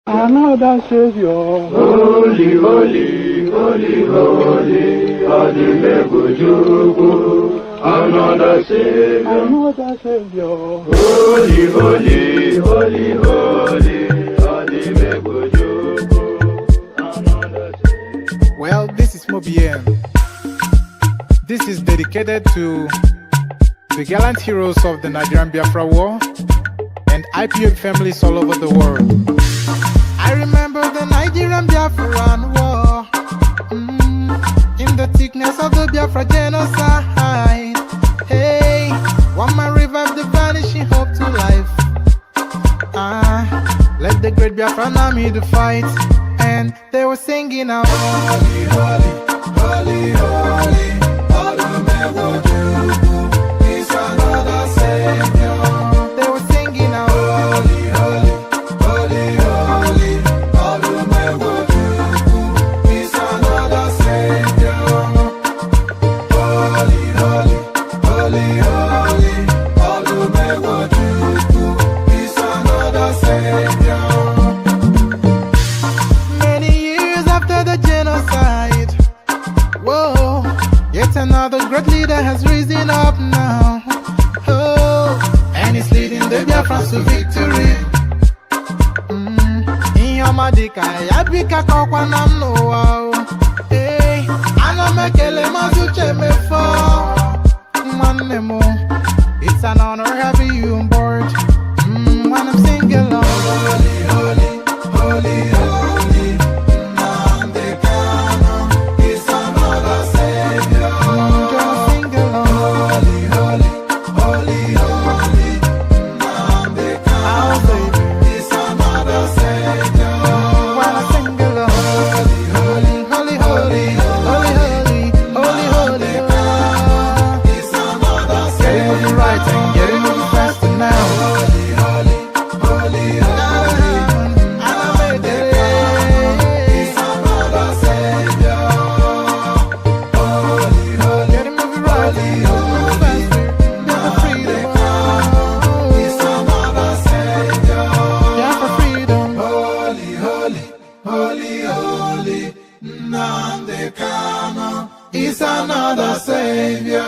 Another Savior. Holy, holy, holy, holy, Adimebujuku. Another Savior. Another Savior. Holy, holy, holy, holy, Adimebujuku. Another Savior. Well, this is Mobien. This is dedicated to the gallant heroes of the Nigerian Biafra War and IPOB families all over the world. I remember the Nigerian Biafran War, in the thickness of the Biafra genocide. Hey, one man revived the vanishing hope to life. Let the great Biafran army to fight, and they were singing out, holy, holy, holy, holy, Olumewojuku is another Savior. They were singing out, holy, holy, holy, holy, Olumewojuku is another Savior. Holy, holy, holy, holy, Olumewojuku is another Savior. Many years after the genocide, whoa, yet another great leader has risen up now. Oh, and he's leading the Biafrans to victory. Inyamadika yabika kwa namno wao. Hey, anamekele mazuche mefo. Manemo, it's an honor having you on board. When I'm singing along, holy, holy, holy, holy, Namdekano is another Savior. Just sing along, holy, holy, holy, holy, Namdekano is another Savior. holy, holy, holy. Nnamdi Kanu is another savior.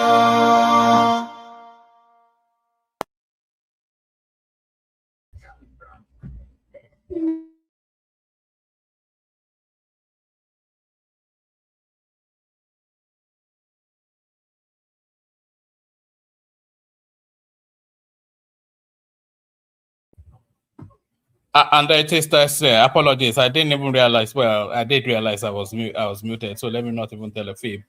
And it is that apologies. I didn't even realize. Well, I did realize I was muted. So let me not even tell a fib.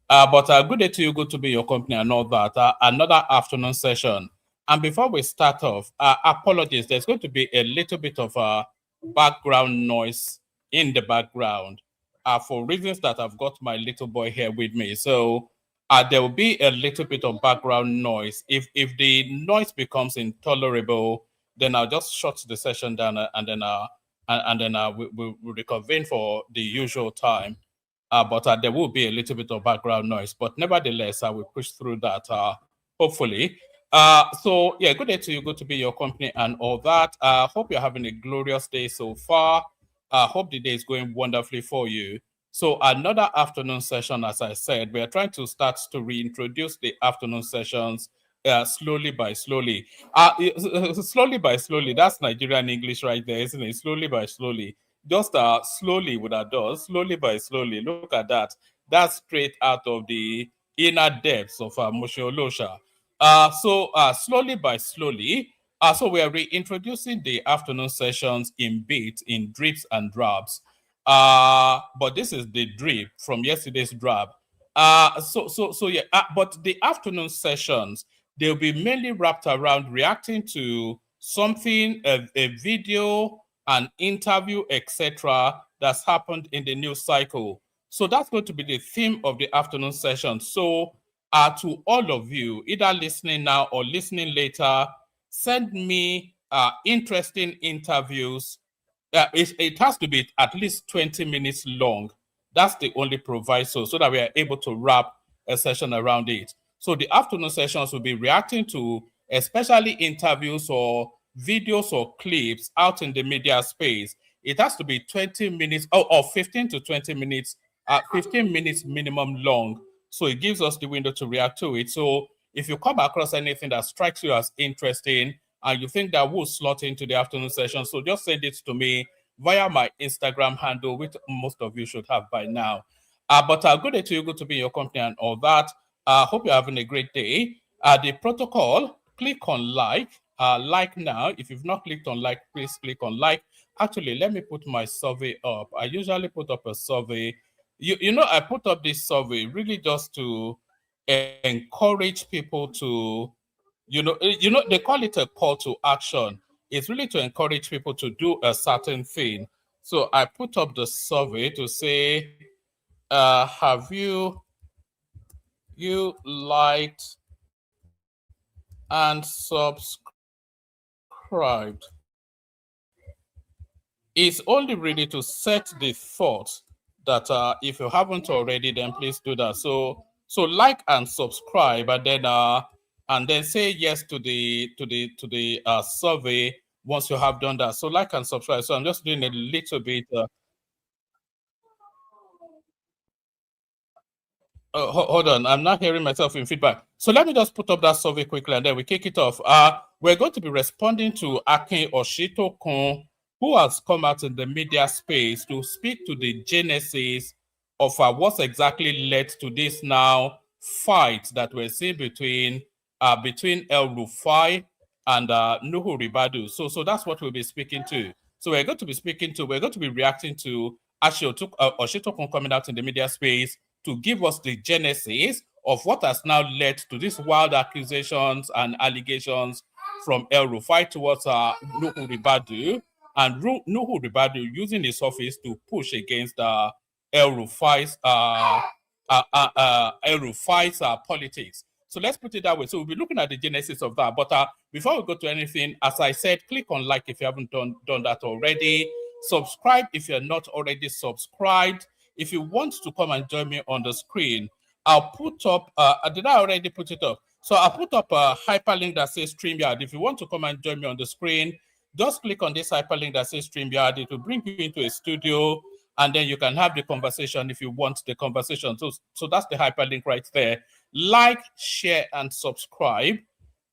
But good day to you. Good to be your company and all that. Another afternoon session. And before we start off, apologies. There's going to be a little bit of background noise in the background. For reasons that I've got my little boy here with me. So there will be a little bit of background noise. If the noise becomes intolerable, then I'll just shut the session down and then we'll reconvene for the usual time. But there will be a little bit of background noise. But nevertheless, I will push through that, hopefully. So, yeah, good day to you. Good to be your company and all that. Hope you're having a glorious day so far. Hope the day is going wonderfully for you. So another afternoon session, as I said, we are trying to start to reintroduce the afternoon sessions slowly by slowly. Slowly by slowly, that's Nigerian English right there, isn't it? Slowly by slowly. Just slowly with our doors, slowly by slowly. Look at that. That's straight out of the inner depths of Moshe Olosha. So slowly by slowly, so we are reintroducing the afternoon sessions in bits, in drips and drabs. But this is the drip from yesterday's drab. So yeah, but the afternoon sessions, they'll be mainly wrapped around reacting to something, a video, an interview, etc., that's happened in the news cycle. So that's going to be the theme of the afternoon session. So to all of you, either listening now or listening later, send me interesting interviews. It has to be at least 20 minutes long. That's the only proviso, so that we are able to wrap a session around it. So the afternoon sessions will be reacting to especially interviews or videos or clips out in the media space. It has to be 20 minutes or 15 to 20 minutes, 15 minutes minimum long. So it gives us the window to react to it. So if you come across anything that strikes you as interesting and you think that will slot into the afternoon session, so just send it to me via my Instagram handle, which most of you should have by now. But good day to you, good to be in your company and all that. Hope you're having a great day. The protocol, click on like. Like now. If you've not clicked on like, please click on like. Actually, let me put my survey up. I usually put up a survey. You know, I put up this survey really just to encourage people to, they call it a call to action. It's really to encourage people to do a certain thing. So I put up the survey to say, have you liked and subscribed? It's only really to set the thought that if you haven't already, then please do that. So like and subscribe, and then say yes to the survey once you have done that. So like and subscribe. So I'm just doing a little bit. Hold on, I'm not hearing myself in feedback. So let me just put up that survey quickly and then we kick it off. We're going to be responding to Akin Osuntokun, who has come out in the media space to speak to the genesis of what's exactly led to this now fight that we're seeing between El Rufai and Nuhu Ribadu. So that's what we'll be speaking to. So we're going to be reacting to Osuntokun coming out in the media space to give us the genesis of what has now led to these wild accusations and allegations from El Rufai towards Nuhu Ribadu, and Nuhu Ribadu using his office to push against El Rufai's politics. So let's put it that way. So we'll be looking at the genesis of that. But before we go to anything, as I said, click on like if you haven't done that already. Subscribe if you're not already subscribed. If you want to come and join me on the screen, I'll put up, did I already put it up? So I'll put up a hyperlink that says StreamYard. If you want to come and join me on the screen, just click on this hyperlink that says StreamYard. It will bring you into a studio, and then you can have the conversation if you want the conversation. So that's the hyperlink right there. Like, share, and subscribe.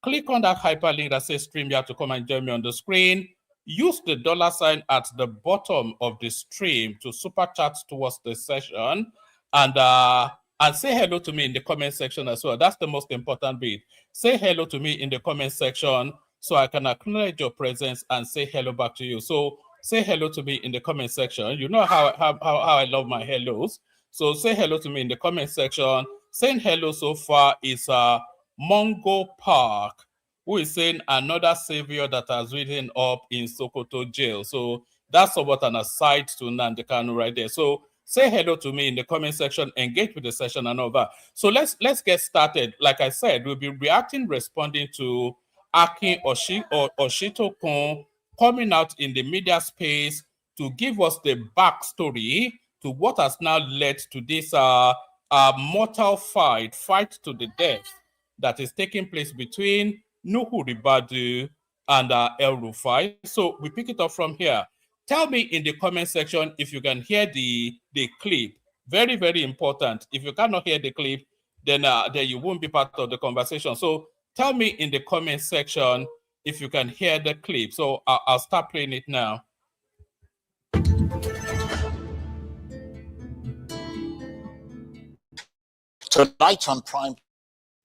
Click on that hyperlink that says StreamYard to come and join me on the screen. Use the $ at the bottom of the stream to super chat towards the session, and say hello to me in the comment section as well. That's the most important bit. Say hello to me in the comment section so I can acknowledge your presence and say hello back to you. So say hello to me in the comment section. You know how I love my hellos. So say hello to me in the comment section. Saying hello so far is Mongo Park, who is saying another savior that has risen up in Sokoto jail. So that's somewhat an aside to Nnamdi Kanu right there. So say hello to me in the comment section, engage with the session and all that. So let's get started. Like I said, we'll be responding to Akin Osuntokun coming out in the media space to give us the backstory to what has now led to this mortal fight to the death that is taking place between Nuhu Ribadu and El Rufai. So we pick it up from here. Tell me in the comment section if you can hear the clip. Very, very important. If you cannot hear the clip, then you won't be part of the conversation. So tell me in the comment section if you can hear the clip. So I'll start playing it now. Tonight on Prime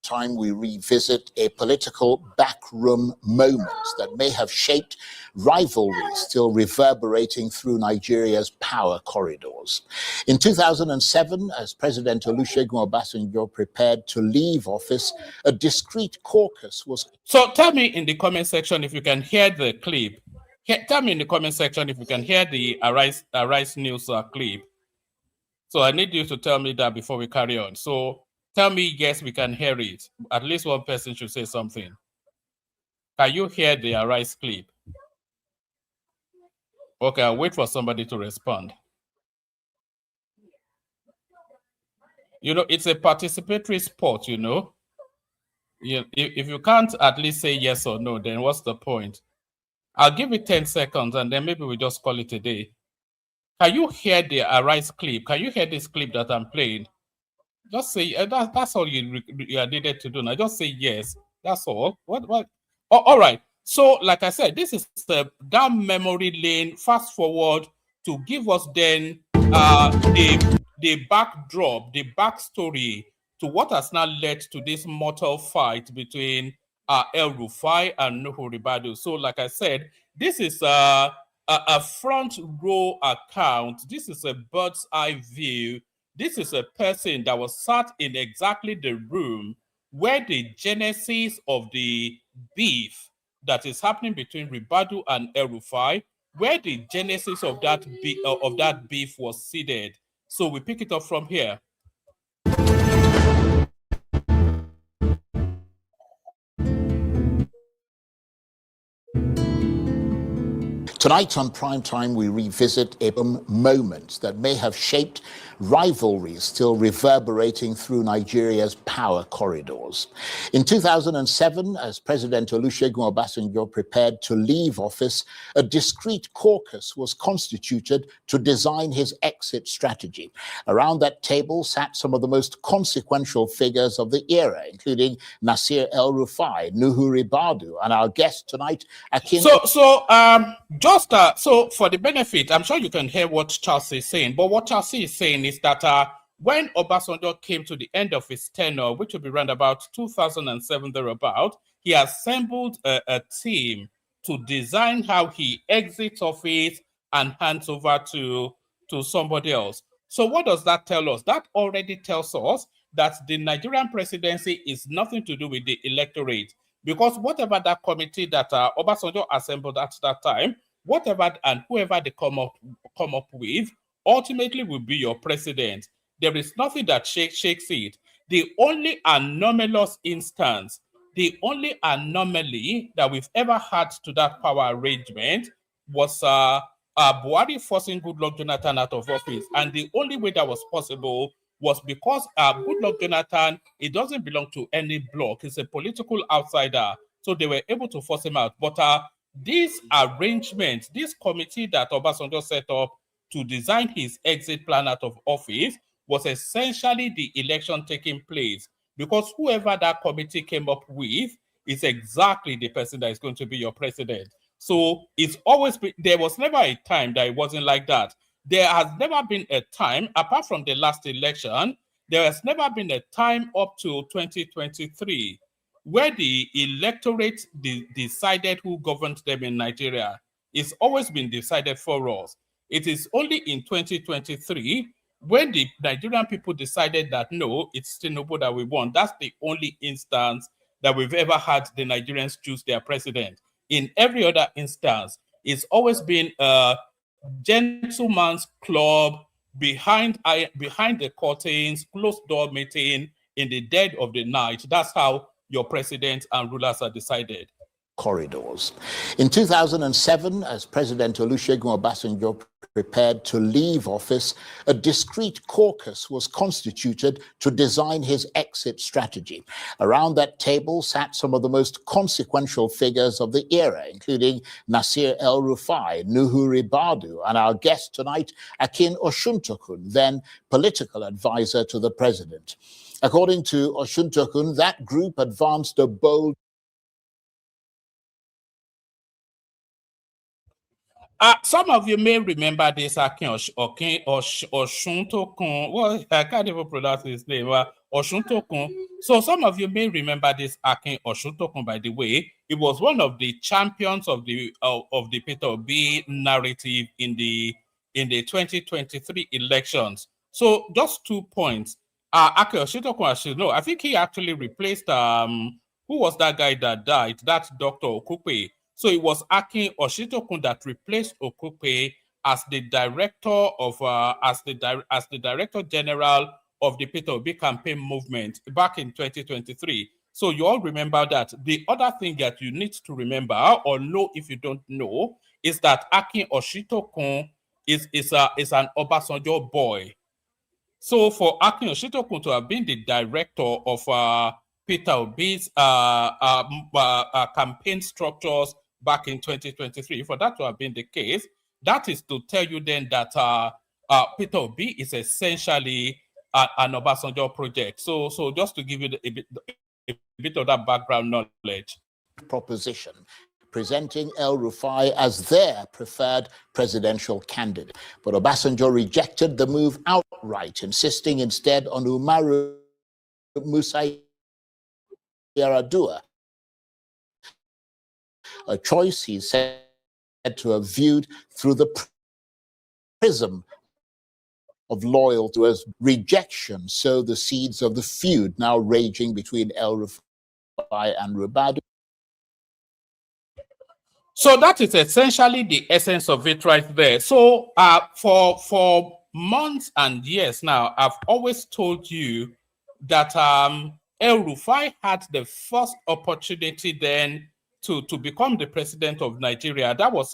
Time, we revisit a political backroom moment that may have shaped rivalries still reverberating through Nigeria's power corridors. In 2007, as President Olusegun Obasanjo prepared to leave office, a discreet caucus was... So tell me in the comment section if you can hear the clip. Tell me in the comment section if you can hear the Arise News clip. So I need you to tell me that before we carry on. So tell me, yes, we can hear it. At least one person should say something. Can you hear the Arise clip? Okay, I'll wait for somebody to respond. You know, it's a participatory sport, you know. If you can't at least say yes or no, then what's the point? I'll give it 10 seconds and then maybe we just call it a day. Can you hear the Arise clip? Can you hear this clip that I'm playing? Just say that's all you are needed to do. Now just say yes. That's all. What? Oh, all right. So, like I said, this is down memory lane. Fast forward to give us then the backdrop, the backstory to what has now led to this mortal fight between El Rufai and Nuhu Ribadu. So, like I said, this is a front row account. This is a bird's eye view. This is a person that was sat in exactly the room where the genesis of the beef that is happening between Ribadu and El Rufai, where the genesis of that beef was seeded. So we pick it up from here. Tonight on Prime Time, we revisit a moment that may have shaped rivalries still reverberating through Nigeria's power corridors. In 2007, as President Olusegun Obasanjo prepared to leave office, a discreet caucus was constituted to design his exit strategy. Around that table sat some of the most consequential figures of the era, including Nasir El Rufai, Nuhu Ribadu, and our guest tonight, Akin. So for the benefit, I'm sure you can hear what Charles is saying, but what Charles is saying is that when Obasanjo came to the end of his tenure, which will be around about 2007 thereabout, he assembled a team to design how he exits office and hands over to somebody else. So what does that tell us? That already tells us that the Nigerian presidency is nothing to do with the electorate, because whatever that committee that Obasanjo assembled at that time, whatever and whoever they come up with, ultimately will be your president. There is nothing that shakes it. The only anomalous instance, the only anomaly that we've ever had to that power arrangement was Buhari forcing Goodluck Jonathan out of office. And the only way that was possible was because Goodluck Jonathan, it doesn't belong to any bloc. He's a political outsider. So they were able to force him out. But this arrangement, this committee that Obasanjo set up to design his exit plan out of office was essentially the election taking place, because whoever that committee came up with is exactly the person that is going to be your president. So it's always been, there was never a time that it wasn't like that. There has never been a time, apart from the last election, there has never been a time up to 2023 where the electorate decided who governed them in Nigeria. It's always been decided for us. It is only in 2023 when the Nigerian people decided that no, it's Tinubu that we want. That's the only instance that we've ever had the Nigerians choose their president. In every other instance, it's always been a gentleman's club behind the curtains, closed door meeting in the dead of the night. That's how your president and rulers are decided. Corridors. In 2007, as President Olusegun Obasanjo prepared to leave office, a discrete caucus was constituted to design his exit strategy. Around that table sat some of the most consequential figures of the era, including Nasir El-Rufai, Nuhu Ribadu, and our guest tonight, Akin Osuntokun, then political advisor to the president. According to Osuntokun, that group advanced a bold some of you may remember this Akin Osuntokun. Well, I can't even pronounce his name. Osuntokun. So some of you may remember this Akin Osuntokun. By the way, he was one of the champions of the Peter Obi narrative in the 2023 elections. So just 2 points. Akin Osuntokun, as you know, I think he actually replaced who was that guy that died? That's Dr. Okupe. So it was Akin Osuntokun that replaced Okupe as the director of as the director general of the Peter Obi campaign movement back in 2023. So you all remember that. The other thing that you need to remember or know if you don't know is that Akin Osuntokun is an Obasanjo boy. So for Akin Osuntokun to have been the director of Peter Obi's campaign structures back in 2023, for that to have been the case, that is to tell you then that Peter Obi is essentially an Obasanjo project. So just to give you a bit of that background knowledge. Proposition, presenting El-Rufai as their preferred presidential candidate. But Obasanjo rejected the move outright, insisting instead on Umaru Musa Yar'Adua, a choice he said to have viewed through the prism of loyalty as rejection, so the seeds of the feud now raging between El-Rufai and Ribadu. So that is essentially the essence of it right there. So for months and years now, I've always told you that El-Rufai had the first opportunity then to become the president of Nigeria. That was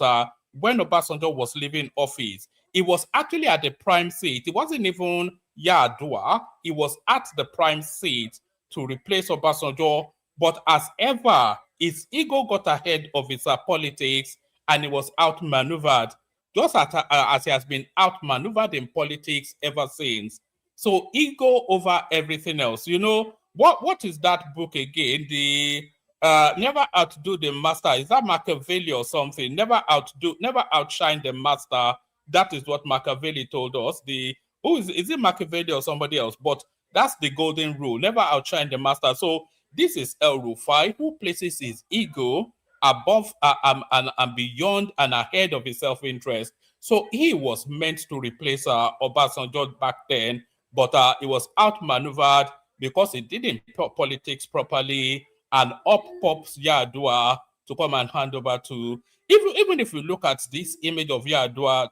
when Obasanjo was leaving office. It was actually at the prime seat. It wasn't even Yar'Adua. It was at the prime seat to replace Obasanjo. But as ever, his ego got ahead of his politics and he was outmaneuvered, just as he has been outmaneuvered in politics ever since. So ego over everything else. You know, what is that book again? The Never Outdo the Master. Is that Machiavelli or something? Never outshine the master. That is what Machiavelli told us. Is it Machiavelli or somebody else? But that's the golden rule. Never outshine the master. So this is El-Rufai, who places his ego above and beyond and ahead of his self-interest. So he was meant to replace Obasanjo back then, but he was outmaneuvered because he didn't politics properly, and up pops Yar'Adua to come and hand over to, even if you look at this image of Yar'Adua,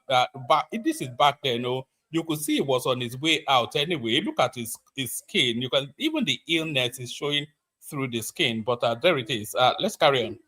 this is back then, you could see he was on his way out anyway. Look at his skin. You can, even the illness is showing through the skin, but there it is. Let's carry on.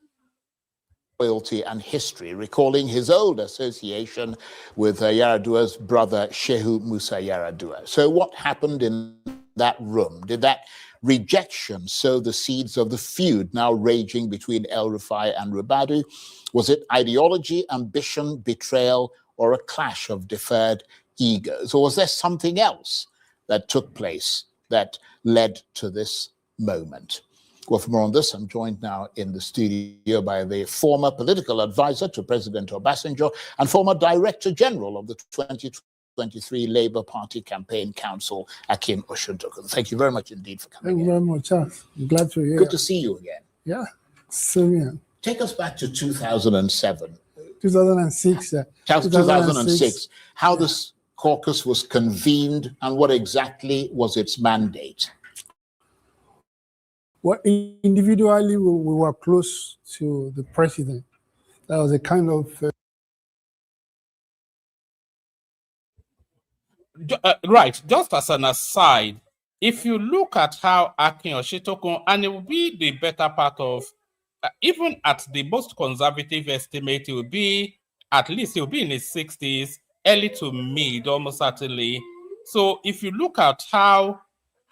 Loyalty and history, recalling his old association with Yar'Adua's brother, Shehu Musa Yar'Adua. So what happened in that room? Did that rejection sow the seeds of the feud now raging between El Rufai and Ribadu? Was it ideology, ambition, betrayal, or a clash of deferred egos? Or was there something else that took place that led to this moment? Well, for more on this, I'm joined now in the studio by the former political advisor to President Obasanjo and former Director General of the 2023 Labour Party Campaign Council, Akin Osuntokun. Thank you very much indeed for coming. Thank you very much, Charles. I'm glad to hear. Good to see you again. Yeah, same here. Take us back to 2007. 2006. 2006. How this caucus was convened and what exactly was its mandate? Well, individually, we were close to the president. That was a kind of... Right, just as an aside, if you look at how Akin Osuntokun, and it will be the better part of, even at the most conservative estimate, it will be, at least he'll be in his 60s, early to mid, almost certainly. So if you look at how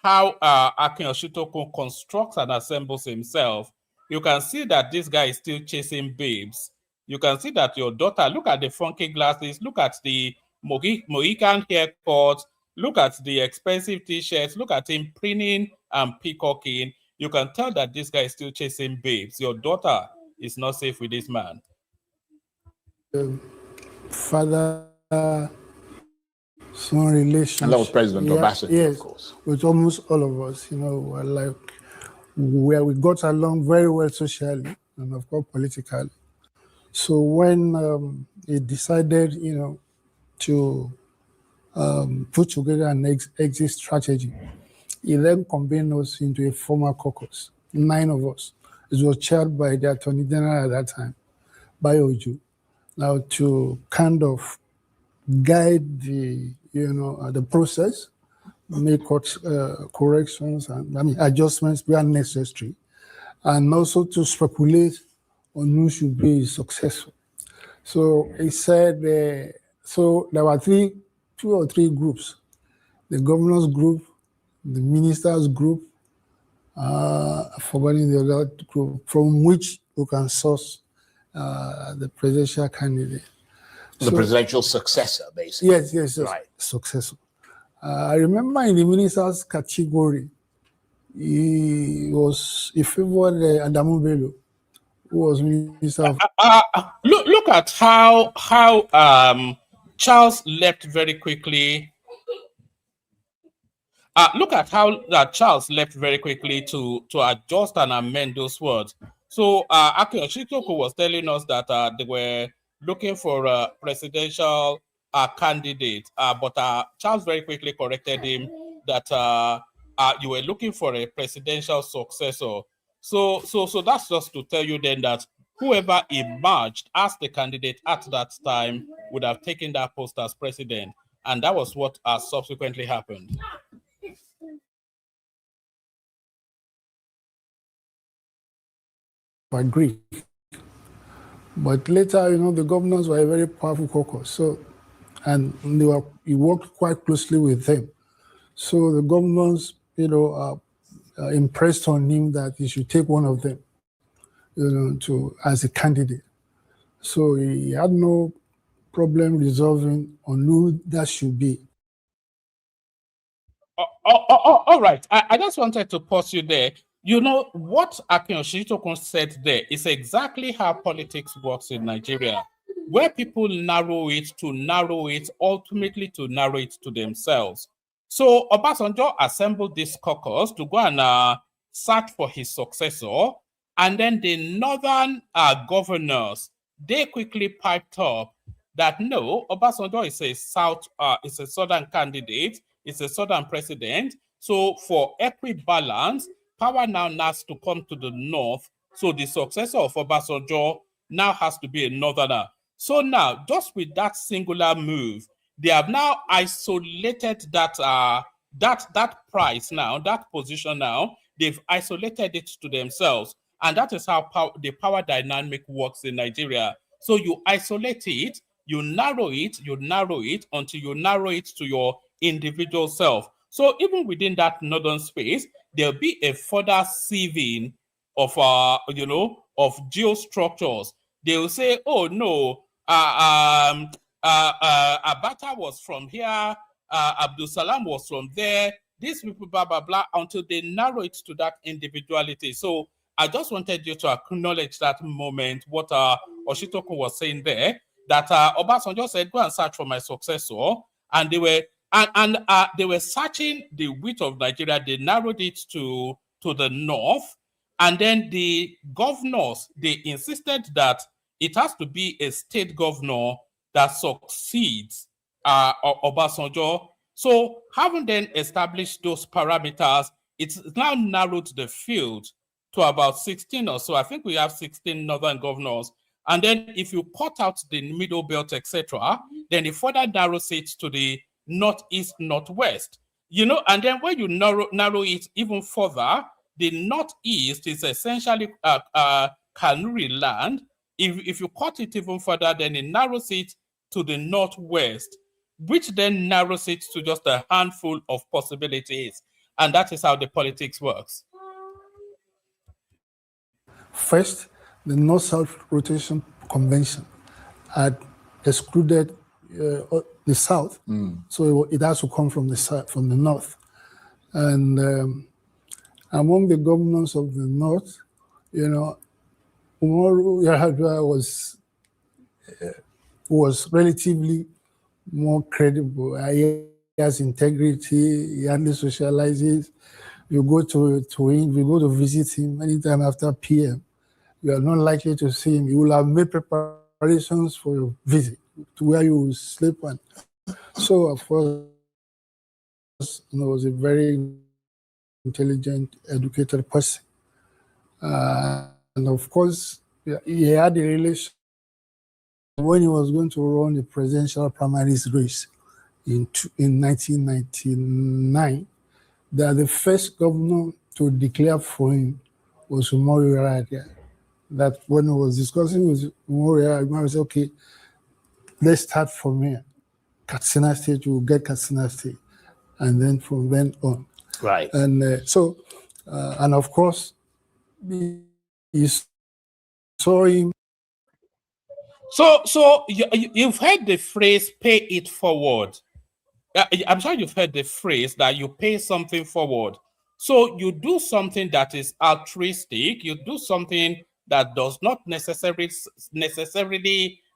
Akin Osuntokun constructs and assembles himself, you can see that this guy is still chasing babes. You can see that your daughter, look at the funky glasses, look at the Mohican haircut, look at the expensive t-shirts, look at him preening and peacocking. You can tell that this guy is still chasing babes. Your daughter is not safe with this man. Father... some relationship. And that was President Obasanjo, yes, of course. With almost all of us, like where we got along very well socially and of course politically. So when he decided, to put together an exit strategy, he then convened us into a formal caucus, 9 of us. It was chaired by the Attorney General at that time, Bayoju, now to kind of guide the the process, make corrections and adjustments where necessary, and also to speculate on who should be successful. So he said, so there were 2 or 3 groups: the governors group, the ministers group, forgetting the other group, from which we can source the presidential candidate. The presidential successor, basically. Yes. Right. Successor. I remember in the minister's category, he favored Adamu Bello, who was minister of... Look at how Charles left very quickly. Look at how Charles left very quickly to adjust and amend those words. So Akin Osuntokun was telling us that they were looking for a presidential candidate, but Charles very quickly corrected him that you were looking for a presidential successor. So that's just to tell you then that whoever emerged as the candidate at that time would have taken that post as president, and that was what subsequently happened. I agree. But later, the governors were a very powerful caucus, and he worked quite closely with them. So the governors, impressed on him that he should take one of them, as a candidate. So he had no problem resolving on who that should be. All right. I just wanted to pause you there. What Akin Osuntokun said there is exactly how politics works in Nigeria, where people narrow it, ultimately to narrow it to themselves. So Obasanjo assembled this caucus to go and search for his successor, and then the northern governors, they quickly piped up that no, Obasanjo is a southern candidate, it's a southern president. So for equibalance, power now has to come to the north. So the successor of Obasanjo now has to be a northerner. So now, just with that singular move, they have now isolated that price now, that position now. They've isolated it to themselves. And that is how the power dynamic works in Nigeria. So you isolate it, you narrow it until you narrow it to your individual self. So even within that northern space, there'll be a further sieving of of geostructures. They will say, oh no, Abata was from here, Abdul Salam was from there, these people, blah, blah, blah, until they narrow it to that individuality. So I just wanted you to acknowledge that moment, what Osuntokun was saying there, that Obasanjo said, go and search for my successor. And they were they were searching the width of Nigeria. They narrowed it to the north. And then the governors, they insisted that it has to be a state governor that succeeds Obasanjo. So having then established those parameters, it's now narrowed the field to about 16 or so. I think we have 16 northern governors. And then if you cut out the middle belt, etc., then it further narrows it to the northeast, northwest. And then when you narrow it even further, the northeast is essentially Kanuri land. If you cut it even further, then it narrows it to the northwest, which then narrows it to just a handful of possibilities. And that is how the politics works. First, the North-South Rotation Convention had excluded the South, so it has to come from the South, from the North. And among the governors of the North, Umaru Yar'Adua was relatively more credible. He has integrity. He hardly socializes. You go to him, you go to visit him anytime after PM. You are not likely to see him. You will have made preparations for your visit to where you will sleep. And so, of course, was a very intelligent, educated person. And of course, he had a relation when he was going to run the presidential primaries race in 1999, that the first governor to declare for him was Umaru Yar'Adua. That when he was discussing with Umaru Yar'Adua, he said, okay, let's start from here. Katsina State, we'll get Katsina State. And then from then on. Right. And and of course, you saw him. So you've heard the phrase "pay it forward." I'm sure you've heard the phrase that you pay something forward. So you do something that is altruistic. You do something that does not necessarily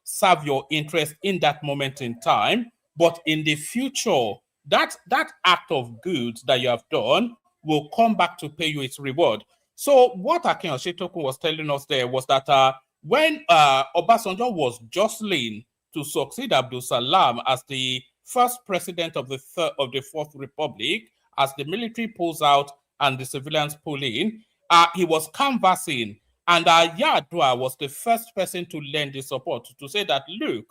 serve your interest in that moment in time, but in the future, that act of good that you have done will come back to pay you its reward. So what Akin Osuntokun was telling us there was that when Obasanjo was jostling to succeed Abdul Salam as the first president of the Fourth Republic, as the military pulls out and the civilians pull in, he was canvassing, and Yar'Adua was the first person to lend his support to say that, look,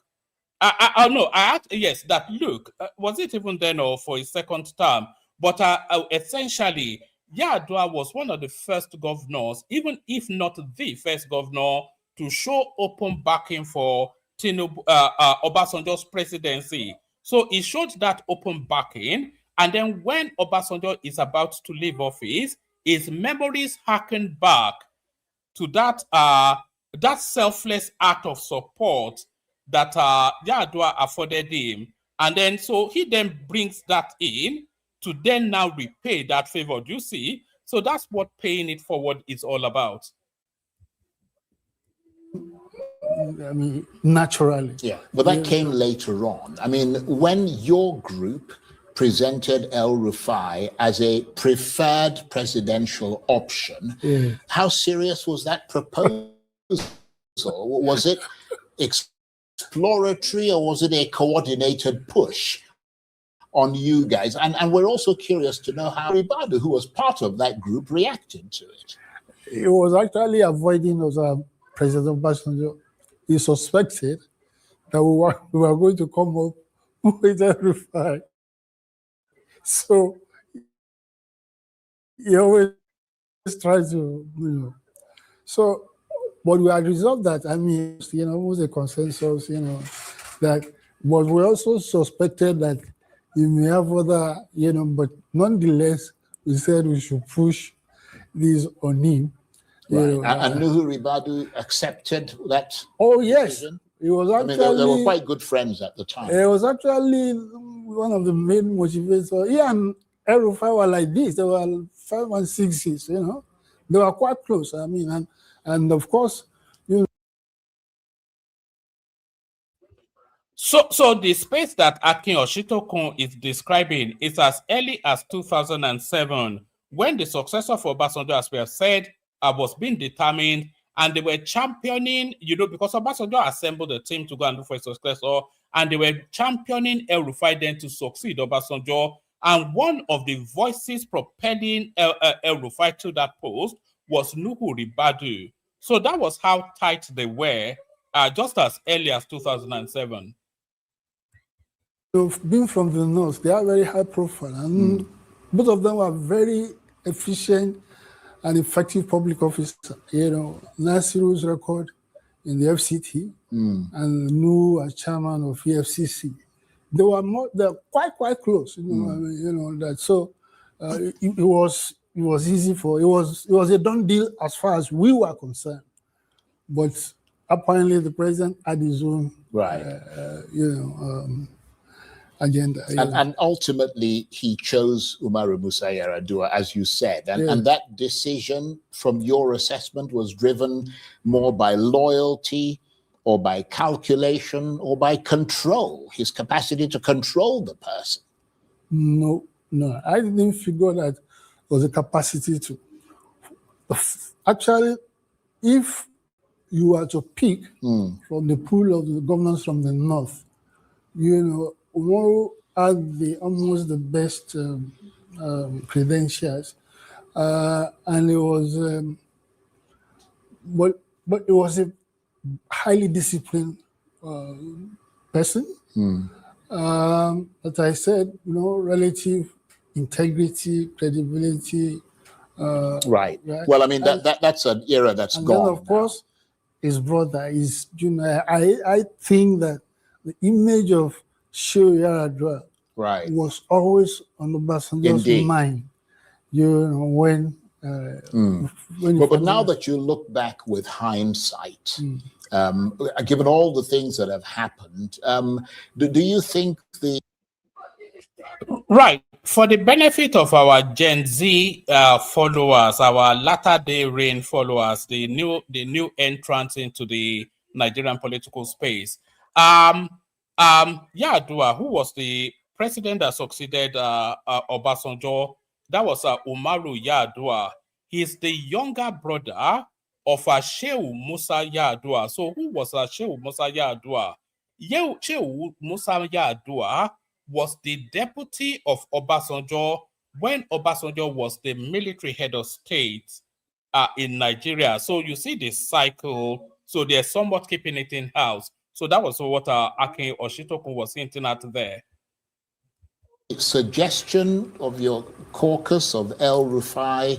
look, was it even then or for his second term? But essentially, Yar'Adua was one of the first governors, even if not the first governor, to show open backing for Obasanjo's presidency. So he showed that open backing, and then when Obasanjo is about to leave office, his memories harken back to that selfless act of support that Yar'Adua afforded him. And then so he then brings that in to then now repay that favor. Do you see? So that's what paying it forward is all about. I mean, naturally. Yeah, but that came later on. I mean, when your group presented El Rufai as a preferred presidential option, how serious was that proposal? Was it exploratory or was it a coordinated push on you guys? And we're also curious to know how Ribadu, who was part of that group, reacted to it. He was actually avoiding President Obasanjo. He suspected that we were going to come up with a Rufai. So he always tries to, So, but we had resolved that. I mean, it was a consensus, that, but we also suspected that you may have other, but nonetheless, we said we should push this on him. Right. You know, And Nuhu Ribadu accepted that oh yes, decision? it was I actually. mean, they were quite good friends at the time. It was actually one of the main motivators. He and Rufai were like this. They were 5 and 6 years. You know, they were quite close. I mean, and of course, you know. So the space that Akin Osuntokun is describing is as early as 2007, when the successor for Obasanjo, as we have said, was being determined, and they were championing, you know, because Obasanjo assembled a team to go and look for a successor, and they were championing El Rufai then to succeed Obasanjo. And one of the voices propelling El Rufai to that post was Nuhu Ribadu. So that was how tight they were, just as early as 2007. Being from the north, they are very high profile, and both of them are very efficient and effective public officers. You know, Nasiru's record in the FCT and Nu as chairman of EFCC, they're quite close. You know, I mean, you know that. So it was easy for it was a done deal as far as we were concerned, but apparently the president had his own agenda. And ultimately, he chose Umaru Musa Yar'Adua, as you said. And that decision, from your assessment, was driven more by loyalty or by calculation or by control, his capacity to control the person. No, I didn't figure that there was a capacity to. Actually, if you were to pick from the pool of the governors from the north, you know, Umaru had almost the best credentials, and it was, but it was a highly disciplined person. As I said, you know, relative integrity, credibility. Right. Well, I mean, that's an era that's and gone. Then, of course, his brother is, you know, I think that the image of Shehu Yar'Adua was always on Obasanjo's mind, you know, when but now that you look back with hindsight, given all the things that have happened, do you think the... Right. For the benefit of our Gen Z followers, our latter day reign followers, the new entrants into the Nigerian political space, Yar'Adua, who was the president that succeeded Obasanjo, that was Umaru Yar'Adua. He's the younger brother of Shehu Musa Yar'Adua. So who was Shehu Musa Yar'Adua? Shehu Musa Yar'Adua was the deputy of Obasanjo when Obasanjo was the military head of state in Nigeria. So you see this cycle. So they're somewhat keeping it in-house. So that was what Akin Osuntokun was hinting at there. Suggestion of your caucus of El Rufai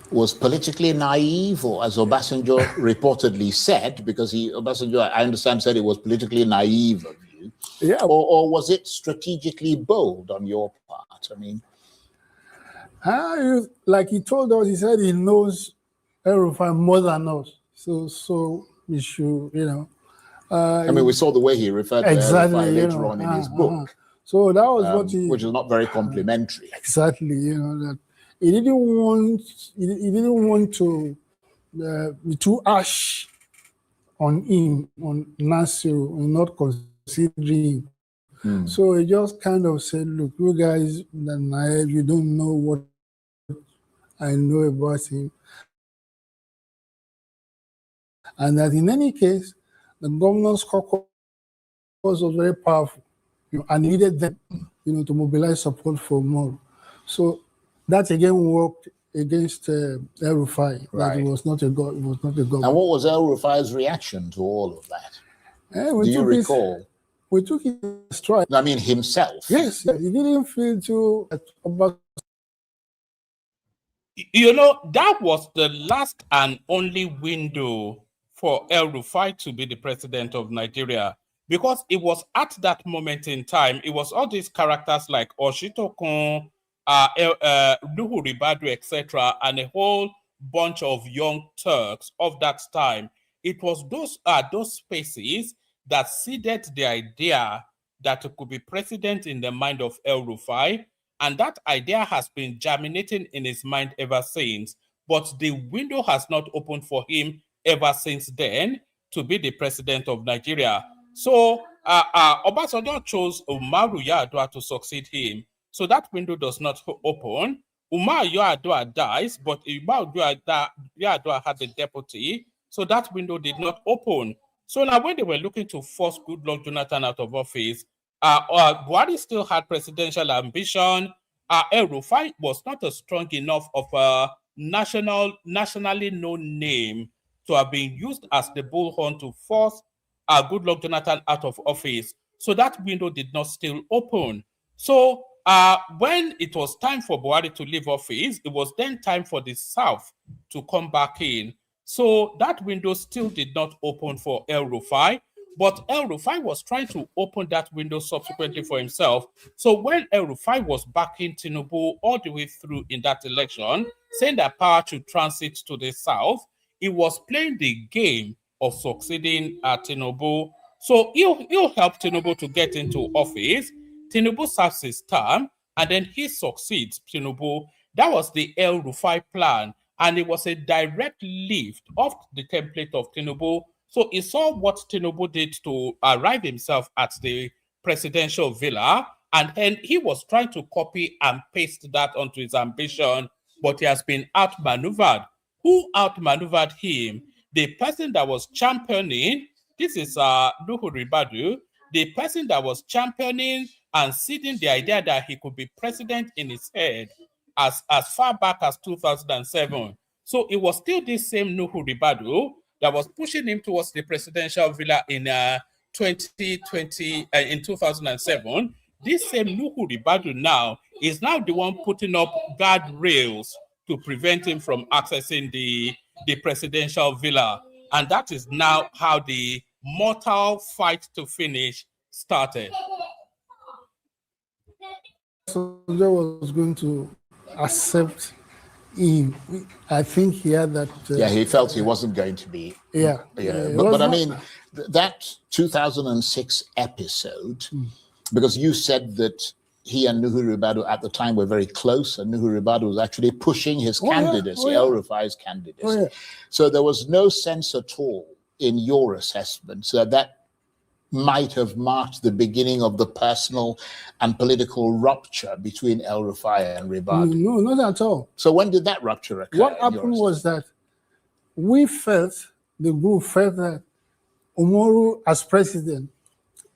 was politically naive, or as Obasanjo reportedly said, because Obasanjo, I understand, said it was politically naive of you. Yeah. Or was it strategically bold on your part? I mean, like he told us, he said he knows El Rufai more than us. So we should, you know. I mean, we saw the way he referred to El Rufai later on in his book. So that was what he, which is not very complimentary. Exactly, you know, that he didn't want to be too harsh on him, on Nasiru, and not considering. So he just kind of said, "Look, you guys, the naive, you don't know what I know about him," and that in any case, the governor's caucus was very powerful, you know, and needed them, you know, to mobilize support for more. So that again worked against El Rufai. That it was not a government. And what was El Rufai's reaction to all of that? Do you recall? We took it straight. I mean, himself. Yes, he didn't feel too about. You know, that was the last and only window for El Rufai to be the president of Nigeria, because it was at that moment in time, it was all these characters like Osuntokun, Nuhu Ribadu, etc., and a whole bunch of young Turks of that time. It was those spaces that seeded the idea that it could be president in the mind of El Rufai, and that idea has been germinating in his mind ever since. But the window has not opened for him ever since then to be the president of Nigeria. So Obasanjo chose Umaru Yar'Adua to succeed him. So that window does not open. Umar Yar'Adua dies, but Umaru Yar'Adua had the deputy, so that window did not open. So now when they were looking to force Goodluck Jonathan out of office, Buhari still had presidential ambition. El Rufai was not a strong enough of a nationally known name to have been used as the bullhorn to force Goodluck Jonathan out of office. So that window did not still open. So when it was time for Buhari to leave office, it was then time for the South to come back in. So that window still did not open for El Rufai, but El Rufai was trying to open that window subsequently for himself. So when El Rufai was backing Tinubu all the way through in that election, saying that power should transit to the South, he was playing the game of succeeding Tinubu. So he'll help Tinubu to get into office. Tinubu serves his term, and then he succeeds Tinubu. That was the El Rufai plan, and it was a direct lift of the template of Tinubu. So he saw what Tinubu did to arrive himself at the presidential villa, and then he was trying to copy and paste that onto his ambition, but he has been outmaneuvered. Who outmaneuvered him? The person that was championing, this is Nuhu Ribadu, the person that was championing and seeding the idea that he could be president in his head as far back as 2007. So it was still this same Nuhu Ribadu that was pushing him towards the presidential villa in 2020, in 2007. This same Nuhu Ribadu now is now the one putting up guardrails to prevent him from accessing the presidential villa. And that is now how the mortal fight to finish started. Obasanjo was going to accept him. I think he had that. Yeah, he felt he wasn't going to be. Yeah. But I mean, that 2006 episode, because you said that he and Nuhu Ribadu at the time were very close, and Nuhu Ribadu was actually pushing his candidacy, El Rufai's candidacy. So there was no sense at all in your assessment that might have marked the beginning of the personal and political rupture between El Rufai and Ribadu. No, not at all. So when did that rupture occur? What happened was that the group felt that Umaru as president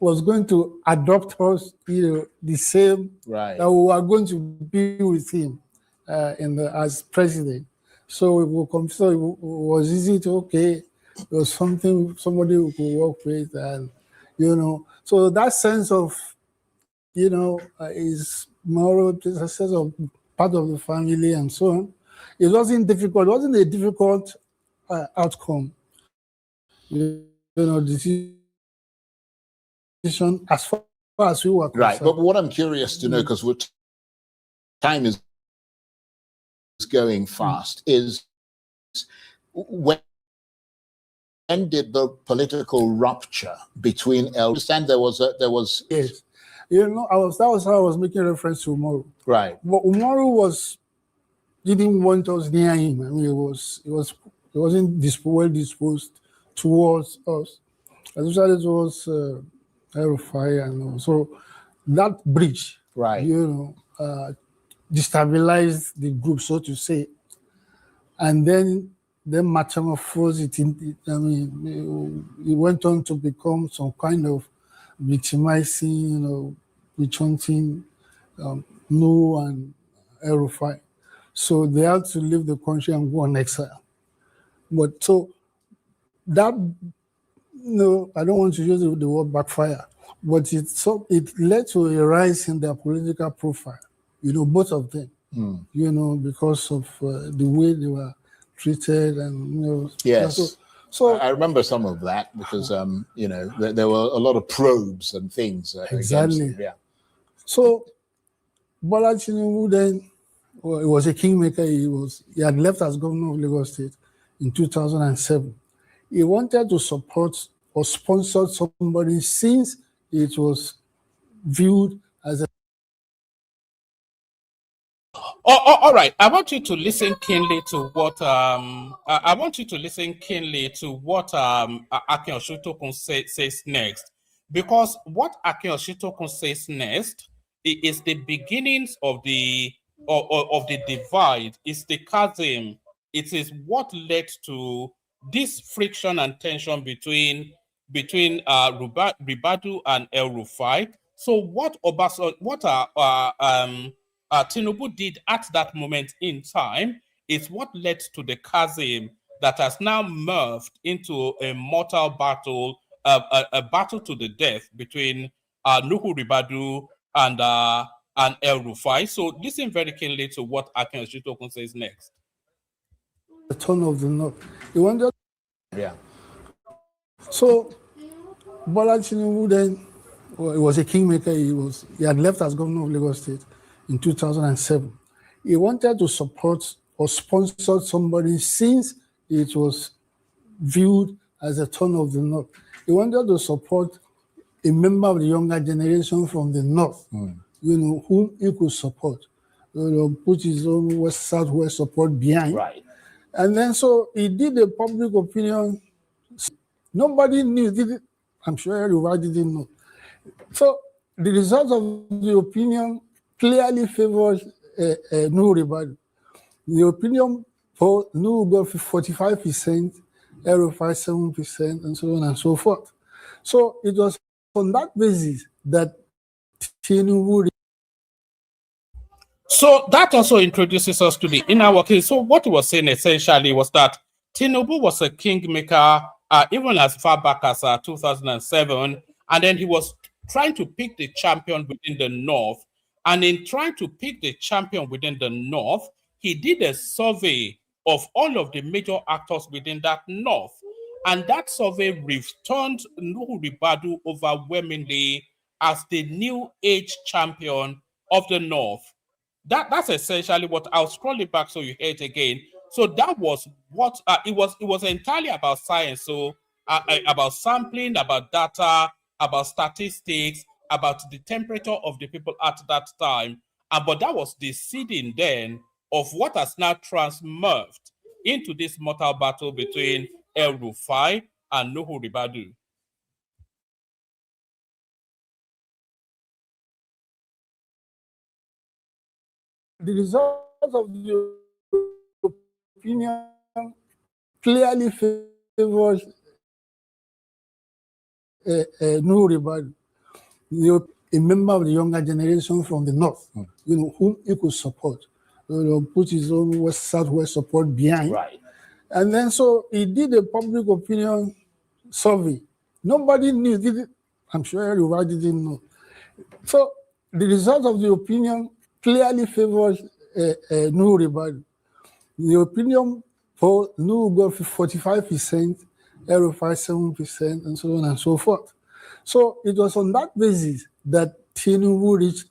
was going to adopt us, the same, right, that we were going to be with him as president. So it was easy to, it was somebody who could work with, and so that sense of, is moral, a sense of part of the family and so on. It wasn't difficult. It wasn't a difficult outcome. Decision as far as we were concerned. Right, but what I'm curious to know, because time is going fast, is when did the political rupture between I understand there was yes, that was how I was making reference to Umaru. Right, but Umaru didn't want us near him. I mean, he wasn't well disposed towards us, especially towards Rufai, and so that breach, right, destabilized the group, so to say, and then metamorphosed it. It went on to become some kind of victimizing, witch-hunting Nuhu and El Rufai. So they had to leave the country and go on exile. But so that, I don't want to use the word backfire, but it led to a rise in their political profile, both of them, because of the way they were treated, and yes. So I remember some of that because there were a lot of probes and things. Exactly. Yeah. So Bola Tinubu then, well, he was a kingmaker. He had left as governor of Lagos State in 2007. He wanted to support or sponsor somebody since it was viewed as a All right. I want you to listen keenly to what I want you to listen keenly to what Akin Osuntokun says next, because what Akin Osuntokun says next is the beginnings of the divide. It's the chasm. It is what led to this friction and tension between Ribadu and El Rufai. So what Tinubu did at that moment in time is what led to the chasm that has now merged into a mortal battle, a battle to the death between Nuhu Ribadu and El Rufai. So listen very keenly to what Akin Osuntokun says next. the turn of the north. He wanted. Yeah. So Bola Tinubu then, well, he was a kingmaker. He had left as governor of Lagos State in 2007. He wanted to support or sponsor somebody since it was viewed as a turn of the north. He wanted to support a member of the younger generation from the north, whom he could support, put his own southwest support behind. Right. And then so he did a public opinion. Nobody knew, I'm sure everybody didn't know. So the result of the opinion clearly favors Nuhu Ribadu. The opinion poll, Nuhu got 45%, Erufai 7%, and so on and so forth. So it was on that basis that Tinubu. So that also introduces us to the inner working. So what he was saying essentially was that Tinubu was a kingmaker even as far back as 2007, and then he was trying to pick the champion within the north. And in trying to pick the champion within the north, he did a survey of all of the major actors within that north. And that survey returned Nuhu Ribadu overwhelmingly as the new age champion of the north. That's essentially what I'll scroll it back so you hear it again. So that was what it was entirely about science. So about sampling, about data, about statistics, about the temperature of the people at that time. But that was the seeding then of what has now transmerged into this mortal battle between El Rufai and Nuhu Ribadu. The result of the opinion clearly favors Nuhu Ribadu, a member of the younger generation from the north, whom he could support, put his own southwest support behind. Right. And then so he did a public opinion survey. Nobody knew, I'm sure everybody didn't know. So the result of the opinion clearly favors Nuhu Ribadu. The opinion poll, Nuhu got 45%, Erufai 7%, and so on and so forth. So it was on that basis that Tinubu reached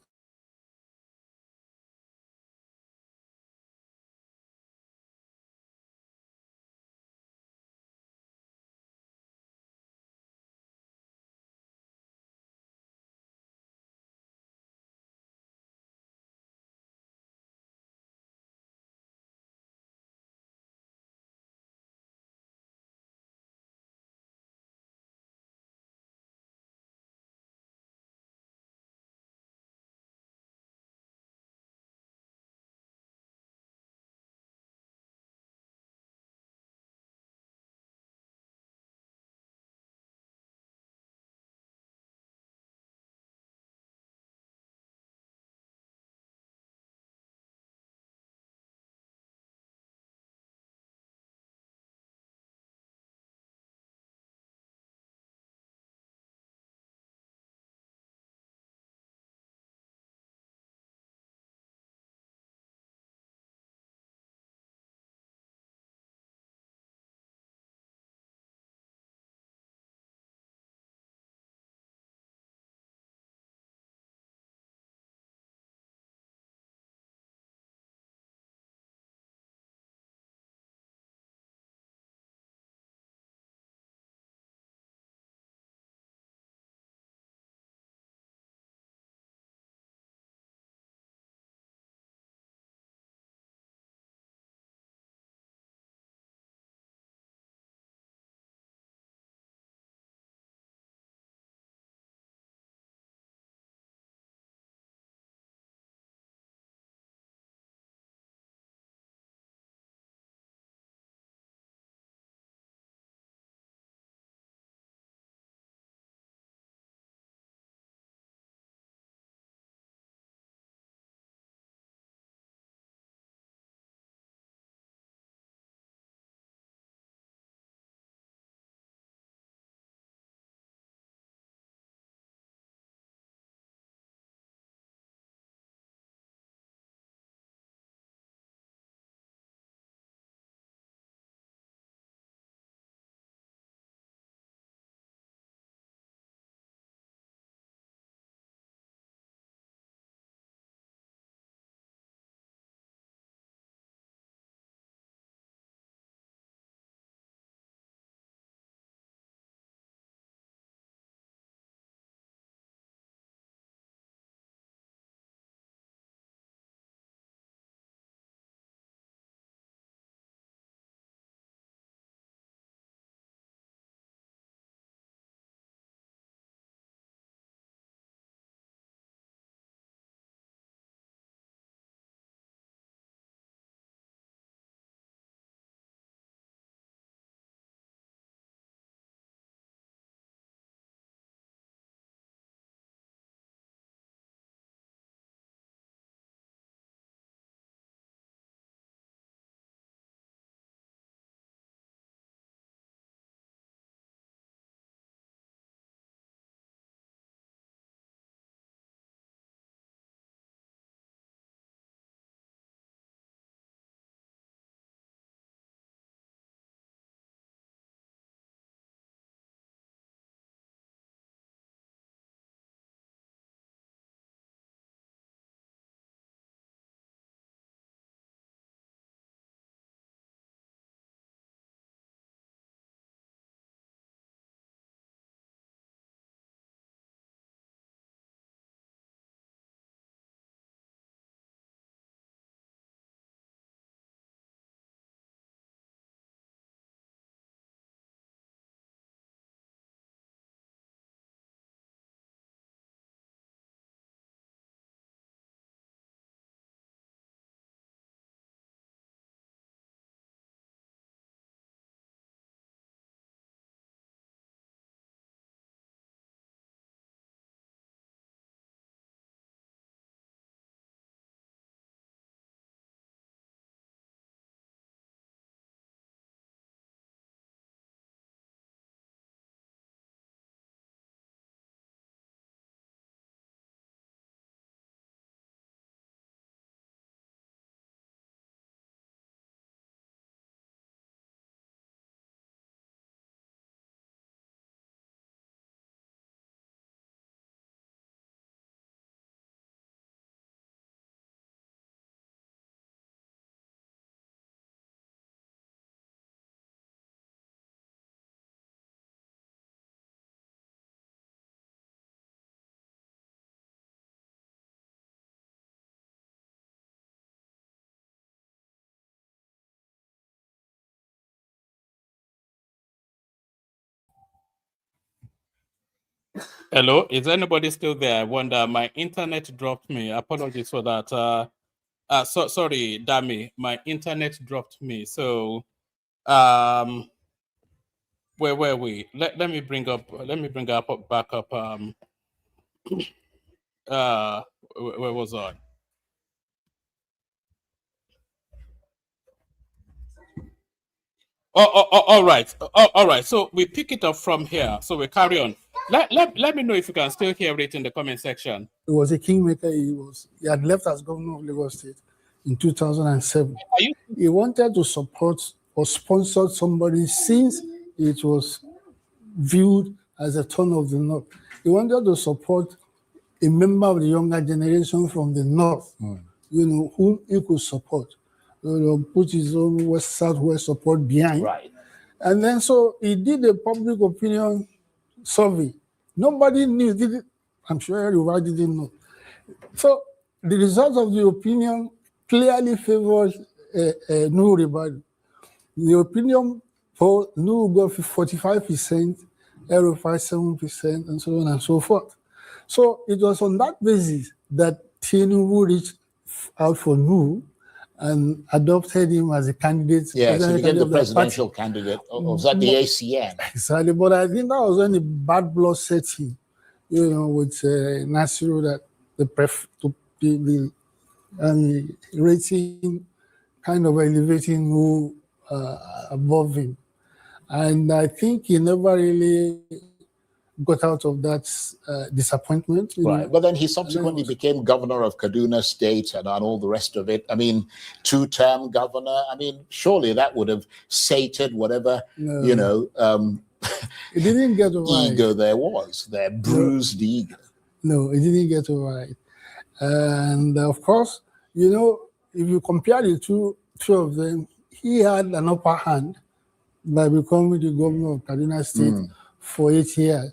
Hello, is anybody still there? I wonder. My internet dropped me. Apologies for that. Sorry, Dami. My internet dropped me. So, where were we? Let me bring up. Let me bring up back up. Where was I? All right. All right. So we pick it up from here. So we carry on. Let me know if you can still hear it in the comment section. He was a kingmaker. He had left as governor of Lagos State in 2007. He wanted to support or sponsor somebody since it was viewed as a turn of the North. He wanted to support a member of the younger generation from the North, whom he could support. Put his own Southwest support behind. Right. And then so he did a public opinion survey. Nobody knew, did it? I'm sure everybody didn't know. So the result of the opinion clearly favors Nuhu Ribadu. The opinion poll, Nuhu got 45%, Rufai 7%, and so on and so forth. So it was on that basis that Tinubu reached out for Nuhu and adopted him as a candidate. Yes, he became the presidential candidate. Or was that the ACN? Exactly, but I think that was when the bad blood set in, with Nasiru, that the rating kind of elevating who above him. And I think he never really got out of that disappointment. Right, but then he subsequently became governor of Kaduna State and all the rest of it. I mean, two-term governor. I mean, surely that would have sated whatever, it didn't get over ego there was, their bruised ego. No, it didn't get over it. And of course, if you compare the two of them, he had an upper hand by becoming the governor of Kaduna State for 8 years.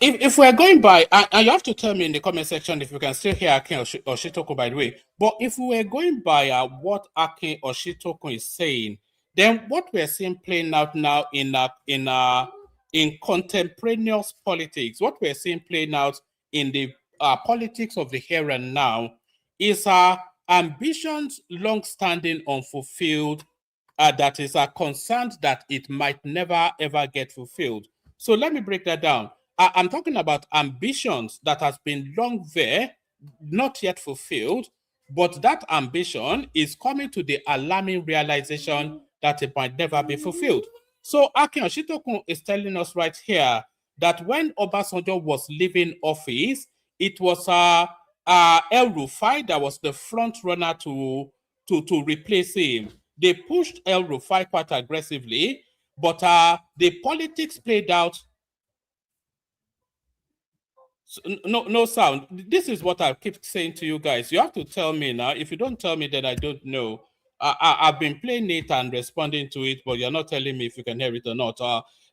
If we're going by, and you have to tell me in the comment section if you can still hear Akin Oshitokun, by the way. But if we were going by what Akin Oshitokun is saying, then what we're seeing playing out now in contemporaneous politics, what we're seeing playing out in the politics of the here and now, is ambitions long-standing unfulfilled, that is concerned that it might never ever get fulfilled. So let me break that down. I'm talking about ambitions that has been long there, not yet fulfilled, but that ambition is coming to the alarming realization that it might never be fulfilled. So Akin Oshitokun is telling us right here that when Obasanjo was leaving office, it was El Rufai that was the front runner to replace him. They pushed El Rufai quite aggressively, but the politics played out. No sound. This is what I keep saying to you guys. You have to tell me now. If you don't tell me, then I don't know. I've been playing it and responding to it, but you're not telling me if you can hear it or not.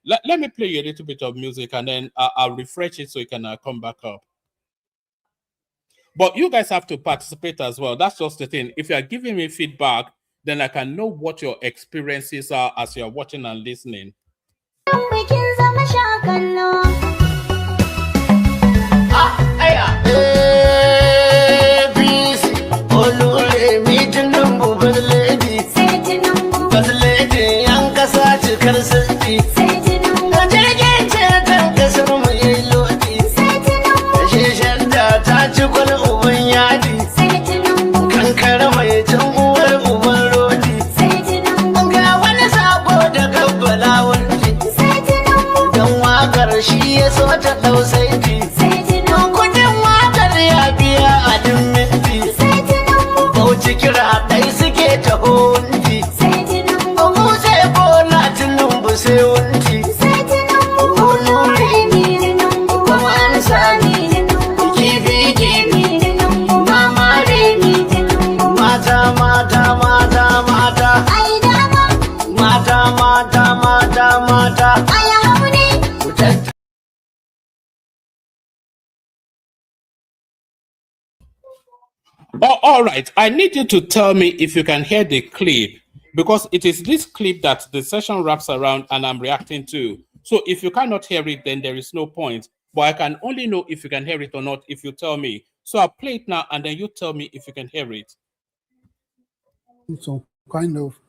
Let me play you a little bit of music, and then I'll refresh it so you can come back up. But you guys have to participate as well. That's just the thing. If you are giving me feedback, then I can know what your experiences are as you're watching and listening. All right. I need you to tell me if you can hear the clip, because it is this clip that the session wraps around and I'm reacting to. So if you cannot hear it, then there is no point. But I can only know if you can hear it or not if you tell me. So I'll play it now, and then you tell me if you can hear it. Some kind of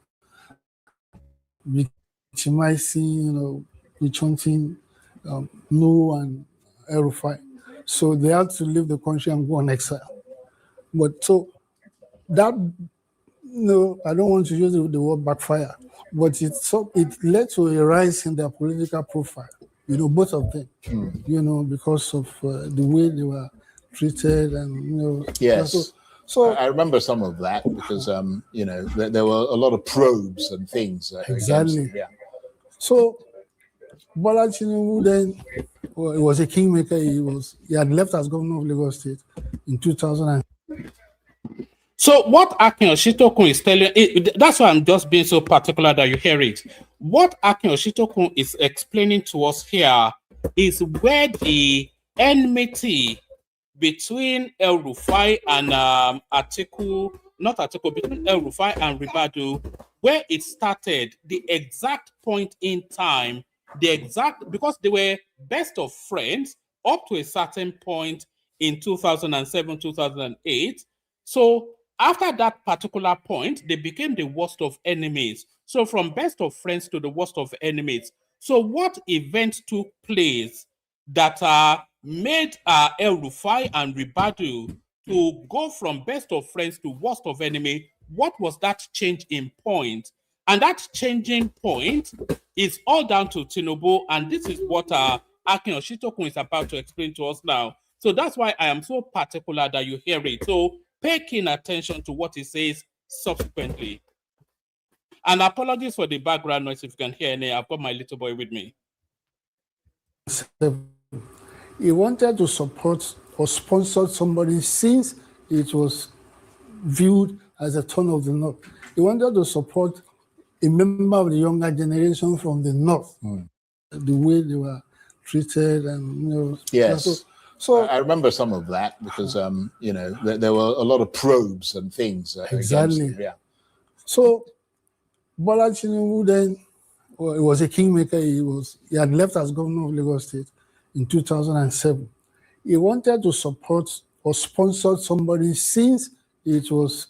victimizing, chanting no and Rufai. So they had to leave the country and go on exile. But so that, I don't want to use the word backfire, but it led to a rise in their political profile, both of them, because of the way they were treated and, Yes. So I remember some of that because, there were a lot of probes and things. Exactly. Against them. Yeah. So Bola Tinubu then, he was a kingmaker. He had left as governor of Lagos State in 2000. So what Akin Osuntokun is telling, that's why I'm just being so particular that you hear it. What Akin Osuntokun is explaining to us here is where the enmity between El Rufai and between El Rufai and Ribadu, where it started, the exact point in time, because they were best of friends up to a certain point in 2007, 2008. So after that particular point, they became the worst of enemies. So from best of friends to the worst of enemies. So what events took place that made El Rufai and Ribadu to go from best of friends to worst of enemy? What was that change in point? And that changing point is all down to Tinubu, and this is what Akin Osuntokun is about to explain to us now. So that's why I am so particular that you hear it. So pay keen attention to what he says subsequently. And apologies for the background noise if you can hear any. I've got my little boy with me. He wanted to support or sponsor somebody since it was viewed as a turn of the North. He wanted to support a member of the younger generation from the North, the way they were treated and, Yes. So I remember some of that because, there were a lot of probes and things. Exactly. Against them. Yeah. So Bola Tinubu then, he was a kingmaker. He had left as governor of Lagos State in 2007. He wanted to support or sponsor somebody since it was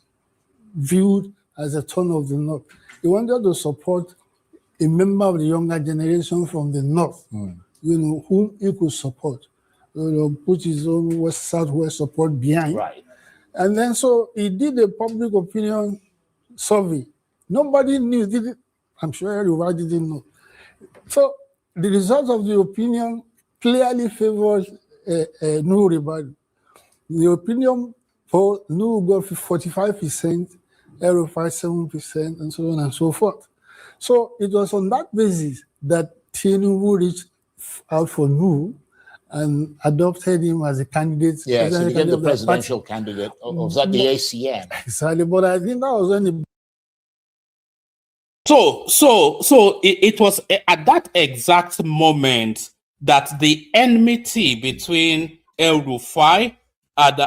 viewed as a turn of the North. He wanted to support a member of the younger generation from the North, whom he could support, put his own Southwest support behind. Right. And then so he did a public opinion survey. Nobody knew, did it? I'm sure everybody didn't know. So the result of the opinion clearly favors Nuhu Ribadu. The opinion poll, Nuhu got 45%, Rufai 7%, and so on and so forth. So it was on that basis that Tinubu reached out for Nuhu and adopted him as a candidate. Yes, he became the presidential candidate of that the ACN. Exactly, but I think that was when So it was at that exact moment that the enmity between El Rufai and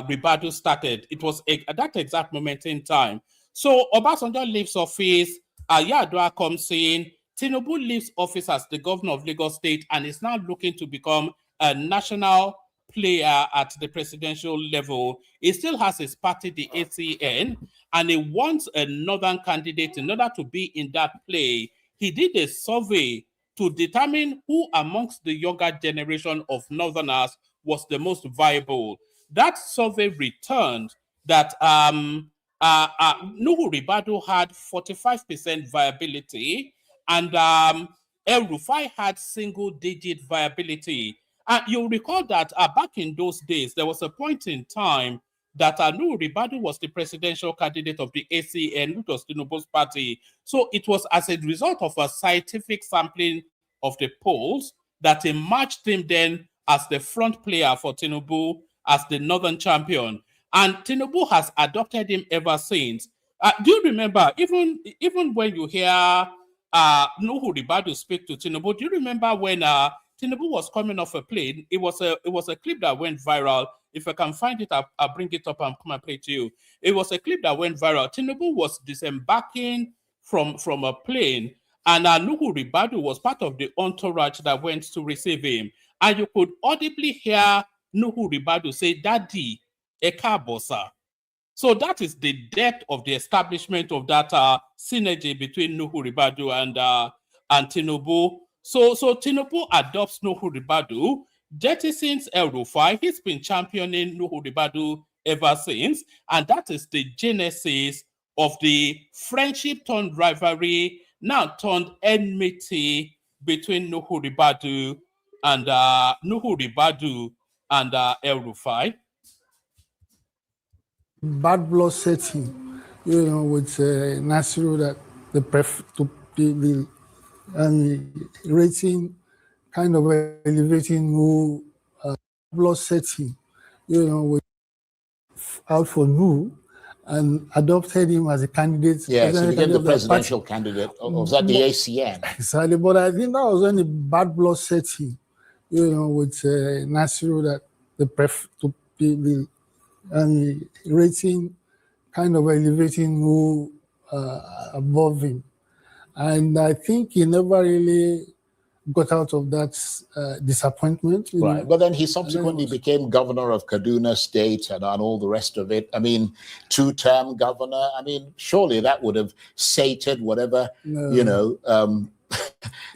Ribadu started. It was at that exact moment in time. So Obasanjo leaves office, Yar'Adua comes in, Tinubu leaves office as the governor of Lagos State and is now looking to become a national player at the presidential level. He still has his party, the ACN, and he wants a northern candidate in order to be in that play. He did a survey to determine who amongst the younger generation of northerners was the most viable. That survey returned that Nuhu Ribadu had 45% viability and El Rufai had single-digit viability. You'll recall that back in those days, there was a point in time that Nuhu Ribadu was the presidential candidate of the ACN, which was Tinubu's party. So it was as a result of a scientific sampling of the polls that emerged him then as the front player for Tinubu, as the northern champion. And Tinubu has adopted him ever since. Do you remember, even when you hear Nuhu Ribadu speak to Tinubu, do you remember when Tinubu was coming off a plane? It was a clip that went viral. If I can find it, I'll bring it up and come and play it to you. It was a clip that went viral. Tinubu was disembarking from a plane, And Nuhu Ribadu was part of the entourage that went to receive him. And you could audibly hear Nuhu Ribadu say, "Daddy, Ekabosa." So that is the depth of the establishment of that synergy between Nuhu Ribadu and Tinubu. So Tinubu adopts Nuhu Ribadu, jettisons El Rufai. He's been championing Nuhu Ribadu ever since, and that is the genesis of the friendship turned rivalry, now turned enmity between Nuhu Ribadu and El Rufai. Bad blood setting, with Nasiru that the rating kind of elevating who blood setting, with out for Nu and adopted him as a candidate. Yes, he became the presidential party. candidate. Or was that the ACN? Exactly, but I think that was when the bad blood setting, with Nasiru that the rating kind of elevating who above him. And I think he never really got out of that disappointment. Right. But then he subsequently became governor of Kaduna State and all the rest of it. I mean, two-term governor. I mean, surely that would have sated whatever, it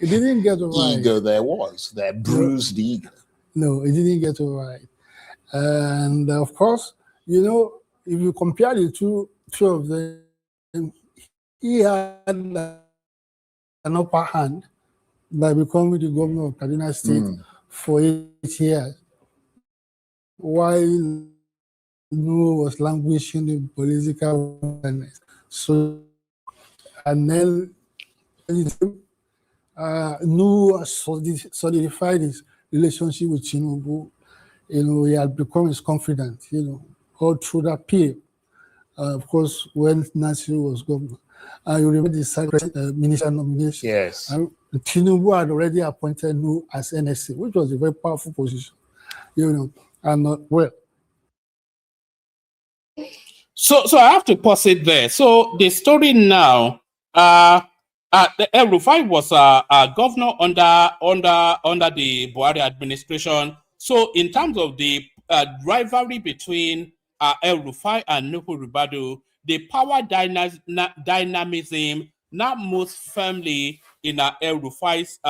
didn't get right. Ego there was, their bruised ego. No, it didn't get right. And of course, if you compare the two of them, he had an upper hand by becoming the governor of Kaduna State for 8 years, while Nu was languishing in political awareness. So, and then Nu solidified his relationship with Tinubu. He had become his confidant, all through that period. Of course, when Nasiru was governor. You remember the minister nomination. Yes. Tinubu had already appointed Nu as NSC, which was a very powerful position, and well. So I have to pause it there. So the story now, the El Rufai was a governor under the Buhari administration. So in terms of the rivalry between El Rufai and Nuhu Ribadu, the power dynamism now moves firmly in El Rufai's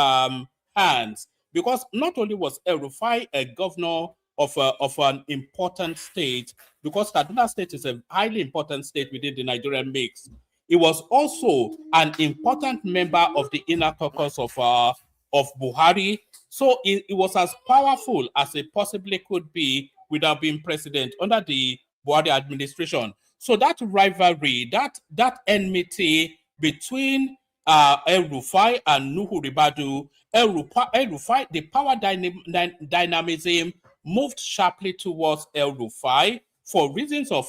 hands, because not only was El Rufai a governor of an important state, because Kaduna State is a highly important state within the Nigerian mix, he was also an important member of the inner caucus of Buhari. So it was as powerful as it possibly could be without being president under the Buhari administration. So that rivalry, that enmity between El Rufai and Nuhu Ribadu, El Rufai, the power dynamism moved sharply towards El Rufai for reasons of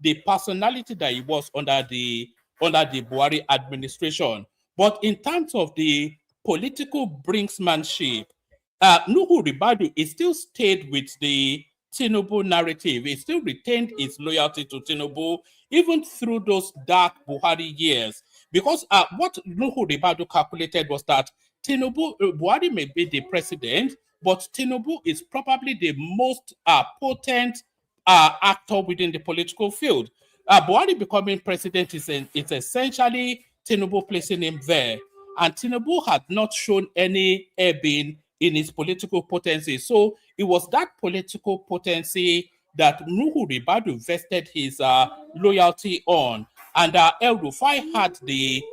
the personality that he was under the Buhari administration. But in terms of the political brinksmanship, Nuhu Ribadu is still stayed with the Tinubu narrative. He still retained his loyalty to Tinubu even through those dark Buhari years. Because what Nuhu Ribadu calculated was that Buhari may be the president, but Tinubu is probably the most potent actor within the political field. Buhari becoming president is essentially Tinubu placing him there. And Tinubu had not shown any ebbing in his political potency. So it was that political potency that Nuhu Ribadu vested his loyalty on. And El Rufai had the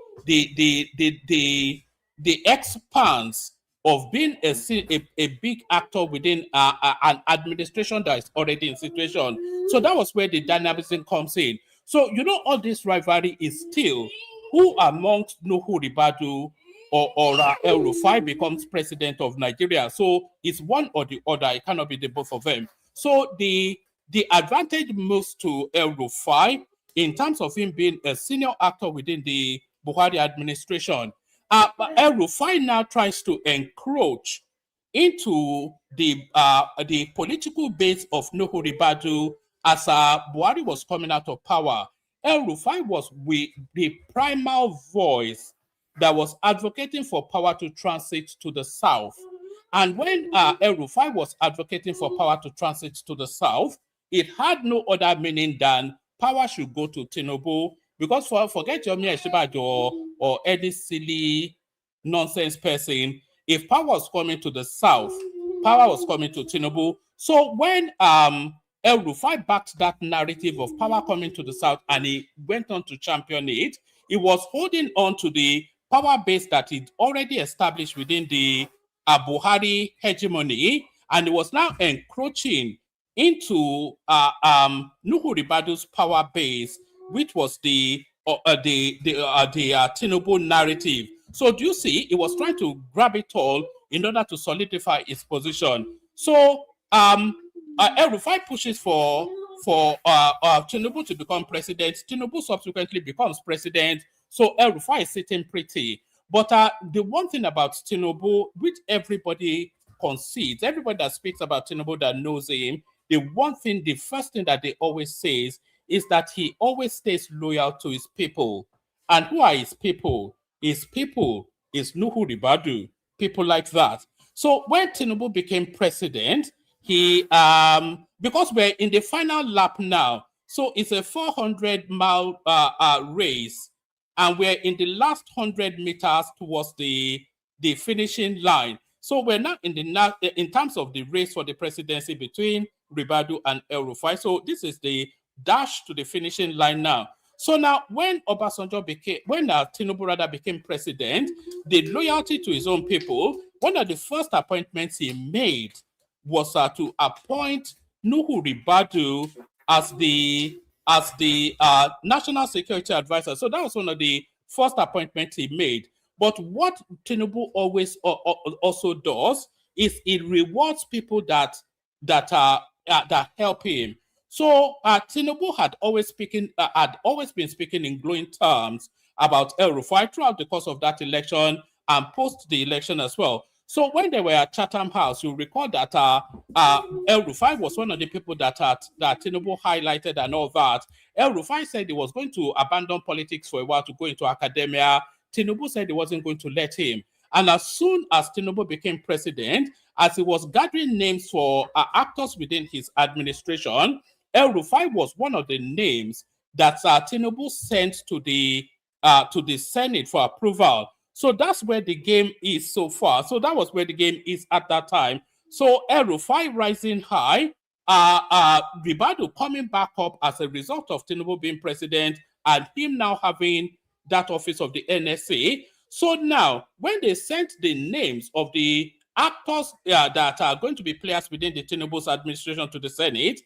expanse of being a big actor within an administration that is already in situation. So that was where the dynamism comes in. So, all this rivalry is still who amongst Nuhu Ribadu or El Rufai becomes president of Nigeria. So it's one or the other. It cannot be the both of them. So the advantage moves to El Rufai in terms of him being a senior actor within the Buhari administration. But El Rufai now tries to encroach into the political base of Nuhu Ribadu as Buhari was coming out of power. El Rufai was the primal voice that was advocating for power to transit to the south. And when El Rufai was advocating for power to transit to the south, it had no other meaning than power should go to Tinubu, because forget your or any silly nonsense person. If power was coming to the south, power was coming to Tinubu. So when El Rufai backed that narrative of power coming to the south and he went on to champion it, he was holding on to the power base that he'd already established within the Buhari hegemony, and it was now encroaching into Nuhu Ribadu's power base, which was the Tinubu narrative. So do you see, he was trying to grab it all in order to solidify his position. So El Rufai pushes for Tinubu to become president. Tinubu subsequently becomes president. So El Rufai is sitting pretty. But the one thing about Tinubu, which everybody concedes, everybody that speaks about Tinubu that knows him, the first thing that they always say is that he always stays loyal to his people. And who are his people? His people is Nuhu Ribadu, people like that. So when Tinubu became president, he, because we're in the final lap now, so it's a 400-mile race, and we're in the last 100 meters towards the finishing line. So we're now in terms of the race for the presidency between Ribadu and El Rufai. So this is the dash to the finishing line now. So now when Tinubu rather became president, the loyalty to his own people, one of the first appointments he made was to appoint Nuhu Ribadu as the national security advisor. So that was one of the first appointments he made. But what Tinubu always also does is it rewards people that help him. So Tinubu had always been speaking in glowing terms about El Rufai throughout the course of that election and post the election as well. So when they were at Chatham House, you recall that El Rufai was one of the people that Tinubu highlighted and all that. El Rufai said he was going to abandon politics for a while to go into academia. Tinubu said he wasn't going to let him. And as soon as Tinubu became president, as he was gathering names for actors within his administration, El Rufai was one of the names that Tinubu sent to the Senate for approval. So that's where the game is so far. So that was where the game is at that time. So El Rufai rising high, Ribadu coming back up as a result of Tinubu being president and him now having that office of the NSA. So now, when they sent the names of the actors that are going to be players within the Tinubu's administration to the Senate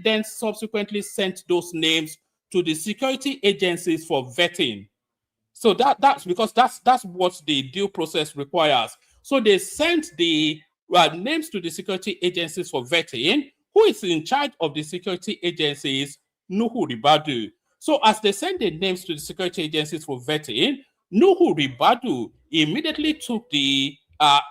then subsequently sent those names to the security agencies for vetting. So that's because that's what the due process requires. So they sent the names to the security agencies for vetting. Who is in charge of the security agencies? Nuhu Ribadu. So as they sent the names to the security agencies for vetting, Nuhu Ribadu immediately took the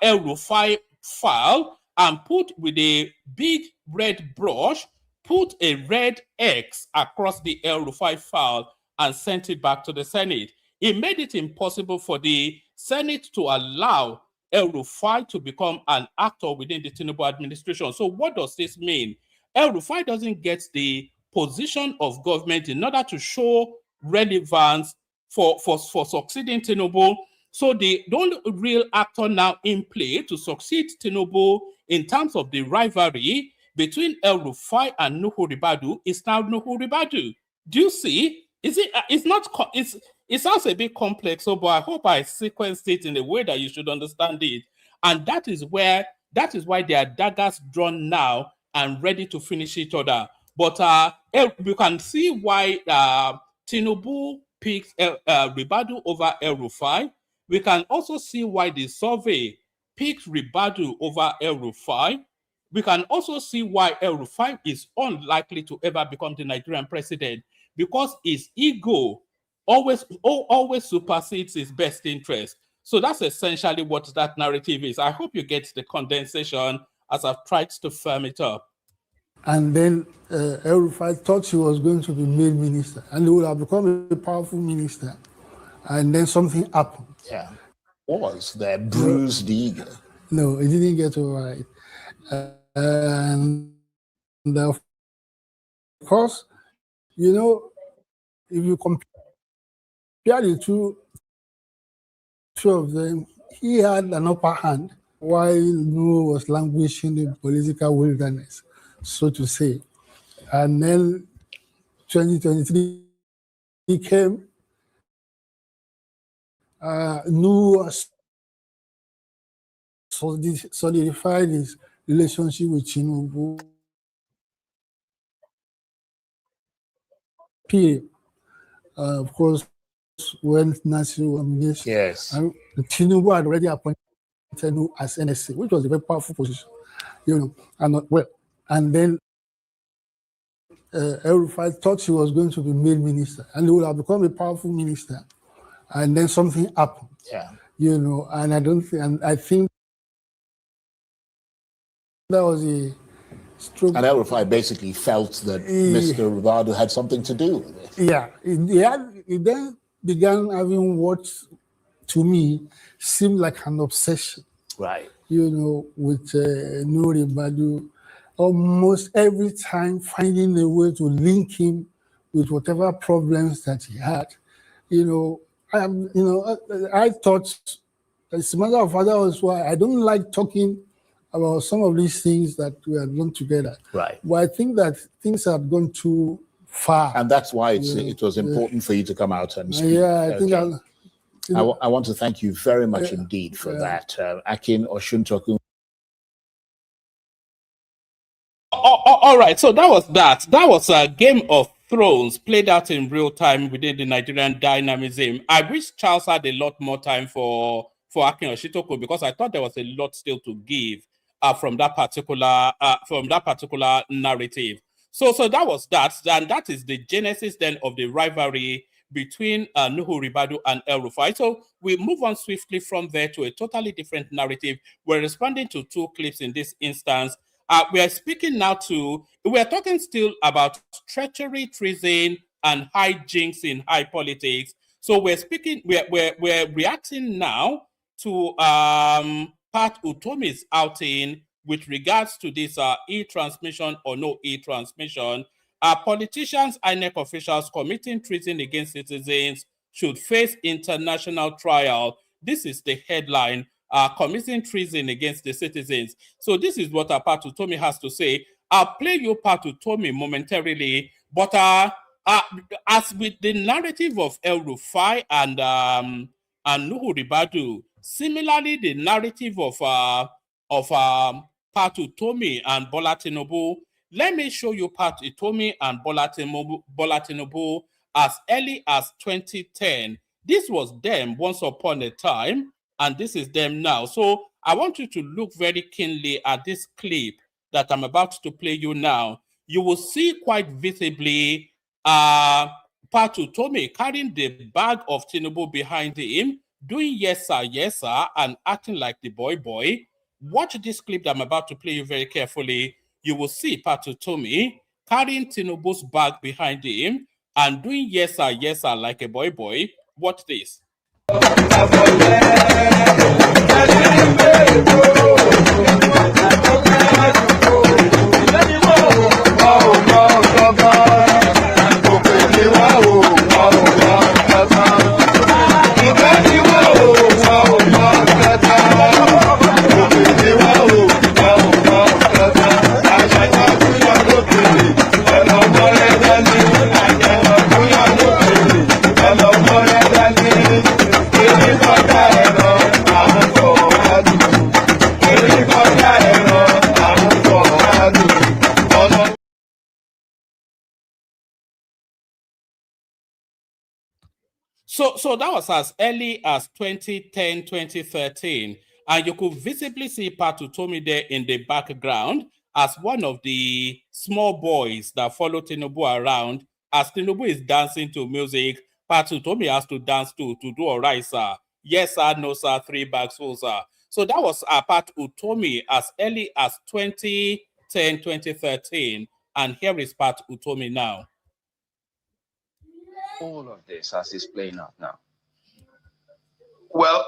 El Rufai file and put with a big red brush, put a red X across the El Rufai file and sent it back to the Senate. It made it impossible for the Senate to allow El Rufai to become an actor within the Tinubu administration. So what does this mean? El Rufai doesn't get the position of government in order to show relevance for succeeding Tinubu. So the only real actor now in play to succeed Tinubu in terms of the rivalry between El Rufai and Nuhu Ribadu is now Nuhu Ribadu. Do you see? It sounds a bit complex, but I hope I sequenced it in a way that you should understand it. And that is why there are daggers drawn now and ready to finish each other. But you can see why Tinubu picked Ribadu over El Rufai. We can also see why the survey picked Ribadu over El Rufai. We can also see why El Rufai is unlikely to ever become the Nigerian president, because his ego always supersedes his best interest. So that's essentially what that narrative is. I hope you get the condensation as I've tried to firm it up. And then El Rufai thought he was going to be made minister, and he would have become a powerful minister. and then something happened. Yeah. Was there bruised ego? No, it didn't get over it. And of course, you know, if you compare the two of them, he had an upper hand while Nuhu was languishing in political wilderness, so to say. And then 2023 he came, Nuhu solidified his relationship with Tinubu. Of course, when Nasir was Yes. Tinubu had already appointed Nuhu as NSC, which was a very powerful position, you know. And then Rufai thought he was going to be made minister, and he would have become a powerful minister. And then something happened, you know. And I think that was a stroke. And Rufai basically felt that Mr. Ribadu had something to do with it. Yeah, he then began having what, to me, seemed like an obsession. Right. You know, with Ribadu, almost every time finding a way to link him with whatever problems that he had. You know, I thought, as a matter of fact, that was why I don't like talking about some of these things that we had done together. Right. But I think that things have gone too far. And that's why it was important for you to come out and speak. Yeah, I think I want to thank you very much indeed for that. Akin Osuntokun. All right, so that was that. That was a Game of Thrones played out in real time within the Nigerian dynamism. I wish Charles had a lot more time for Akin Osuntokun, because I thought there was a lot still to give from that particular narrative. So that was that, and that is the genesis then of the rivalry between Nuhu Ribadu and El Rufai. So we move on swiftly from there to a totally different narrative. We're responding to two clips in this instance. We are talking still about treachery, treason, and hijinks in high politics. So we're reacting now to Pat Utomi's outing with regards to this e-transmission or no e-transmission. Politicians, INEC officials committing treason against citizens should face international trial. This is the headline, committing treason against the citizens. So this is what Pat Utomi has to say. I'll play you Pat Utomi momentarily, but as with the narrative of El Rufai and Nuhu Ribadu, similarly the narrative of Pat Utomi and Bola Tinubu. Let me show you Pat Utomi and Bola Tinubu as early as 2010. This was them once upon a time, and this is them now. So I want you to look very keenly at this clip that I'm about to play you now. You will see quite visibly Pat Utomi carrying the bag of Tinubu behind him, doing yes sir, and acting like the boy. Watch this clip that I'm about to play you very carefully. You will see Pat Utomi carrying Tinubu's bag behind him and doing yes sir, like a boy. Watch this. So that was as early as 2010, 2013. And you could visibly see Pat Utomi there in the background as one of the small boys that follow Tinubu around. As Tinubu is dancing to music, Pat Utomi has to dance to do all right, sir. Yes, sir, no, sir, 3 bags full, sir. So that was Pat Utomi as early as 2010, 2013. And here is Pat Utomi now. All of this as it's playing out now. Well,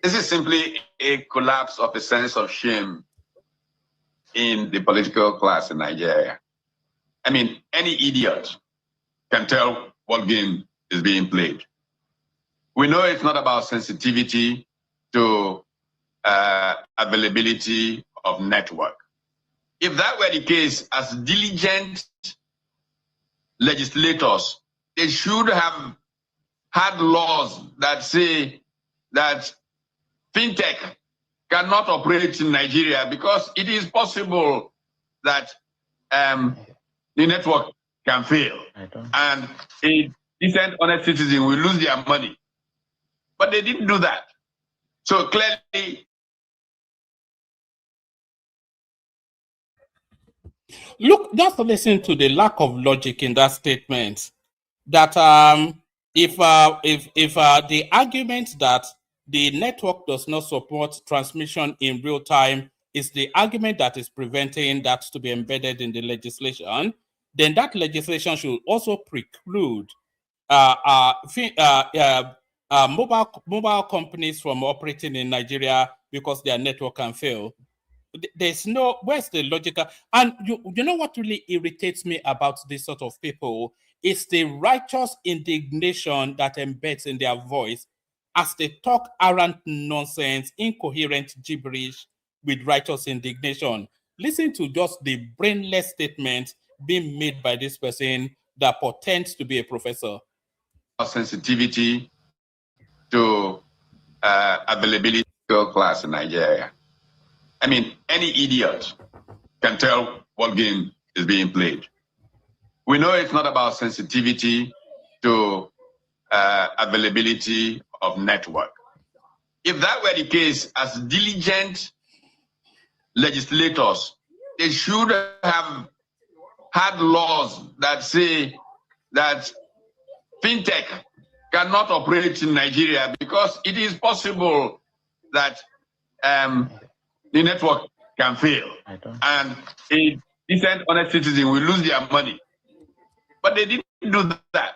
this is simply a collapse of a sense of shame in the political class in Nigeria. I mean, any idiot can tell what game is being played. We know it's not about sensitivity to availability of network. If that were the case, as diligent legislators, they should have had laws that say that fintech cannot operate in Nigeria because it is possible that the network can fail and a decent, honest citizen will lose their money. But they didn't do that. So clearly, Look, just listen to the lack of logic in that statement. That if the argument that the network does not support transmission in real time is the argument that is preventing that to be embedded in the legislation, then that legislation should also preclude mobile companies from operating in Nigeria because their network can fail. There's no, where's the logical? And you know what really irritates me about this sort of people is the righteous indignation that embeds in their voice as they talk arrant nonsense, incoherent gibberish with righteous indignation. Listen to just the brainless statement being made by this person that portends to be a professor. Sensitivity to availability of class in Nigeria. I mean, any idiot can tell what game is being played. We know it's not about sensitivity to availability of network. If that were the case, as diligent legislators, they should have had laws that say that fintech cannot operate in Nigeria because it is possible that the network can fail and a decent, honest citizen will lose their money. But they didn't do that.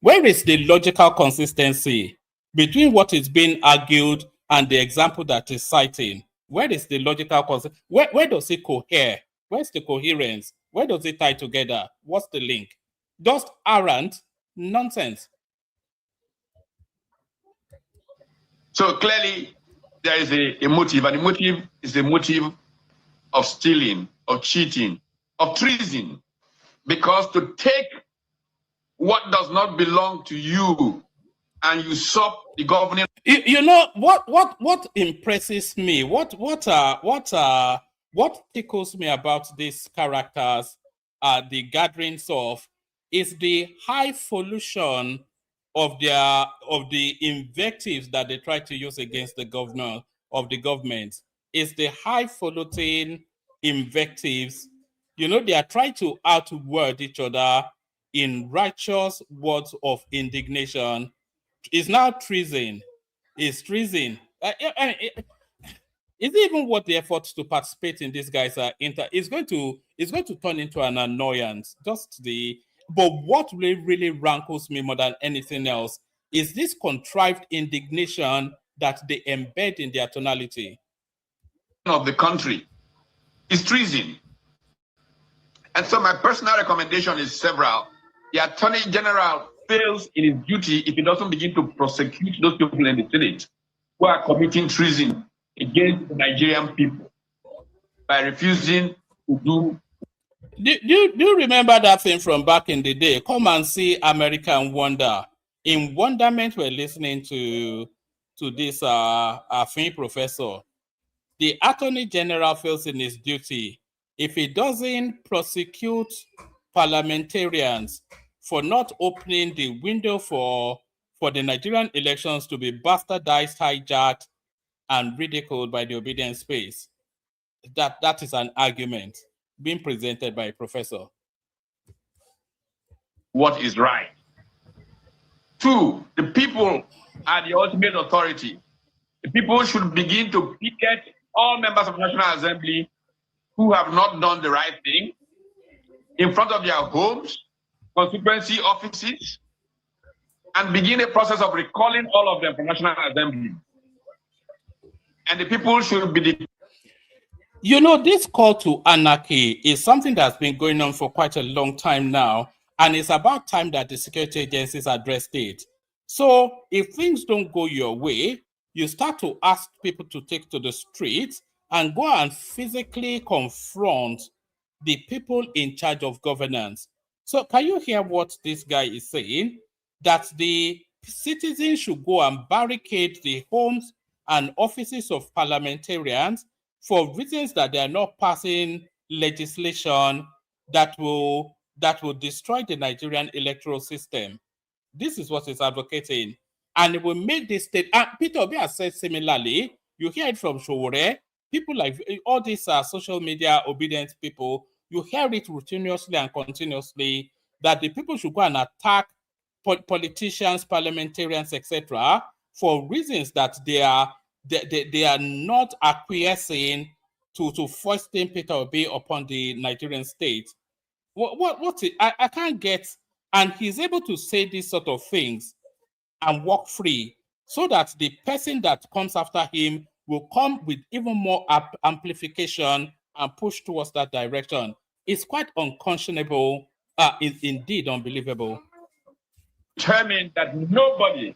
Where is the logical consistency between what is being argued and the example that is citing? Where is the logical consistency? Where does it cohere? Where's the coherence? Where does it tie together? What's the link? Just arrant nonsense. So clearly, there is a motive, and the motive is the motive of stealing, of cheating, of treason. Because to take what does not belong to you and usurp the governing. You know what impresses me, what tickles me about these characters, the gatherings of, is the highfalutin of the invectives that they try to use against the governor of the government. Is the highfalutin invectives. You know, they are trying to outword each other in righteous words of indignation. It's now treason. It's treason. Is it even worth the effort to participate in this guy's it's going to turn into an annoyance. But what really rankles me more than anything else is this contrived indignation that they embed in their tonality. Of the country is treason. And so my personal recommendation is several. The Attorney General fails in his duty if he doesn't begin to prosecute those people in the Senate who are committing treason against the Nigerian people by refusing to do. Do you remember that thing from back in the day? Come and see American Wonder. In wonderment, we're listening to this film professor. The Attorney General fails in his duty if he doesn't prosecute parliamentarians for not opening the window for the Nigerian elections to be bastardized, hijacked, and ridiculed by the obedient space. That is an argument being presented by a professor. What is right? Two, the people are the ultimate authority. The people should begin to picket all members of the National Assembly who have not done the right thing in front of their homes, constituency offices, and begin a process of recalling all of them from National Assembly. And the people should be the... You know, this call to anarchy is something that's been going on for quite a long time now, and it's about time that the security agencies addressed it. So if things don't go your way, you start to ask people to take to the streets and go and physically confront the people in charge of governance. So can you hear what this guy is saying? That the citizens should go and barricade the homes and offices of parliamentarians for reasons that they are not passing legislation that will destroy the Nigerian electoral system. This is what he's advocating. And it will make this state, and Peter Obi has said similarly, you hear it from Showore, people like all these social media obedient people, you hear it routinely and continuously, that the people should go and attack politicians, parliamentarians, etc., for reasons that they are not acquiescing to foisting Peter Obi upon the Nigerian state. What's it? I can't get, and he's able to say these sort of things and walk free, so that the person that comes after him will come with even more amplification and push towards that direction. It's quite unconscionable, indeed unbelievable. Determined that nobody,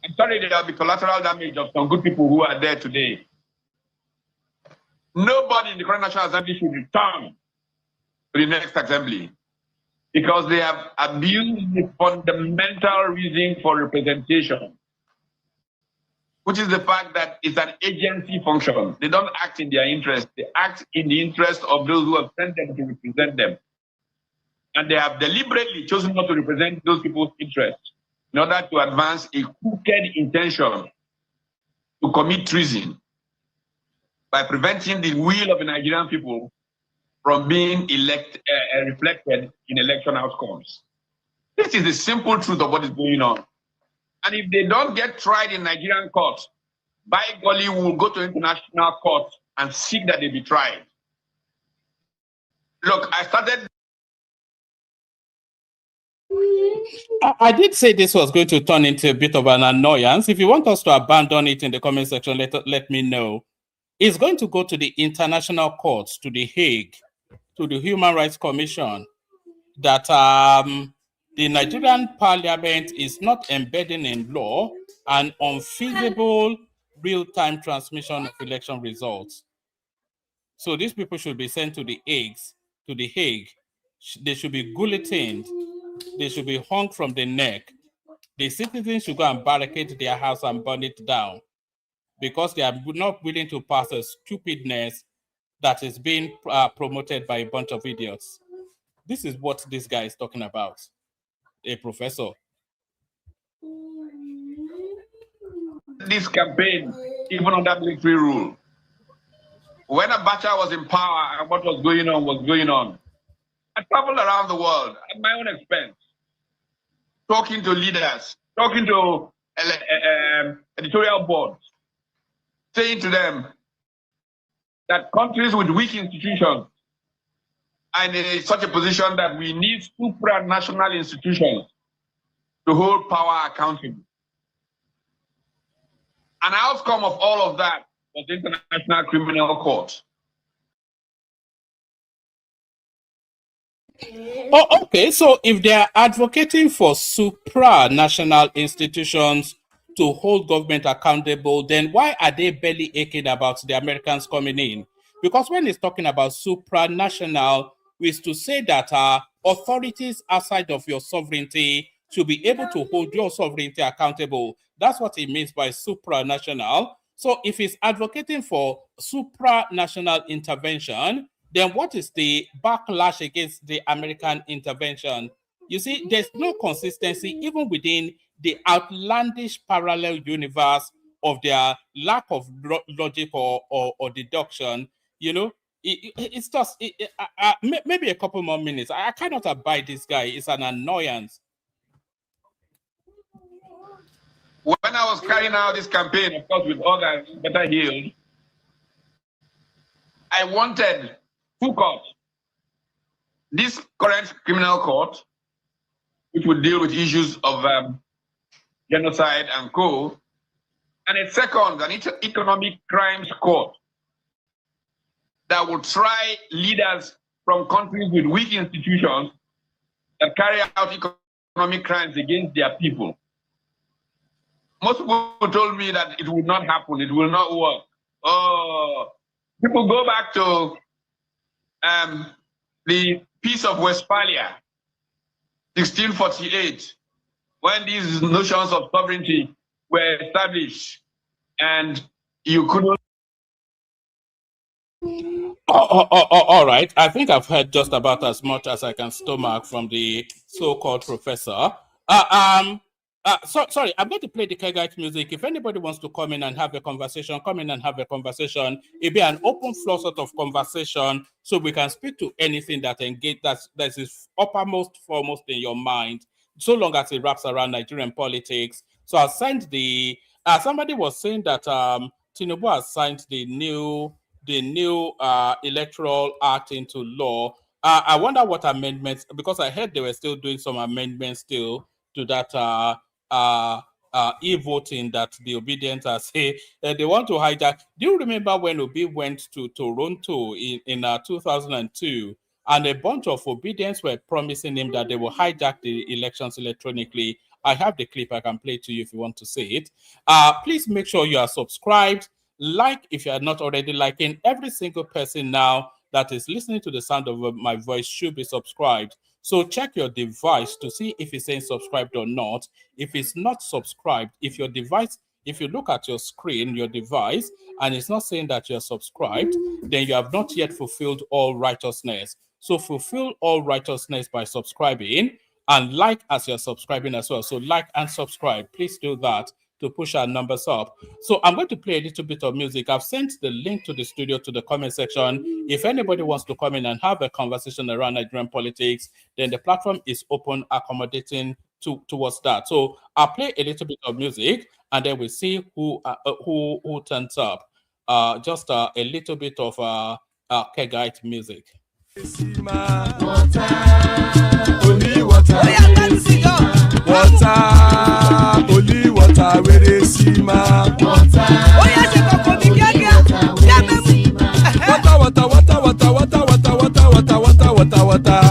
I'm sorry, there will be collateral damage of some good people who are there today. Nobody in the current National Assembly should return to the next assembly, because they have abused the fundamental reason for representation, which is the fact that it's an agency function. They don't act in their interest. They act in the interest of those who have sent them to represent them. And they have deliberately chosen not to represent those people's interests in order to advance a crooked intention to commit treason by preventing the will of the Nigerian people from being reflected in election outcomes. This is the simple truth of what is going on. And if they don't get tried in Nigerian courts, by golly, we will go to international court and seek that they be tried. Look, I did say this was going to turn into a bit of an annoyance. If you want us to abandon it in the comment section, let me know. It's going to go to the international courts, to The Hague, to the Human Rights Commission, that the Nigerian parliament is not embedding in law an unfeasible real-time transmission of election results. So these people should be sent to the Hague. They should be guillotined. They should be hung from the neck. The citizens should go and barricade their house and burn it down, because they are not willing to pass a stupidness that is being promoted by a bunch of idiots. This is what this guy is talking about, a professor. This campaign, even under military rule, when Abacha was in power and what was going on, I traveled around the world at my own expense, talking to leaders, talking to editorial boards, saying to them that countries with weak institutions are in such a position that we need supranational institutions to hold power accountable. An outcome of all of that was the International Criminal Court. Oh, okay. So if they are advocating for supranational institutions to hold government accountable, then why are they barely aching about the Americans coming in? Because when it's talking about supranational, is to say that authorities outside of your sovereignty to be able to hold your sovereignty accountable. That's what it means by supranational. So if it's advocating for supranational intervention, then what is the backlash against the American intervention? You see, there's no consistency even within the outlandish parallel universe of their lack of logic or deduction. You know, it's just maybe a couple more minutes. I cannot abide this guy. It's an annoyance. When I was carrying out this campaign, of course, with others better healed, I wanted two courts. This current criminal court, which would deal with issues of genocide and co. And a second, an economic crimes court that will try leaders from countries with weak institutions that carry out economic crimes against their people. Most people told me that it would not happen, it will not work. Oh, people go back to the Peace of Westphalia, 1648, when these notions of sovereignty were established, and you couldn't. All right. I think I've heard just about as much as I can stomach from the so-called professor. Sorry, I'm going to play the Kegite music. If anybody wants to come in and have a conversation, come in and have a conversation. It'll be an open floor sort of conversation, so we can speak to anything that engage that is uppermost, foremost in your mind, so long as it wraps around Nigerian politics. So I'll send the. Somebody was saying that Tinubu has signed the new electoral act into law. I wonder what amendments, because I heard they were still doing some amendments still to that e-voting that the Obedience are say they want to hijack. Do you remember when Obi went to Toronto in 2002, and a bunch of Obedience were promising him that they will hijack the elections electronically? I have the clip. I can play to you if you want to see it. Please make sure you are subscribed. Like if you are not already liking. Every single person now that is listening to the sound of my voice should be subscribed. So check your device to see if it's saying subscribed or not. If it's not subscribed, if your device, if you look at your screen, your device, and it's not saying that you're subscribed, then you have not yet fulfilled all righteousness. So fulfill all righteousness by subscribing, and like as you're subscribing as well. So like and subscribe. Please do that to push our numbers up. So I'm going to play a little bit of music. I've sent the link to the studio to the comment section. If anybody wants to come in and have a conversation around Nigerian politics, then the platform is open, accommodating towards that. So I'll play a little bit of music, and then we'll see who turns up. Just a little bit of Kegite music. Only water, where they see my water. Oh yes, water, water, water, water, water, water, water, water, water, water.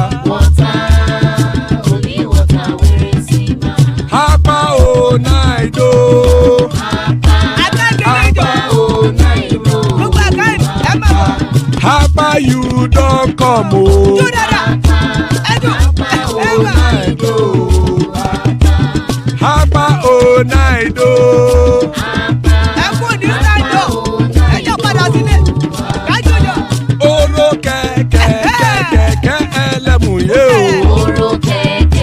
Only water, where they see my. Hapa oh naido. Hapa oh naido. Hapa you don't come oh. Hapa oh naido. Hapa oh naido. Oro kẹ̀kẹ́ ẹlẹ́mù yé o.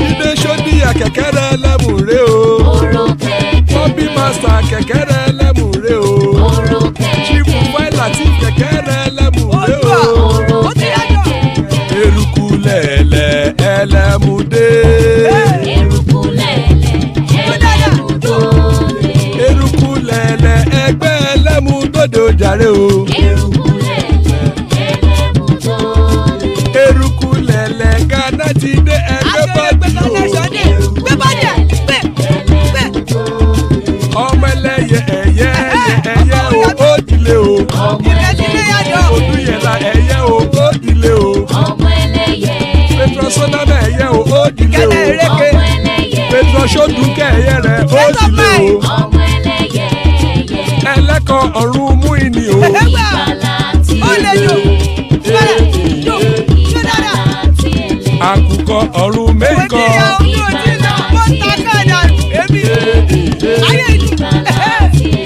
Ilé sọ́dí kẹ̀kẹ́ ẹlẹ́mù ré o. Bobby master kẹ̀kẹ́ ẹlẹ́mù ré o. Chifu Faila ti kẹ̀kẹ́ ẹlẹ́mù ré o. Eruku lẹ̀lẹ̀ ẹlẹ́mù dé. Eruku lẹ̀lẹ̀ ẹgbẹ́ ẹlẹ́mù dòde ojàre o. Eruku lẹ̀lẹ̀ Ghana ti dé ẹgbẹ́ bọ́dì o. Ọmọ ẹlẹ́yẹ ẹ̀yẹ o ó dìle o. Odúyẹ̀lá ẹ̀yẹ o ó dìle o. Petrosonama ẹ̀yẹ o ó dìle o. Petrosodunke ẹ̀yẹ rẹ̀ ó dìle o. Ẹlẹ́kọ̀ ọ̀run mú ìní o. Àkùkọ ọ̀run méjìkọ.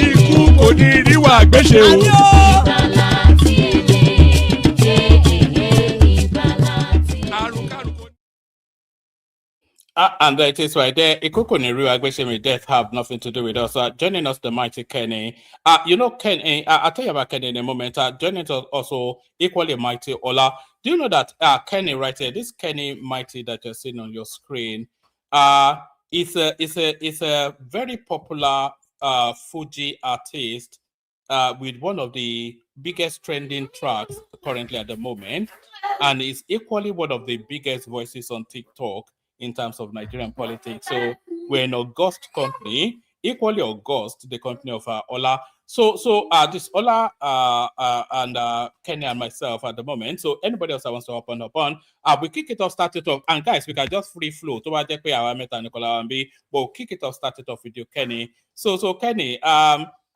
Ikú kò ní ríwà gbéṣe o. And it is right there. Ikukuniru Agbeshemi death have nothing to do with us. Joining us, the mighty Kenny. You know, Kenny, I'll tell you about Kenny in a moment. Joining us also equally mighty Ola. Do you know that Kenny right here, this Kenny mighty that you're seeing on your screen, is a very popular Fuji artist with one of the biggest trending tracks currently at the moment, and is equally one of the biggest voices on TikTok. in terms of Nigerian politics. So we're an august company, equally august, the company of Ola. So this Ola and Kenny and myself at the moment. So anybody else that wants to open up on, we kick it off, start it off, and guys, we can just free flow. But we'll kick it off, start it off with you, Kenny. So Kenny,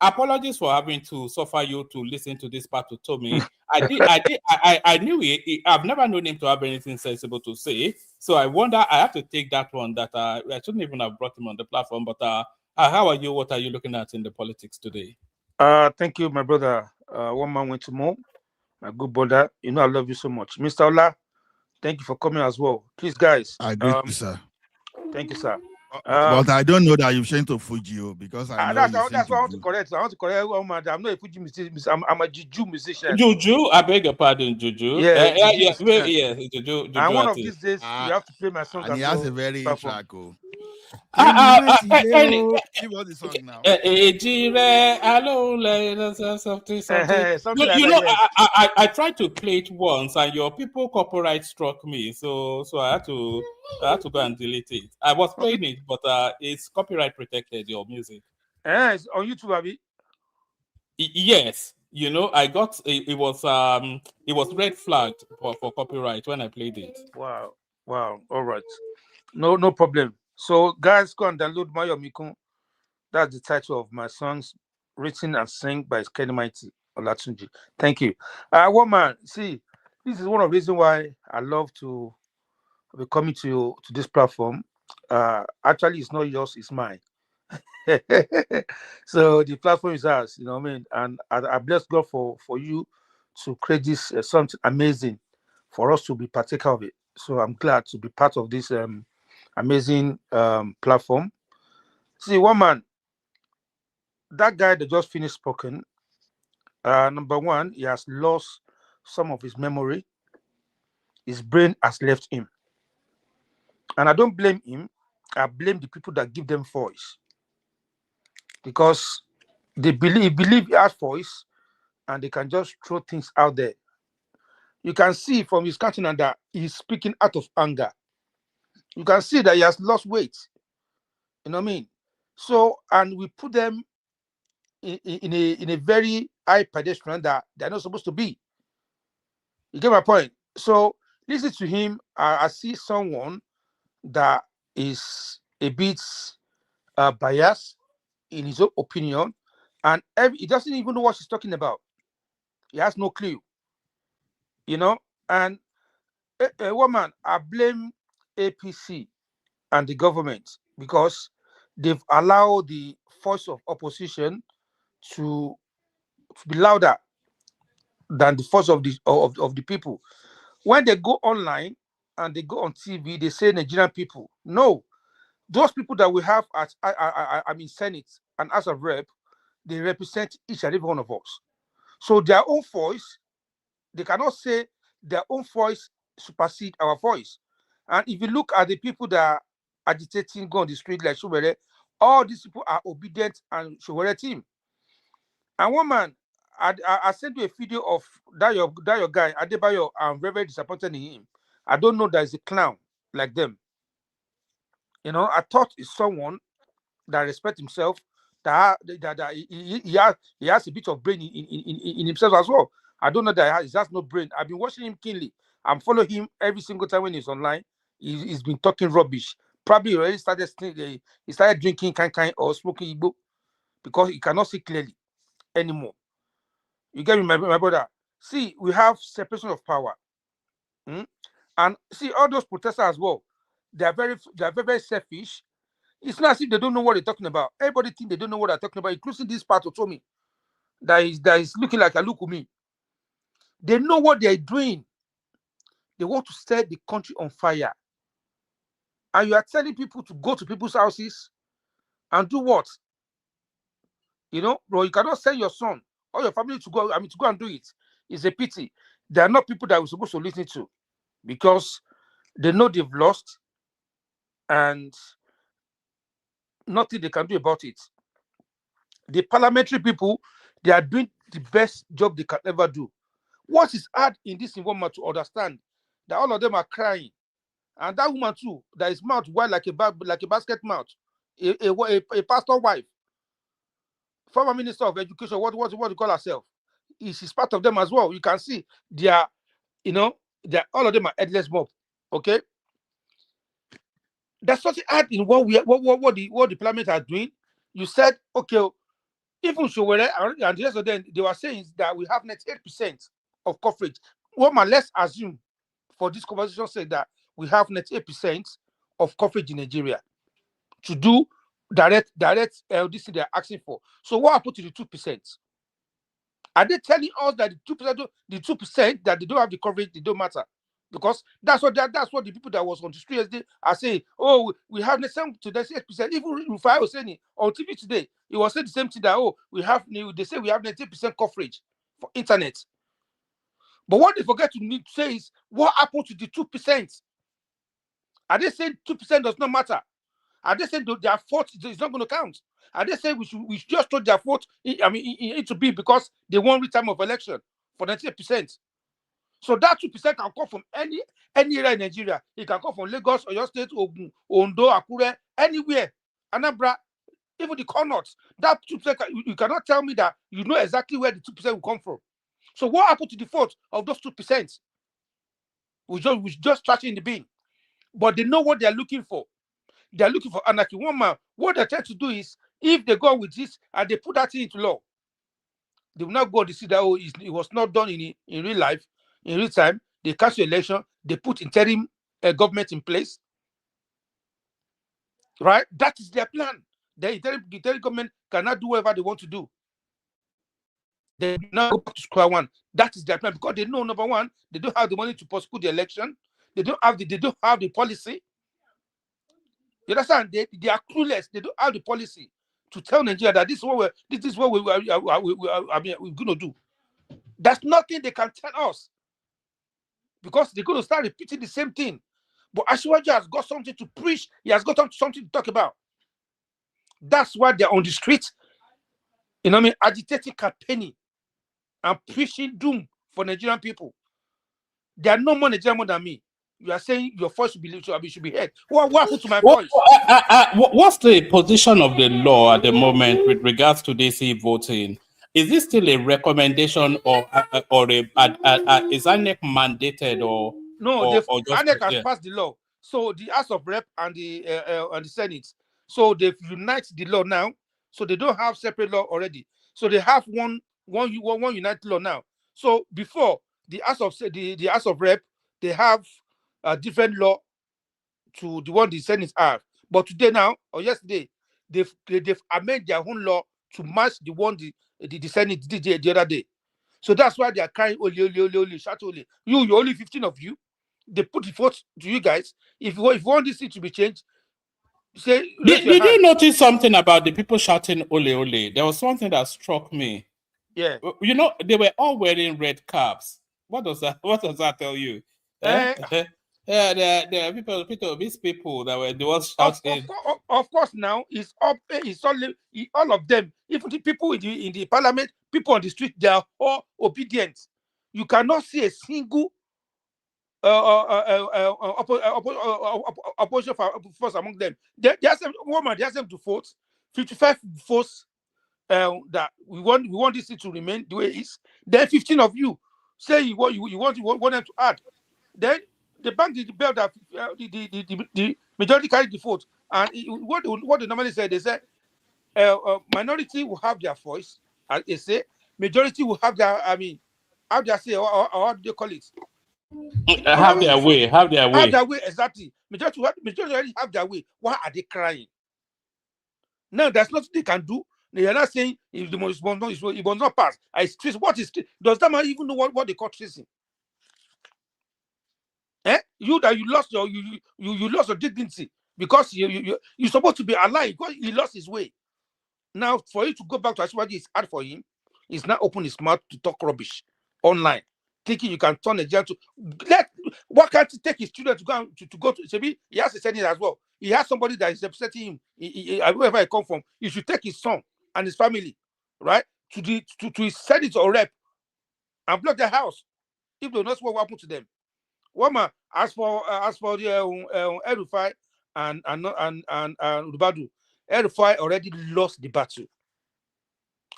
apologies for having to suffer you to listen to this part to Tommy. I knew I've never known him to have anything sensible to say. So I wonder, I have to take that one that I shouldn't even have brought him on the platform. But how are you? What are you looking at in the politics today? Thank you, my brother. One man went to more. My good brother. You know I love you so much. Mr. Ola, thank you for coming as well. Please, guys. I agree, sir. Thank you, sir. But I don't know that you've changed to Fuji because I know that's what I want to correct. I want to correct one man. I'm not a Fuji musician. I'm a Juju musician. Juju, I beg your pardon, Juju. Yeah, Juju. And one of these days, you have to play my song. And he has a very track. Give us the song now. I tried to play it once, and your people copyright struck me, so I had to go and delete it. I was playing it, but it's copyright protected. Your music. It's on YouTube, Abby. Yes, you know, I got it was red flagged for copyright when I played it. Wow. All right, no problem. So guys, go and download Mayo Mikun. That's the title of my songs, written and sung by Kenny Mighty Olatunji. Thank you. One man, see, this is one of the reasons why I love to be coming to this platform. Actually, it's not yours, it's mine. So the platform is ours, you know what I mean? And I bless God for you to create this something amazing for us to be partaker of it. So I'm glad to be part of this amazing platform. See, one man, that guy that just finished spoken, number one, he has lost some of his memory. His brain has left him. And I don't blame him. I blame the people that give them voice. Because they believe he has voice and they can just throw things out there. You can see from his countenance that he's speaking out of anger. You can see that he has lost weight. You know what I mean? So, and we put them in a very high pedestrian that they're not supposed to be. You get my point? So, listen to him. I see someone that is a bit biased in his own opinion, and he doesn't even know what he's talking about. He has no clue. You know? And a woman, I blame APC and the government because they've allowed the voice of opposition to be louder than the voice of the people. When they go online and they go on TV, they say Nigerian people. No, those people that we have at Senate and House of Rep, they represent each and every one of us. So their own voice, they cannot say their own voice supersede our voice. And if you look at the people that are agitating, go on the street like Showere, all these people are obedient and Showere team. And one man, I sent you a video of that your guy, Adebayo. I'm very, very disappointed in him. I don't know that he's a clown like them. You know, I thought it's someone that respects himself, that he has a bit of brain in himself as well. I don't know that he has no brain. I've been watching him keenly. I'm following him every single time when he's online. He's been talking rubbish. Probably already he started drinking kind or smoking Igbo because he cannot see clearly anymore. You get me, my brother? See, we have separation of power. And see, all those protesters as well, they are very, very selfish. It's not as if they don't know what they're talking about. Everybody think they don't know what they're talking about, including this part of Tommy that is looking like a look at me. They know what they're doing. They want to set the country on fire. And you are telling people to go to people's houses and do what? You know, bro, you cannot send your son or your family to go, to go and do it. It's a pity. They are not people that we're supposed to listen to because they know they've lost and nothing they can do about it. The parliamentary people, they are doing the best job they can ever do. What is hard in this environment to understand that all of them are crying And that woman too, that is mouth wide like a basket mouth, a pastor wife, former minister of education, what you call herself, she's part of them as well. You can see they are, all of them are headless mob. Okay, that's something hard in what the parliament are doing. You said, okay, even Showere and the rest of them, they were saying that we have 98% of coverage. Well, let's assume for this conversation sake that we have 98% of coverage in Nigeria to do direct this thing they're asking for. So what happened to the 2%? Are they telling us that the 2% that they don't have the coverage, they don't matter? Because that's what the people that was on the street yesterday are saying. Oh, we have 7 to 8%. Even Rufai was saying it on TV today. He was saying the same thing that they say we have 90% coverage for internet. But what they forget to say is what happened to the 2%? Are they saying 2% does not matter? Are they saying their vote is not going to count? Are they saying we should just throw their vote it to be because they won real time of election for 98%? So that 2% can come from any area in Nigeria. It can come from Lagos, Oyo State, Ogun, Ondo, Akure, anywhere, Anambra, even the corners. That 2%, you cannot tell me that you know exactly where the 2% will come from. So what happened to the vote of those 2%? We just trash it in the bin. But they know what they are looking for. They are looking for anarchy. One man, what they're trying to do is, if they go with this and they put that into law, they will not go to see that it was not done in real life, in real time. They cancel election, they put interim government in place. Right? That is their plan. The interim government cannot do whatever they want to do. They now go back to square one. That is their plan, because they know, number one, they don't have the money to postpone the election. They don't have the policy. You understand? They are clueless. They don't have the policy to tell Nigeria that this is what we're going to do. That's nothing they can tell us, because they're going to start repeating the same thing. But Asiwaju has got something to preach. He has got something to talk about. That's why they're on the street, agitating, campaigning, and preaching doom for Nigerian people. They are no more Nigerian more than me. You are saying your voice should be heard. What happened to my voice? What's the position of the law at the moment with regards to this e-voting? Is this still a recommendation or is INEC mandated or no? INEC has passed the law. So the House of Rep and the Senate, so they've united the law now. So they don't have separate law already. So they have one united law now. So before the House of Rep, they have a different law to the one the Senate have. But today now, or yesterday, they've amended their own law to match the one the Senate did the other day. So that's why they are crying, oli, shout oli. You're only 15 of you. They put the vote to you guys. If you want this thing to be changed, say. Did you notice something about the people shouting ole? There was something that struck me. Yeah. They were all wearing red caps. What does that tell you? Yeah, there are people, these people that were the ones shouting. Of course, now it's all of them. Even the people in the parliament, people on the street, they are all obedient. You cannot see a single opposition force among them. They ask them to vote. 55 votes that we want this thing to remain the way it is. Then 15 of you say you want them to add. Then they bang the bell that the majority carry the vote. And what they normally say, they say minority will have their voice, as they say. Majority will have their, how do I say, or how do they call it? Have their way. Have their way, exactly. Majority have their way. Why are they crying? No, there's nothing they can do. They are not saying if the most it must not pass. What is does that man even know what they call treason? You lost your dignity because you're supposed to be alive because he lost his way. Now for you to go back to Asiwaju is hard for him. He's not open his mouth to talk rubbish online, thinking you can turn a jail to why can't he take his children to go to Sebi? He has to send it as well. He has somebody that is representing him wherever he come from. He should take his son and his family, right, to his Senate or Rep and block their house if they don't know what will happen to them. Woman, as for the Rufai and Ribadu, Rufai already lost the battle.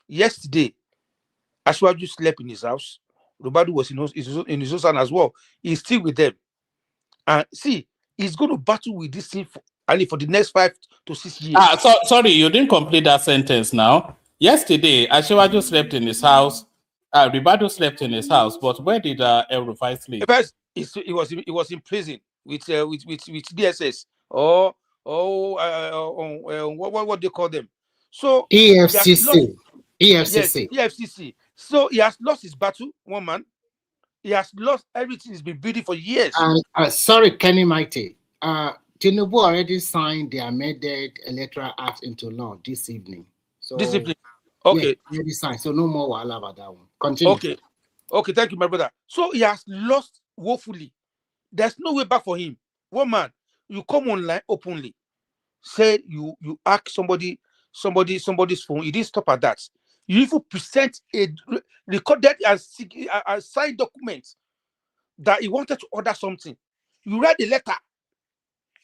Yesterday, Ashwaju slept in his house. Ribadu was in his house as well. He's still with them. And see, he's going to battle with this thing for the next 5 to 6 years. Sorry, you didn't complete that sentence now. Yesterday, Ashwaju slept in his house. Ribadu slept in his house, but where did El Rufai sleep? First, he was in prison with DSS or what they call them. So EFCC. Yes, EFCC. So he has lost his battle, one man. He has lost everything he's been building for years. And sorry, Kenny Mighty. Tinubu already signed the amended electoral act into law this evening. So this evening, okay, yeah, already signed. So no more wahala about that one. Continue. Okay, thank you, my brother. So he has lost woefully. There's no way back for him. One man, you come online openly, say you ask somebody's phone. You didn't stop at that. You even present a recorded and signed document that he wanted to order something. You write a letter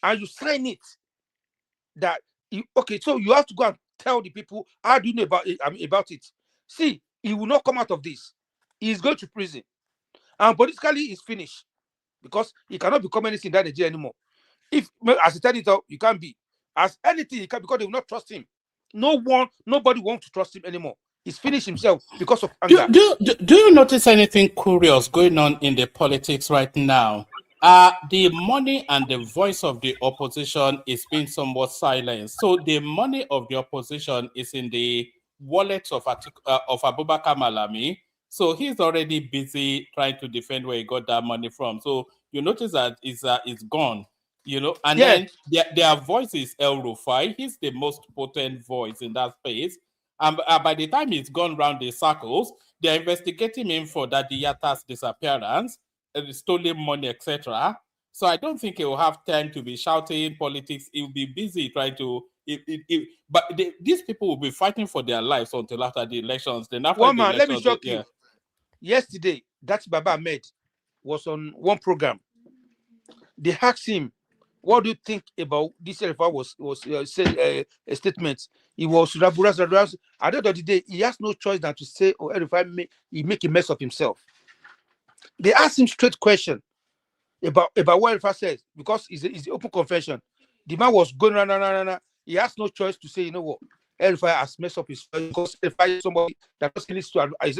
and you sign it. So you have to go and tell the people how do you know about it. See, he will not come out of this. He is going to prison, and politically he's finished because he cannot become anything in that Nigeria anymore. If as he tell it out, you can't be as anything he can because they will not trust him. Nobody wants to trust him anymore. He's finished himself because of anger. Do you notice anything curious going on in the politics right now? The money and the voice of the opposition is being somewhat silenced. So the money of the opposition is in the wallet of Abubakar Malami. So he's already busy trying to defend where he got that money from. So you notice that it's gone. And then their voice is El Rufai. He's the most potent voice in that space. And by the time he's gone round the circles, they're investigating him for that Diata's disappearance, stolen money, etc. So I don't think he will have time to be shouting politics. He'll be busy trying to. These people will be fighting for their lives until after the elections. Then after the elections, let me shock you. Yesterday, that Baba Ahmed was on one program. They asked him, "What do you think about this?" Was said a statement. He was Raburas. At the end of the day, he has no choice than to say, "Oh, he make a mess of himself." They asked him straight question about what Rufai says because it's the open confession. The man was going around. He has no choice to say, you know what, Rufai has messed up his because Rufai is somebody that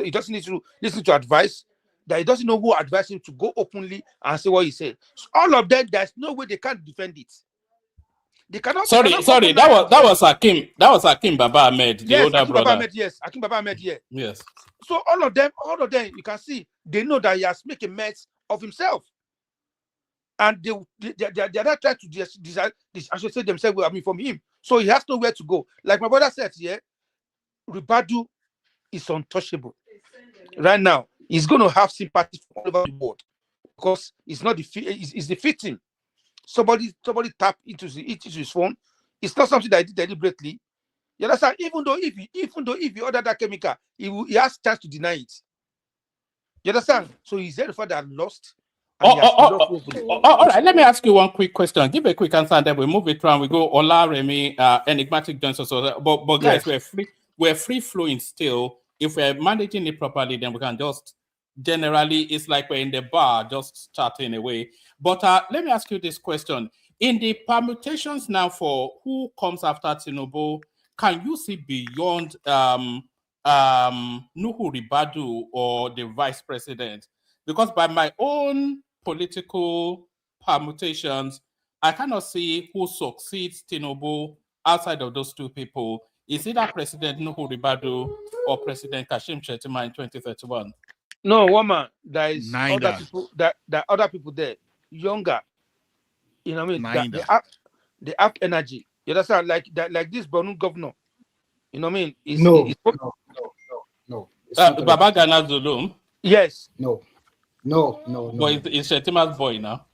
he doesn't need to listen to advice. That he doesn't know who advised him to go openly and say what he said. So all of them, there's no way they can't defend it. They cannot. Sorry. That was Hakim Baba Ahmed, the older brother. Hakim Baba Ahmed, Yes. So all of them, you can see they know that he has made a mess of himself, and they are not trying to associate themselves. From him, so he has nowhere to go. Like my brother said, Ribadu is untouchable right now. He's going to have sympathy from all over the world because it's not it's defeating. Somebody tapped into his phone. It's not something that I did deliberately. You understand? Even though if he ordered that chemical, he has chance to deny it. You understand? So he's there for that lost. All right. Let me ask you one quick question. Give a quick answer, and then we move it around. We go Ola, Remy, Enigmatic Johnson. But guys, we're free flowing still. If we're managing it properly, then we can just generally, it's like we're in the bar, just chatting away. But let me ask you this question. In the permutations now for who comes after Tinubu, can you see beyond Nuhu Ribadu or the vice president? Because by my own political permutations, I cannot see who succeeds Tinubu outside of those two people. Is either President Nuhu Ribadu or President Kashim Shettima in 2031? No, woman, there is other people that other people there, younger. You know what I mean? They have energy. You understand? Like this Borno governor. You know what I mean? No. Baba Gana Zulum. Yes. No. But it's Shettima's boy now.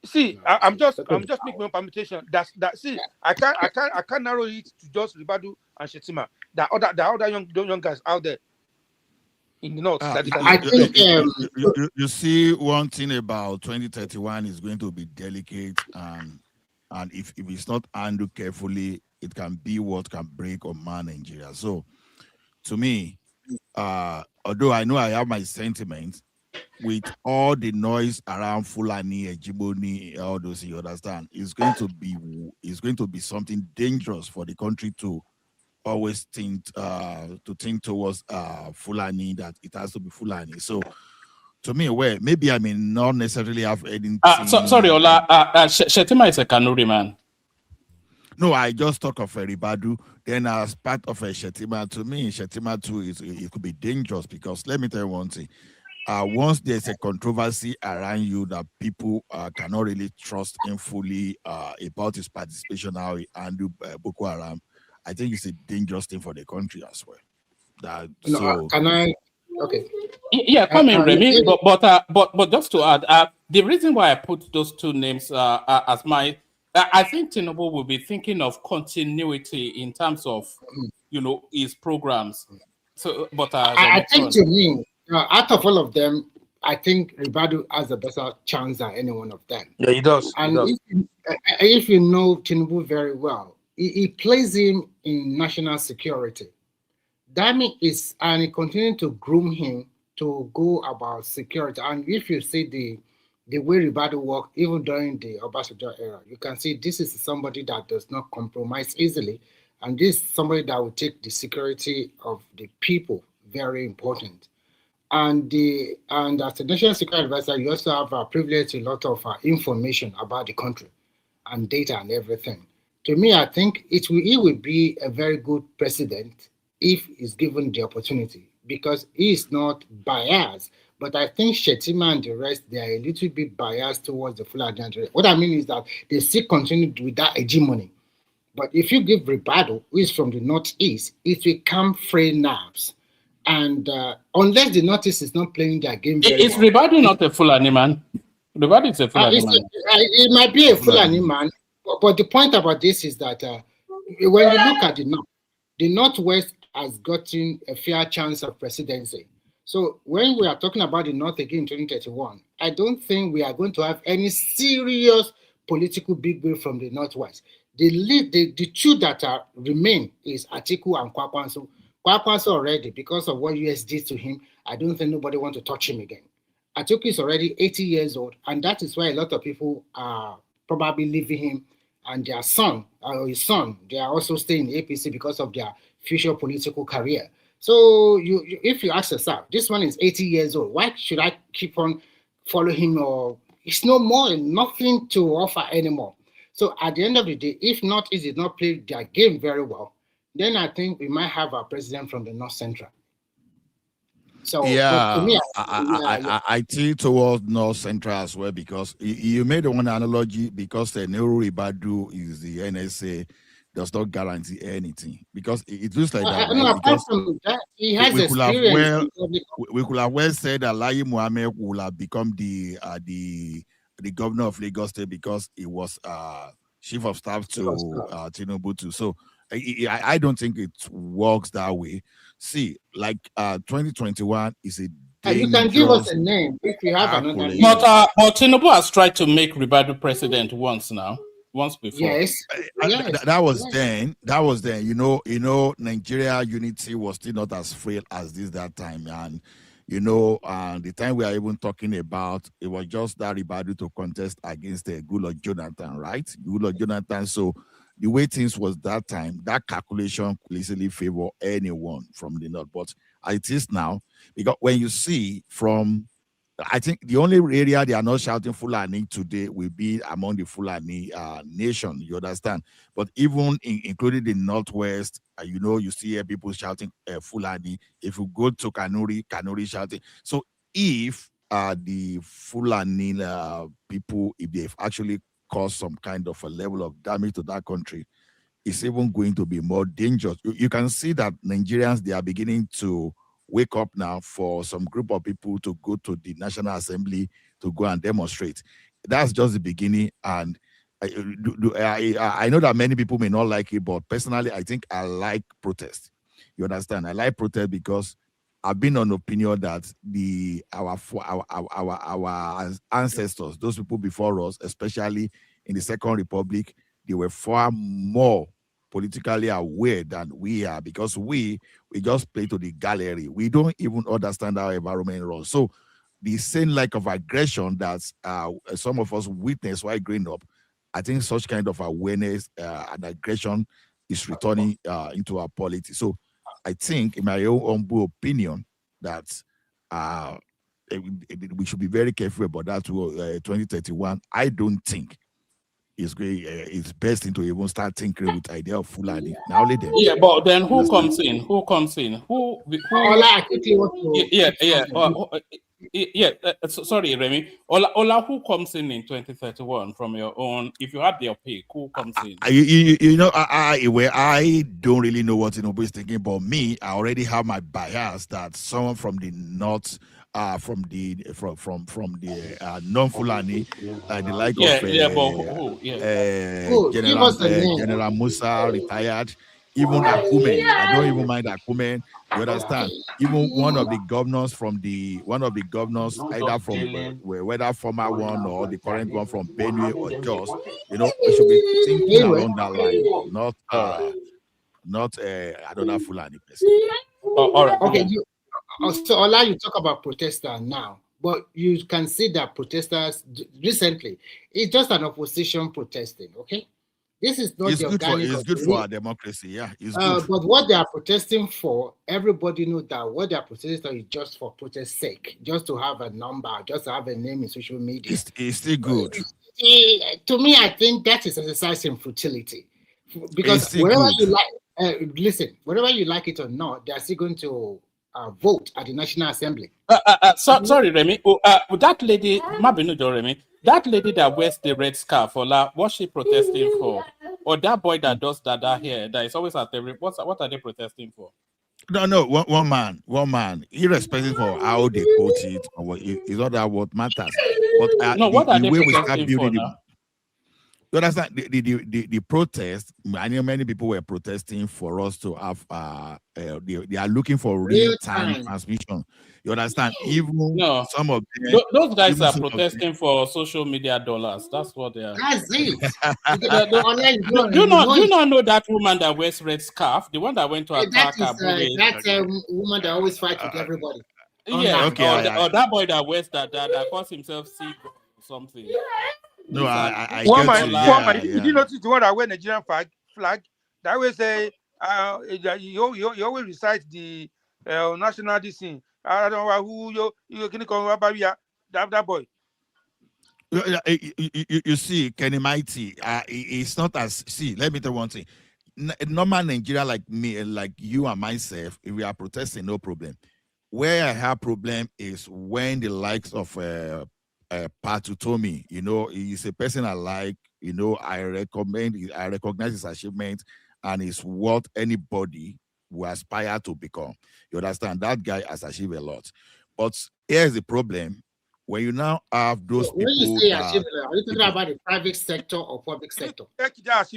See, I'm just making my permutation. See, I can't narrow it to just Ribadu and Shettima. There are other young guys out there. in the north. That I think you see, one thing about 2031 is going to be delicate, and if it's not handled carefully, it can be what can break or man Nigeria. So, to me, although I know I have my sentiments, with all the noise around Fulani, Ejiboni, all those, you understand, it's going to be something dangerous for the country to always think towards Fulani, that it has to be Fulani. So to me, well, maybe I may not necessarily have anything. Sorry, Ola. Shetima is a Kanuri man. No, I just talk of a Ribadu. Then as part of a Shetima, to me, Shetima too it could be dangerous, because let me tell you one thing. Once there's a controversy around you that people cannot really trust him fully about his participation, how he handled Boko Haram, I think it's a dangerous thing for the country as well. Can I? Okay. Yeah, come in, Remy. But just to add, the reason why I put those two names as my, I think Tinubu will be thinking of continuity in terms of, his programs. So, but I think to me, out of all of them, I think Ribadu has a better chance than any one of them. Yeah, he does. And if you know Tinubu very well, he plays him in national security. That means and he continues to groom him to go about security. And if you see the way Ribadu worked, even during the Obasanjo era, you can see this is somebody that does not compromise easily. And this is somebody that will take the security of the people very important. And as a national security advisor, you also have a privilege a lot of information about the country and data and everything. To me, I think he will be a very good president if he's given the opportunity, because he is not biased. But I think Shetima and the rest, they are a little bit biased towards the Fulani. What I mean is that they still continue with that hegemony. But if you give Ribadu, who is from the northeast, it will come free nerves. And unless the Northeast is not playing their game very is Ribadu not a Fulani man? Ribadu is a Fulani man. It might be a Fulani man, but the point about this is that when you look at the North, the Northwest has gotten a fair chance of presidency. So when we are talking about the North again in 2031, I don't think we are going to have any serious political big wave from the Northwest. The two that remain is Atiku and Kwakwanso. Kwakwanso already, because of what US did to him, I don't think nobody wants to touch him again. Atiku is already 80 years old, and that is why a lot of people are probably leaving him, and their son, or his son, they are also staying in APC because of their future political career. So if you ask yourself, this one is 80 years old, why should I keep on following him? Or it's no more, nothing to offer anymore. So at the end of the day, if Northeast did not play their game very well, then I think we might have a president from the North Central. So yeah, to me, I think towards North Central as well, because you made one analogy, because the Nehru Ribadu is the NSA does not guarantee anything, because it looks like that. No, apart from that, he has experience. We could have well said that Lai Mohammed will have become the governor of Lagos State, because he was chief of staff to Tinubu too. So I don't think it works that way. See, like 2021 is a you can give us a name if you have another name. But Tinubu has tried to make Ribadu president once before. Yes. That was then. That was then. You know, Nigeria unity was still not as frail as this that time, and the time we are even talking about, it was just that Ribadu to contest against Goodluck Jonathan, right? Goodluck Jonathan. So the way things was that time, that calculation could easily favor anyone from the North. But it is now, because when you see from, I think the only area they are not shouting Fulani today will be among the Fulani nation, you understand? But even including the Northwest, you see people shouting Fulani. If you go to Kanuri shouting. So if the Fulani people, if they've actually caused some kind of a level of damage to that country, it's even going to be more dangerous. You can see that Nigerians, they are beginning to wake up now for some group of people to go to the National Assembly to go and demonstrate. That's just the beginning. And I know that many people may not like it, but personally, I think I like protest. You understand? I like protest because I've been on opinion that our ancestors, those people before us, especially in the Second Republic, they were far more politically aware than we are, because we just play to the gallery. We don't even understand how environment runs. So the same like of aggression that some of us witnessed while growing up, I think such kind of awareness and aggression is returning into our politics. So I think, in my own humble opinion, that we should be very careful about that. 2031, I don't think it's great. It's best to even start thinking with idea of Fulani. Now let them. Yeah, but then who comes in? Who comes in? Who I quickly want to sorry, Remy. Ola, who comes in 2031 from your own? If you had their pick, who comes in? You know, I don't really know what Tinubu is thinking, but me, I already have my bias that someone from the north, from the non-Fulani, the like of General Musa retired, even Akumen. I don't even mind Akumen. You understand? Even one of the governors, either from whether former one or the current one from Benue or Jos, you know, we should be thinking along that line, not another Fulani person. All right. Okay. So Ola, you talk about protesters now, but you can see that protesters recently, it's just an opposition protesting. Okay. This is not it's good for our democracy. Yeah, it's good. But what they are protesting for, everybody knows that what they are protesting is just for protest sake, just to have a number, just to have a name in social media. It's still good. To me, I think that is exercising futility, because wherever you like, listen, whether you like it or not, they are still going to vote at the National Assembly. Sorry, Remy. That lady, Mabinudo Remy. That lady that wears the red scarf, what's she protesting for? Or that boy that does that here, that is always at every. What are they protesting for? No. One man. Irrespective of how they quote it, or what, it's not that what matters. But what are they way we protesting start building for now? You understand the protest? Many people were protesting for us to have. They are looking for real-time transmission. You understand? Even some of them, those guys are protesting for social media dollars. That's what they are. That's it. Do you not know that woman that wears red scarf? The one that went to attack Abuja. That's a woman that always fights with everybody. Yeah. Okay. Or that boy that wears that calls himself Sikh or something. No, I get you. Did you notice the one that wear Nigerian flag? That way say, you always recite the national thing. I don't know who you can call that boy. You see, Kenny Mighty, it's not as, see, let me tell you one thing. Normal Nigeria like me, like you and myself, if we are protesting, no problem. Where I have problem is when the likes of Patutomi, you know, he's a person I like, you know, I recognize his achievement, and it's what anybody will aspire to become. You understand? That guy has achieved a lot. But here's the problem. When you now have those people, when you say achievement, are you talking about the private sector or public sector? He has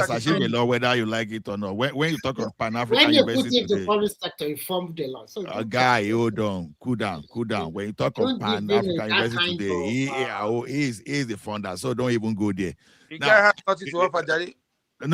achieved a lot, whether you like it or not. When you talk of Pan-African University today, the public sector informed the law. So guy, hold on, cool down. When you talk of Pan-African University today, he is the founder, so don't even go there. The guy has nothing to offer, Daddy. He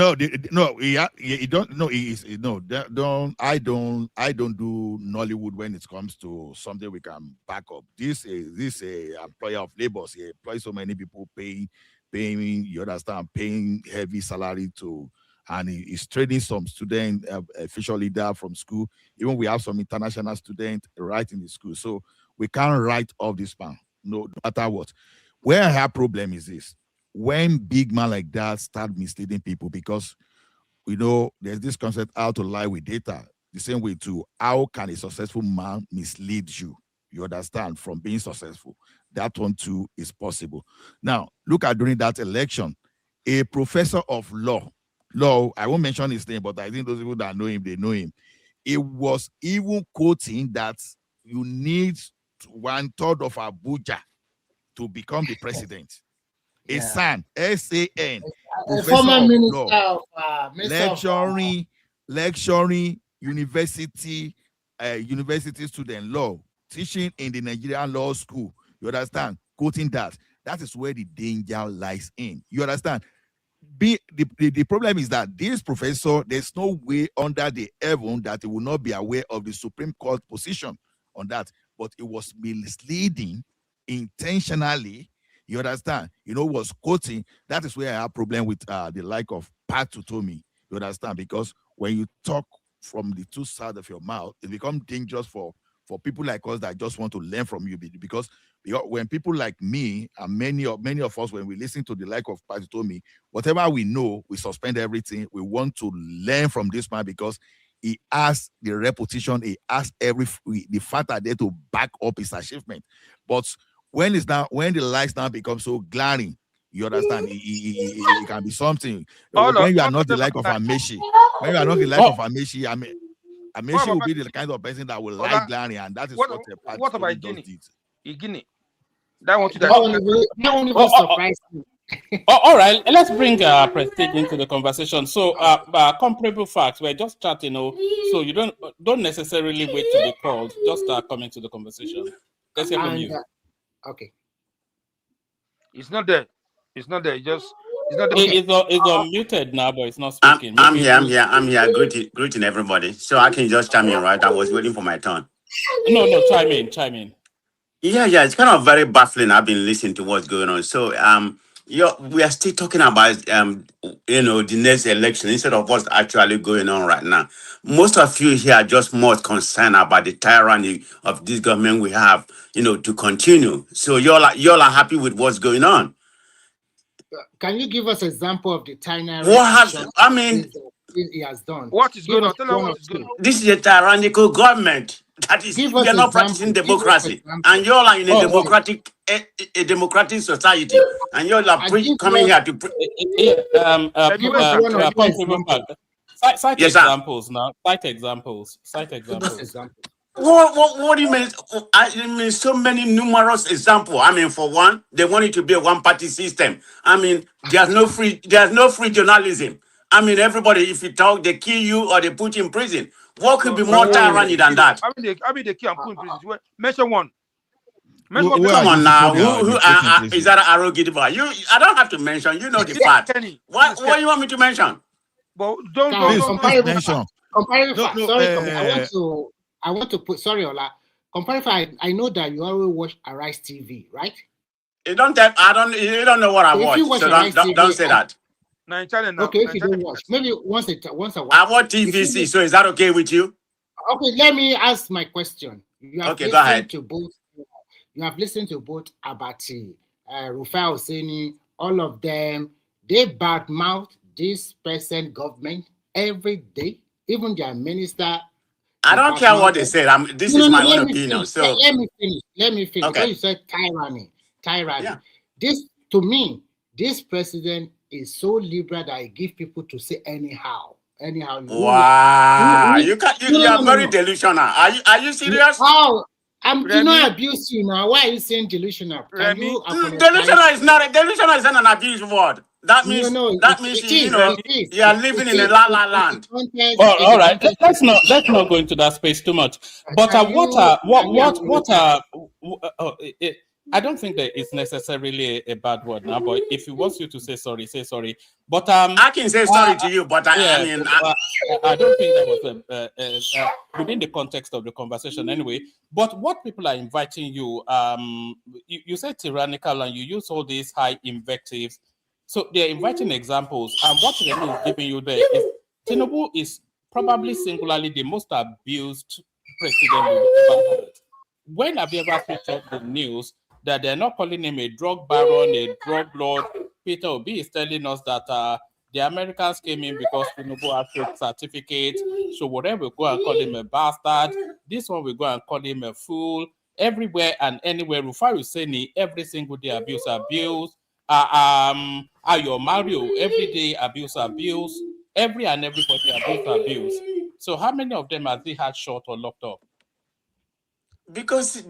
don't. No, he is no. Don't. I don't do Nollywood when it comes to something we can back up. This employer of labor. He employs so many people, paying. You understand? Paying heavy salary to, and he's training some student, official leader from school. Even we have some international students right in the school, so we can't write off this man. No matter what. Where I have problem is this. When big man like that start misleading people, because you know there's this concept how to lie with data. The same way too, how can a successful man mislead you? You understand, from being successful. That one too is possible. Now look at during that election, a professor of law, I won't mention his name, but I think those people that know him, they know him. It was even quoting that you need 1/3 of Abuja to become the president. A SAN, S-A-N, former minister of lecturing university, university student law, teaching in the Nigerian law school. You understand? Quoting that. That is where the danger lies in. You understand? The problem is that this professor, there's no way under the heaven that he will not be aware of the Supreme Court position on that. But it was misleading intentionally. You understand? Was quoting. That is where I have problem with the like of Pat Tutomi. You understand? Because when you talk from the two sides of your mouth, it becomes dangerous for people like us that just want to learn from you. Because when people like me and many of us, when we listen to the like of Pat Tutomi, whatever we know, we suspend everything. We want to learn from this man because he has the reputation, he has the fact are there to back up his achievement. But when the lights now become so glaring, you understand, it can be something. When you are not the like of Amechi, Amechi will be the kind of person that will like glaring, and that is what about Guinea? Guinea? That one even surprised me. All right, let's bring Prestige into the conversation. So, comparable facts. We're just chatting, so you don't necessarily wait to be called. Just come into the conversation. Let's hear from you. Okay. It's not there. It's not there. It's not there. It's unmuted now, but it's not speaking. I'm here. Greeting everybody. So I can just chime in, right? I was waiting for my turn. No, chime in. Yeah. It's kind of very baffling. I've been listening to what's going on. So we are still talking about the next election instead of what's actually going on right now. Most of you here are just more concerned about the tyranny of this government we have, to continue. So y'all are happy with what's going on. Can you give us an example of the tyranny? He has done? What is going on? Tell us what is going on. This is a tyrannical government. That is, we are not practicing democracy, and y'all are in a democratic society, and y'all are coming here to. Cite examples now. Cite examples. What do you mean? I mean, so many numerous examples. I mean, for one, they want it to be a one-party system. I mean, there's no free journalism. I mean, everybody, if you talk, they kill you or they put you in prison. What could be more tyranny than that? I mean, they kill and put in prison. Mention one. Come on now. Who is that arrogant? I don't have to mention. You know the part. What do you want me to mention? But don't mention. I want to put. Sorry, Ola. Comparative. I know that you always watch Arise TV, right? You don't know what I watch. So don't say that. Okay, if you don't watch, maybe once a while. I watch TVC, so is that okay with you? Okay, let me ask my question. Okay, go ahead. You have listened to both Abati, Rufai Oseni, all of them. They badmouth this present government every day, even their minister. I don't care what they said. This is my own opinion. So let me finish. Okay. When you said tyranny. Yeah. This, to me, this president is so liberal that he gives people to say anyhow. Wow, you are very delusional. Are you serious? How? Do not abuse you now. Why are you saying delusional? Delusional is not an abuse word. That means you are living in a la land. All right, let's not go into that space too much. But I don't think that it's necessarily a bad word now. But if he wants you to say sorry, say sorry. But I can say sorry to you, but I don't think that was within the context of the conversation anyway. But what people are inviting you, you said tyrannical, and you use all these high invectives. So they're inviting examples, and what Remy is giving you there is Tinubu is probably singularly the most abused president we've ever had. When have you ever picked up the news that they're not calling him a drug baron, a drug lord? Peter Obi is telling us that the Americans came in because Tinubu had fake certificates. So whatever we go and call him a bastard, this one we go and call him a fool. Everywhere and anywhere, Rufai Useni, every single day abuse. Ayo Mario, every day abuse. Every and everybody abuse. So how many of them has he had shot or locked up? Because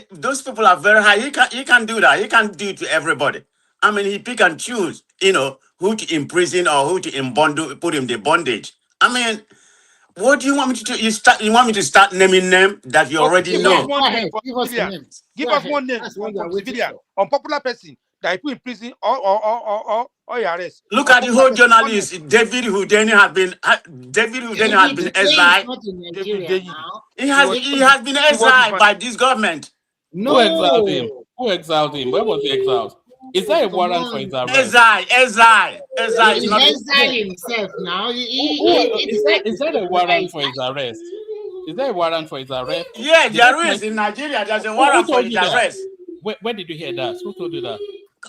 those people are very high. He can do that. He can do it to everybody. I mean, he pick and choose, who to imprison or who to put him the bondage. I mean, What do you want me to do? You want me to start naming them that you already Give know? us one name for Give us a civilian. name. Give Go us ahead. one name That's what we are from waiting civilian, for. unpopular person that you put in prison or your arrest. Look at the Unpopular whole person, one name. journalist. David Houdini has been David Today is exiled. not in David Nigeria Deyi. now. He has been He was exiled by this government. Who exiled him? No. Who exiled him? Where was he exiled? Is there a Come warrant for his on. arrest? Exile is He not. exiled himself now. Is there a warrant for his arrest? Is there a warrant for his arrest? Yeah, Did I there is mention- in Nigeria. There's a Who warrant for told his you that? arrest. Where did you hear that? Who told you that?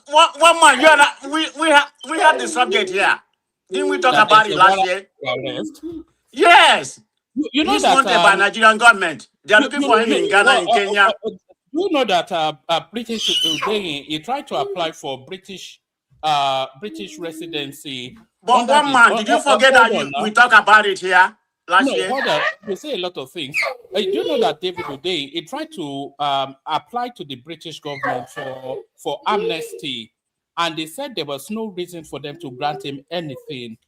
One man, you and I, we have the subject here. Didn't we talk That about there's it a last warrant year? for arrest? Yes. You know He's that wanted by Nigerian government. They are looking for him in Ghana, in Kenya. You know that British he tried to apply for British residency. But one man, did you forget that we talk about it here last year? Hold on. You say a lot of things. Do you know that David O'Day he tried to apply to the British government for amnesty, and they said there was no reason for them to grant him anything.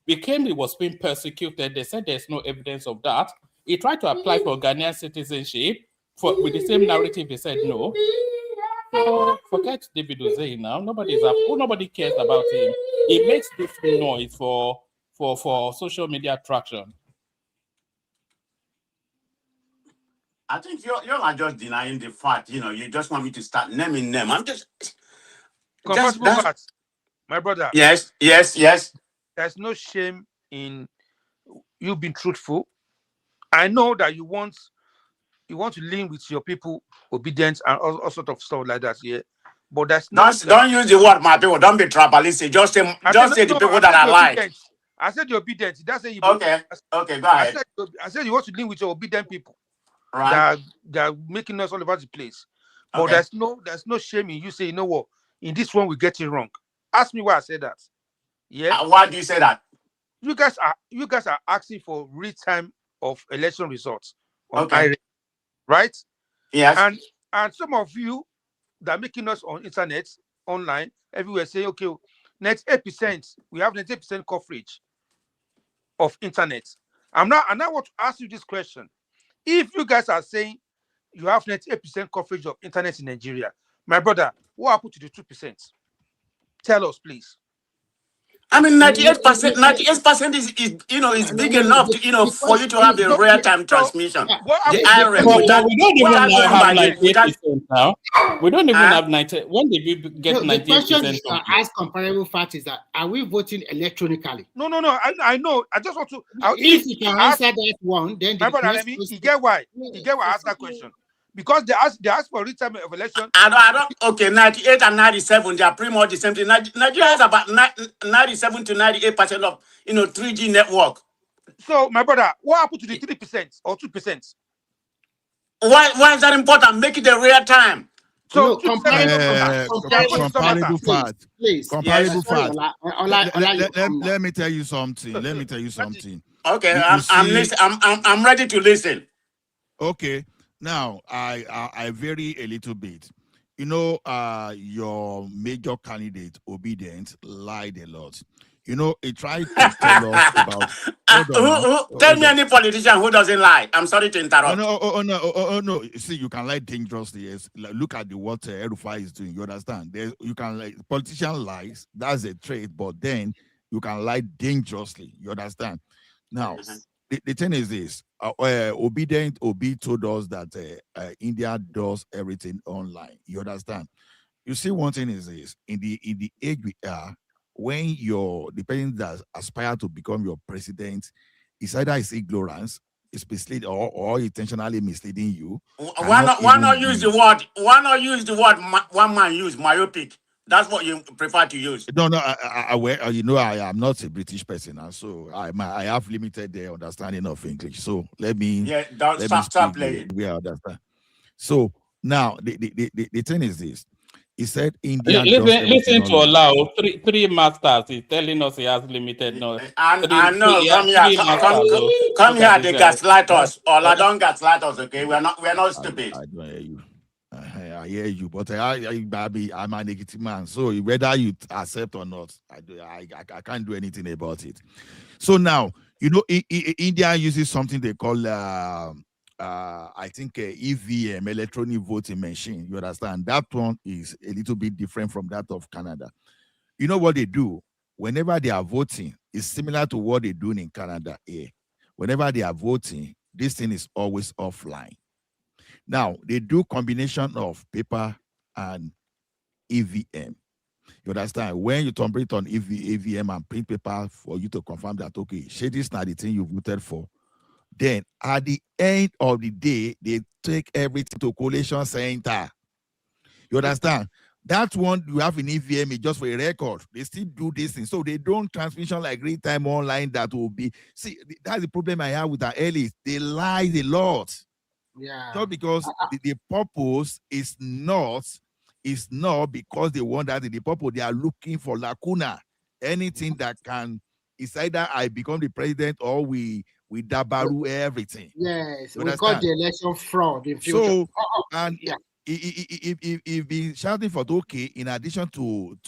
He claimed he was being persecuted. They said there's no evidence of that. He tried to apply for Ghanaian citizenship with the same narrative. They said no. So forget David O'Day now. Nobody cares about him. He makes this noise for social media traction. I think you are just denying the fact. You just want me to start naming them. I'm just. Compatible facts, my brother. Yes. There's no shame in you being truthful. I know that you want to lean with your people, obedience, and all sort of stuff like that. Yeah, but that's not. Don't use the word my people. Don't be tribalistic. Just say the people that I like. I said your obedience. That's you. Okay. Okay. Go ahead. I said you want to lean with your obedient people. Right. That are making us all over the place. But there's no shame in you say, you know what, in this one we get it wrong. Ask me why I said that. Yeah. Why do you say that? You guys are asking for real time of election results on okay. Right? Yes. And some of you that are making us on internet, online, everywhere say, okay, 98%, we have 98% coverage of internet. I want to ask you this question. If you guys are saying you have 98% coverage of internet in Nigeria, my brother, what happened to the 2%? Tell us, please. I mean, 98% is big enough to, for you to have the real-time transmission. We don't even have 98% now. We don't even have 90. When did we get 98%? The question is, as comparable fact is that, are we voting electronically? No. I know. I just want to. If you can answer that one, then my brother, you get why I asked that question. Because they ask for real time of election. I don't. Okay, 98 and 97, they are pretty much the same thing. Nigeria has about 97 to 98% of 3G network. So, my brother, what happened to the 3% or 2%? Why is that important? Make it a real time. So comparable fact. Please. Comparable fact. Let me tell you something. Okay, I'm ready to listen. Okay. Now, I vary a little bit. Your major candidate, Obedient, lied a lot. He tried to tell us about... Tell me any politician who doesn't lie. I'm sorry to interrupt. No. See, you can lie dangerously. Yes. Look at what Rufai is doing. You understand? You can politician lies. That's a trait. But then you can lie dangerously. You understand? Now, the thing is this. Obedient Obi told us that India does everything online. You understand? You see, one thing is this: in the age we are, when the person that aspire to become your president is either is ignorance, is misleading, or intentionally misleading you. Why not use the word? Why not use the word one man use myopic? That's what you prefer to use. No. I am not a British person, and so I have limited understanding of English. So let me stop playing. We understand. So now the thing is this: he said India. Listen to Olao. Three masters. He's telling us he has limited knowledge. I know. Come here. They gaslight us. Ola don't gaslight us. Okay, we are not stupid. I don't hear you. I hear you, but I'm a negative man. So whether you accept or not, I can't do anything about it. So now You know, India uses something they call, I think, EVM, electronic voting machine. You understand? That one is a little bit different from that of Canada. You know what they do? Whenever they are voting, it's similar to what they're doing in Canada here. Whenever they are voting, this thing is always offline. Now, they do combination of paper and EVM. You understand? When you turn it on EVM and print paper for you to confirm that, okay, shey, this not the thing you voted for. Then at the end of the day, they take everything to collation center. You understand? That one you have in EVM is just for a record. They still do this thing. So they don't transmission like real time online that will be. See, that's the problem I have with the early. They lie a lot. Yeah. Just because the purpose is not because they want that. The purpose, they are looking for lacuna. Anything that can, it's either I become the president or we dabaru everything. Yes, You we call understand? the election fraud in future. So, and yeah. if be shouting for okay, in addition to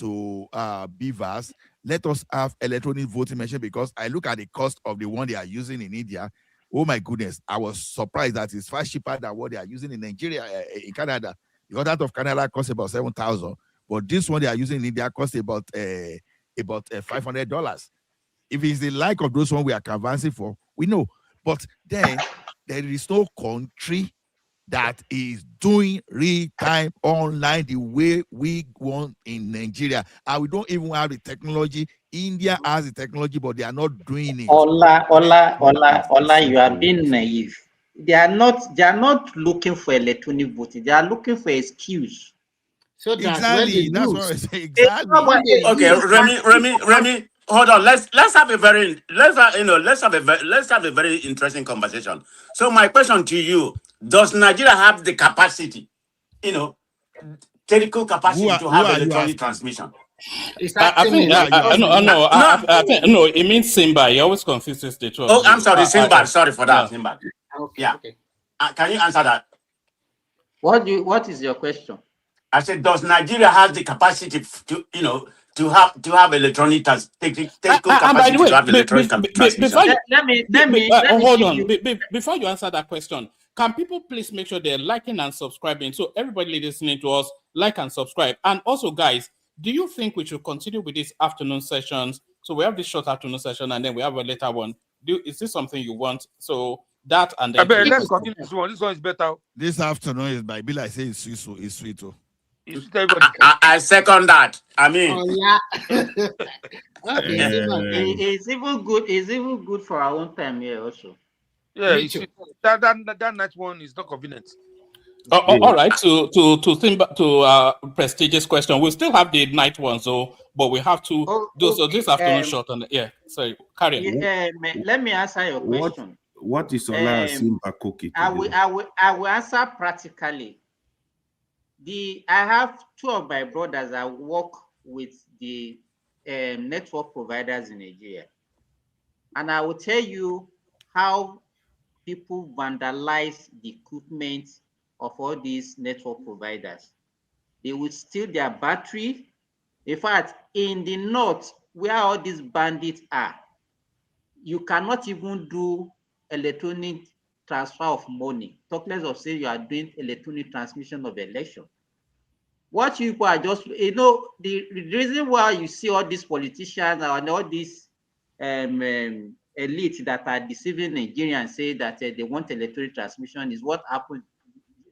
beavers, let us have electronic voting machine, because I look at the cost of the one they are using in India. Oh my goodness, I was surprised that it's far cheaper than what they are using in Nigeria, in Canada. Because that of Canada costs about 7,000, but this one they are using in India costs about $500. If it's the like of those one we are canvassing for, we know. But then there is no country that is doing real-time online the way we want in Nigeria. And we don't even have the technology. India has the technology, but they are not doing it. Ola, you are being naive. They are not looking for electronic voting. They are looking for excuse. So that's exactly. That's what I say. Exactly. Okay, Remy, hold on. Let's have a very interesting conversation. So my question to you: does Nigeria have the capacity, technical capacity to have electronic transmission? I think it means Simba. He always confuses the two of Oh, you. I'm sorry, Simba. Sorry for that, yeah. Simba. Okay. Yeah. Okay. Can you answer that? What is your question? I said, does Nigeria have the capacity to have electronic technical capacity to have electronic transmission? Hold on. Before you answer that question, can people please make sure they're liking and subscribing? So everybody listening to us, like and subscribe. And also, guys, do you think we should continue with these afternoon sessions? So we have this short afternoon session, and then we have a later one. Is this something you want? So that and then let's continue this one. This one is better. This afternoon is by Bill. I say it's sweet. I second that. I mean, It's even good. It's even good for our own time here also. Yeah, that night one is not convenient. All right. To prestigious question, we still have the night one, but we have to do so this afternoon short. And sorry, carry on. Let me answer your question. What is Ola Simba cookie? I will answer practically. I have two of my brothers that work with the network providers in Nigeria, and I will tell you how people vandalize the equipment of all these network providers. They will steal their battery. In fact, in the north, where all these bandits are, you cannot even do electronic transfer of money. Talk less of say you are doing electronic transmission of election. What you are just, the reason why you see all these politicians and all these elites that are deceiving Nigerians, say that they want electronic transmission, is what happened.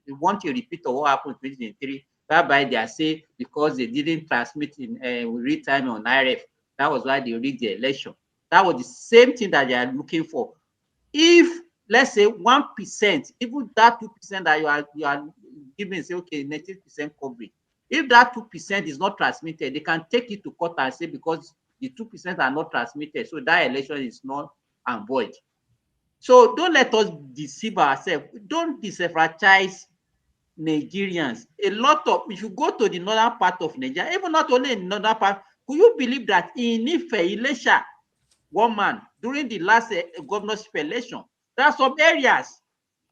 They want a repeat of what happened in 2023, whereby they are saying because they didn't transmit in real time on IRF, that was why they rigged the election. That was the same thing that they are looking for. If, let's say, 1%, even that 2% that you are giving, say, okay, 90% coverage, if that 2% is not transmitted, they can take it to court and say because the 2% are not transmitted, so that election is not and void. So don't let us deceive ourselves. Don't disenfranchise Nigerians. A lot of, if you go to the northern part of Nigeria, even not only in the northern part, could you believe that in Ife, Ilesha, one man, during the last governorship election, there are some areas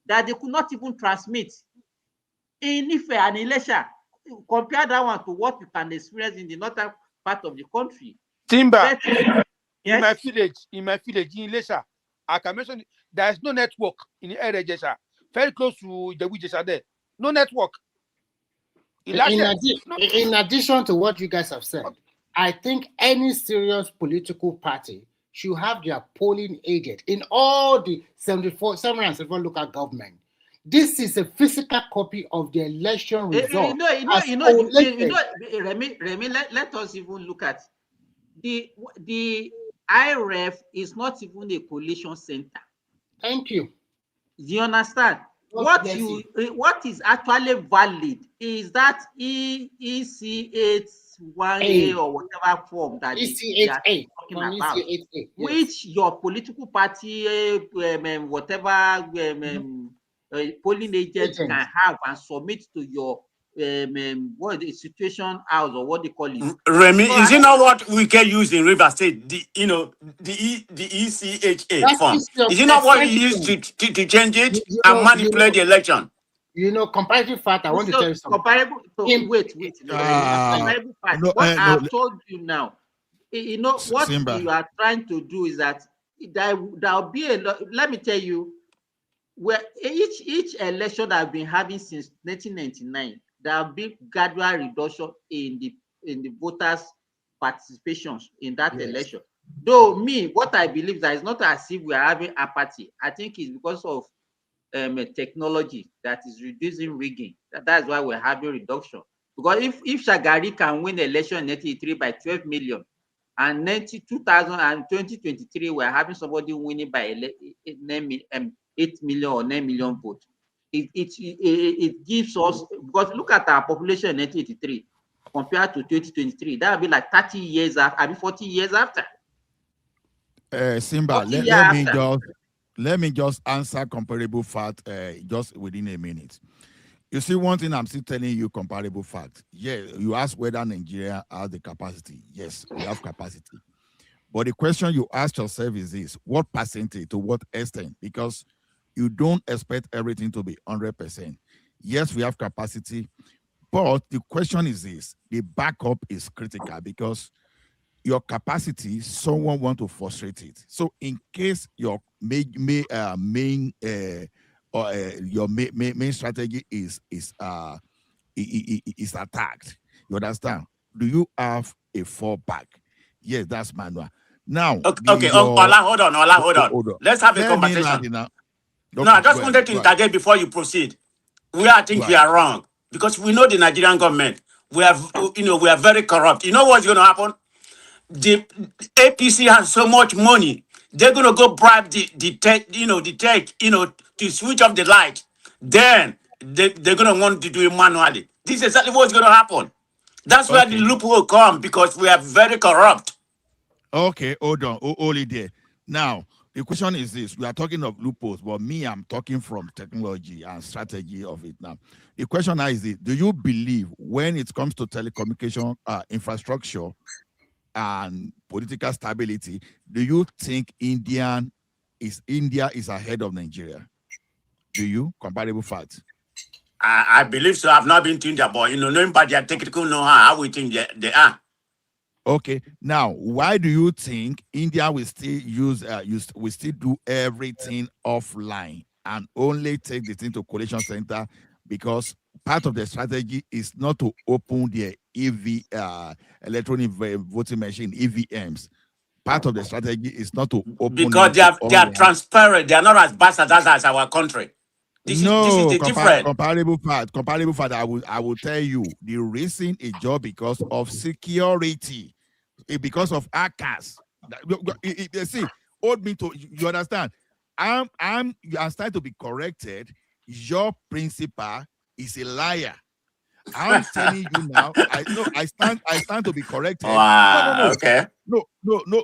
that they could not even transmit. In Ife and Ilesha, compare that one to what you can experience in the northern part of the country. Timber, in my village, in Ilesha, I can mention there is no network in the area, Jesha, very close to the Jesha there. No network. In addition to what you guys have said, I think any serious political party should have their polling agent in all the 774 local government. This is a physical copy of the election result. Remy, let us even look at the IREF is not even a collation center. Thank you. Do you understand? What is actually valid is that EC81A or whatever form that they are talking about, which your political party, whatever polling agent can have and submit to your what the situation house or what they call it. Remy, so is it not what we can use in River State? The ECHA form. Is it not what you used to change it and manipulate the election? Comparative fact. I want to tell you something. Comparable. So wait. Comparable fact. What I've told you now, what Simba, you are trying to do is that there'll be a lot. Let me tell you, where each election that I've been having since 1999. There have been gradual reduction in the voters' participations in that election. Though what I believe that it's not as if we are having apathy. I think it's because of technology that is reducing rigging. That's why we're having reduction. Because if Shagari can win the election in 1983 by 12 million, and 2023 we're having somebody winning by 8 million or 9 million votes. It gives us, because look at our population in 1983 compared to 2023, that would be like 30 years after, I mean 40 years after. Simba, let me just answer comparable fact just within a minute. You see, one thing I'm still telling you, comparable fact. Yeah, you ask whether Nigeria has the capacity. Yes, we have capacity. But the question you ask yourself is this: what percentage, to what extent? Because you don't expect everything to be 100%. Yes, we have capacity, but the question is this: the backup is critical, because your capacity, someone want to frustrate it. So in case your main strategy is attacked, you understand? Do you have a fallback? Yes, that's manual. Now, okay, Ola, hold on. Let's have a conversation. No, I just wanted to interject before you proceed. I think we are wrong, because we know the Nigerian government. We are very corrupt. You know what's going to happen? The APC has so much money. They're going to go bribe the tech to switch off the light. Then they're going to want to do it manually. This is exactly what's going to happen. That's where the loophole come, because we are very corrupt. Okay, hold on, only there. Now, the question is this: we are talking of loopholes, but I'm talking from technology and strategy of it now. The question now is this: do you believe, when it comes to telecommunication infrastructure and political stability, do you think India is ahead of Nigeria? Do you? Comparable facts. I believe so. I've not been to India, but knowing by their technical know-how, we think they are. Okay. Now, why do you think India will still will still do everything offline and only take the thing to collation center? Because part of the strategy is not to open the electronic voting machine, EVMs. Part of the strategy is not to open, because they are transparent. They are not as bastardized as our country. This is the difference. Comparable fact. I will tell you, the reason is just because of security, because of hackers. See, hold me to, you understand? I'm starting to be corrected. Your principal is a liar. I'm telling you now. I stand to be corrected. Wow. No. Okay.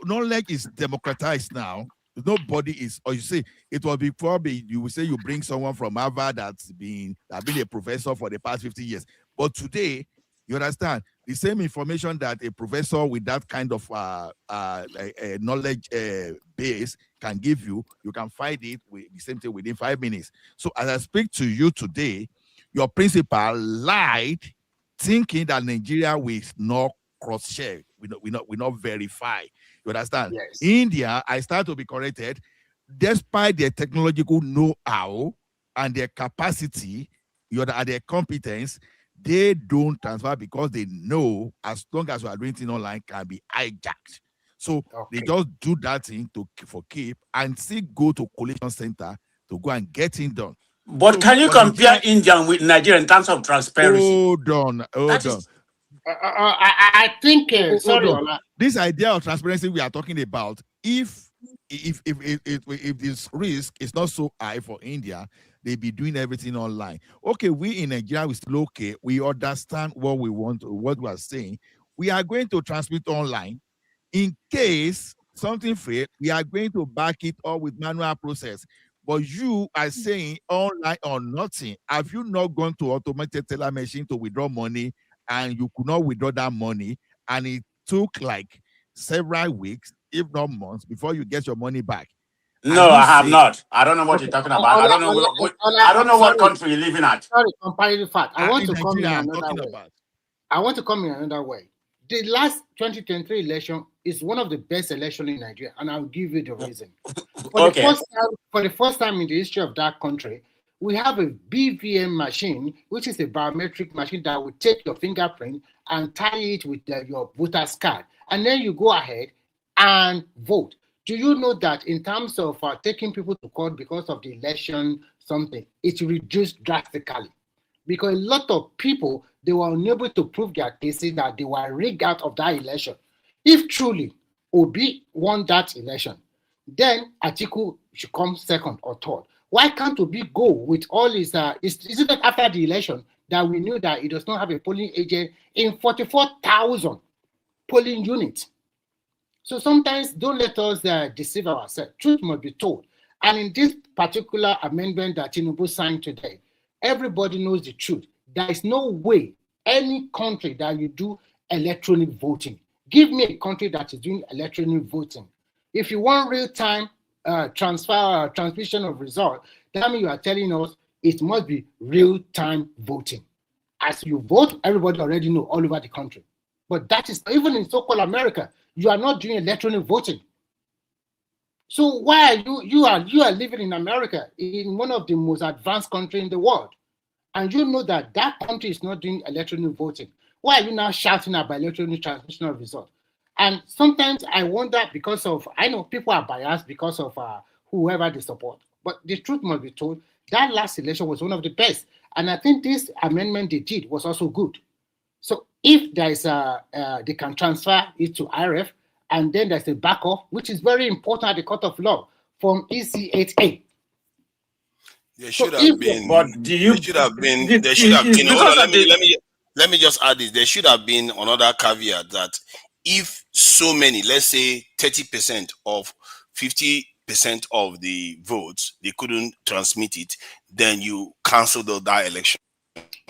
No leg is democratized now. Nobody is, or you say it was before. You will say you bring someone from Harvard that's been a professor for the past 50 years. But today, you understand, the same information that a professor with that kind of knowledge base can give you, you can find it with the same thing within 5 minutes. So as I speak to you today, your principal lied, thinking that Nigeria will not cross-check, we not verify. You understand? Yes. India, I start to be corrected. despite their technological know-how and their capacity, their competence, they don't transfer because they know as long as we are doing things online can be hijacked. So they just do that thing for keep and still go to collation center to go and get it done. But So can you compare India with Nigeria in terms of transparency? Hold on. I think sorry, Ola. This idea of transparency we are talking about, if this risk is not so high for India, they be doing everything online. Okay, we in Nigeria, we still okay. We understand what we want, what we are saying. We are going to transmit online. In case something fails, we are going to back it up with manual process. But you are saying online or nothing. Have you not gone to automated teller machine to withdraw money and you could not withdraw that money? And it took like several weeks, if not months, before you get your money back. No, I have not. I don't know what you're talking about. I don't know what country you're living at. Sorry, comparative fact. I want to come in another way. I want to come in another way. The last 2023 election is one of the best elections in Nigeria, and I'll give you the reason. For the first time in the history of that country, we have a BVM machine, which is a biometric machine that will take your fingerprint and tie it with your voter's card. And then you go ahead and vote. Do you know that in terms of taking people to court because of the election, it reduced drastically? Because a lot of people, they were unable to prove their cases that they were rigged out of that election. If truly Obi won that election, then Atiku should come second or third. Why can't Obi go with all his, is it that after the election that we knew that he does not have a polling agent in 44,000 polling units? So sometimes don't let us deceive ourselves. Truth must be told. And in this particular amendment that Tinubu signed today, everybody knows the truth. There is no way any country that you do electronic voting. Give me a country that is doing electronic voting. If you want real-time transmission of results, that means you are telling us it must be real-time voting. As you vote, everybody already know all over the country. But that is, even in so-called America, you are not doing electronic voting. So why are you are living in America, in one of the most advanced countries in the world, and you know that that country is not doing electronic voting? Why are you now shouting about electronic transmission of results? And sometimes I wonder, because of, I know people are biased because of whoever they support, but the truth must be told, that last election was one of the best. And I think this amendment they did was also good. So if there is they can transfer it to IRF, and then there's a backup, which is very important at the court of law from EC8A. There should have been. Let me just add this. There should have been another caveat that if so many, let's say 30% of 50% of the votes, they couldn't transmit it, then you cancel that election.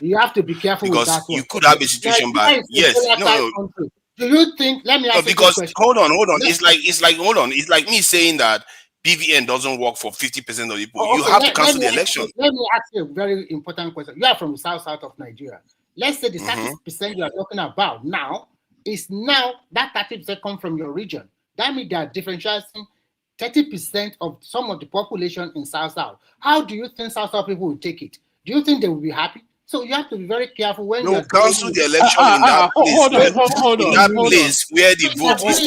You have to be careful because with that you could have a situation by Do you think? Let me ask you because question. hold on. It's like me saying that BVN doesn't work for 50% of the people. You have to cancel the election. Let me ask you a very important question. You are from the south of Nigeria. Let's say the 30% you are talking about now is now that 30% come from your region. That means they are differentiating 30% of some of the population in South. How do you think South people will take it? Do you think they will be happy? So you have to be very careful when you cancel the election in that place. Where the vote is.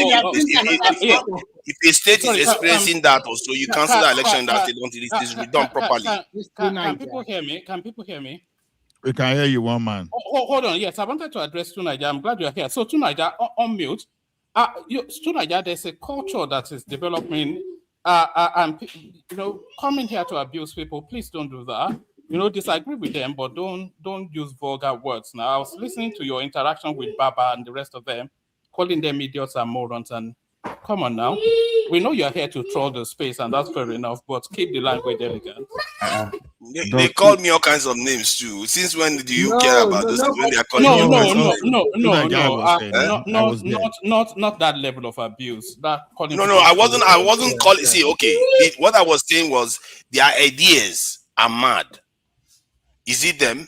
If a state is experiencing that also, you cancel the election that they don't. It is done properly. Can people hear me? Can people hear me? We can hear you, one man. Hold on. Yes, I wanted to address Tunaja. I'm glad you're here. So Tunaja, on mute. Tunaja, there's a culture that is developing, and coming here to abuse people. Please don't do that. Disagree with them, but don't use vulgar words. Now, I was listening to your interaction with Baba and the rest of them, calling them idiots and morons. And come on now, we know you're here to troll the space, and that's fair enough. But keep the language elegant. They called me all kinds of names too. Since when do you care about those? When they are calling not that level of abuse. That calling. I wasn't calling. See, okay, what I was saying was their ideas are mad. Is it them?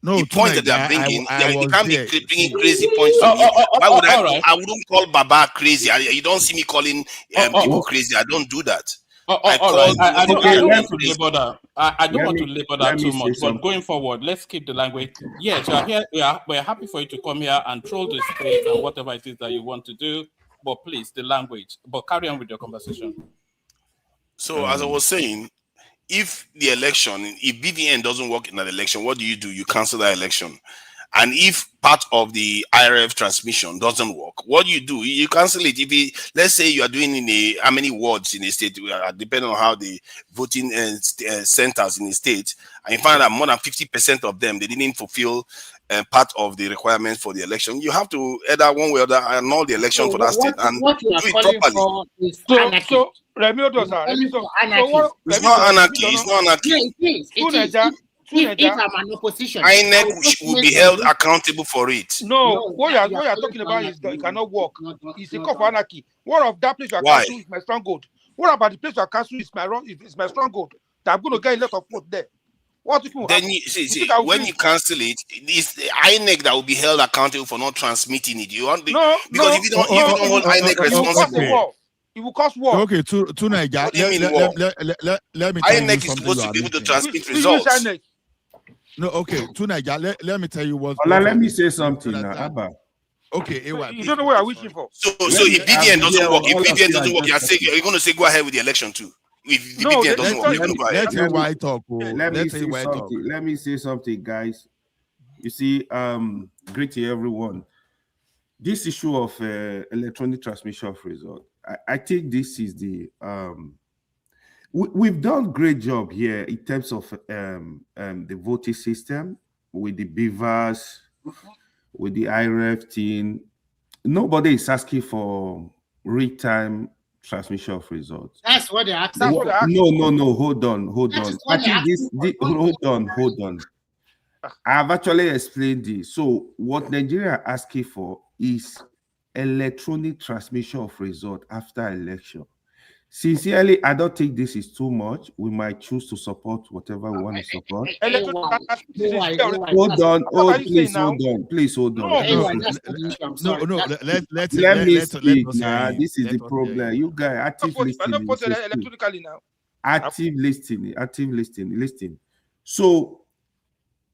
No, the point that they're bringing, you can't be bringing crazy points to me. Why would I? Right. I wouldn't call Baba crazy. You don't see me calling people crazy. I don't do that. All right. I don't want to let- labor that. I don't let want me- to labor let that me too say much. But something. going forward, let's keep the language. Yes, you are here. We're happy for you to come here and troll the space and whatever it is that you want to do. But please, the language. But carry on with your conversation. So as I was saying, if the election, if BVN doesn't work in an election, what do? You cancel that election. And if part of the IRF transmission doesn't work, what do? You cancel it. Let's say you are doing how many wards in a state, depending on how the voting centers in the state, and you find that more than 50% of them, they didn't fulfill part of the requirements for the election. You have to either one way or the other annul the election So for that state and what you are do it calling properly. for is So anarchy. Remi You Odosa, are Remi, calling so for anarchy. what? It's not anarchy. It's not anarchy. Yeah, it is. It is. If I'm an opposition, I INEC will just will make be a held list. accountable for it. No, what that you are calling talking for about anarchy. is that it cannot work. It's a Not call for done. anarchy. What of that place you are Why? cancelled is my stronghold? What about the place you are cancelled is my stronghold? That I'm going to get a lot of votes there. What if you Then happen? you see, think I will when do you it? cancel it, it's the INEC that will be held accountable for not transmitting it. You want No, because if you don't hold INEC it will cause a responsible, war. It will cause war. Okay, to Niger, what do you mean war? let me tell you INEC is something supposed you to are be able to missing. transmit Which results. INEC? No, okay, to Niger, let me tell you what. Ola, what let you me are say missing. something You now, understand? Abba. Okay, So AY, you please don't know go what ahead, I'm wishing sorry. for. So Let me- if BVN doesn't work, all of you are you are just saying talking. you're going to say go ahead with the election too. If the No, BVN doesn't work, tell you're you. going to go ahead. Let him white talk. Let me Let say him white talk. something. Let me say something, guys. You see, greeting everyone. This issue of electronic transmission of result, I think this is the we've done great job here in terms of the voting system with the beavers, with the IRF team. Nobody is asking for real-time transmission of results. That's what they're asking for. No. Hold on. That is I what they're think this. asking for. Hold on. I've actually explained this. So what Nigeria are asking for is electronic transmission of result after election. Sincerely, I don't think this is too much. We might choose to support whatever we want to support. Hold on. Please hold on. Please hold on. Let me speak now. This is the problem. You guys active listening. Active listening. So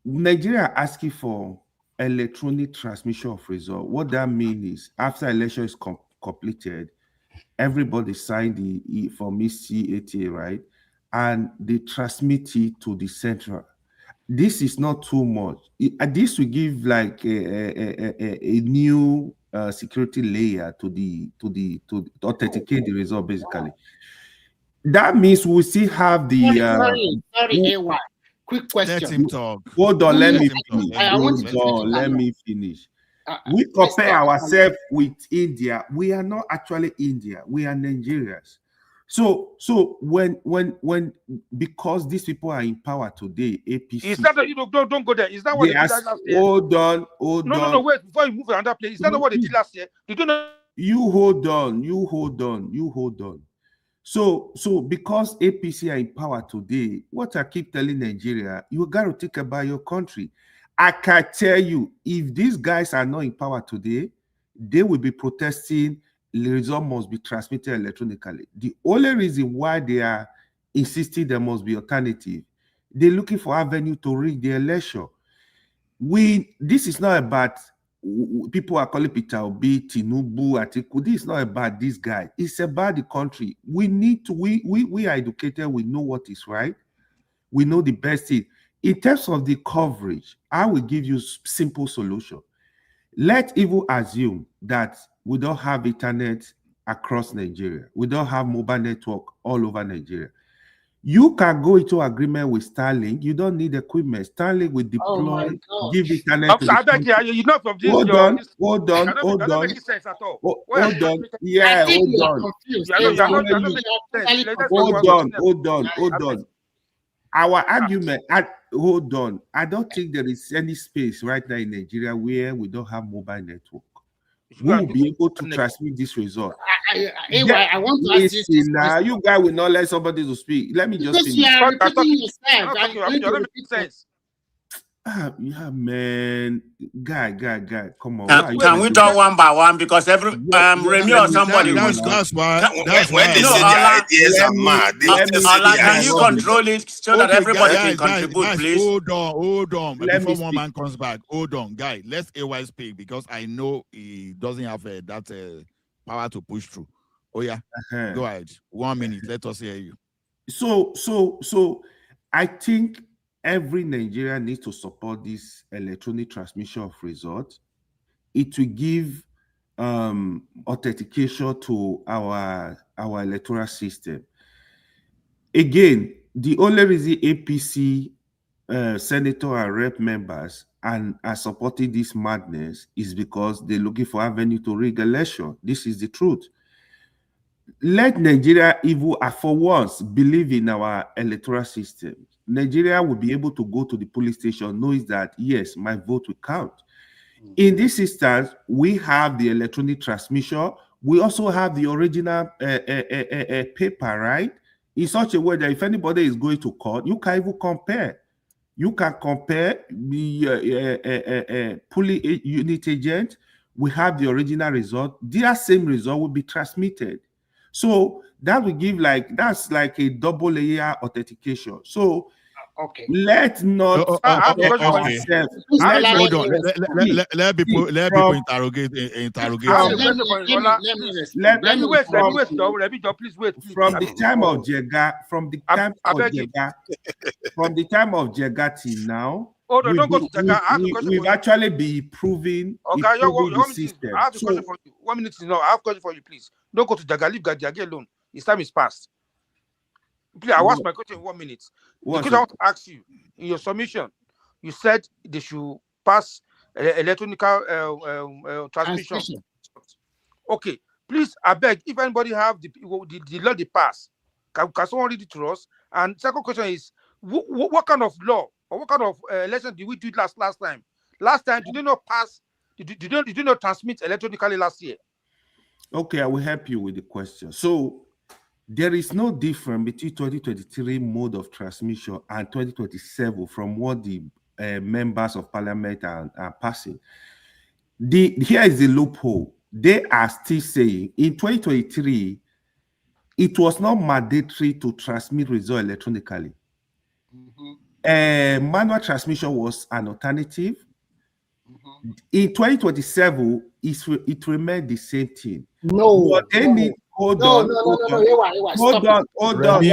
Nigeria asking for electronic transmission of result. What that means is after election is completed, everybody signed the from CATA, right? And they transmit it to the central. This is not too much. This will give like a new security layer to authenticate the result, basically. That means we still have the sorry, AY. Quick question. Let him talk. Hold on, let me finish. We compare ourselves with India. We are not actually India. We are Nigerians. So when because these people are in power today, APC. Is that don't go there? Is that what they did last year? Hold on. No. Wait, before you move to another place, is that not what they did last year? You don't know. You hold on. So because APC are in power today, what I keep telling Nigeria, you got to think about your country. I can tell you, if these guys are not in power today, they will be protesting. The result must be transmitted electronically. The only reason why they are insisting there must be alternative, they're looking for avenue to rig the election. This is not about people are calling Peter Obi, Tinubu, Atiku. This is not about this guy. It's about the country. We need to. We are educated. We know what is right. We know the best thing. In terms of the coverage, I will give you simple solution. Let's even assume that we don't have internet across Nigeria. We don't have mobile network all over Nigeria. You can go into agreement with Starlink. You don't need equipment. Starlink will deploy, give internet to the country. You're not from this. Hold on. Hold on. Our argument, hold on. I don't think there is any space right now in Nigeria where we don't have mobile network. We will be able to transmit this result. I want to ask you now. You guys will not let somebody to speak. Let me just finish. You are repeating yourself. Yeah, man. Guy. Come on. Can we talk one by one? Because every Remy or somebody will That's why. When they No, say their Allah, ideas are mad, they say Allah, their can you ideas. control it so that everybody can contribute, guys, please? Hold on. Let Before me one speak. man comes back, hold on, guy. Let's AY speak because I know he doesn't have that power to push through. Oh yeah, go ahead. 1 minute. Let us hear you. So I think every Nigerian needs to support this electronic transmission of results. It will give authentication to our electoral system. Again, the only reason APC senator and rep members are supporting this madness is because they're looking for avenue to rig election. This is the truth. Let Nigeria even for once believe in our electoral system. Nigeria will be able to go to the polling station, knows that yes, my vote will count. In this instance, we have the electronic transmission. We also have the original paper, right? In such a way that if anybody is going to court, you can even compare. You can compare the polling unit agent. We have the original result. Their same result will be transmitted. So that will give that's like a double layer authentication. So let's not ourselves. Hold on. Let people interrogate. Let me wait, please wait. From the time of Jega, from the time of Jega till now, we've actually been improving the system. I have a question for you. 1 minute, I have a question for you, please. Don't go to Jaga, leave Jaga alone. His time is past. Please, I'll ask my question in 1 minute. Because I want to ask you, in your submission, you said they should pass electronic transmission. Okay, please, I beg, if anybody have the law they pass, can someone read it to us? And second question is, what kind of law or what kind of election did we do last time? Last time, did they not pass? Did you not transmit electronically last year? Okay, I will help you with the question. So there is no difference between 2023 mode of transmission and 2027 from what the members of parliament are passing. Here is the loophole. They are still saying in 2023, it was not mandatory to transmit results electronically. Manual transmission was an alternative. In 2027, it remained the same thing. No, but they need hold on.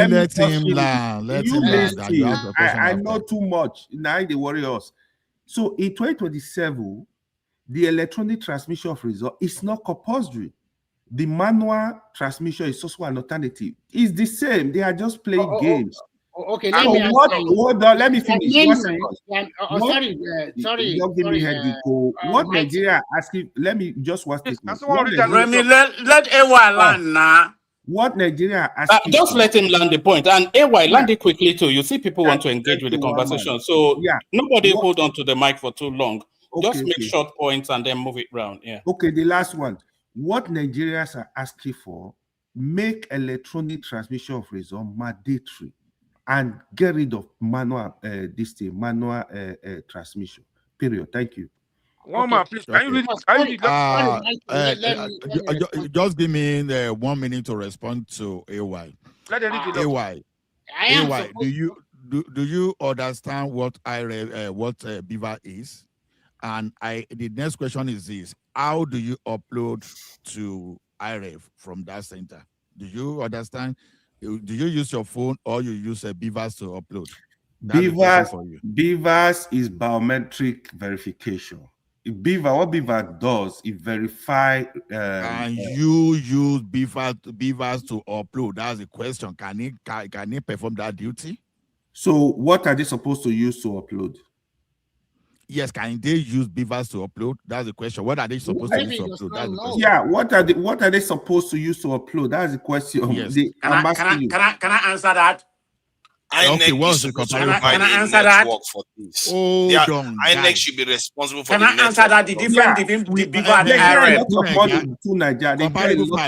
Let him land. I know too much. Now they worry us. So in 2027, the electronic transmission of result is not compulsory. The manual transmission is also an alternative. It's the same. They are just playing games. Okay, let me ask you. Hold on, let me finish. Sorry. Don't give me headache. What Nigeria asking? Let me just watch this. Remy, let AY land now. What Nigeria asking? Just let him land the point, and AY land it quickly too. You see, people want to engage with the conversation, so nobody hold on to the mic for too long. Just make short points and then move it round. Yeah. Okay, the last one. What Nigerians are asking for: make electronic transmission of result mandatory, and get rid of manual transmission. Period. Thank you. One man, please. Can you read? Just give me 1 minute to respond to AY. AY, do you understand what Beaver is? And the next question is this: how do you upload to IREV from that center? Do you understand? Do you use your phone or you use Beavers to upload? Beavers is biometric verification. What Beaver does is verify. And you use Beavers to upload. That's the question. Can he perform that duty? So what are they supposed to use to upload? Yes, can they use Beavers to upload? That's the question. What are they supposed to use to upload? That's the question. Yeah, what are they supposed to use to upload? That's the question. Yes. Can I answer that? Okay, what's the comparison? Can I answer that? INEC should be responsible for the network. Can I answer that? The difference between the Beaver and the IREV.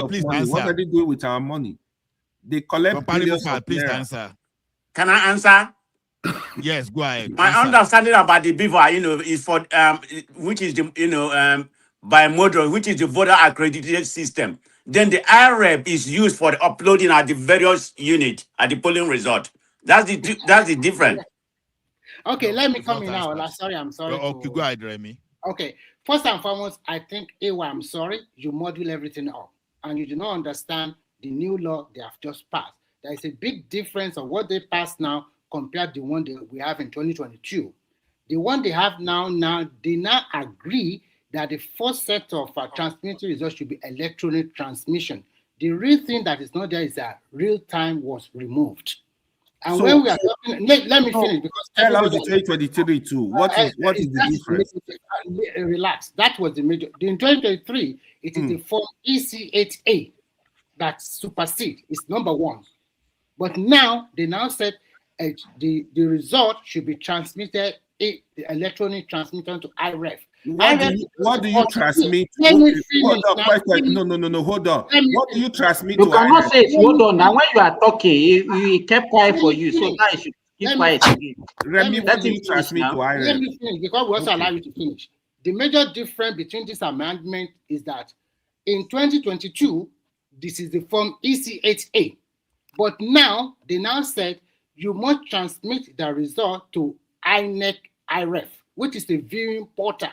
Please answer. What are they doing with our money? They collect billions of please answer. Can I answer? Yes, go ahead. My Answer. understanding about the beaver, is for which is the by model, which is the voter accreditation system. Then the IREP is used for the uploading at the various unit at the polling result. That's the difference. Okay, No, let me you've come not in now. answered. I'm sorry Okay, go ahead, Remy. Okay, first and foremost, I think, I'm sorry, you model everything up and you do not understand the new law they have just passed. There is a big difference of what they passed now compared to the one that we have in 2022. The one they have now, they now agree that the first set of transmitting results should be electronic transmission. The real thing that is not there is that real time was removed. And when we are talking, let me finish because tell us the 2023 too. What is the difference? Relax. That was the major. In 2023, it is the form EC8A that supersedes. It's number one. But now they now said the result should be transmitted, the electronic transmission to IREF. What do you transmit? Hold on. What do you transmit You to cannot IREF? say hold on. Now, when you are talking, he kept quiet for you. So now you should keep quiet again. Remy, what do you transmit to IREF? Let me finish because we also allow you to finish. The major difference between this amendment is that in 2022, this is the form EC8A. But now, they now said you must transmit the result to INEC IREF, which is the viewing portal.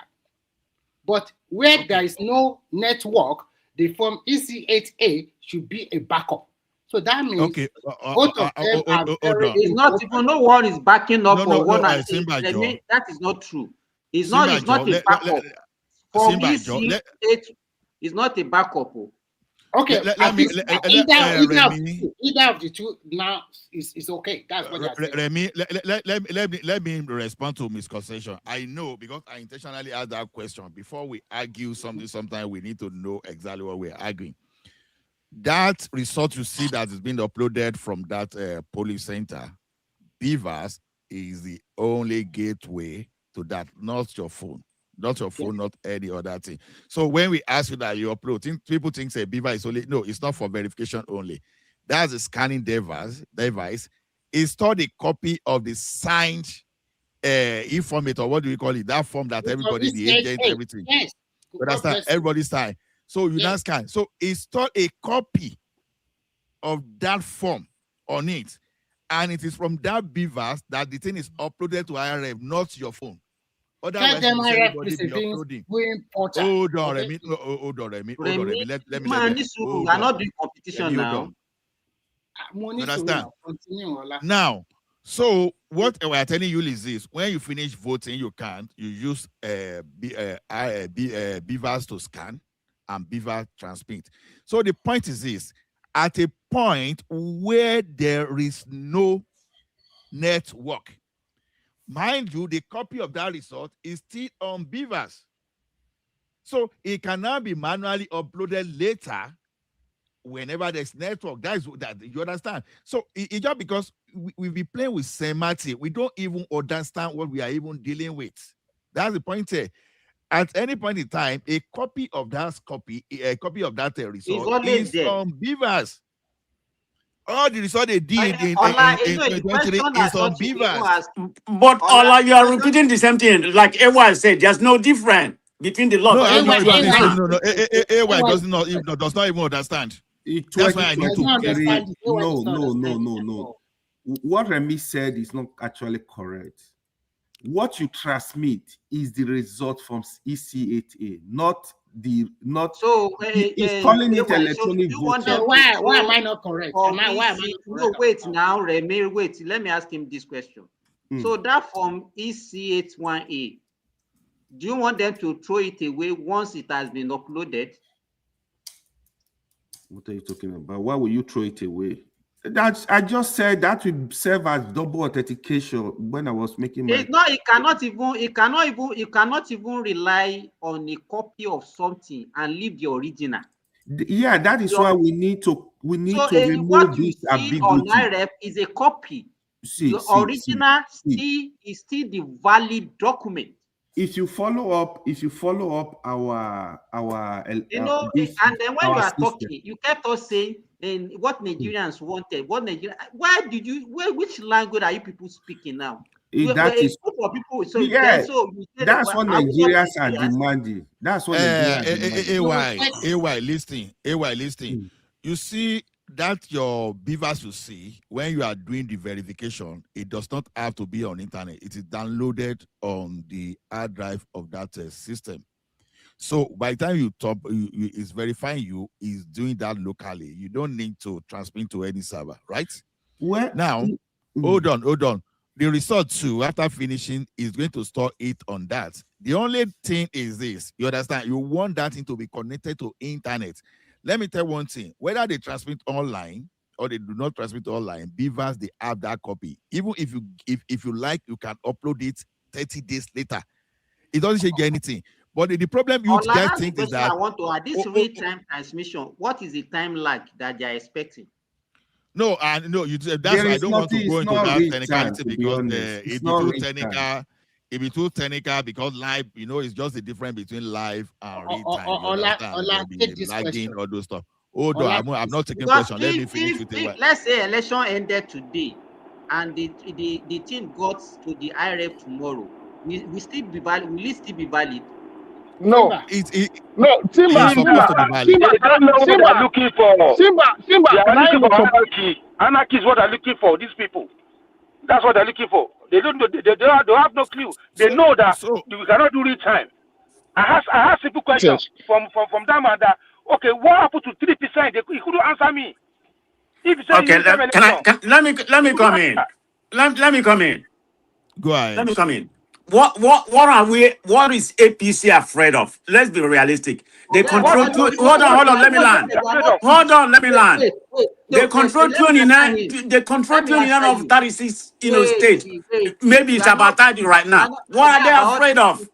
But where there is no network, the form EC8A should be a backup. So that means both of them are very It's not even no one is backing up for one. That is not true. It's not a backup. Form EC8 is not a backup. Okay, either of the two now is okay. That's what I said. Remy, let me respond to misconception. I know because I intentionally asked that question before we argue something. Sometimes we need to know exactly what we're arguing. That result you see that is being uploaded from that police center, Beavers is the only gateway to that, not your phone. Not your phone, not any other thing. So when we ask you that you upload, people think say Beaver is only, no, it's not for verification only. That's a scanning device. It's stored a copy of the signed e-format, or what do we call it? That form that everybody, the agent, everything. Yes. Understand? Everybody sign. So you now scan. So it's stored a copy of that form on it. And it is from that Beavers that the thing is uploaded to IRF, not your phone. Otherwise, everybody be uploading. Hold on, Remy. Hold on, Remy. Let me. We are not doing competition now. Understand? Now, so what we are telling you is this: when you finish voting, you use Beavers to scan and Beaver transmit. So the point is this: at a point where there is no network, mind you, the copy of that result is still on Beavers. So it can now be manually uploaded later whenever there's network. That you understand. So it's just because we be playing with semantics, we don't even understand what we are even dealing with. That's the point here. At any point in time, a copy of that result is on Beavers. All the result they did in 2023 is on Beavers. But Ola, you are repeating the same thing. Like Ewa said, there's no difference between the law. No, AY does not even understand. That's why I need to. No. What Remy said is not actually correct. What you transmit is the result from EC8A, not. So he's calling it electronic voting. Why am I not correct? No, wait now, Remy. Wait. Let me ask him this question. So that from EC81A, do you want them to throw it away once it has been uploaded? What are you talking about? Why will you throw it away? I just said that would serve as double authentication when I was making my. It cannot even rely on a copy of something and leave the original. Yeah, that is why we need to remove this ambiguity. On IREF is a copy. The original is still the valid document. If you follow up our and then when you are talking, you kept on saying and what Nigerians wanted, why did you, which language are you people speaking now? That is for people. So yeah, so you said, that's what Nigerians are Nigerians? demanding. That's what Nigerians are demanding. AY, listen. You see that your beavers you see when you are doing the verification, it does not have to be on internet. It is downloaded on the hard drive of that system. So by the time you top, is verifying you is doing that locally. You don't need to transmit to any server, right? Well, now, hold on. The result too, after finishing, is going to store it on that. The only thing is this: you understand? You want that thing to be connected to internet. Let me tell one thing: whether they transmit online or they do not transmit online, beavers they have that copy. Even if you like, you can upload it 30 days later. It doesn't change anything. But the problem you guys think is that I want to add this real-time transmission. What is the time lag that they are expecting? No, and no, that's why I don't want to go into that technicality because it be too technical because live, it's just the difference between live and real time. Lagging all those stuff. Hold on, I'm not taking question. Let me finish with it. Let's say election ended today, and the thing got to the IRF tomorrow. Will still be valid? Will it still be valid? No, no, Simba, they don't know what they're looking for. Simba, they are looking for anarchy. Anarchy is what they're looking for. These people, that's what they're looking for. They don't have no clue. They know that we cannot do real time. I have simple questions from that man. That okay, what happened to 3%? He couldn't answer me. If you say let me come in. Let me come in. Go ahead. Let me come in. What is APC afraid of? Let's be realistic. They control hold on, let me land. Hold on, let me land. They control 29 of 36 states. Maybe it's about 30 right now. What are they afraid of?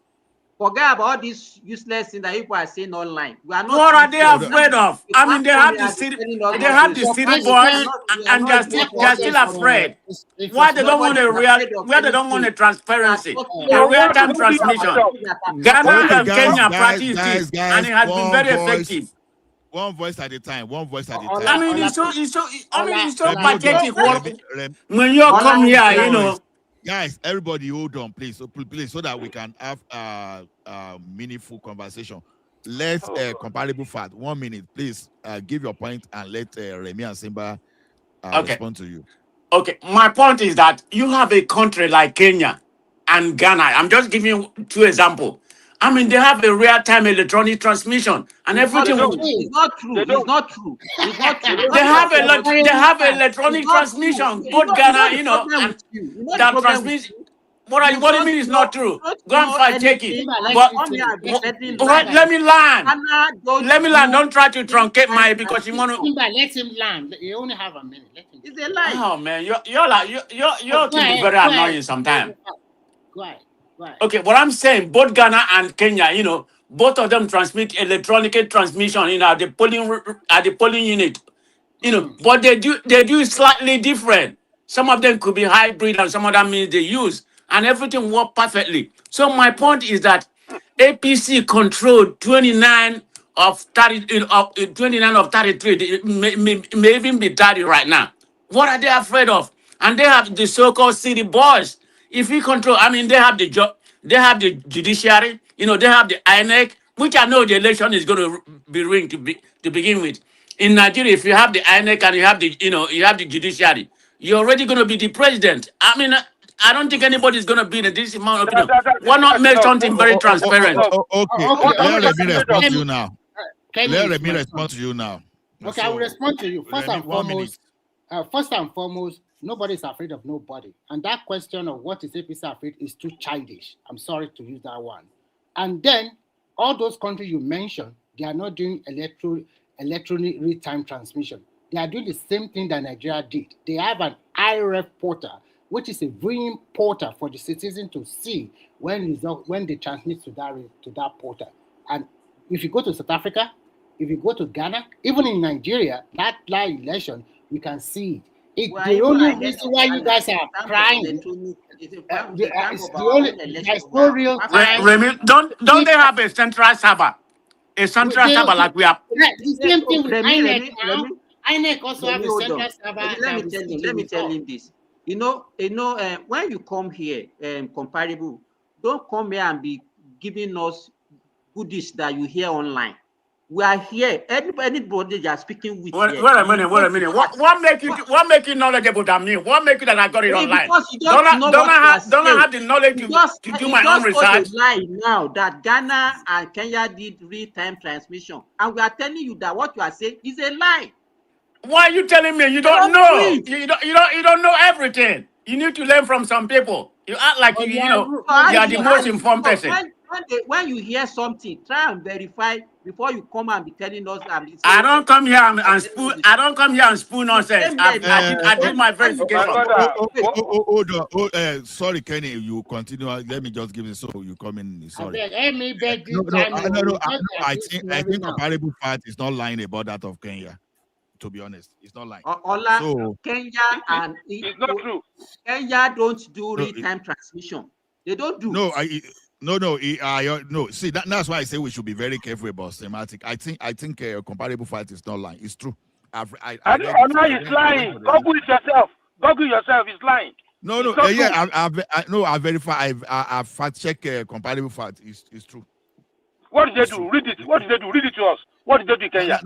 Forget about all these useless things that people are saying online. What are they afraid of? I mean, they have the city boys, and they're still afraid. Why they don't want they don't want a transparency, a real-time transmission. Ghana and Kenya practice this, and it has been very effective. One voice at a time. I mean, it's so pathetic. When you come here, Guys, everybody hold on, please, so that we can have meaningful conversation. Let's comparable fact. 1 minute, please. Give your point and let Remy and Simba respond to you. Okay, my point is that you have a country like Kenya and Ghana. I'm just giving you 2 examples. I mean, they have a real-time electronic transmission and everything. It's not true. It's not true. They have electronic transmission. Both Ghana, and that transmission. What do you mean it's not true? Go and fight, take it. But let me land. Let me land. Don't try to truncate my because you want to. Let him land. You only have a minute. Let him. It's a lie. Oh man, you're very annoying sometimes. Go ahead. Okay, what I'm saying, both Ghana and Kenya, both of them transmit electronic transmission, at the polling unit, but they do slightly different. Some of them could be hybrid, and some of them means they use, and everything work perfectly. So my point is that APC controlled 29 of 30, 29 of 33, may even be 30 right now. What are they afraid of? And they have the so-called city boys. If we control, I mean, they have the job, they have the judiciary, they have the INEC, which I know the election is going to be rigged to begin with. In Nigeria, if you have the INEC and you have the judiciary, you're already going to be the president. I mean, I don't think anybody's going to be in this amount of why not make something very transparent? Okay, let me respond to you now. Let me respond to you now. Okay, I will respond to you. First and foremost, nobody is afraid of nobody. And that question of what is APC afraid is too childish. I'm sorry to use that one. And then all those countries you mentioned, they are not doing electronic real-time transmission. They are doing the same thing that Nigeria did. They have an IRF portal, which is a viewing portal for the citizen to see when they transmit to that portal. And if you go to South Africa, if you go to Ghana, even in Nigeria, that live election, you can see it. The only reason why you guys are crying is there's no real time. Remy, don't they have a central server? A central server like we have. The same thing with INEC now. INEC also have a Hold central on. server. Let me tell him this. When you come here, comparable, don't come here and be giving us goodies that you hear online. We are here. Anybody that are speaking with Wait, here. wait a minute. What make you knowledgeable than me? What make you that I got it online? Because you don't know what you are saying. Don't I have the knowledge to do my own research? You lie now that Ghana and Kenya did real-time transmission, and we are telling you that what you are saying is a lie. Why are you telling me you don't know? You don't know everything. You need to learn from some people. You act like you are the most informed person. When you hear something, try and verify before you come and be telling us. I don't come here and spoon. I don't come here and spoon nonsense. I did my verification. Hold on. Sorry, Kenny. You continue. Let me just give it so you come in. Sorry. I think comparable fact is not lying about that of Kenya. To be honest, it's not lying. Kenya and it's not true. Kenya don't do real-time transmission. They don't do. No. See, that's why I say we should be very careful about semantic. I think comparable fact is not lying. It's true. Online is lying. Google it yourself. Google yourself is lying. No. I verify. I fact check comparable fact. It's true. What did they do? Read it. What did they do? Read it to us. What did they do in Kenya?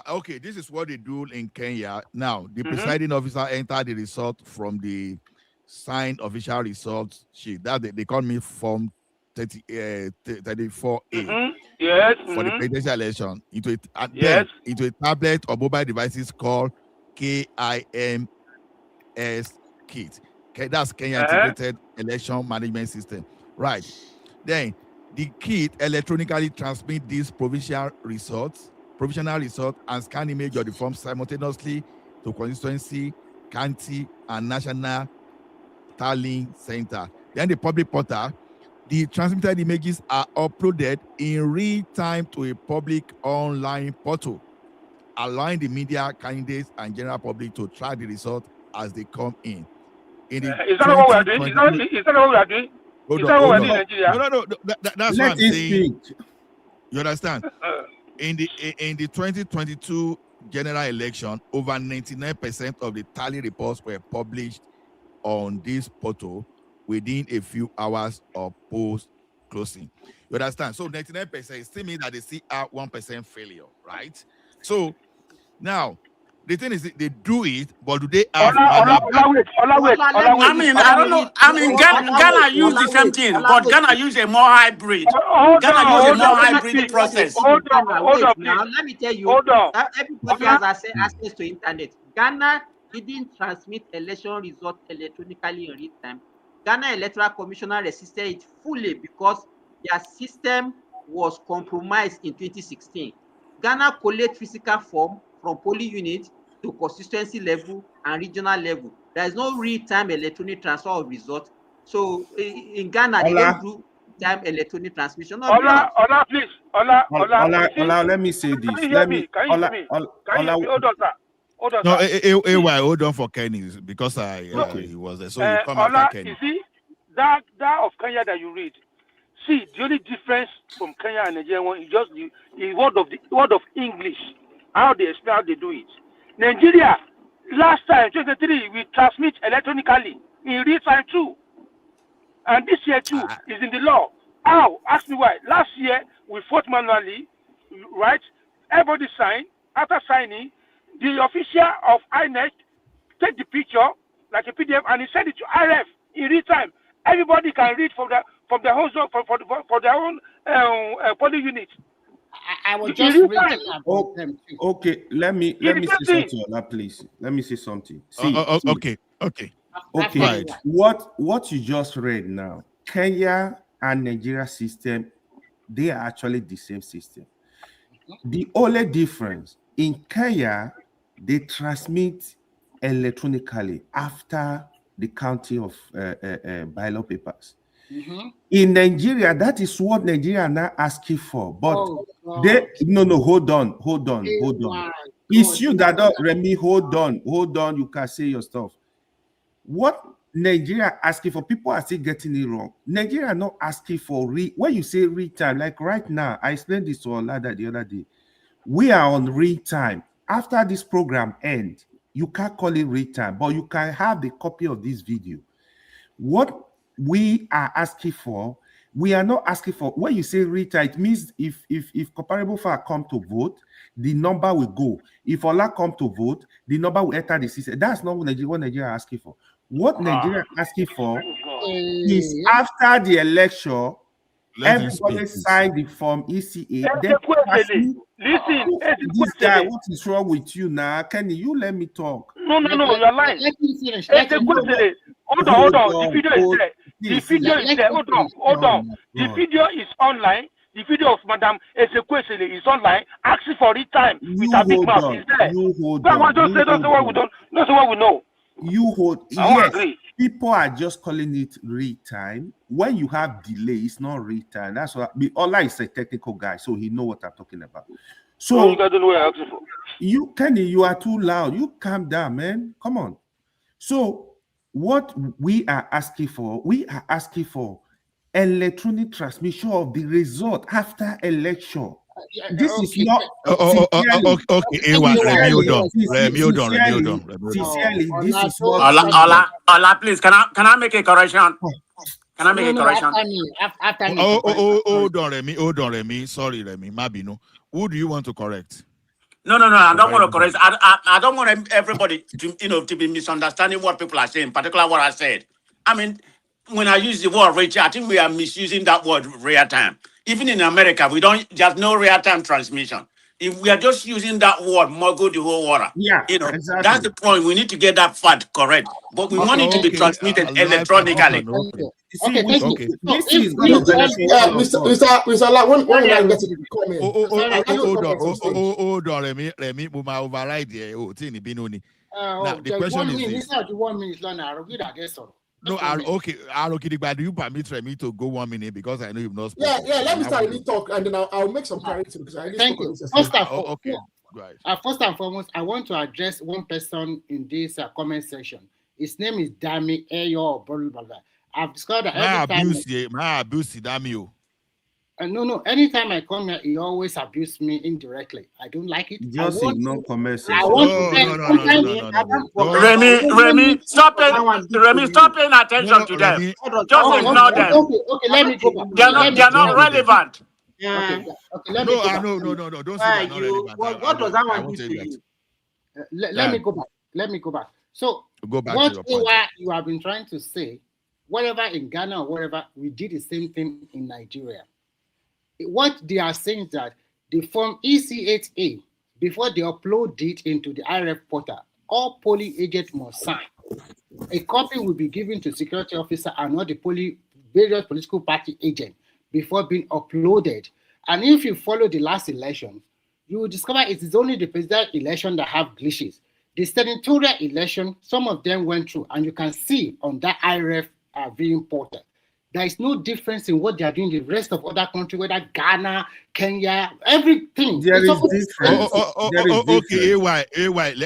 Okay, this is what they do in Kenya. Now, the presiding officer entered the result from the signed official results sheet. That they call me Form 34A. Yes. For the presidential election into a tablet or mobile devices called KIMS kit. That's Kenya Integrated Election Management System. Right. Then the kit electronically transmits these provisional results, and scan image of the form simultaneously to constituency, county, and national tallying center. Then the public portal, the transmitted images are uploaded in real time to a public online portal, allowing the media, candidates, and general public to track the result as they come in. Is that what we are doing? Is that what we are doing? Hold is on, that what hold we're on. doing in Nigeria? No. That's what I'm saying. You understand? In the 2022 general election, over 99% of the tally reports were published on this portal within a few hours of post closing. You understand? So 99% still means that they see a 1% failure, right? So now the thing is they do it, but do they have I don't know. Ghana use the same thing, but Ghana use a more hybrid. Ghana use a more hybrid process. Hold on, now let me tell you. Everybody has access to internet. Ghana didn't transmit election results electronically in real time. Ghana Electoral Commissioner resisted it fully because their system was compromised in 2016. Ghana collect physical form from polling unit to constituency level and regional level. There is no real-time electronic transfer of results. So in Ghana, they don't do time electronic transmission. No, Ola, please. Ola, let me say this. Can you hear me? Can you hear me? Hold on, sir. No, hold on for Kenny because he was there. So you come after Kenny. You see, that of Kenya that you read. See, the only difference from Kenya and Nigeria is just the word of English, how they explain how they do it. Nigeria, last time, 2023, we transmit electronically in real time too. And this year too is in the law. How? Ask me why. Last year, we fought manually, right? Everybody signed. After signing, the official of INEC take the picture, like a PDF, and he send it to RF in real time. Everybody can read from their own zone, for their own polling unit. I will just read about them too. Okay, let me say something on that, please. Let me say something. Okay. Right. What you just read now, Kenya and Nigeria system, they are actually the same system. The only difference in Kenya, they transmit electronically after the counting of ballot papers. In Nigeria, that is what Nigeria are now asking for. But hold on. It's you that don't, Remy, hold on. You can say your stuff. What Nigeria asking for, people are still getting it wrong. Nigeria are not asking for when you say real time, like right now, I explained this to Olada the other day. We are on real time. after this program ends, you can't call it real time, but you can have the copy of this video. What we are asking for, we are not asking for, when you say real time, it means if comparable far come to vote, the number will go. If Ola come to vote, the number will enter the system. That's not what Nigeria are asking for. What Nigeria are asking for is after the election, Let him everybody speak, sign the form ECA. Then listen, this guy, what is wrong with you now? Kenny, you let me talk. No, you're lying. Let me finish. Hold on. The video is there. The video is there. Hold on. The video is online. The video of Madam Ezekwesili is online. Asking for it time with a big mouth. Is there? You hold But I on. just say that's what we don't. That's what we know. You hold. I won't Yes, agree. people are just calling it real time. When you have delay, it's not real time. That's what. Ola is a technical guy, so he know what I'm talking about. So you guys don't know what I'm asking for. You, Kenny, you are too loud. You calm down, man. Come on. So what we are asking for, electronic transmission of the result after election. This is not. Okay. Remy, hold on. Sincerely, this is not. Ola, please, can I make a correction? Can I make a correction? After me. Hold on, Remy. Sorry, Remy. Mabino. Who do you want to correct? No. I don't want to correct. I don't want everybody to be misunderstanding what people are saying, particularly what I said. I mean, when I use the word real time, I think we are misusing that word real time. Even in America, there's no real time transmission. If we are just using that word, mogul the whole water. Yeah, exactly. That's the point. We need to get that fact correct. But we want it to be transmitted electronically. Okay, thank you. This is going to Mr. Allah, when I get to the comment. Hold on, Remy, we might override the Now, the question is this. Inside the 1 minute, I'll read against all. No, but do you permit Remy to go 1 minute because I know you've not spoken? Yeah. Let me start really talk, and then I'll make some clarity because I thank you. First and foremost, I want to address one person in this comment section. His name is Dami Eyo Bolubala. I've discovered that no. Anytime I come here, he always abuses me indirectly. I don't like it. Just ignore comments. Remy, stop it. Remy, stop paying attention to them. Just ignore them. Okay, let me go back. They're not relevant. Okay, let me go back. No, don't say they're not relevant. What does that one do to you? Let me go back. So, go back what to your point. you have been trying to say, whatever in Ghana or whatever, we did the same thing in Nigeria. What they are saying is that the form EC8A, before they upload it into the IRF portal, all polling agents must sign. A copy will be given to security officer and not the various political party agent before being uploaded. And if you follow the last election, you will discover it is only the presidential election that have glitches. The senatorial election, some of them went through, and you can see on that IRF viewing portal. There is no difference in what they are doing in the rest of other countries, whether Ghana, Kenya, everything. There is difference. Okay, AY.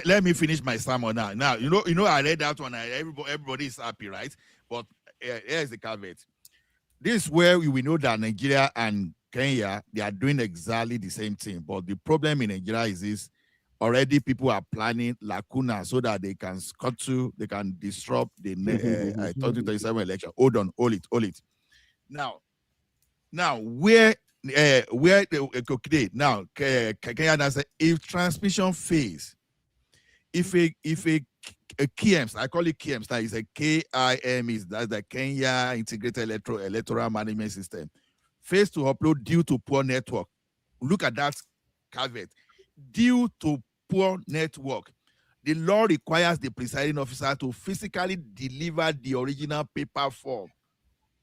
Let me finish my sermon now. Now, you know, I read that one. Everybody is happy, right? But here's the caveat. This is where we know that Nigeria and Kenya, they are doing exactly the same thing. But the problem in Nigeria is this. Already people are planning lacuna so that they can they can disrupt the 2027 election. Hold it. Now, where okay, now Kenya say if transmission fails, if a KIEMS, I call it KIEMS, that is a KIM, that's the Kenya Integrated Electoral Management System, fails to upload due to poor network. Look at that caveat. Due to poor network, the law requires the presiding officer to physically deliver the original paper form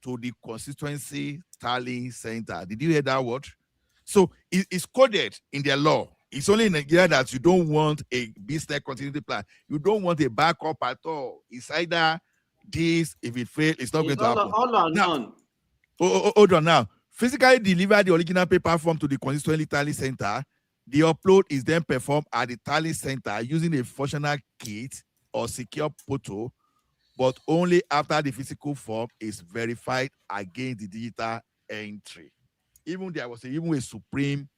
to the constituency tallying center. Did you hear that word? So it's coded in their law. It's only in Nigeria that you don't want a business continuity plan. You don't want a backup at all. It's either this, if it fails, it's not going to happen. Hold on now. Physically deliver the original paper form to the constituency tally center. The upload is then performed at the tally center using a functional kit or secure portal, but only after the physical form is verified against the digital entry. Even there was even a supreme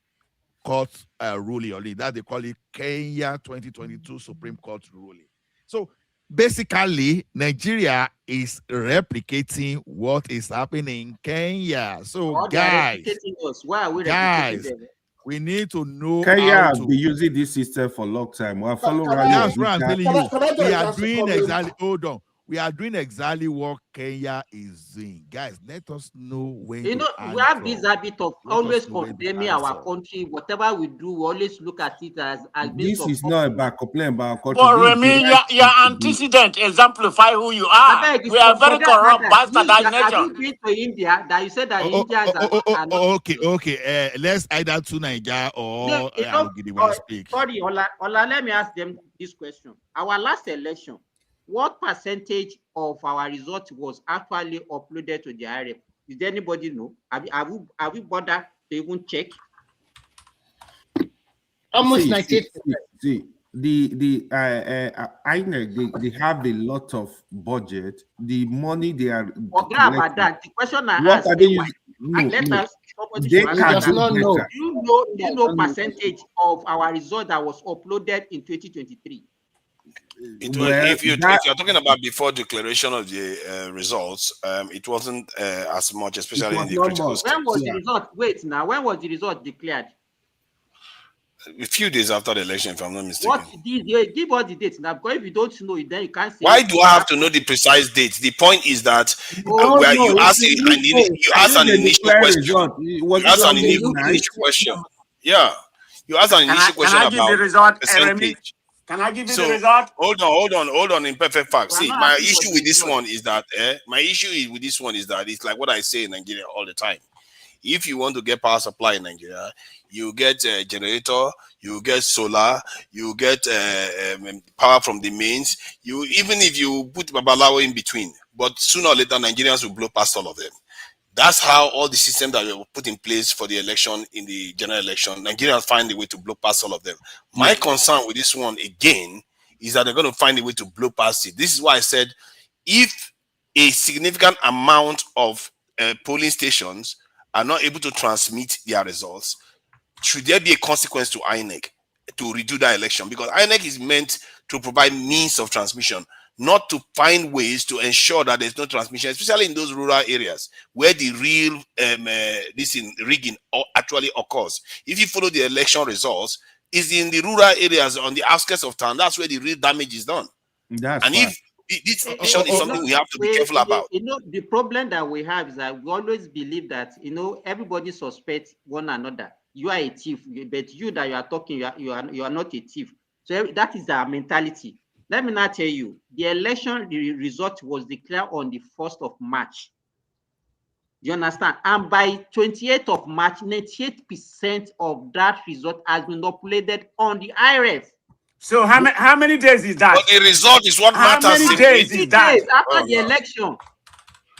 Court ruling on it. That they call it Kenya 2022 Supreme Court ruling. So basically, Nigeria is replicating what is happening in Kenya. So Or they are replicating us. Why are we replicating them? we need to know Kenya how has to been using this system for a long time. We follow That's what I'm telling you. We are just doing comment? exactly. Hold on. We are doing exactly what Kenya is doing, guys. Let us know when. You know, we have this habit of always condemning our country. Whatever we do, we always look at it as based This on is not about complaining about our country. But Remy, your antecedent exemplify who you are. We are very corrupt, bastardized Have nation. you been to India? That you said that Indians are not. Okay. Let's either to Nigeria or speak. Sorry, Ola, let me ask them this question. Our last election, what percentage of our result was actually uploaded to the IRF? Did anybody know? Have we bothered to even check? Almost 98%. See, the INEC, they have a lot of budget. The money they are forget about that. The question I what asked, are they using? No, let no. us somebody They should can answer do that. better. Do you know percentage of our result that was uploaded in 2023? If you're talking about before declaration of the results, it wasn't as much, especially in the critical states. When was the result? Wait now, when was the result declared? A few days after the election, if I'm not mistaken. Give us the date now, because if you don't know it, then you can't say. Why do I have to know the precise date? The point is that you ask an initial question. You ask an initial question. Yeah, you ask an initial question about percentage. Can I give you the result? Hold on. In perfect fact, see, my issue with this one is that it's like what I say in Nigeria all the time. If you want to get power supply in Nigeria, you get a generator, you get solar, you get power from the mains. Even if you put Babalawo in between, but sooner or later Nigerians will blow past all of them. That's how all the systems that were put in place for the election, in the general election, Nigerians find a way to blow past all of them. My concern with this one again is that they're going to find a way to blow past it. This is why I said, if a significant amount of polling stations are not able to transmit their results, should there be a consequence to INEC to redo that election? Because INEC is meant to provide means of transmission, not to find ways to ensure that there's no transmission, especially in those rural areas where the real rigging actually occurs. If you follow the election results, it's in the rural areas on the outskirts of town. That's where the real damage is done. If this issue is something we have to be careful about. You know, the problem that we have is that we always believe that, everybody suspects one another. You are a thief, but you that you are talking, you are not a thief. So that is our mentality. Let me now tell you, the election result was declared on the 1st of March. You understand? And by 28th of March, 98% of that result has been uploaded on the IRF. So how many days is that? But the result is what matters. How many days is that? 3 days after the election.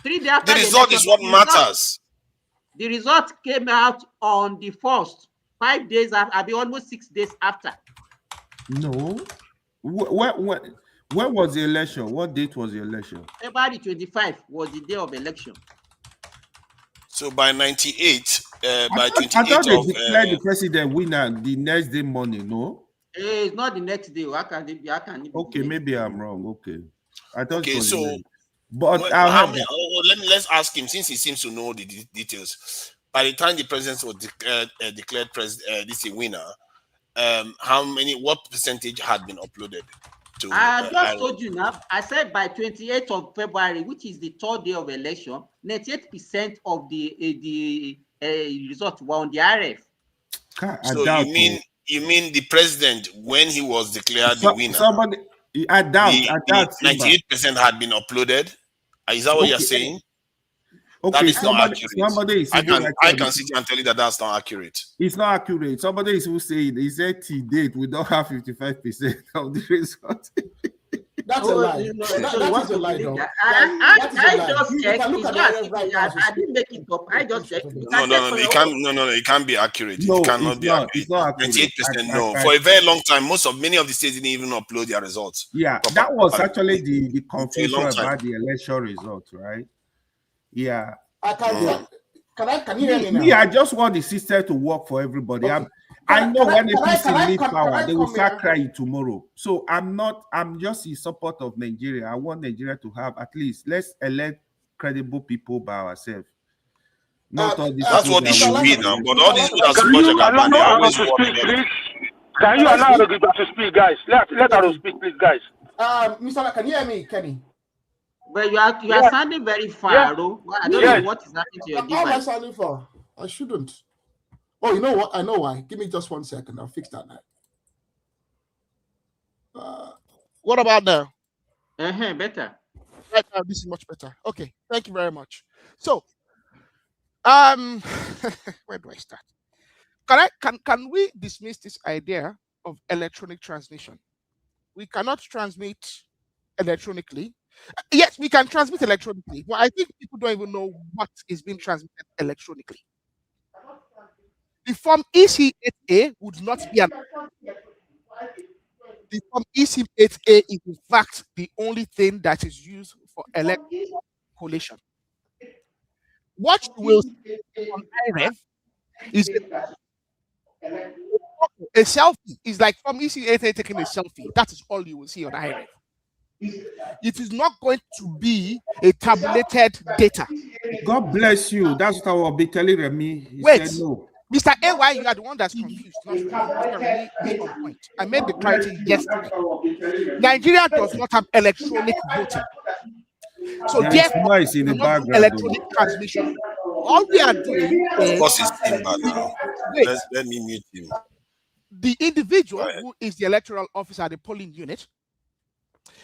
3 days after the result is what matters. The result came out on the 1st. 5 days after, I'll be almost 6 days after. No. When was the election? What date was the election? February 25 was the day of election. So by 98, by 28 I thought they declared the president winner the next day morning, no? It's not the next day. How can it be? Okay, maybe I'm wrong. Okay. I thought okay, so but let's ask him, since he seems to know the details. By the time the president was declared this a winner, what percentage had been uploaded to I just told you now. I said by 28th of February, which is the 3rd day of election, 98% of the results were on the RF. So you mean the president, when he was declared the winner? I doubt 98% had been uploaded. Is that what you're saying? Okay, that is not accurate. I can sit here and tell you that that's not accurate. It's not accurate. Somebody is who saying he said to date we don't have 55% of the result. That's a lie. That's a lie, though. I just checked. I didn't make it up. I just checked. It can't be accurate. It cannot be accurate. It's not accurate. 98%, no. For a very long time, many of the states didn't even upload their results. Yeah, that was actually the confusion about the election result, right? Yeah. Can you hear me now? Yeah, I just want the system to work for everybody. Okay. I know when can APC leave can power, I they will come start here? crying tomorrow. So I'm just in support of Nigeria. I want Nigeria to have at least, let's elect credible people by ourselves. Not all these That's people what it that should will be win now. But election. all these people that Can support you Jagaban, they allow are her always to working speak, anything. please? Can you Can I allow her speak? to speak, guys? Let her Okay. speak, please, guys. Mr. Can you hear me, Kenny? But you are Yeah, sounding very yeah, far, oh. I don't know Really? yes. what is happening to your How am I device. sounding for? I shouldn't. Oh, you know what? I know why. Give me just 1 second. I'll fix that now. What about now? Better. Right now, this is much better. Okay, thank you very much. So, where do I start? Can we dismiss this idea of electronic transmission? We cannot transmit electronically. Yes, we can transmit electronically, but I think people don't even know what is being transmitted electronically. The form EC8A would not be an. The form EC8A is in fact the only thing that is used for electrical collation. What you will see on IREF is a selfie. It's like from EC8A taking a selfie. That is all you will see on IREF. It is not going to be a tabulated data. God bless you. That's what I will be telling Remy. He Wait, said no. Mr. AY, you are the one that's confused, not Remy. Mr. Remy is on point. I made the clarity yesterday. Nigeria does not have electronic voting. So There is therefore, noise in we the cannot do background. electronic transmission. All we are doing Of is course, it's Simba now. wait. Let me mute him. The individual who is the electoral officer at the polling unit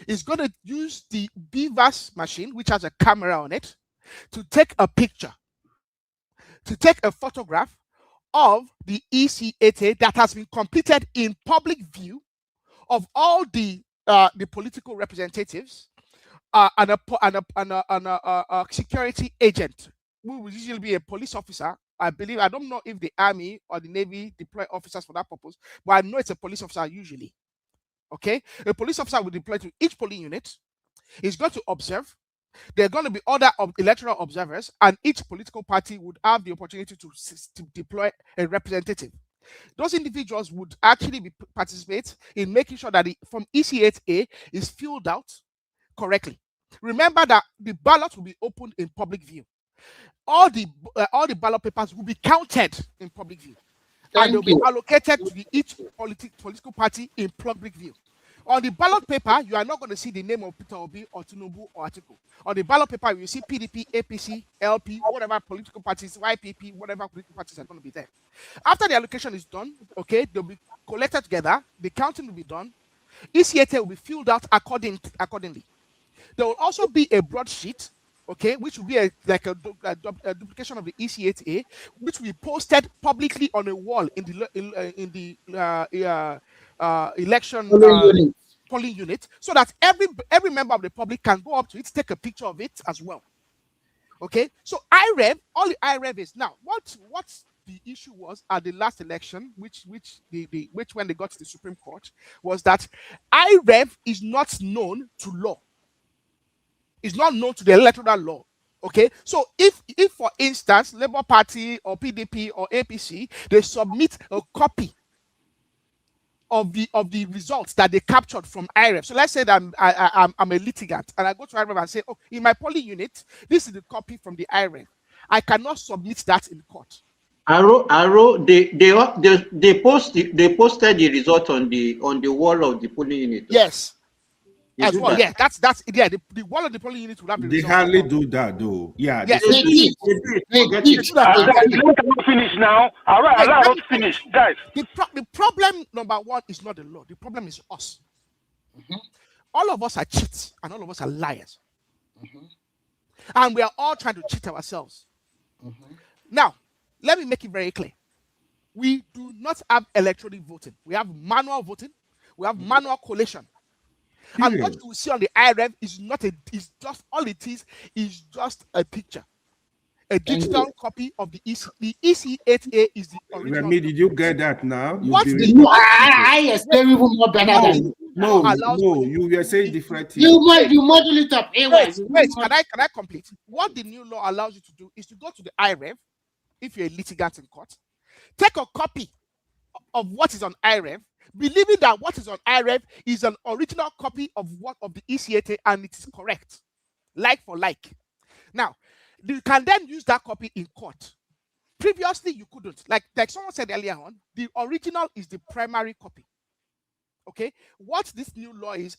is going to use the BVAS machine, which has a camera on it, to take a picture, to take a photograph of the EC8A that has been completed in public view of all the political representatives and a security agent, who will usually be a police officer. I believe, I don't know if the Army or the Navy deploy officers for that purpose, but I know it's a police officer usually. Okay, a police officer will deploy to each polling unit. He's going to observe. There are going to be other electoral observers, and each political party would have the opportunity to deploy a representative. Those individuals would actually participate in making sure that the from EC8A is filled out correctly. Remember that the ballot will be opened in public view. All the ballot papers will be counted in public view, and they'll be allocated to each political party in public view. On the ballot paper, you are not going to see the name of Peter Obi or Tinubu or Atiku. On the ballot paper, you see PDP, APC, LP, whatever political parties, YPP, whatever political parties are going to be there. After the allocation is done, okay, they'll be collected together. The counting will be done. EC8A will be filled out accordingly. There will also be a broadsheet, okay, which will be a duplication of the EC8A, which will be posted publicly on a wall in the election polling unit, so that every member of the public can go up to it, take a picture of it as well. Okay, so IREV, all the IREV is now what the issue was at the last election, which when they got to the Supreme Court, was that IREV is not known to law. Is not known to the electoral law. Okay, so if for instance Labour Party or PDP or APC, they submit a copy of the results that they captured from IREF. So let's say that I'm a litigant and I go to IREF and say, oh, in my polling unit, this is the copy from the IREF. I cannot submit that in court. Arrow, they posted the result on the wall of the polling unit. Yes. As well, yeah, that's the wall of the polling unit will have the They results. hardly do that though. Yeah, yes, they did. Finish now. All right, allow us to finish, guys. The problem number one is not the law. The problem is us. All of us are cheats and all of us are liars, and we are all trying to cheat ourselves. Now, let me make it very clear: we do not have electronic voting. We have manual voting. We have manual collation. And what you see on the IREV is just all it is just a picture, a digital copy of the EC. The EC8A is the original. Remy, did you get that now? What I explain even more better than no, you were saying different things. You model it up. Wait, can I complete? What the new law allows you to do is to go to the IREV if you're a litigant in court, take a copy of what is on IREV, believing that what is on IREV is an original copy of what of the ECAT and it is correct, like for like. Now, you can then use that copy in court. Previously, you couldn't. Like someone said earlier on, the original is the primary copy. Okay, what this new law is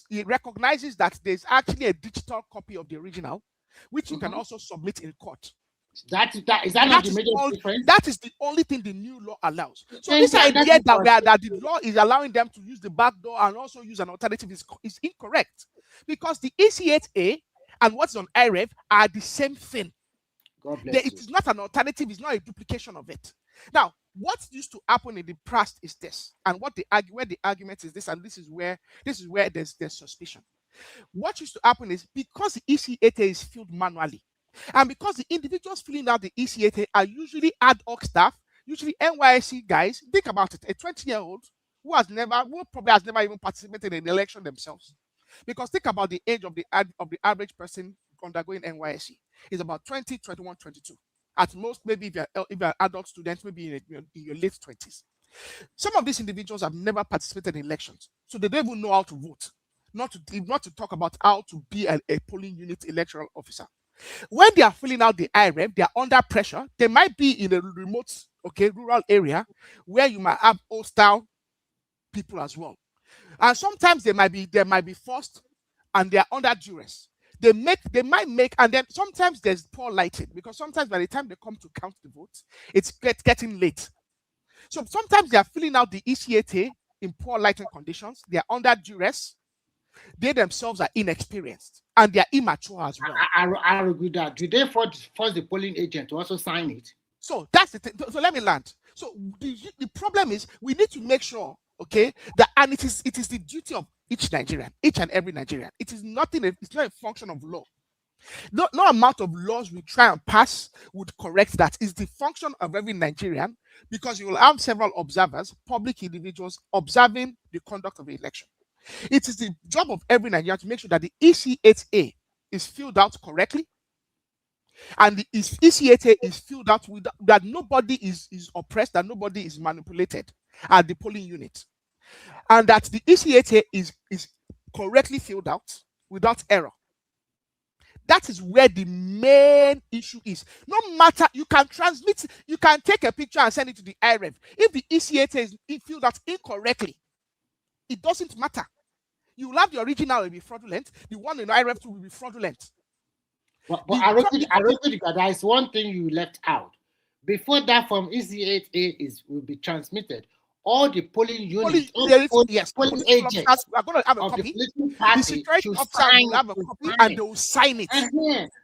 it recognizes that there's actually a digital copy of the original, which you can also submit in court. Is that not the major difference? That is the only thing the new law allows. So this idea that the law is allowing them to use the back door and also use an alternative is incorrect, because the ECAT and what's on IREV are the same thing. It is not an alternative, it's not a duplication of it. Now, what used to happen in the past is this, and where the argument is this, and this is where there's suspicion. What used to happen is, because the ECAT is filled manually, and because the individuals filling out the ECAT are usually ad hoc staff, usually NYSC guys. Think about it: a 20-year-old who probably has never even participated in an election themselves. Because think about the age of the average person undergoing NYSC is about 20, 21, 22. At most, maybe if you're an adult student, maybe in your late 20s. Some of these individuals have never participated in elections, so they don't even know how to vote. Not to talk about how to be a polling unit electoral officer. When they are filling out the IREV, they are under pressure. They might be in a remote, rural area where you might have hostile people as well. And sometimes they might be forced and they are under duress. They might make, and then sometimes there's poor lighting, because sometimes by the time they come to count the votes, it's getting late. So sometimes they are filling out the ECAT in poor lighting conditions. They are under duress. They themselves are inexperienced and they are immature as well. I agree that. Do they force the polling agent to also sign it? So that's the thing. So let me land. So the problem is, we need to make sure, that, and it is the duty of each and every Nigerian. It is nothing. It's not a function of law. No amount of laws we try and pass would correct that. It's the function of every Nigerian, because you will have several observers, public individuals, observing the conduct of the election. It is the job of every Nigerian to make sure that the ECAT is filled out correctly, and the ECAT is filled out with that nobody is oppressed, that nobody is manipulated at the polling unit, and that the ECAT is correctly filled out without error. That is where the main issue is. No matter, you can transmit, you can take a picture and send it to the IREV. If the ECAT is filled out incorrectly, it doesn't matter. You will have the original will be fraudulent. The one in IREV will be fraudulent. But I wrote it that there is one thing you left out. Before that from ECAT will be transmitted, all the polling units, polling agents are going to have a copy. The security officer will have a copy and they will sign it.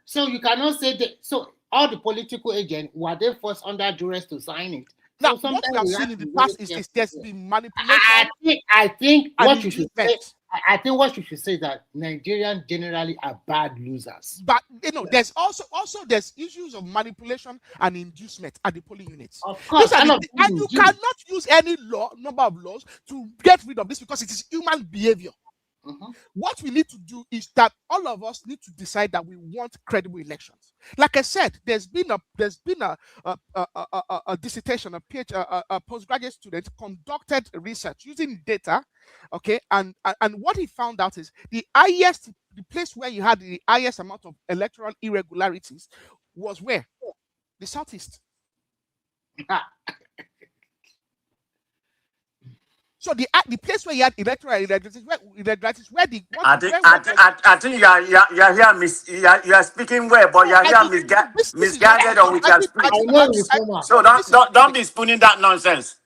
So you cannot say that. So all the political agents, were they forced under duress to sign it? Now, so what we have seen in the past is there's been manipulation. I think what you should say. I think what you should say is that Nigerians generally are bad losers. But there's also there's issues of manipulation and inducement at the polling units. Of course, and you cannot use any number of laws to get rid of this, because it is human behavior. What we need to do is that all of us need to decide that we want credible elections. Like I said, there's been a dissertation, a postgraduate student conducted research using data, and what he found out is the place where you had the highest amount of electoral irregularities was where? The Southeast. So the place where you had electoral irregularities, where the I think you are you are speaking well, but you are here misguided on with your speech. So don't be spooning that nonsense.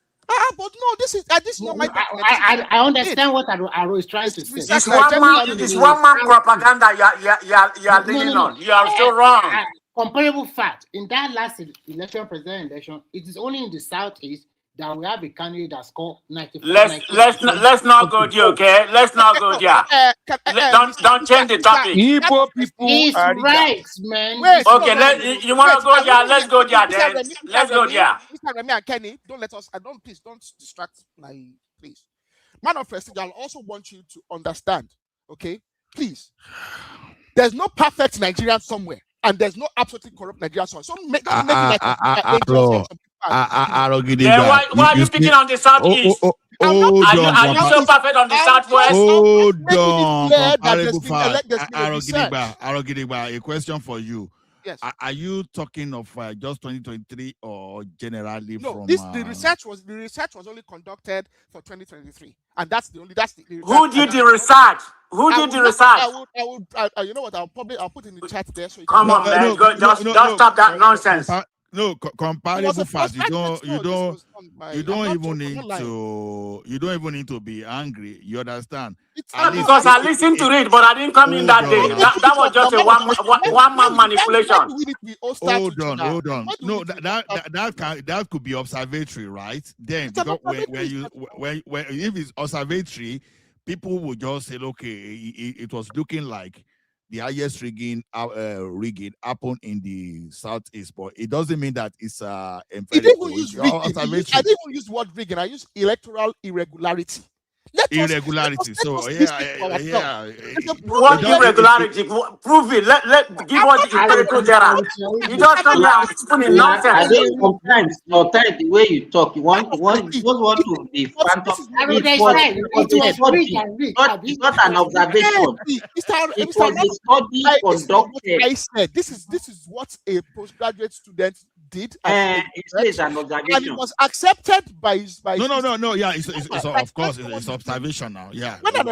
But no, this is not my. I understand what Aro is trying to say. It's one man propaganda you are leaning on. You are so wrong. Comparable fact: in that last presidential election, it is only in the Southeast that we have a candidate that scored 94. Let's not go there, okay? Let's not go there. Don't change the topic. Igbo people He's are right, man. Okay, you want to go there? Let's go there then. Let's go there. Mr. Remy and Kenny, please don't distract please. Man of Prestige, I also want you to understand, okay? Please. There's no perfect Nigerian somewhere, and there's no absolutely corrupt Nigerian somewhere. So make it like Then why are you picking on the southeast? Hold on, Are you so perfect on the southwest? hold making it on, clear that comparable there's been a research. Arogidigba, a question for you. Yes. Are you talking of just 2023 or generally No, from? the research was only conducted for 2023, and that's the Who did the research? Who did the research? You know what? I'll put in the chat there so you Come on, man. Just stop that nonsense. Comparable facts. You don't even need to be angry. You understand? Because I listened to it, but I didn't come in that day. That was just a one man manipulation. Hold on. No, that could be observatory, right? Then because when if it's observatory, people will just say, okay, it was looking like the highest rigging happened in the southeast, but it doesn't mean that it's empirical. I didn't even use the word rigging. I used electoral irregularity. Irregularity. So What irregularity? Prove it. Give us the empirical data. You just come here spinning nonsense. Sometimes the way you talk, you want to be phantom. It's not an observation. It was a study conducted. I said this is what a postgraduate student did. It is an observation. And it was accepted by No. Yeah, it's of course it's observation now. Yeah. When a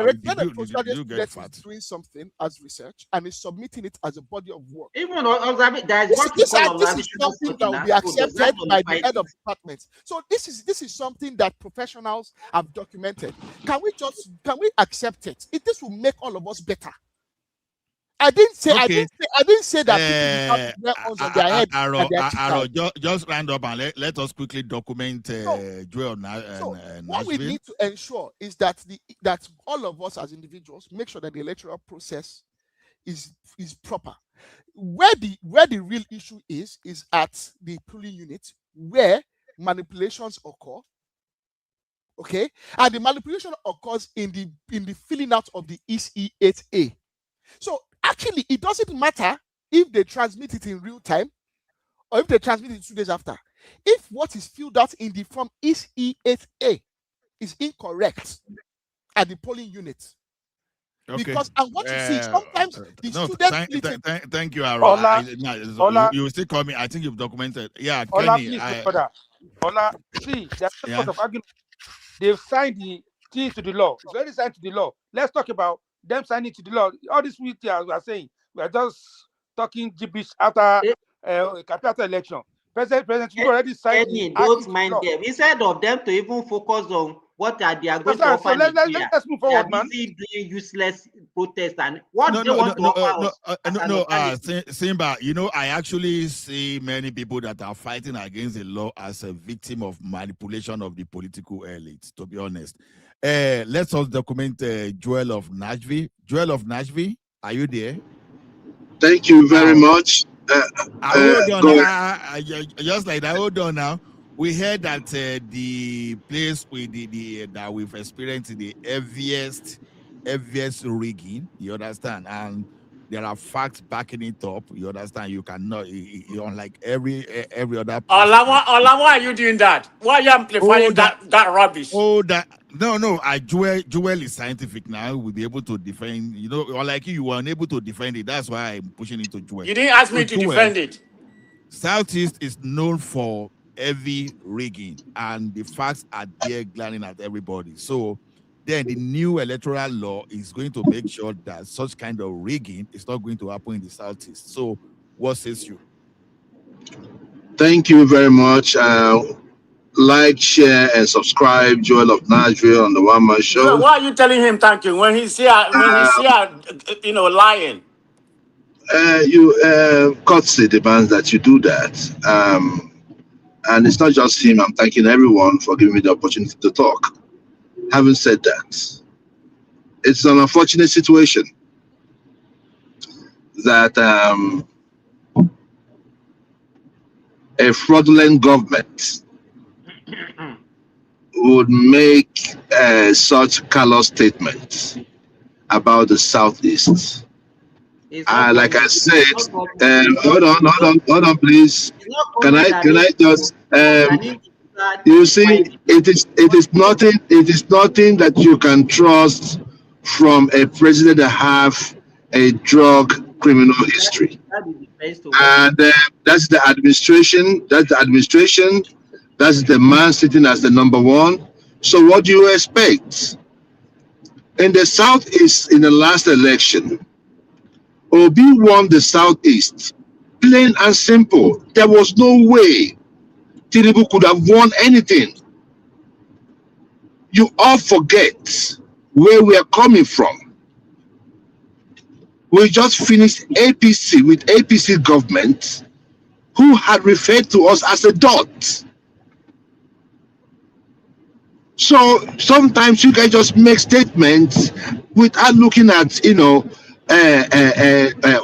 postgraduate student is doing something as research and is submitting it as a body of work, even observation, this is something that will be accepted by the head of department. So this is something that professionals have documented. Can we accept it? This will make all of us better. I didn't say that people have their own on their head. Just round up and let us quickly document Joel and what we need to ensure is that that all of us as individuals make sure that the electoral process is proper. Where the real issue is at the polling unit where manipulations occur. Okay, and the manipulation occurs in the filling out of the EC8A. So actually, it doesn't matter if they transmit it in real time or if they transmit it 2 days after. If what is filled out in the form EC8A is incorrect at the polling unit. Okay. Because and what you see sometimes the students. Thank you, Aaron. You still call me. I think you've documented. Yeah, Kenny. See, there's a lot of argument. They've signed the things to the law. It's already signed to the law. Let's talk about them signing to the law. All these we are saying we are just talking gibberish after capital election. President you already signed. Don't mind them. Instead of them to even focus on what they are going to offer. So let's move forward, man. Doing useless protest and what they want to offer. Simba, I actually see many people that are fighting against the law as a victim of manipulation of the political elite, to be honest. Let's also document Joel of Nashville. Joel of Nashville, are you there? Thank you very much. Hold on, just like that. Hold on now. We heard that the place with that we've experienced the heaviest rigging. You understand? And there are facts backing it up. You understand? You cannot, unlike every other. Ola, why are you doing that? Why are you amplifying that rubbish? No. Joel is scientific now. We'll be able to defend. Unlike you were unable to defend it. That's why I'm pushing it to Joel. You didn't ask me to defend it. Southeast is known for heavy rigging, and the facts are there glaring at everybody. So then the new electoral law is going to make sure that such kind of rigging is not going to happen in the Southeast. So what says you? Thank you very much. Like, share, and subscribe. Joel of Nashville on the One Man Show. So why are you telling him thank you when he's here? Lying. Courtesy demands that you do that. And it's not just him. I'm thanking everyone for giving me the opportunity to talk. Having said that, it's an unfortunate situation that a fraudulent government would make such callous statements about the Southeast. Like I said, hold on, please. Can I just you see, it is nothing that you can trust from a president that have a drug criminal history, and that's the administration. That's the man sitting as the number one. So what do you expect? In the Southeast, in the last election, Obi won the Southeast. Plain and simple. There was no way Tinubu could have won anything. You all forget where we are coming from. We just finished APC with APC government, who had referred to us as a dot. So sometimes you guys just make statements without looking at,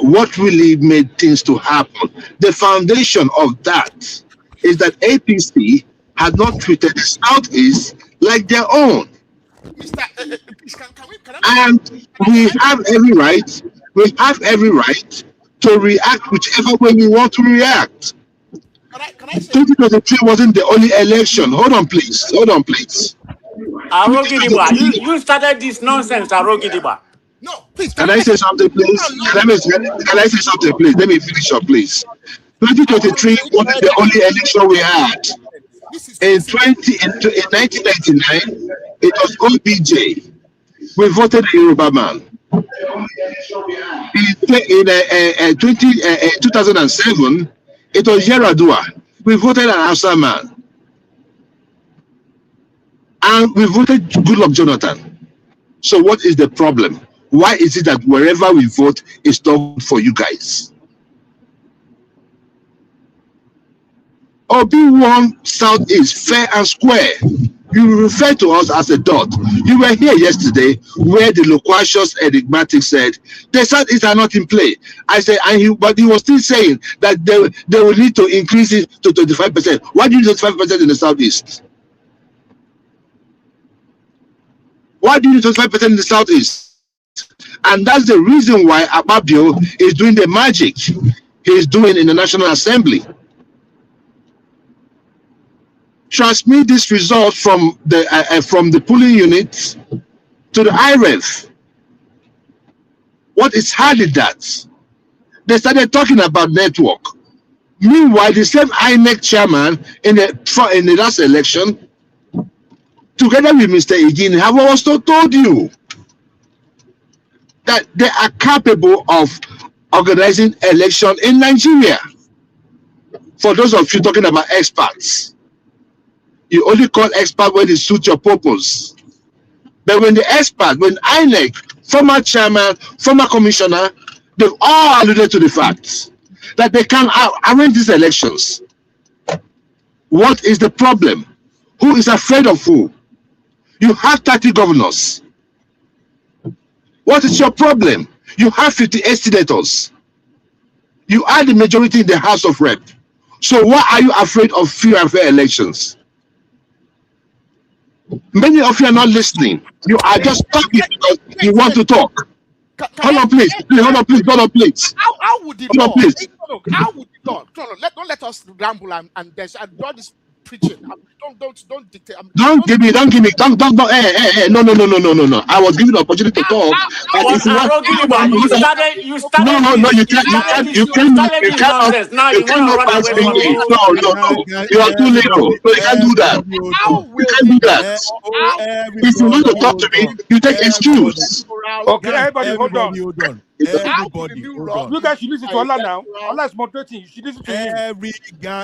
what really made things to happen. The foundation of that is that APC had not treated the Southeast like their own. And we have every right. We have every right to react whichever way we want to react. 2023 wasn't the only election. Hold on, please. Arogidiba, you started this nonsense, Arogidiba. No, please. Can I say something, please? Can I say something, please? Let me finish up, please. 2023 wasn't the only election we had. In 1999, it was OBJ. We voted a Yoruba man. In 2007, it was Yaradua. We voted an Hausa man. And we voted Goodluck Jonathan. So what is the problem? Why is it that wherever we vote is not for you guys? Obi won Southeast fair and square. You refer to us as a dot. You were here yesterday where the loquacious enigmatic said the Southeast are not in play. I said, but he was still saying that they will need to increase it to 25%. Why do you need 25% in the Southeast? Why do you need 25% in the Southeast? And that's the reason why Ababio is doing the magic he's doing in the National Assembly. Transmit this result from the polling unit to the IREF. What is hardly that? They started talking about network. Meanwhile, the same INEC chairman in the last election, together with Mr. Igini, have also told you that they are capable of organizing election in Nigeria. For those of you talking about experts, you only call expert when it suits your purpose. But when INEC, former chairman, former commissioner, they've all alluded to the fact that they can arrange these elections. What is the problem? Who is afraid of who? You have 30 governors. What is your problem? You have 58 senators. You are the majority in the House of Rep. So why are you afraid of free and fair elections? Many of you are not listening. You are just talking because you want to talk. Hold on, please. Hold on, please. How would it hold on, please. How would it go? Don't let us ramble and all this preaching. Don't dictate. Don't give me. Don't. Hey. No. I was given the opportunity to talk. You started. No. You can't. You cannot ask me. No. You are too little. So you can't do that. You can't do that. If you want to talk to me, you take excuse. Okay, everybody, hold on. Everybody, hold on. You guys should listen to Allah now. Allah is moderating. You should listen to him.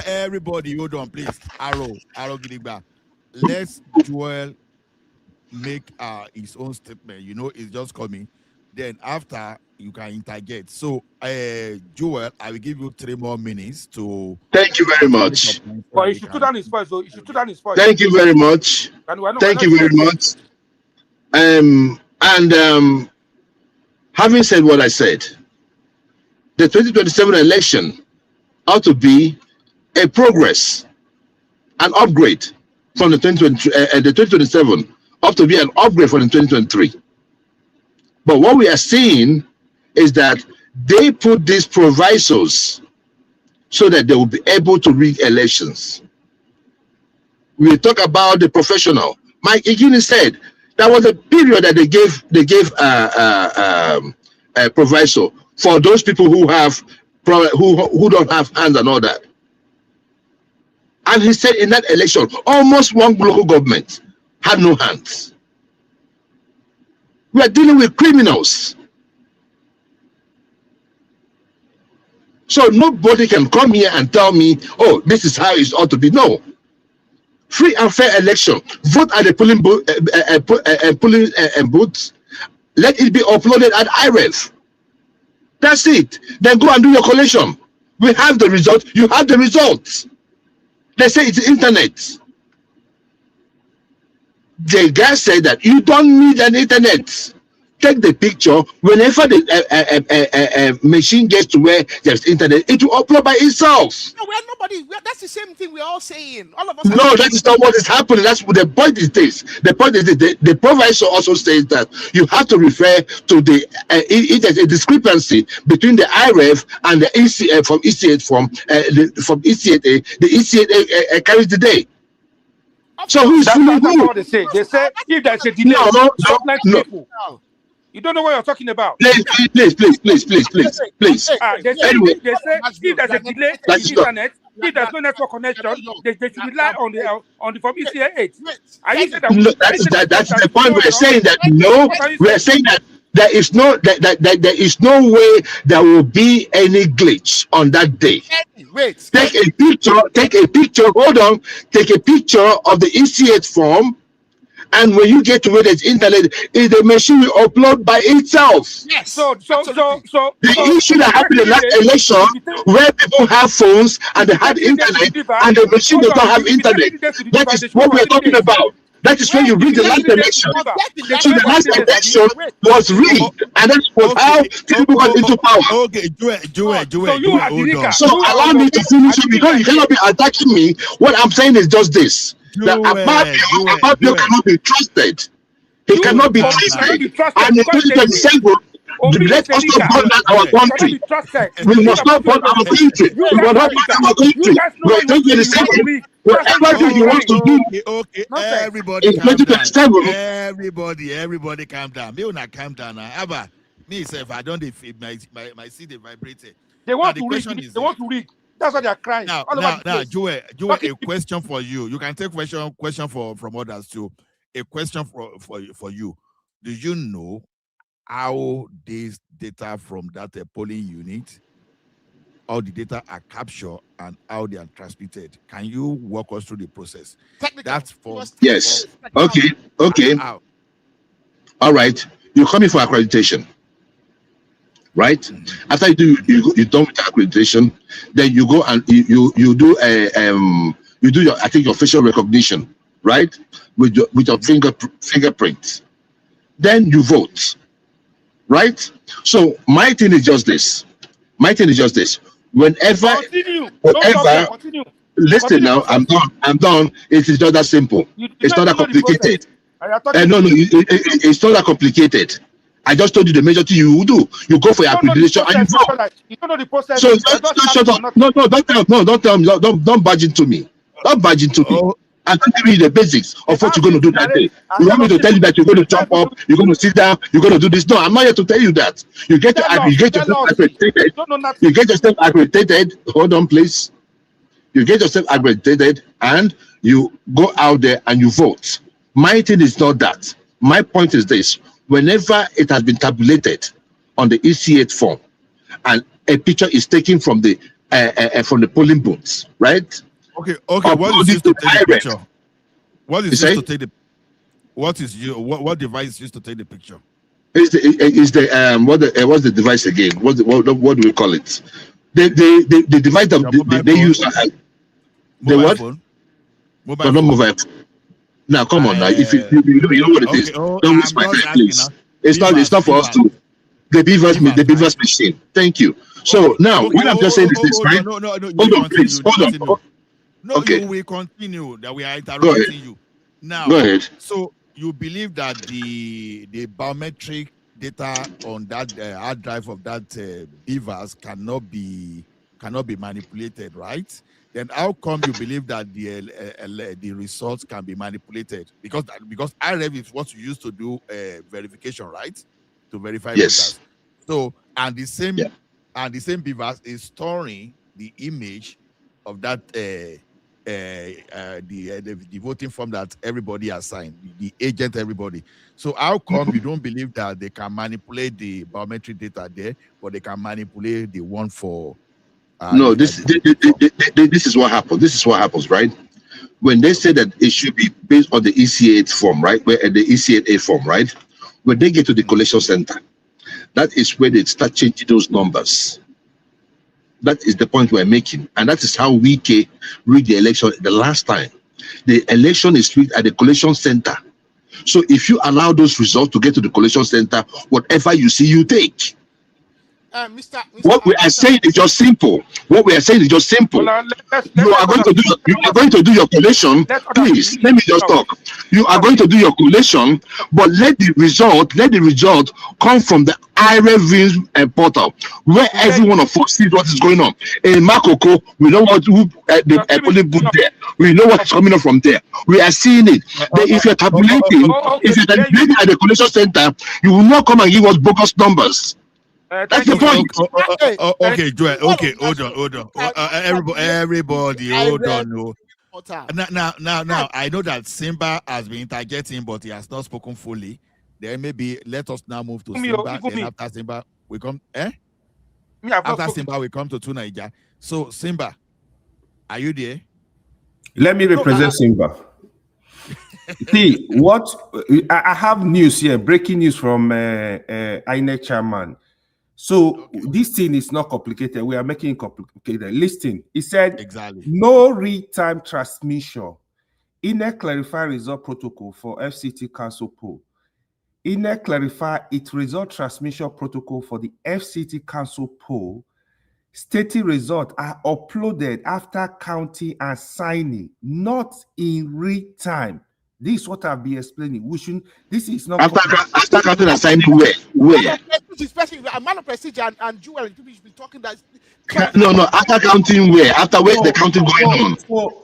Everybody, hold on, please. Arrow Gidigba. Let's Joel make his own statement. It's just coming. Then after you can interject. So, Joel, I will give you 3 more minutes to. Thank you very much. But you should put down his voice. So you should put down his voice. Thank you very much. Thank you very much. Having said what I said, the 2027 election ought to be a progress, an upgrade from the 2027 ought to be an upgrade from the 2023. But what we are seeing is that they put these provisos so that they will be able to rig elections. We talk about the professional. Mike Igini said that was a period that they gave a proviso for those people who have who don't have hands and all that. And he said in that election, almost one local government had no hands. We are dealing with criminals. So nobody can come here and tell me, oh, this is how it ought to be. No. Free and fair election. Vote at the polling booths. Let it be uploaded at IREF. That's it. Then go and do your collation. We have the result. You have the results. They say it's internet. The guy said that you don't need an internet. Take the picture. Whenever the machine gets to where there's internet, it will upload by itself. No, that's the same thing we're all saying. All of us. No, that is not what is happening. That's what the point is this. The point is that the proviso also says that you have to refer to the if there's a discrepancy between the IREF and the EC from EC8 from EC8A, the EC8A carries the day. So who's fooling who? What they say. They say if there's a delay, No. people. You don't know what you're talking about. Please. They say, Anyway, if there's a delay in the internet, if there's no network connection, they should rely on the from ECA8. That's the point. We're saying that no. We're saying that there is no way there will be any glitch on that day. Take a picture. Hold on. Take a picture of the EC8 form. And when you get to where there's internet, the machine will upload by itself. Yes. So the issue that happened in that election, where people have phones and they had internet, and the machine does not have internet. That is what we're talking about. That is when you read the last election. So the last election was rigged, and that was how people got into power. Okay, hold on. So allow me to finish it, because you cannot be attacking me. What I'm saying is just this. That Akpabio cannot be trusted. He cannot be trusted. And in 2027, let us not burn down our country. We must not burn our country. We must not burn our country. We're 2027. Whatever you want to do, okay, everybody in 2027. Everybody calm down. Me not calm down now. Abba, me if I don't my seat vibrated. They want to read. That's why they are crying. Now, Joe, a question for you. You can take question from others too. A question for you. Do you know how this data from that polling unit, how the data are captured and how they are transmitted? Can you walk us through the process? That's for yes. Okay. All right. You're coming for accreditation. Right? After you done with accreditation, then you go and you do your facial recognition, right? With your fingerprint. Then you vote, right? So my thing is just this. Whenever, listen now, I'm done. It is not that simple. It's not that complicated. No, it's not that complicated. I just told you the major thing you will do. You go for your accreditation and you vote. You don't know the process. So shut up. No, don't tell me. Don't barge into me. Don't barge into me. I'm telling you the basics of what you're going to do that day. You want me to tell you that you're going to jump up, you're going to sit down, you're going to do this? No, I'm not here to tell you that. You get yourself accredited. You get yourself accredited. Hold on, please. You get yourself accredited and you go out there and you vote. My thing is not that. My point is this. Whenever it has been tabulated on the EC8 form and a picture is taken from the polling booths, right? Okay. What is used to take the picture? What is used to take the? What device is used to take the picture? What's the device again? What do we call it? The device that they use. The what? Phone? Not mobile phone. Now, come on now. If you know what it is, don't waste my time, please. It's not for us to the Beavers machine. Thank you. So now, what I'm just saying is this, right? No. Hold on, please. Hold on. No, okay. You will continue. That we are interrupting you. Now, go ahead. So you believe that the biometric data on that hard drive of that beavers cannot be manipulated, right? Then how come you believe that the results can be manipulated? Because IREV is what you use to do verification, right? To verify Yes. voters. So and the same beavers is storing the image of that the voting form that everybody has signed, the agent, everybody. So how come you don't believe that they can manipulate the biometric data there, but they can manipulate the one for No, this is what happens. This is what happens, right? When they say that it should be based on the EC8 form, right? Where the EC8A form, right? When they get to the collection center, that is where they start changing those numbers. That is the point we're making, and that is how we read the election the last time. The election is rigged at the collection center. So if you allow those results to get to the collection center, whatever you see, you take. What we are saying is just simple. What we are saying is just simple. You are going to do your collation. Please let me just talk. You are going to do your collation, but let the result come from the IREV portal, where every one of us sees what is going on. In Makoko, we know the polling booth there. We know what's coming up from there. We are seeing it. If you're tabulating at the collation center, you will not come and give us bogus numbers. That's the point. Okay, Joel. Okay, hold on. Everybody, hold on. No. Now, I know that Simba has been interjecting, but he has not spoken fully. Then maybe let us now move to Simba. Then after Simba, we come. After Simba, we come to Tunaija. So, Simba, are you there? Let me represent Simba. See, what I have news here, breaking news from INEC chairman. So this thing is not complicated. We are making it complicated. Listen, he said exactly no real-time transmission. INEC clarify result protocol for FCT council poll. INEC clarify its result transmission protocol for the FCT council poll. Stating results are uploaded after counting and signing, not in real time. This is what I'll be explaining. This is not after counting and signing. Where? A man of prestige and Jewel, people should be talking that. No. After counting, where? After where's the counting going on?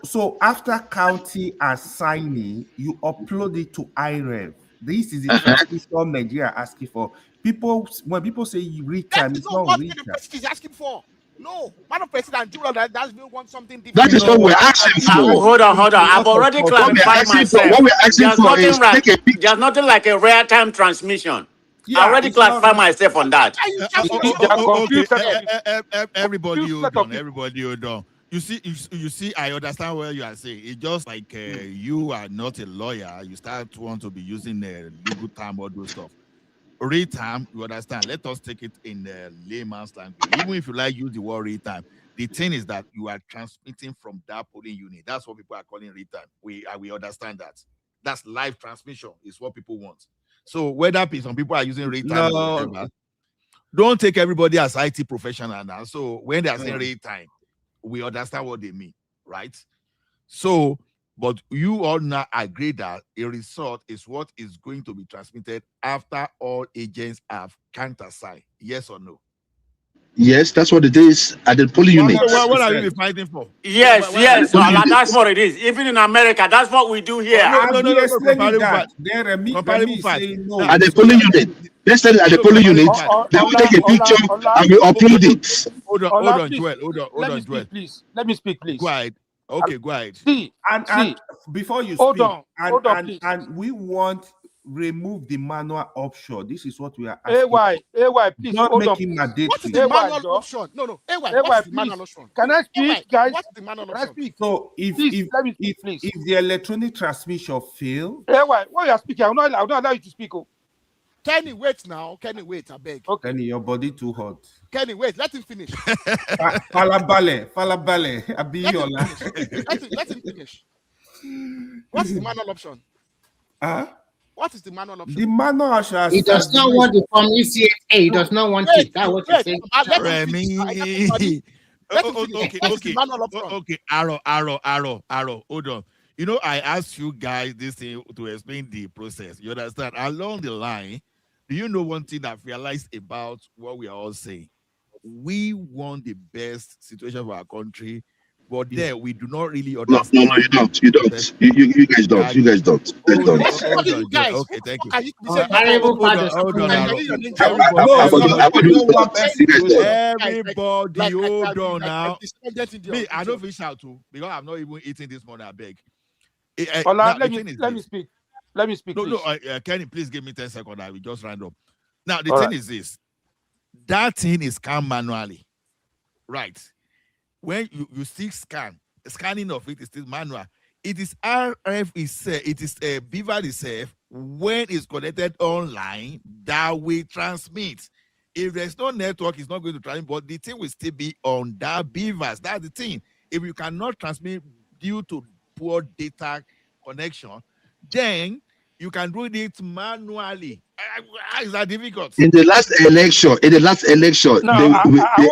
So after counting and signing, you upload it to IREV. This is the transmission Nigeria asking for. When people say real time, it's not real time. That's what the asking for. No, man of president and Jewel, that's we want something different. That is what we're asking for. Hold on. I've already clarified myself. What we're asking for is there's nothing like a real-time transmission. I already clarified myself on that. Everybody hold on. You see, I understand what you are saying. It's just like you are not a lawyer. You start to want to be using legal term or those stuff. Real time, you understand. Let us take it in layman's language. Even if you like use the word real time, the thing is that you are transmitting from that polling unit. That's what people are calling real time. We understand that. That's live transmission is what people want. So whether some people are using real time or whatever, don't take everybody as IT professional now. So when they are saying real time, we understand what they mean, right? So, but you all now agree that a result is what is going to be transmitted after all agents have countersigned. Yes or no? Yes, that's what it is at the polling unit. What are you fighting for? Yes. That's what it is. Even in America, that's what we do here. Comparative fact. At the polling unit. Let's say at the polling unit, they will take a picture and we upload it. Hold on, Joel. Hold on, Joel. Please. Let me speak, please. Go ahead. Okay, go ahead. See, before you speak, and we want remove the manual option. This is what we are asking. AY, please. Not making mandatory. What is the manual option? No. AY, what's the manual option? Can I speak, guys? What's the manual option? So if the electronic transmission fail, AY, what you are speaking, I will not allow you to speak. Kenny, wait now. Kenny, wait, I beg. Okay. Kenny, your body too hot. Kenny, wait, let him finish. Falabale, Abiola. Let him finish. What is the manual option? What is the manual option? The manual option. He does not want the form ECA. He does not want it. That's what you're saying. Okay. Arrow. Hold on. You know, I asked you guys this thing to explain the process. You understand? Along the line, do you know one thing I've realized about what we are all saying? We want the best situation for our country, but there we do not really No, understand. you don't. You don't. You guys don't. You guys don't. You guys don't. Hold on, guys, okay, thank you. can you say Horrible Hold fathers. on, I Aro. need your name. Everybody, No, everybody, we don't want best You guys don't. everybody, hold on now. Despondent in Me, the I don't fish out too because I'm not even eating this morning. I beg. Ola, Now, let the me thing is let me this. speak. Let me speak, No, please. Kenny, please give me 10 seconds. I will just round up. Now, the All thing right. is this. That thing is scanned manually. Right. When you see scanning of it is still manual. It is RF itself, it is Beaver itself, when it's connected online, that will transmit. If there's no network, it's not going to transmit, but the thing will still be on that Beavers. That's the thing. If you cannot transmit due to poor data connection, then you can do it manually. How is that difficult? In the last election, Now, they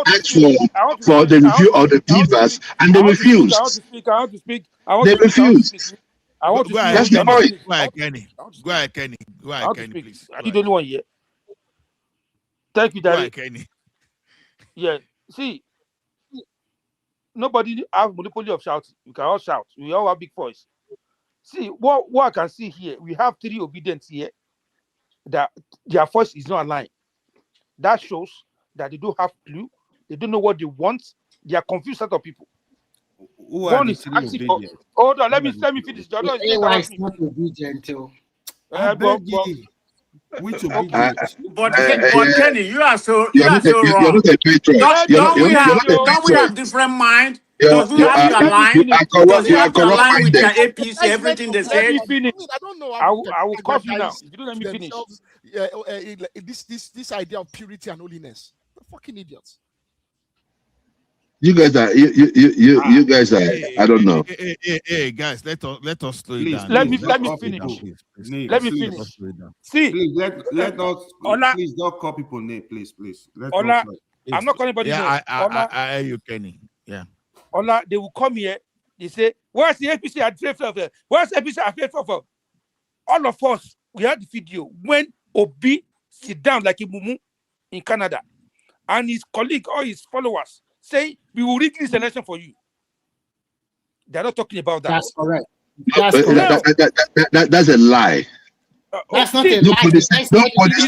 asked for the review of the beavers, and they refused. I want to speak. I want They to speak. I want to speak. refused. I want to Go speak. ahead, That's the Kenny. point. Go ahead, Kenny. Go ahead, Kenny. Go I ahead, want to Kenny, speak. please. I Go did the ahead. only one here. Thank you, Go Daddy. ahead, Kenny. Yeah. See, nobody have monopoly of shouting. You can all shout. We all have big voice. See, what I can see here, we have 3 obedience here that their voice is not aligned. That shows that they don't have clue. They don't know what they want. They are confused set of people. Who are One the is 3 asking for. obedient? Hold on, let me finish. The other is AY is interrupt me. not obedient too. I But beg you. Which okay. obedient? But Kenny, you are so You're not wrong. a patriot. Let Don't me we finish. have Yo. don't we have different mind? You're, Does we you have are to Let me align? finish. Does we you are have to corrupt align with their minded. APC, everything they Let said? me finish. I don't know I how will curse you now aggrandise if you don't let to me finish. themselves this idea of purity and holiness. The fucking idiots. You guys are you guys are. I don't know. Hey, guys, let us slow it Please, down. Let No, me please, don't let us call slow it down, people finish. please. name. Let me Let us Please, finish. slow it down. See, please let us Ola, please don't call people name. Please. Let us Ola, know. I'm not calling anybody Yeah, name. Ola, I hear you, Kenny. Yeah. Ola, they will come here. They say, where's the APC at faithful? Where's the APC at faithful? All of us, we had the video when Obi sit down like a mumu in Canada, and his colleague or his followers say, we will rig this election for you. They're not talking about that. That's correct. That's Now, correct. That's a lie. That's not a lie. Nobody said. Nobody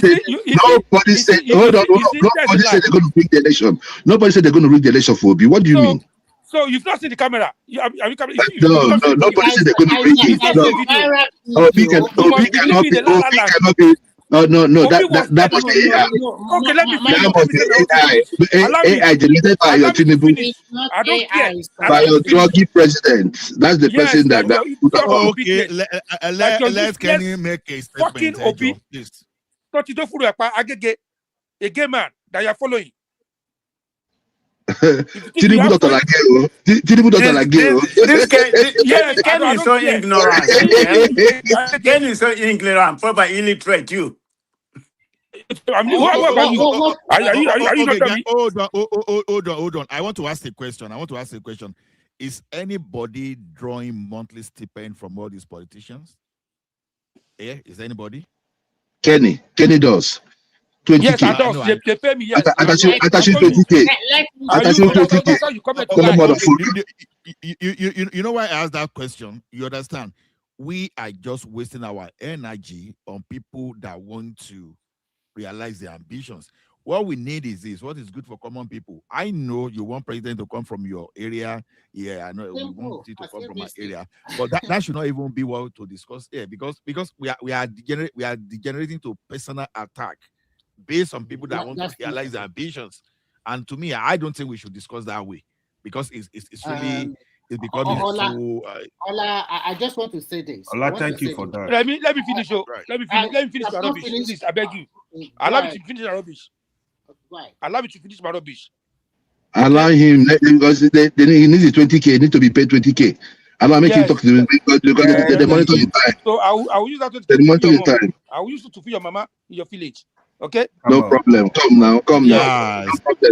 said. Hold on. Nobody said they're going to rig the election. Nobody said they're going to rig the election for Obi. What do you mean? So you've not seen the camera. Have you No. Nobody said they're going to rig it. No. Obi cannot be. Obi cannot be. Oh no. That must be AI. Okay, let me finish. That must be AI. AI generated by your Tinubu, I don't care. by your druggy president. That's the person that put up. Okay, let Kenny make a statement. Obi, please. a gay man that you're following. Tinubu not like you. Tinubu not like you. Yes, Kenny is so ignorant. Kenny is so ignorant, probably illiterate too. I mean, what are you not telling me? Hold on. I want to ask a question. Is anybody drawing monthly stipend from all these politicians? Yeah, is anybody? Kenny does. 20K. Yes, I does. They pay me. Yes. Attaching 20K. Attaching 20K. You know why I asked that question? You understand? We are just wasting our energy on people that want to realize their ambitions. What we need is this. What is good for common people? I know you want president to come from your area. Yeah, I know we want it to come from my area. But that should not even be what to discuss here because we are degenerating to personal attack based on people that want to realize their ambitions. And to me, I don't think we should discuss that way because it's really it's becoming too. Ola, I just want to say this. Ola, thank you for that. Let me finish. Let me finish my rubbish. Please, I beg you. Allow me to finish my rubbish. Allow me to finish my rubbish. Allow him because he needs 20K. He needs to be paid 20K. Allow me to talk to him because the monitor is time. So I will use that to the monitor is time. I will use it to feed your mama in your village. Okay? No problem. Come now.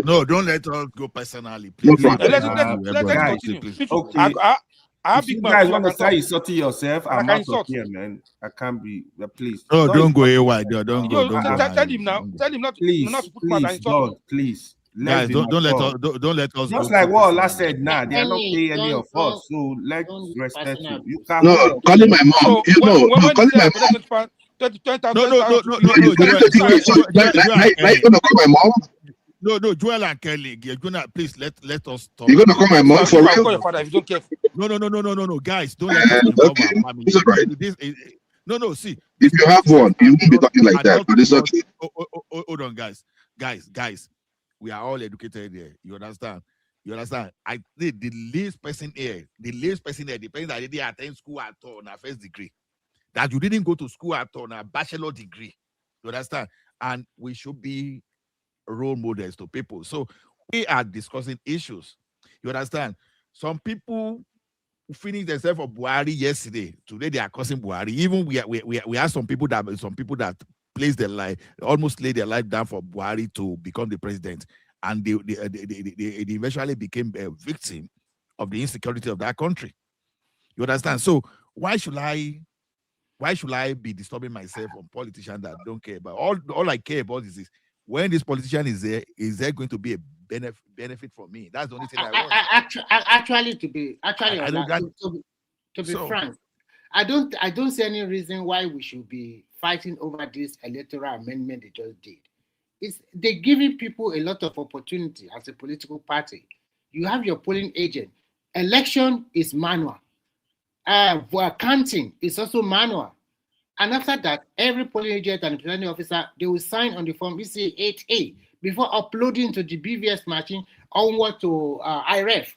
No, don't let us go personally. No Please. problem. Let's continue. Okay. I have If big you mouth, guys so I want to can start talk. insulting yourself, And I I'm can out of insult. here, man. I can't be. Please. No, don't go insult AY. me. Don't Yo, go tell high. him now. Tell him not Please, to put mouth and insult me. don't, please. Let's Guys, be don't let mature. us don't let us Just go like too what Ola personal. said now, they are not Kenny, paying any of us, so let's don't use respect personal you. You abuse. can No, hold your calling tongue. my mom. So You know, no, when calling they say my I mom. collect 20,000 No, You're going to think it's so. Now you're gonna call my mom. No, Joel and Kelly, you're gonna please let us talk. You're gonna call my mom for I'll real? call your father if you don't care. No, guys, don't let us involve Okay, our family. it's all right. No, see, If these you have one, politicians you won't be talking like that. But it's okay. hold on, guys. We are all educated here. You understand? I think the least person here, the person that didn't attend school at all on a first degree, that you didn't go to school at all on a bachelor degree. You understand? And we should be role models to people. So we are discussing issues. You understand? Some people finished themselves for Buhari yesterday. Today they are cursing Buhari. Even we have some people that placed their life, almost laid their life down for Buhari to become the president, and they eventually became a victim of the insecurity of that country. You understand? So why should I be disturbing myself on politicians that don't care about? All I care about is this: when this politician is there going to be a benefit for me? That's the only thing I want. Actually, to be So- frank, I don't see any reason why we should be fighting over this electoral amendment they just did. They're giving people a lot of opportunity as a political party. You have your polling agent. Election is manual. For counting, it's also manual. And after that, every polling agent and presiding officer, they will sign on the form EC 8A before uploading to the BVS machine onward to IREF.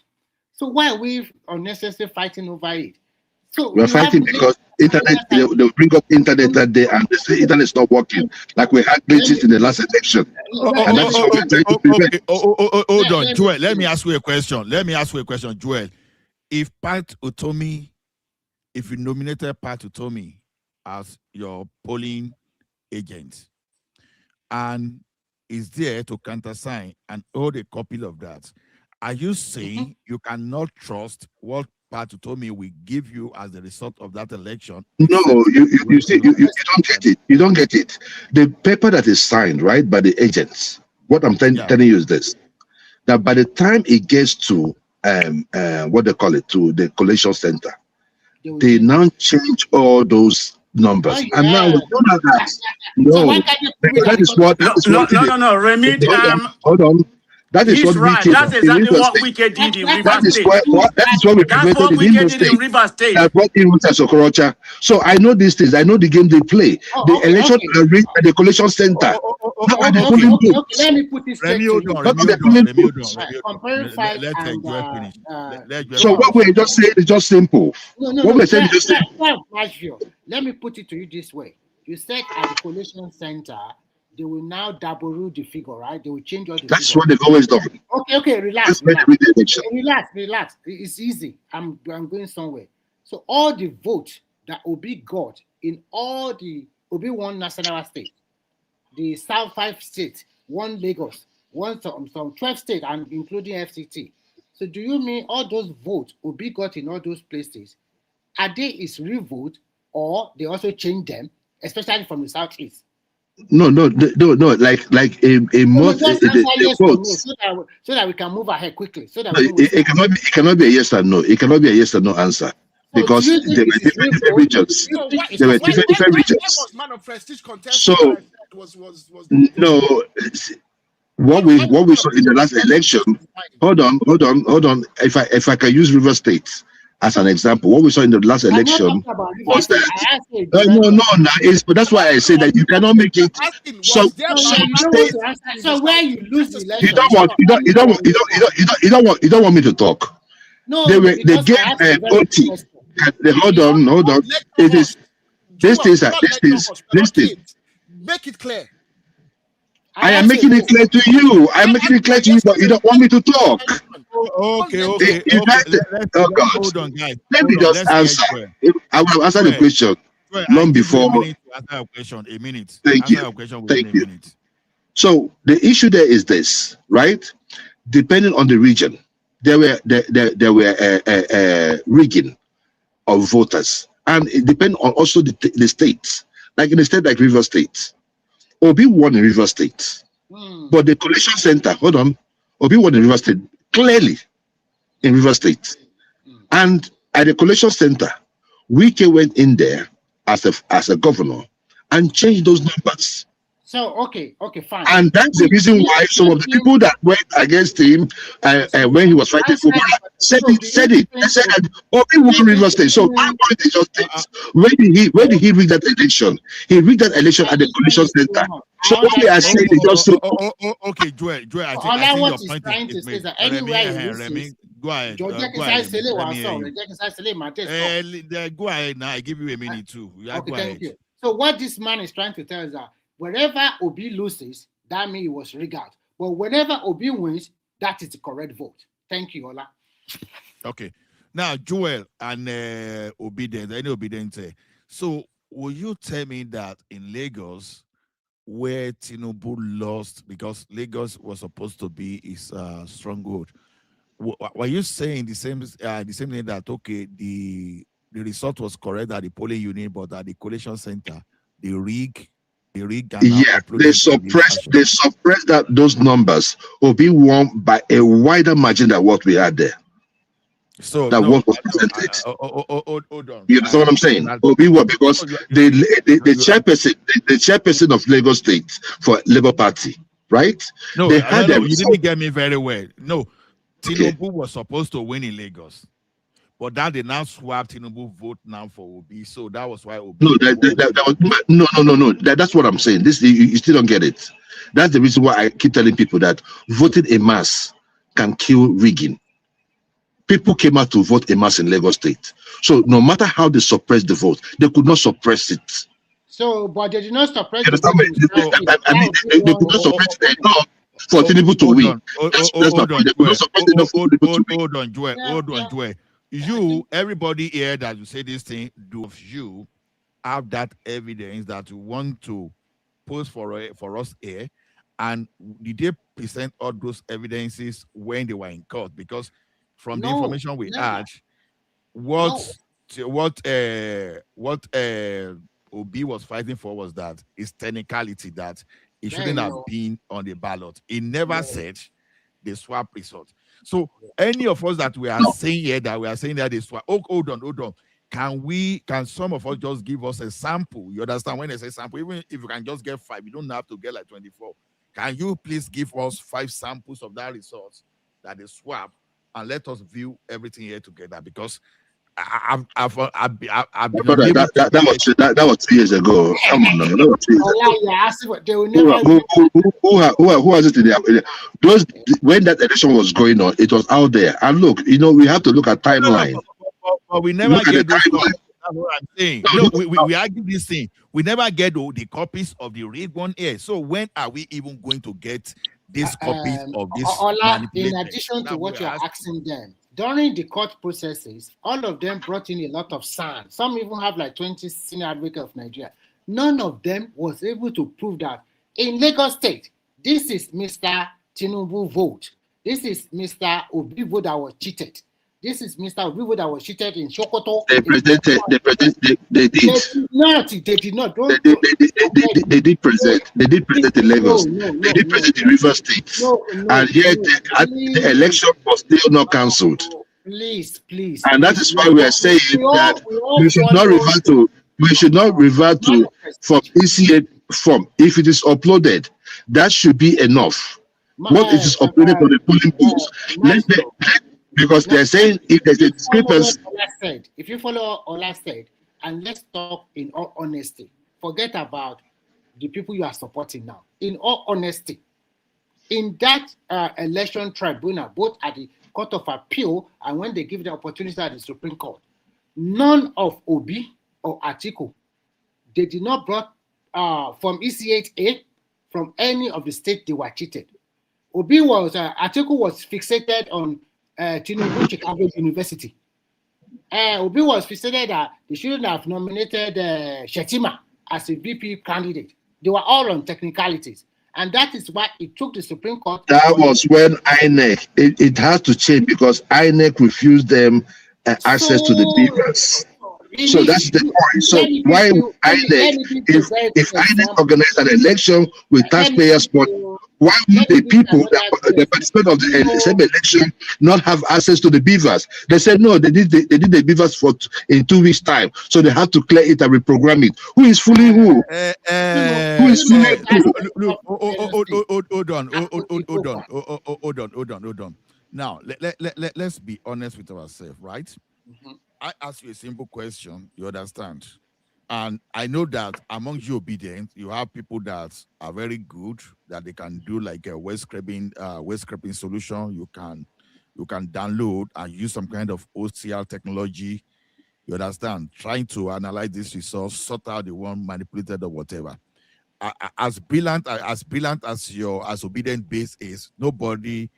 So why are we unnecessarily fighting over it? So We're fighting because internet. They'll bring up internet that day, and they say internet is not working. Like we had glitches in the last election, and that is what we're trying to prevent. Hold on, Joel. Let me ask you a question, Joel. If you nominated Pat Utomi as your polling agent and is there to countersign and hold a copy of that, are you saying you cannot trust what Pat Utomi will give you as the result of that election? No, you see, you don't get it. You don't get it. The paper that is signed, right, by the agents. What I'm telling you is this: that by the time it gets to what they call it, to the collation center, they now change all those numbers, and now we don't have that. No, because that is what. No, Remy. Hold on. That is He's what right. Wike That's did in exactly Rivers what State. Wike did in Rivers That is State. what we That's what prevented in Wike Imo did in State. Rivers State. I brought in Rufai Okorocha. So I know these things. I know the game they play. The election are rigged at the collation center. Let me put this straight to you. Comparing fight and so what we're just saying is just simple. What we're saying is just simple. Let me put it to you this way. You said at the collation center, they will now double the figure, right? They will change all the That's figure. what they've always done. Okay, relax. Relax. It's easy. I'm going somewhere. So all the votes that Obi got in all the Obi won national state, the South 5 states, one Lagos, one some 12 states, and including FCT. So do you mean all those votes Obi got in all those places, are they his real vote, or they also change them, especially from the Southeast? No. Like a month. So that we can move ahead quickly. So that it cannot be a yes or no. It cannot be a yes or no answer because there were different regions. There were different regions. So no. What we saw in the last election. Hold on. If I can use River State as an example, what we saw in the last election was that but that's why I say that you cannot make it. So where you lose the election, you don't want me to talk. No, they gave OT. Hold on. It is these things. Make it clear. I am making it clear to you. I'm making it clear to you, but you don't want me to talk. Okay. Hold on, guys. Let me just answer. I will answer the question long before. A minute. Thank you. So the issue there is this, right? Depending on the region, there were rigging of voters, and it depends on also the states. Like in a state like River State, Obi won in River State, but the collation center, hold on, Obi won in River State clearly in River State, and at the collation center, Wike went in there as a governor and changed those numbers. So okay, fine. And that's the reason why some of the people that went against him when he was fighting for said it. They said that Obi won River State. So my point is just this: where did he rig that election? He rigged that election at the collation center. So what we are saying is just so. Okay, Joel, I think what your point trying to is say made. is that anywhere he loses, go ahead. Go ahead. Go ahead now. I give you a minute too. Yeah, okay, go thank ahead. you. So what this man is trying to tell is that wherever Obi loses, that means it was rigged. But whenever Obi wins, that is the correct vote. Thank you, Ola. Okay. Now, Joel and obedience. So, will you tell me that in Lagos, where Tinubu lost, because Lagos was supposed to be his stronghold, were you saying the same thing that the result was correct at the polling unit, but at the collation center, the rig Yeah, they suppressed those numbers. Obi won by a wider margin than what we had there. So that what was presented. Hold on. You understand what I'm saying? Obi won because the chairperson of Lagos State for Labour Party, right? No, they had you didn't get me very well. No, Tinubu was supposed to win in Lagos, but that they now swapped Tinubu vote now for Obi, so that was why Obi. No. That's what I'm saying. This you still don't get it. That's the reason why I keep telling people that voting en masse can kill rigging. People came out to vote en masse in Lagos State, so no matter how they suppressed the vote, they could not suppress it. So, but they did not suppress the vote. They could not suppress it enough for Tinubu to win. Hold on, Joel. You, everybody here that you say this thing, do you have that evidence that you want to post for us here? And did they present all those evidences when they were in court? Because from the information we had, what Obi was fighting for was that his technicality that it shouldn't have been on the ballot. He never said the swap result. So any of us that we are saying here that we are saying that they swap, hold on. Can some of us just give us a sample? You understand when I say sample, even if you can just get 5, you don't have to get like 24. Can you please give us 5 samples of that result that they swap and let us view everything here together? Because I've been that was 2 years ago. Come on, that was 2 years ago. Who has it in there? Those when that election was going on, it was out there. And look, we have to look at timeline. But we never get those copies. That's what I'm saying. We argue this thing. We never get the copies of the rigged one here. So when are we even going to get these copies of this? Ola, in addition to what you're asking them, during the court processes, all of them brought in a lot of sand. Some even have like 20 senior advocates of Nigeria. None of them was able to prove that in Lagos State, this is Mr. Tinubu vote. This is Mr. Obi vote that was cheated. This is Mr. Obi vote that was cheated in Sokoto. They did. They did not. They did present. They did present in Lagos. They did present in River State. And yet the election was still not cancelled. Please. And that is why we are saying that we should not revert to from ECA form. If it is uploaded, that should be enough. What it is uploaded on the polling booths. Because they're saying if there's a discrepancy. If you follow Ola said, and let's talk in all honesty, forget about the people you are supporting now. In all honesty, in that election tribunal, both at the Court of Appeal and when they give the opportunity at the Supreme Court, none of Obi or Atiku, they did not brought from ECHA, from any of the states they were cheated. Atiku was fixated on Tinubu Chicago University. Obi was fixated that they shouldn't have nominated Shetima as a VP candidate. They were all on technicalities. And that is why it took the Supreme Court. That was when INEC, it has to change because INEC refused them access to the beavers. So that's the point. So why INEC, if INEC organized an election with taxpayers' money, why would the people that participate of the same election not have access to the beavers? They said no, they did the beavers in 2 weeks' time, so they have to clear it and reprogram it. Who is fooling who? Who is fooling who? Hold on. Now let's be honest with ourselves, right? I ask you a simple question, you understand? And I know that among you obedient, you have people that are very good, that they can do like a waste scraping solution. You can download and use some kind of OCR technology. You understand? Trying to analyze this resource, sort out the one manipulated or whatever. As brilliant as your obedient base is, nobody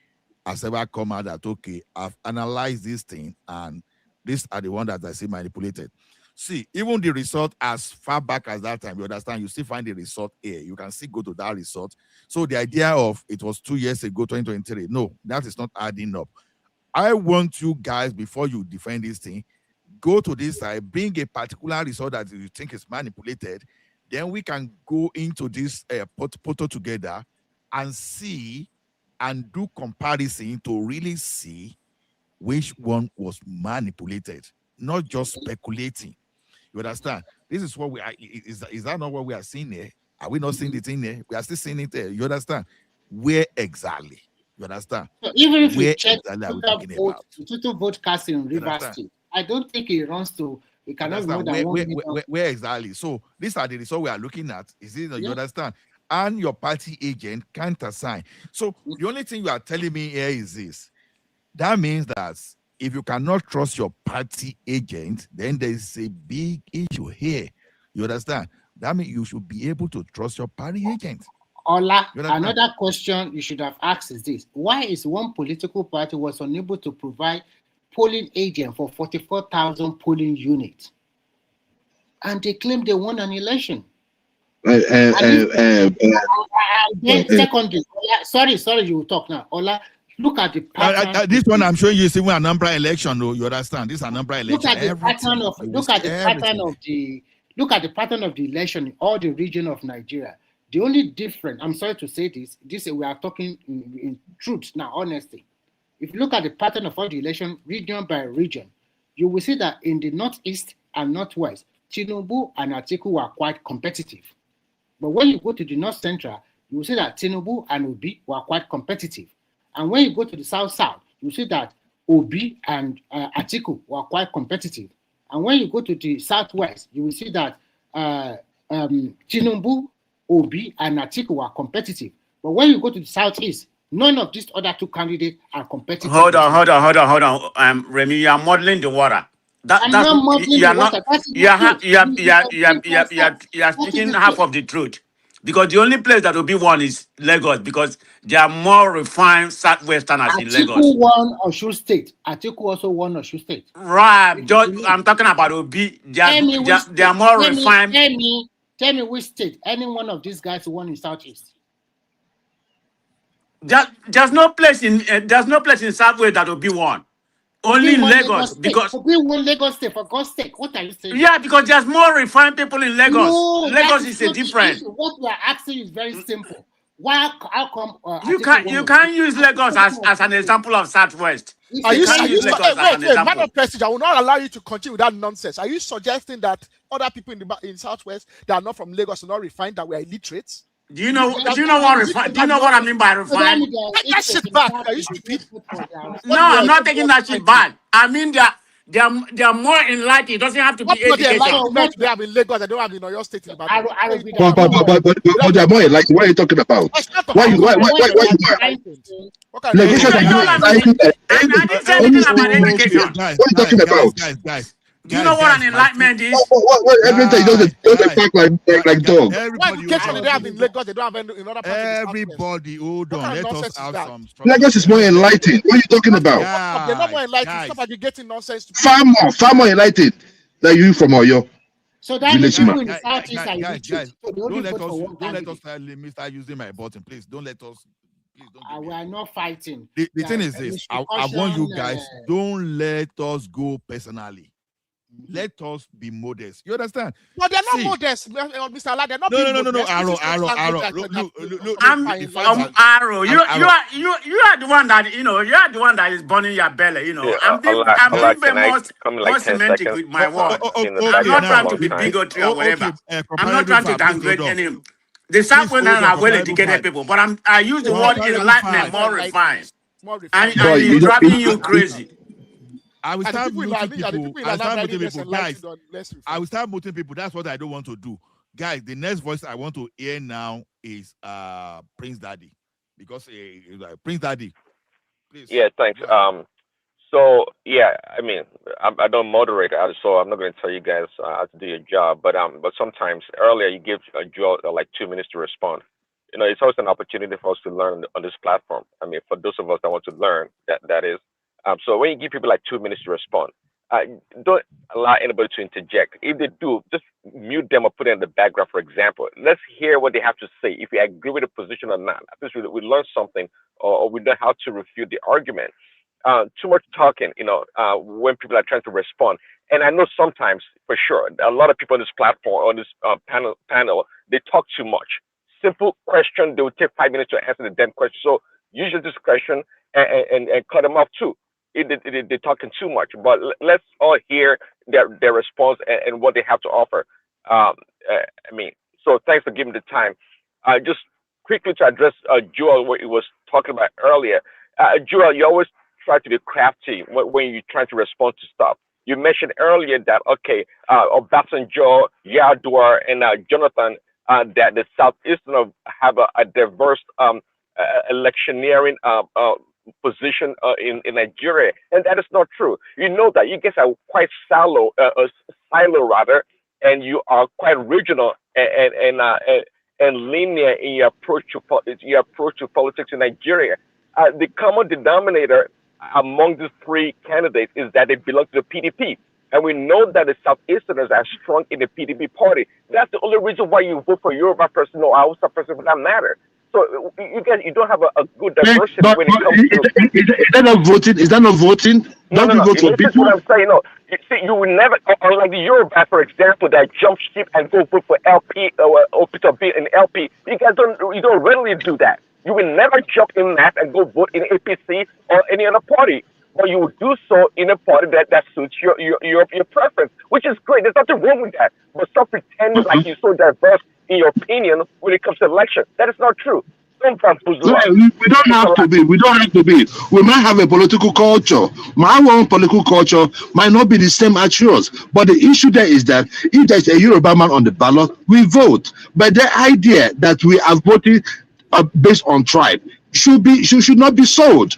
has ever come out that okay, I've analyzed this thing and these are the ones that I see manipulated. See, even the result as far back as that time, you understand, you still find the result here. You can still go to that result. So the idea of it was 2 years ago, 2023, no, that is not adding up. I want you guys, before you defend this thing, go to this side, bring a particular result that you think is manipulated, then we can go into this photo together and see and do comparison to really see which one was manipulated, not just speculating. You understand? This is what we are. Is that not what we are seeing here? Are we not seeing it in there? We are still seeing it there. You understand? Where exactly? You understand? So even if where you check exactly total vote cast in Rivers State, I don't think it runs to. It cannot be more than where exactly? So these are the results we are looking at. Is it? You understand? And your party agent can't assign. So the only thing you are telling me here is this. That means that if you cannot trust your party agent, then there is a big issue here. You understand? That means you should be able to trust your party agent. Ola, another question you should have asked is this. Why is one political party was unable to provide polling agent for 44,000 polling units? And they claim they won an election. Secondly, sorry, you will talk now. Ola, look at the pattern. This one I'm showing you is even a number election, though. You understand? This is a number election. Look at the pattern of the election in all the region of Nigeria. The only difference, I'm sorry to say this we are talking in truth now, honestly. If you look at the pattern of all the election, region by region, you will see that in the northeast and northwest, Tinubu and Atiku were quite competitive. But when you go to the north central, you will see that Tinubu and Obi were quite competitive. And when you go to the south, you see that Obi and Atiku were quite competitive. And when you go to the southwest, you will see that Tinubu, Obi, and Atiku were competitive. But when you go to the southeast, none of these other two candidates are competitive. Hold on. Remy, you are modeling the water. I'm not modeling the water. You are speaking half of the truth. Because the only place that will be one is Lagos, because they are more refined Southwesterners in Lagos. Atiku won Osun State. Atiku also won Osun State. Right. I'm talking about Obi. They are more refined. Tell me which state any one of these guys won in Southeast. There's no place in Southwest that Obi won. Only in Lagos, because we won Lagos State, for God's sake. What are you saying? Yeah, because there's more refined people in Lagos. No, Lagos is a different. What we are asking is very simple. Why? How come? You can't use Lagos as an example of Southwest. Wait, man of prestige, I will not allow you to continue with that nonsense. Are you suggesting that other people in Southwest that are not from Lagos are not refined, that we are illiterates? Do you know what I mean by refined? Take that shit back. Are you stupid? No, I'm not taking that shit back. I mean they are more enlightened. It doesn't have to be educated. They have in Lagos. They don't have in Oyo State. But they are more enlightened. What are you talking about? Why? Education. I didn't say anything about education. What are you talking about? Guys. Do you know what an enlightenment is? Everything doesn't talk like dog. Why education they have in Lagos, they don't have in other parts. Everybody, hold on. Let us have some. Lagos is more enlightened. What are you talking about? They're not more enlightened. Stop getting nonsense. Far more enlightened than you from Oyo. So that means people in the southeast are illiterate. So they only vote for one candidate. Let me start using my button, please. Don't let us. Please don't. We are not fighting. The thing is this: I want you guys. Don't let us go personally. Let us be modest. You understand? But they're not modest, Mr. Allah. They're not. No. Arrow. Arrow. You are the one that you are the one that is burning your belly. Yeah, I'm being more semantic with my word. I'm not trying to be bigotry or whatever. I'm not trying to downgrade any. The Southwesterners are well-educated people, but I use the word enlightenment, more refined. And it's driving you crazy. I will start muting people. Guys, I will start muting people. That's what I don't want to do. Guys, the next voice I want to hear now is Prince Daddy. Because Prince Daddy, please. Yeah, thanks. So yeah, I mean, I don't moderate, so I'm not going to tell you guys how to do your job. But sometimes earlier you give Joel like 2 minutes to respond. It's always an opportunity for us to learn on this platform. I mean, for those of us that want to learn, that is. So when you give people like 2 minutes to respond, don't allow anybody to interject. If they do, just mute them or put it in the background, for example. Let's hear what they have to say. If we agree with the position or not, at least we learn something or we know how to refute the argument. Too much talking, when people are trying to respond. And I know sometimes, for sure, a lot of people on this platform, on this panel, they talk too much. Simple question, they will take 5 minutes to answer the damn question. So use your discretion and cut them off too. They're talking too much, but let's all hear their response and what they have to offer. So thanks for giving the time. Just quickly to address Joel, what he was talking about earlier. Joel, you always try to be crafty when you're trying to respond to stuff. You mentioned earlier that, Obasanjo, Yadua, and Jonathan, that the Southeastern have a diverse electioneering position in Nigeria, and that is not true. You know that you guys are quite silo rather, and you are quite regional and linear in your approach to politics in Nigeria. The common denominator among these 3 candidates is that they belong to the PDP, and we know that the Southeasterners are strong in the PDP party. That's the only reason why you vote for Yoruba person or Hausa person for that matter. So you don't have a good diversity when it comes to. Is that not voting? Is that not voting? No. Vote for people? What I'm saying. No, you see, you will never, unlike the Yoruba, for example, that jump ship and go vote for LP or OPTB and LP. You guys don't readily do that. You will never jump in mass and go vote in APC or any other party. Or you will do so in a party that suits your preference, which is great. There's nothing wrong with that. But stop pretending like you're so diverse in your opinion when it comes to election. That is not true. Don't bamboozle us. We don't have to be. We don't have to be. We might have a political culture. My own political culture might not be the same as yours. But the issue there is that if there's a Yoruba man on the ballot, we vote. But the idea that we are voting based on tribe should not be sold.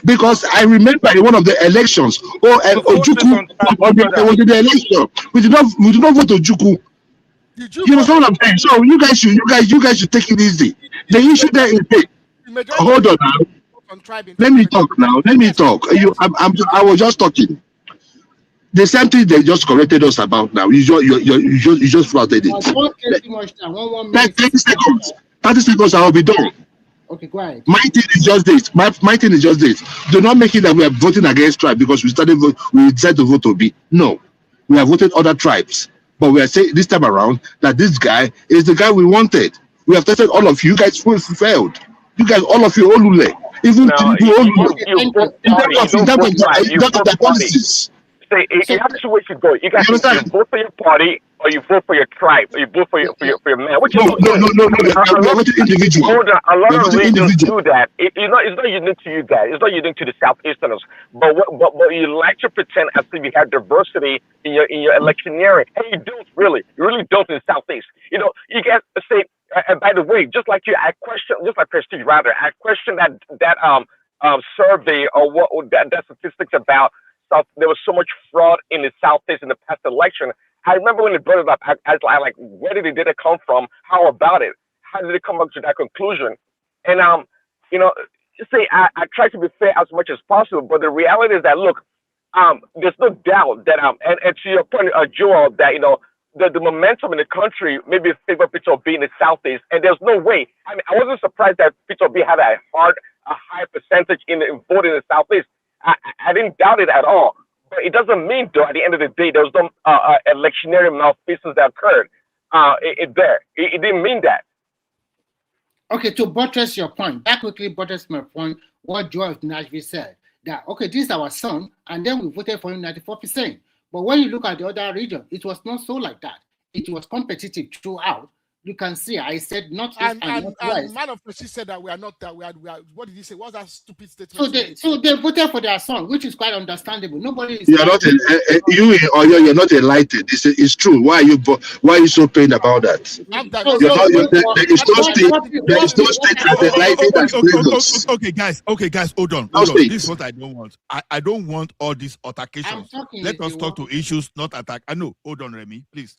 Because I remember in one of the elections, Ojukwu was in the election. We did not vote Ojukwu. You know what I'm saying? So you guys should take it easy. The issue there is hold on now. Let me talk now. I was just talking. The same thing they just corrected us about now. You just flouted it. 30 seconds. 30 seconds I will be done. Okay, go ahead. My thing is just this. My thing is just this. Do not make it that we are voting against tribe because we decided to vote to be. No, we have voted other tribes, but we are saying this time around that this guy is the guy we wanted. We have tested all of you. You guys failed. You guys, all of you, Olule, even in terms of the policies. You have two ways to go. You guys vote for your party or you vote for your tribe or you vote for your man. Which no. We're voting individual. Hold on. A lot of regions do that. It's not unique to you guys. It's not unique to the Southeasterners. But you like to pretend as if you have diversity in your electioneering, and you don't really. You really don't in the Southeast. You guys say. And by the way, just like Prestige rather, I question that survey or that statistics about. There was so much fraud in the Southeast in the past election. I remember when they brought it up, I was like, where did it come from? How about it? How did it come up to that conclusion? And, I try to be fair as much as possible, but the reality is that, look, there's no doubt that, and to your point, Joel, that, the momentum in the country maybe favor Peter Obi in the Southeast, and there's no way. I mean, I wasn't surprised that Peter Obi had a high percentage in vote in the Southeast. I didn't doubt it at all. But it doesn't mean, though, at the end of the day, there was some electionary malfeasance that occurred there. It didn't mean that. Okay, to buttress your point, that quickly buttress my point, what Joe of Nashville said, that, okay, this is our son, and then we voted for him 94%. But when you look at the other region, it was not so like that. It was competitive throughout. You can see, I said not east and not west. And man of Precision said that we are not that. We are. What did he say? What's that stupid statement? So they voted for their son, which is quite understandable. Nobody is. You're not you're not enlightened. It's true. Why are you so pained about that? There is no state enlightened that. Okay, guys, hold on. This is what I don't want. I don't want all these altercations. Let us talk to issues, not attack. I know. Hold on, Remy, please.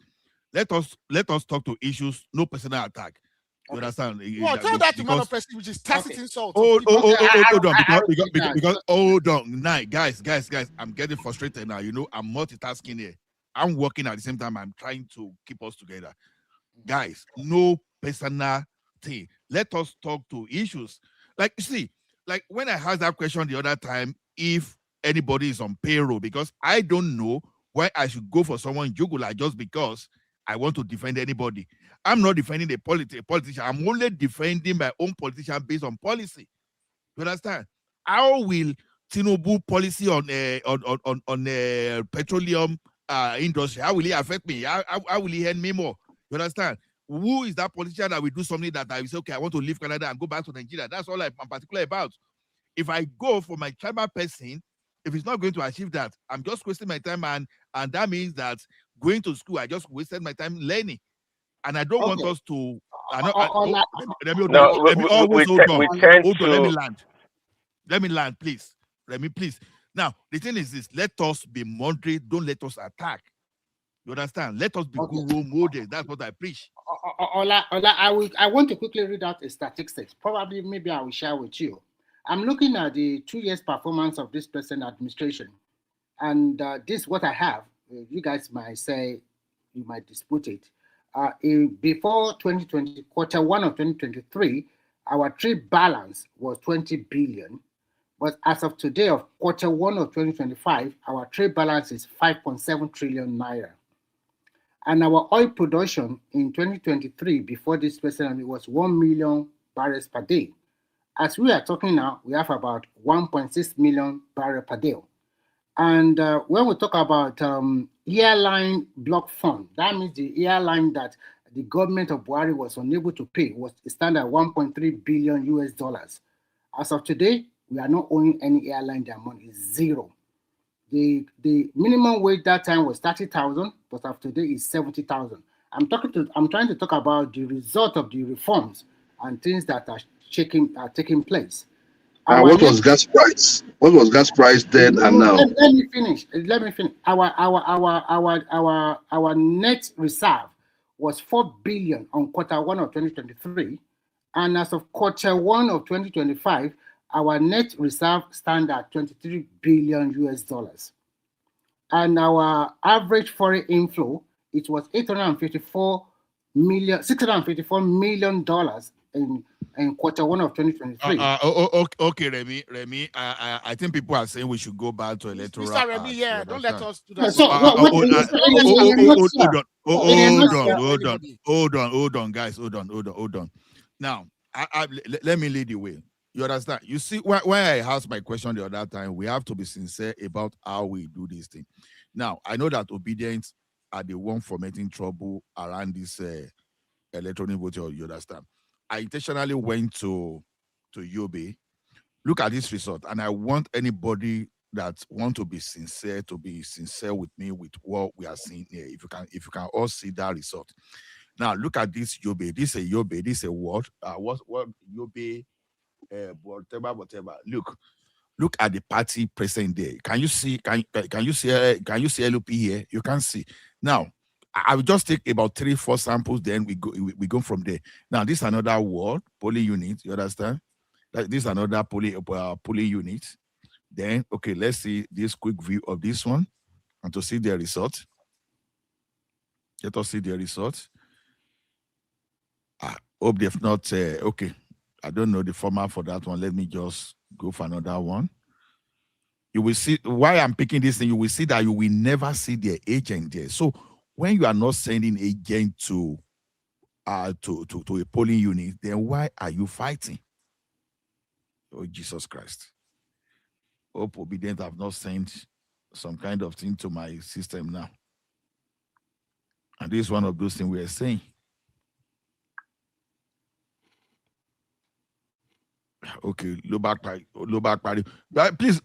Let us talk to issues, no personal attack. You understand? Well, tell that to man of Precision, which is tacit insult. Hold on, because hold on. Nah, guys, I'm getting frustrated now. You know, I'm multitasking here. I'm working at the same time. I'm trying to keep us together. Guys, no personal thing. Let us talk to issues. Like, you see, like when I asked that question the other time, if anybody is on payroll, because I don't know why I should go for someone jugular just because I want to defend anybody. I'm not defending a politician. I'm only defending my own politician based on policy. You understand? How will Tinubu policy on petroleum industry, how will it affect me? How will it earn me more? You understand? Who is that politician that will do something that I will say, okay, I want to leave Canada and go back to Nigeria? That's all I'm particular about. If I go for my tribal person, if it's not going to achieve that, I'm just wasting my time, and that means that going to school, I just wasted my time learning. And I don't want us to. Let me land, please. Let me please. Now, the thing is this: let us be moderate. Don't let us attack. You understand? Let us be good role models. That's what I preach. I want to quickly read out a statistics. Probably, maybe I will share with you. I'm looking at the 2 years performance of this present administration, and this is what I have. You guys might say, you might dispute it. Before 2020, quarter one of 2023, our trade balance was 20 billion. But as of today, of quarter one of 2025, our trade balance is 5.7 trillion naira. And our oil production in 2023, before this president, was 1 million barrels per day. As we are talking now, we have about 1.6 million barrels per day. And when we talk about airline block fund, that means the airline that the government of Buhari was unable to pay was standard 1.3 billion US dollars. As of today, we are not owing any airline their money, it's zero. The minimum wage that time was 30,000, but as of today is 70,000. I'm trying to talk about the result of the reforms and things that are taking place. What was gas price? What was gas price then and now? Let me finish. Our net reserve was 4 billion on quarter one of 2023, and as of quarter one of 2025, our net reserve stands at 23 billion US dollars, and our average foreign inflow it was $654 million in quarter one of 2023. Okay, Remy. I think people are saying we should go back to electoral. Mr. Remy, yeah, don't let us do that. Hold on, guys. Hold on. Now, let me lead the way. You understand? You see, when I asked my question the other time, we have to be sincere about how we do this thing. Now, I know that obedience are the one fomenting trouble around this electronic voting. You understand? I intentionally went to Yobe. Look at this result, and I want anybody that want to be sincere with me with what we are seeing here. If you can all see that result. Now look at this Yobe. This is a Yobe. This is a what? What Yobe? Whatever. Look at the party present there. Can you see? Can you see LOP here? You can see now. I will just take about 3-4 samples, then we go from there. Now, this is another word, poly unit. You understand? This is another poly unit. Then, okay, let's see this quick view of this one and to see the result. Let us see the results. I hope they've not, okay. I don't know the format for that one. Let me just go for another one. You will see why I'm picking this thing. You will see that you will never see the agent there. So when you are not sending agent to a polling unit, then why are you fighting? Oh, Jesus Christ. Hope Obedient have not sent some kind of thing to my system now. And this is one of those things we are saying. Okay, low back party.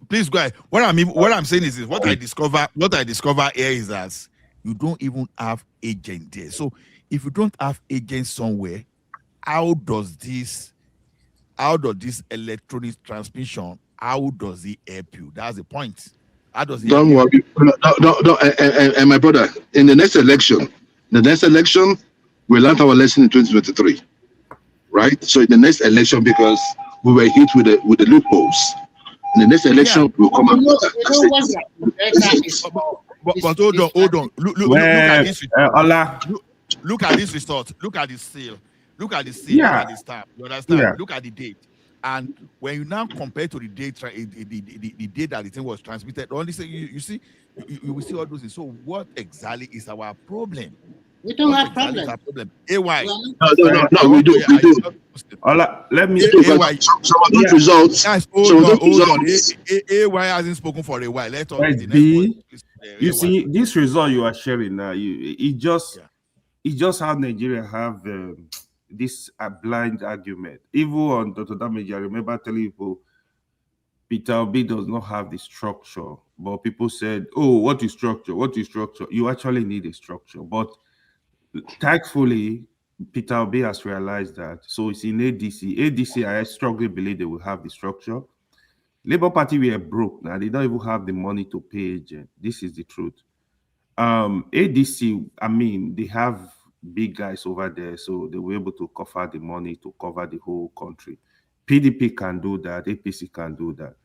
Please go ahead. What I'm saying is this, what I discover here is that you don't even have agent there. So if you don't have agent somewhere, how does this electronic transmission, how does it help you? That's the point. How does it Don't help you? worry. No, and my brother, in the next election, we learned our lesson in 2023, right? So in the next election, because we were hit with the loopholes, in the next election, we'll come out with that. But hold on. Look at this. Look at this result. Look at the seal. Look at the seal. Look at the stamp. You understand? Yeah. Look at the date. And when you now compare to the date, the date that the thing was transmitted, only say you see, you will see all those things. So what exactly is our problem? We don't have problem. AY. No, we do. Let me. AY. Some of those results. Yes, hold on. AY hasn't spoken for a while. Let us. You see, this result you are sharing now, it just how Nigeria have this blind argument. Even on Dr. Damage, I remember telling people Peter Obi does not have the structure, but people said, "Oh, what is structure? What is structure?" You actually need a structure, but thankfully, Peter Obi has realized that. So it's in ADC. ADC, I strongly believe they will have the structure. Labour Party were broke now. They don't even have the money to pay agent. This is the truth. ADC, I mean, they have big guys over there, so they were able to cover the money to cover the whole country. PDP can do that. APC can do that.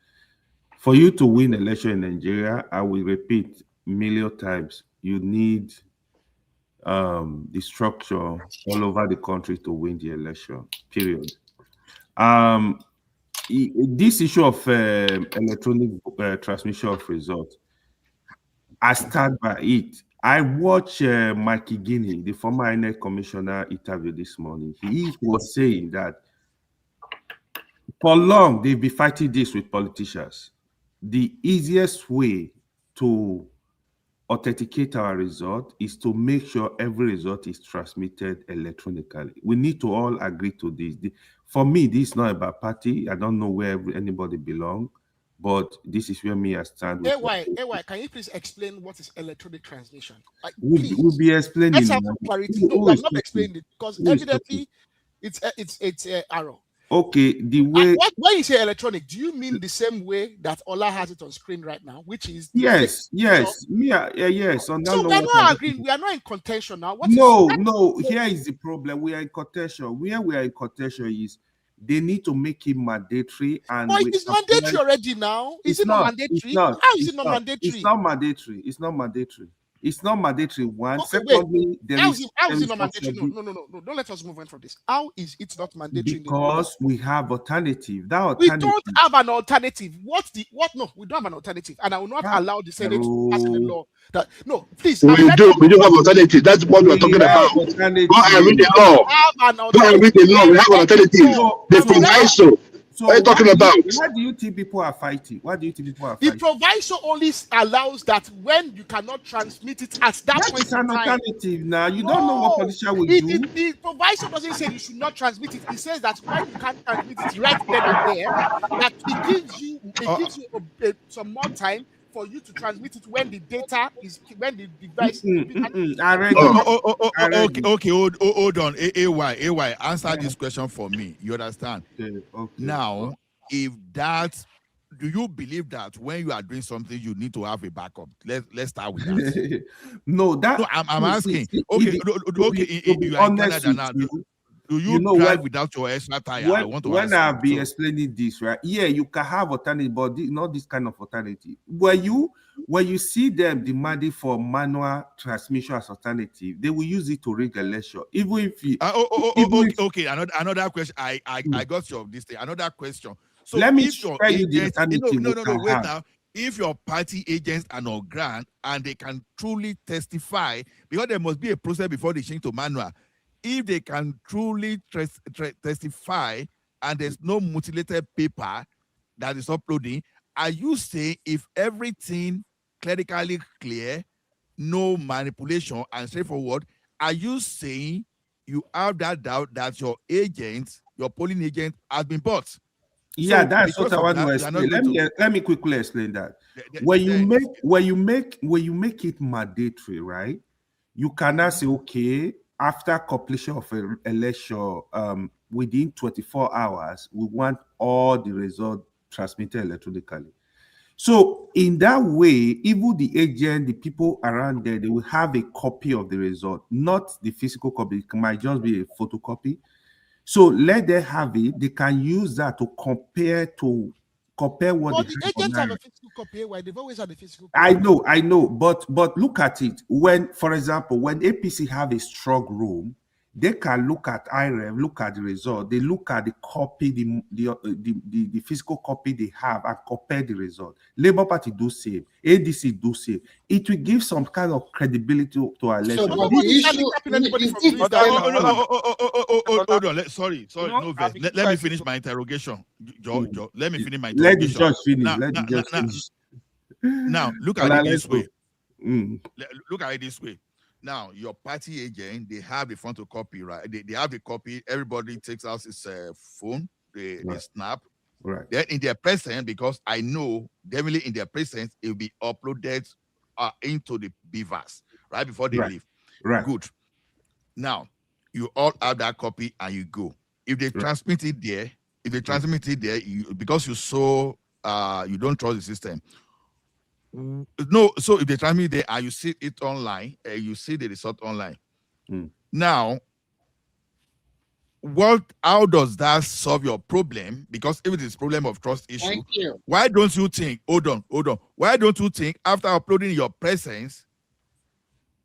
For you to win election in Nigeria, I will repeat a million times, you need the structure all over the country to win the election, period. This issue of electronic transmission of results, I start by it. I watched Mikey Guinea, the former INEC commissioner, interview this morning. He was saying that for long, they've been fighting this with politicians. The easiest way to authenticate our result is to make sure every result is transmitted electronically. We need to all agree to this. For me, this is not about party. I don't know where anybody belongs, but this is where me I stand. AY, can you please explain what is electronic transmission? We'll be explaining. Let's have clarity. No, I'm not explaining it because evidently it's arrow. Okay, the way when you say electronic, do you mean the same way that Ola has it on screen right now, which is yes. Yes. So we are not agreeing. We are not in contention now. Here is the problem. We are in contention. Where we are in contention is they need to make it mandatory, and but it is mandatory already now. Is it not mandatory? How is it not mandatory? It's not mandatory. It's not mandatory. It's not mandatory. One. Okay, secondly, how is it not mandatory? No. Don't let us move on from this. How is it not mandatory? Because we have alternative. We don't have an alternative. No, we don't have an alternative, and I will not allow the Senate to pass a law that please. We do have alternative. That's what we are talking about. Go and read the law. Go and read the law. We have an alternative. The proviso. What are you talking about? Why do you think people are fighting? The proviso only allows that when you cannot transmit it at that point in time. Alternative now. You don't know what politician will do. The proviso doesn't say you should not transmit it. It says that when you can't transmit it right then and there, that it gives you some more time for you to transmit it when the device. Okay. Hold on. AY, answer this question for me. You understand? Okay. Now, if that, do you believe that when you are doing something, you need to have a backup? Let's start with that. No, I'm asking. You are in Canada now. Do you, You know drive what? without your extra tire? I want to When ask you. I've been explaining this, right? Yeah, you can have alternative, but not this kind of alternative. When you see them demanding for manual transmission as alternative, they will use it to rig election. Even if you, Okay. Another question. I got your this thing. Another question. So let me if your tell you the agents, alternative. no, wait now. If your party agents are on ground and they can truly testify, because there must be a process before they change to manual. If they can truly testify and there's no mutilated paper that is uploading, are you saying if everything clerically clear, no manipulation and straightforward, are you saying you have that doubt that your agents, your polling agent, has been bought? Yeah, So that's what because I of want to that, you are explain. not going to. Let me quickly explain that. When you make it mandatory, right? You cannot say, okay, after completion of an election, within 24 hours, we want all the results transmitted electronically. So in that way, even the agent, the people around there, they will have a copy of the result, not the physical copy. It might just be a photocopy. So let them have it. They can use that to compare what But they the have agents have online. a physical copy. Why they've always had a physical copy. I know, but look at it. When, for example, when APC have a strong room, they can look at IREV, look at the result. They look at the copy, the physical copy they have, and compare the result. Labour Party do same, ADC do same. It will give some kind of credibility to our election. So, but the issue is Hold on. Sorry, no verse. Let me finish my interrogation. Let me finish my Let the interrogation. judge finish. Now, look at it this way. Look at it this way. Now, your party agent, they have the photocopy, right? They have the copy. Everybody takes out his phone. They snap. Right. Then in their presence, because I know definitely in their presence, it will be uploaded into the beavers right before they leave. Right. Good. Now, you all have that copy and you go. If they transmit it there, because you saw you don't trust the system. No, so if they transmit there and you see it online, you see the result online. Now, how does that solve your problem? Because if it is problem of trust issue, why don't you think, hold on, why don't you think after uploading your presence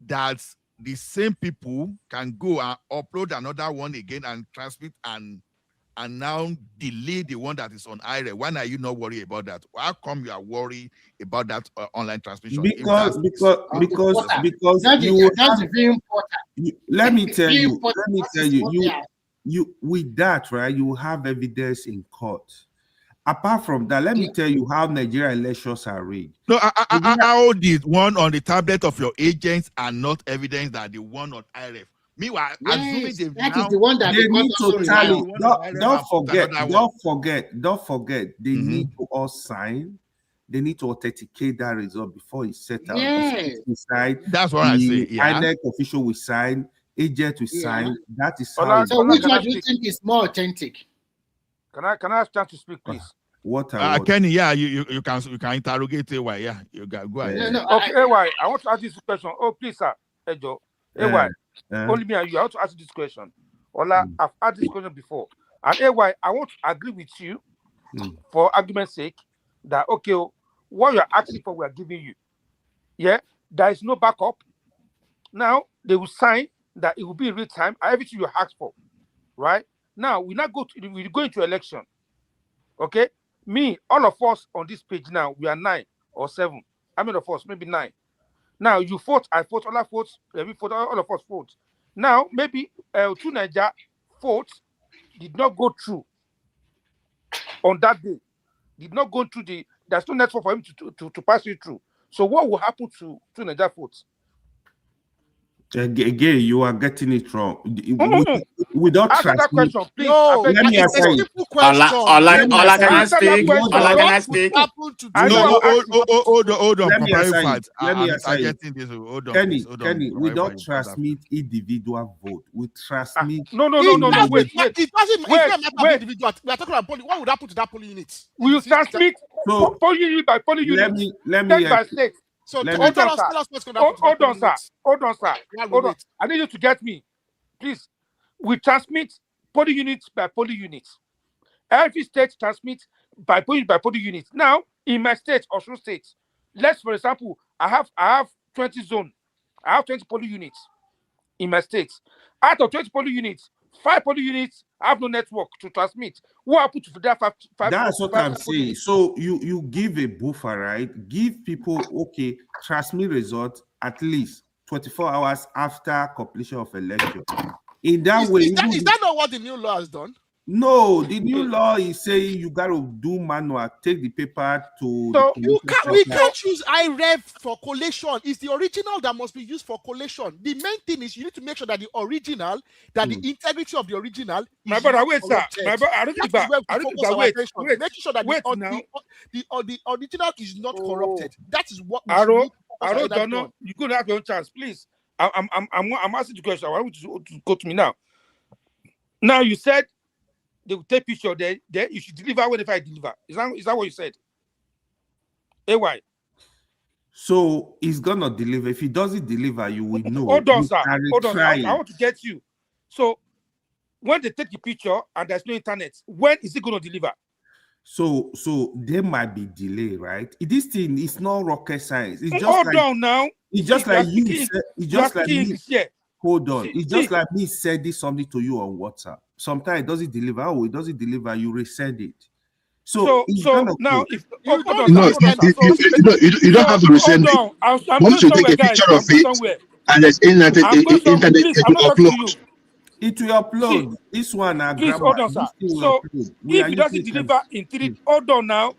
that the same people can go and upload another one again and transmit and now delete the one that is on IRE? Why are you not worried about that? How come you are worried about that online transmission? Because let me tell you, with that, right, you have evidence in court. Apart from that, let me tell you how Nigerian elections are rigged. No, how did one on the tablet of your agents are not evidence that the one on IRF? Meanwhile, assuming that is the one that they need to tally. Don't forget. They need to all sign. They need to authenticate that result before it's set out. That's what I say. Yeah. INEC official will sign. Agent will sign. That is how. So which one do you think is more authentic? Can I have a chance to speak, please? Kenny, yeah, you can interrogate AY. Yeah, you got go ahead. Okay, AY, I want to ask you this question. Oh, please, sir. Hey, Joe. AY, only me and you. I want to ask you this question. Ola, I've asked this question before. And AY, I want to agree with you, for argument's sake, that okay, what you're asking for, we are giving you. Yeah, there is no backup. Now they will sign that it will be in real time. Everything you asked for, right? Now we go into election. Okay, me, all of us on this page now, we are 9 or 7. How many of us? Maybe 9. Now you vote, I vote, all of us vote. Now maybe 2 Niger votes did not go through on that day. Did not go through there's no network for him to pass it through. So what will happen to 2 Niger votes? Again, you are getting it wrong. Without answer that question, please. No, let me answer you. Simple question. Ola, can I speak? Ola, can I speak? Hold on. Let me answer you. Kenny, we don't transmit individual vote. We transmit. No. Wait. It doesn't matter individual. We are talking about polling. What would happen to that polling unit? We will transmit polling unit by polling unit. Let me by state. So hold on, sir. I need you to get me. Please. We transmit polling unit by polling unit. Every state transmits by polling unit. Now, in my state, Osun State, let's for example, I have 20 zone. I have 20 polling units in my state. Out of 20 polling units, 5 polling units have no network to transmit. What happened to that five? That's what I'm saying. So you give a buffer, right? Give people, okay, transmit results at least 24 hours after completion of election. In that way, is that not what the new law has done? no, the new law is saying you got to do manual, take the paper to. So the we can't use iRev for collation. It's the original that must be used for collation. The main thing is you need to make sure that the original, that the integrity of the original. My brother, wait, sir. My brother, I don't think that. Wait. Making sure that the original is not corrupted. That is what we Aro, should don't know. You're gonna have your own chance, please. I'm asking the question. I want you to go to me now. Now you said they will take picture. Then you should deliver whenever I deliver. Is that what you said? AY. So he's gonna deliver. If he doesn't deliver, you will know. Hold on, sir. Hold on. I want to get you. So when they take the picture and there's no internet, when is it gonna deliver? So there might be delay, right? This thing is not rocket science. It's just hold like, on now. It's just like you said. It's just like me. Hold on. It's just like me sending something to you on WhatsApp. Sometimes it doesn't deliver. Oh, it doesn't deliver. You resend it. So now, if you don't have to resend it. Once you take a picture of it and there's internet, it will upload. It will upload. This one, please hold on, sir. So if it doesn't deliver in 3 hold on now.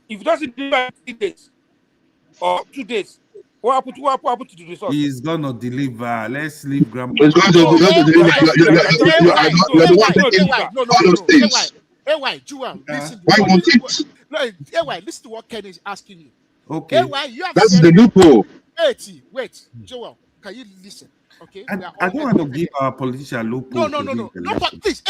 If it doesn't deliver in 3 days or 2 days, what happened to the result? He's gonna deliver. Let's leave grandma. He's going to deliver. You are the one taking all those things. Joel, listen. Why won't it? No, listen to what Ken is asking you. Okay. You have That's the loophole. Wait, Joel, can you listen? Okay. I don't want to give our politician loophole. No, but please,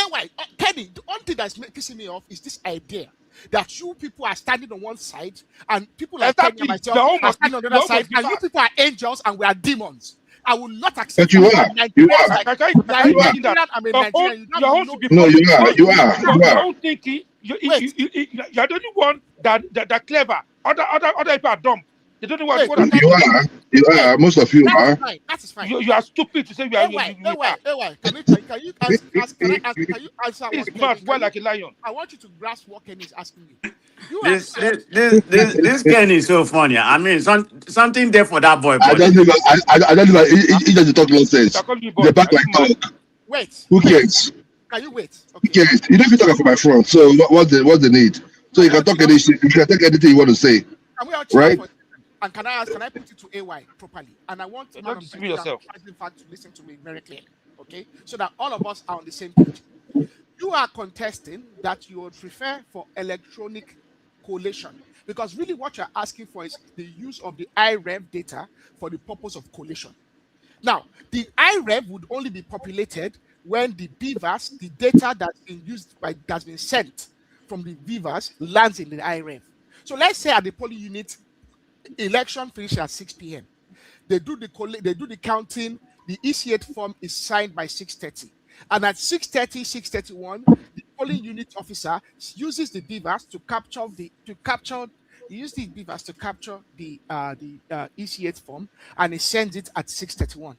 Kenny, the only thing that's pissing me off is this idea that you people are standing on one side and people like Kenny and myself are standing on the other side, and you people are angels and we are demons. I will not accept. But you are. You are. No, you are. You are. You're all thinking. You're the only one that clever. Other people are dumb. They don't know what. You are. You are. Most of you are. That is fine. You are stupid to say you are. Can you answer what Kenny is like a lion. I want you to grasp what Kenny is asking you. This Kenny is so funny. I mean, something there for that boy. I don't know. He doesn't talk nonsense. The back like talk. Wait. Who cares? Can you wait? Okay. Who cares? You don't have to talk from my front. So what's the need? So you can talk anything. You can take anything you want to say. Right? And can I put it to AY properly? And I want to see yourself. In fact, to listen to me very clearly, okay? So that all of us are on the same page. You are contesting that you would prefer for electronic collation, because really what you're asking for is the use of the iRev data for the purpose of collation. Now, the iRev would only be populated when the beavers, the data that's been sent from the beavers lands in the iRev. So let's say at the polling unit, election finishes at 6 p.m. They do the counting. The EC8 form is signed by 6:30, and at 6:30, 6:31, the polling unit officer uses the beavers to capture the EC8 form, and he sends it at 6:31.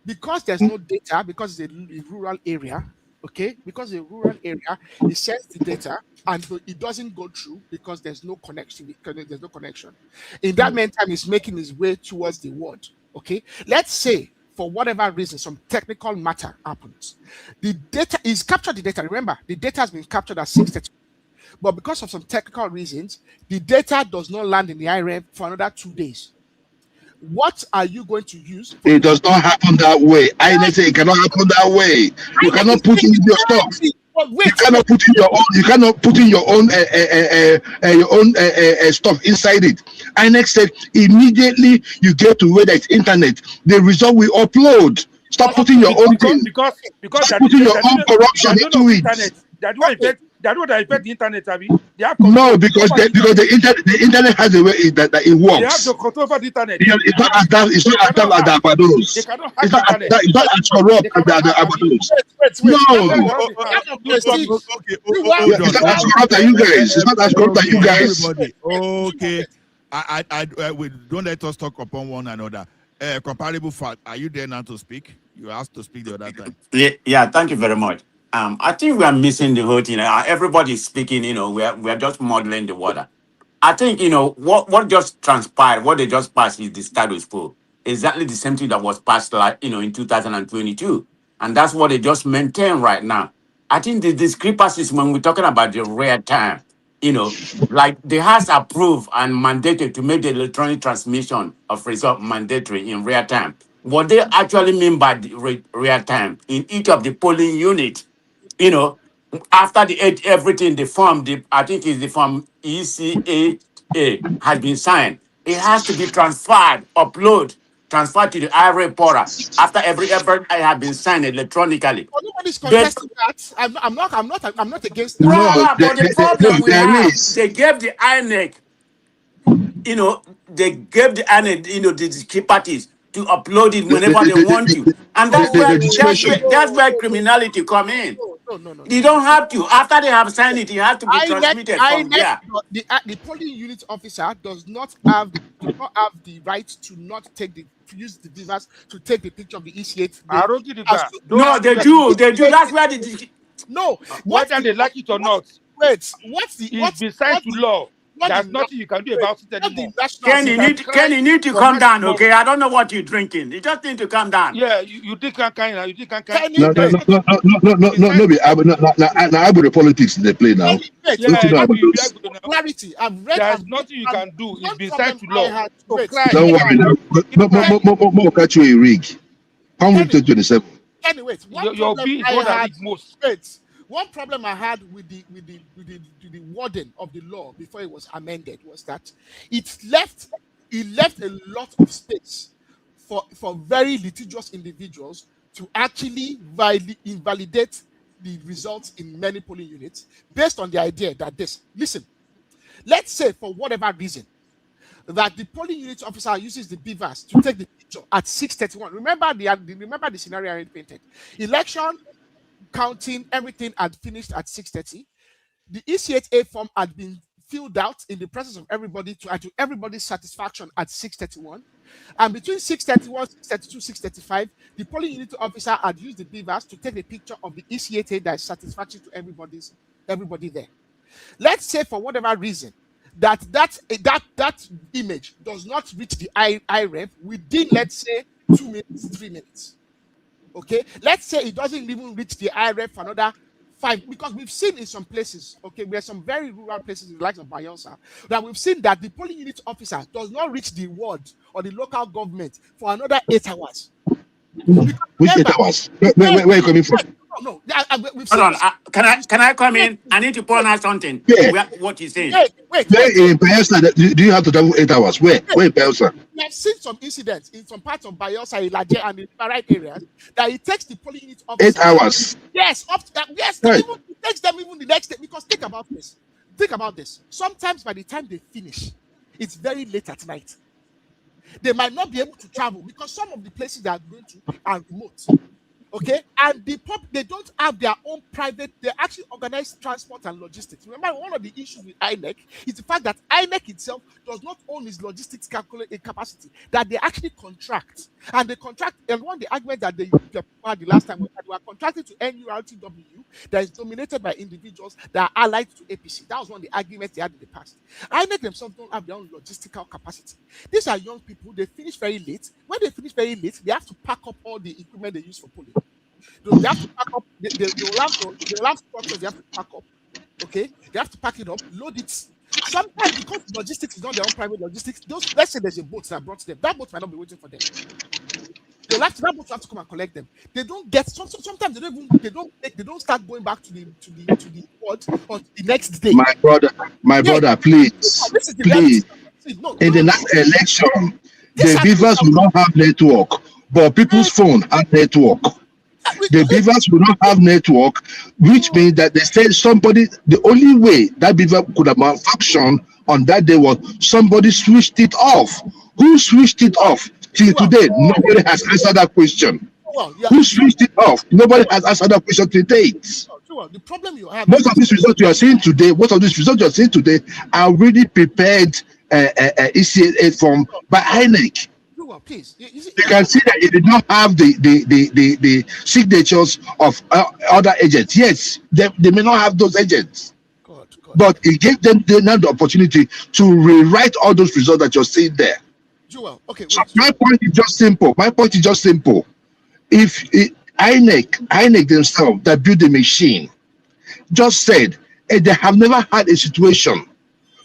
Because there's no data, because it's a rural area. Okay, because the rural area, it sends the data and it doesn't go through because there's no connection. There's no connection. In that meantime, he's making his way towards the ward. Okay, let's say for whatever reason, some technical matter happens. The data is captured. The data. Remember, the data has been captured at 6:30, but because of some technical reasons, the data does not land in the iRev for another 2 days. What are you going to use? It does not happen that way. I say it cannot happen that way. You cannot put in your stuff. You cannot put in your own. You cannot put in your own stuff inside it. INEC said immediately you get to where there's internet, the result will upload. Stop putting your own thing. Because stop putting your own corruption into it. They don't affect the internet, Abi. They have No, because the internet has a way that it works. They have the control over the internet. It's not as tough as the Abados. They cannot hack It's the not internet. it's not as corrupt as the Abados. No. Hold It's not as corrupt as you guys. It's not as corrupt as you guys. Everybody, okay. We don't let us talk upon one another. Comparable fact. Are you there now to speak? You asked to speak the other time. Yeah, thank you very much. I think we are missing the whole thing. Everybody's speaking, we are just modeling the water. I think, what just transpired, what they just passed is the status quo. Exactly the same thing that was passed, in 2022. And that's what they just maintain right now. I think the discrepancies when we're talking about the real time, like the House approved and mandated to make the electronic transmission of result mandatory in real time. What they actually mean by the real time in each of the polling units, after everything, I think it's the form ECAA has been signed. It has to be transferred to the IRA portal after every effort I have been signed electronically. Nobody's contesting that. I'm not against that. No, but the problem we have, they gave the INEC, the key parties to upload it whenever they want to. And that's where criminality come in. No. You don't have to. After they have signed it, it has to be transmitted from there. The polling unit officer does not have the right to not use the device to take the picture of the ECA. No, they do. That's where no. Whether they like it or not. Wait, it's besides to law. There's nothing you can do about it anymore. Ken, you need to calm down, okay? I don't know what you're drinking. You just need to calm down. Yeah, you think I can. You think I can. No. I the politics they play now. Clarity. I've read. There's nothing you can do. It's besides to law. Don't worry. More catch you a rig. Come with 2027. Anyway, your bill is what I need most. One problem I had with the wording of the law before it was amended was that it left a lot of space for very litigious individuals to actually invalidate the results in many polling units based on the idea that let's say for whatever reason that the polling unit officer uses the BVAS to take the picture at 6:31. Remember the scenario I painted. Election counting, everything had finished at 6:30. The ECHA form had been filled out in the presence of everybody to everybody's satisfaction at 6:31. And between 6:31, 6:32, 6:35, the polling unit officer had used the BVAS to take a picture of the ECHA that is satisfactory to everybody there. Let's say for whatever reason that image does not reach the IREF within, let's say, 2 minutes, 3 minutes. Okay, let's say it doesn't even reach the IRF for another 5, because we've seen in some places, okay, there are some very rural places in the likes of Bayelsa, that we've seen that the polling unit officer does not reach the ward or the local government for another 8 hours. Which 8 hours? Where are you coming from? No. Hold on. Can I come in? I need to point out something. Yeah. What you're saying. Wait. In Bayelsa, do you have to travel 8 hours? Where in Bayelsa? We have seen some incidents in some parts of Bayelsa, Ilaje, and the right areas that it takes the polling unit officer 8 hours. Yes, Right. It takes them even the next day. Because think about this. Sometimes by the time they finish, it's very late at night. They might not be able to travel because some of the places they are going to are remote. Okay, and they don't have their own private, they actually organize transport and logistics. Remember, one of the issues with INEC is the fact that INEC itself does not own its logistics capacity, that they actually contract. And they contract, and one of the arguments that they had the last time was that they were contracted to NURTW that is dominated by individuals that are allied to APC. That was one of the arguments they had in the past. INEC themselves don't have their own logistical capacity. These are young people, they finish very late. When they finish very late, they have to pack up all the equipment they use for polling. They have to pack up. They will have structures. They have to pack up. Okay, they have to pack it up, load it. Sometimes because logistics is not their own private logistics, let's say there's a boat that brought them. That boat might not be waiting for them. That boat have to come and collect them. They don't get. Sometimes they don't start going back to the port on the next day. My brother, please. In the last election, the beavers will not have network, but people's phone have network. The beavers will not have network, which means that they say somebody, the only way that beaver could have malfunctioned on that day was somebody switched it off. Who switched it off? Till today, nobody has answered that question. Who switched it off? Nobody has answered that question to date. The problem you have. Most of these results you are seeing today, are really prepared ECA form by INEC. Please. You can see that it did not have the signatures of other agents. Yes, they may not have those agents, but it gave them the opportunity to rewrite all those results that you're seeing there. Joel, okay. So my point is just simple. If INEC themselves that built the machine just said they have never had a situation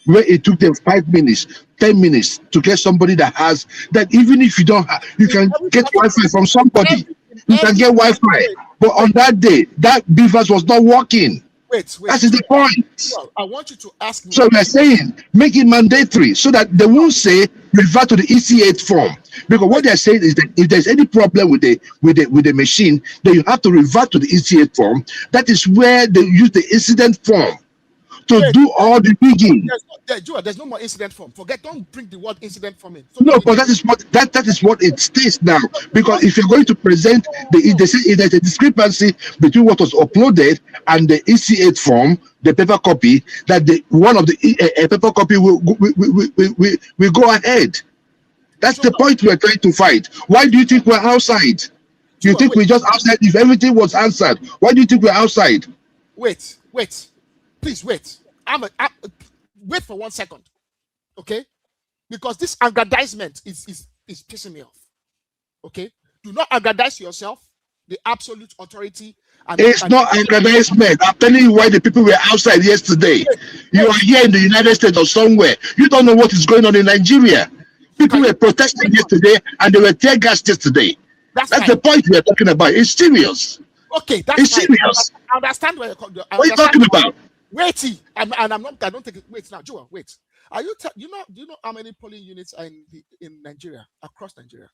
where it took them 5 minutes, 10 minutes to get somebody that has that. Even if you don't have, you can get Wi-Fi from somebody. You can get Wi-Fi, but on that day, that beavers was not working. Wait. That is the point. Well, I want you to ask me. So we are saying make it mandatory so that they won't say revert to the EC8 form, because what they are saying is that if there's any problem with the machine, then you have to revert to the EC8 form. That is where they use the incident form to do all the digging. There's no more incident form. Don't bring the word incident form in. No, but that is what it states now. Because if you're going to present if there's a discrepancy between what was uploaded and the EC8 form, the paper copy, that one of the paper copy will go ahead. That's the point we're trying to fight. Why do you think we're outside? You think we're just outside if everything was answered? Why do you think we're outside? Wait. Please wait. Wait for 1 second, okay? Because this aggrandizement is pissing me off. Okay, do not aggrandize yourself, the absolute authority. It's not aggrandizement. I'm telling you why the people were outside yesterday. You are here in the United States or somewhere. You don't know what is going on in Nigeria. People were protesting yesterday and they were tear gassed yesterday. That's the point we are talking about. It's serious. Okay, it's serious. I understand where you're coming from. What are you talking about? Wait, and I don't think it. Wait now, Joel. Wait. Are you? Do you know how many polling units are in Nigeria, across Nigeria?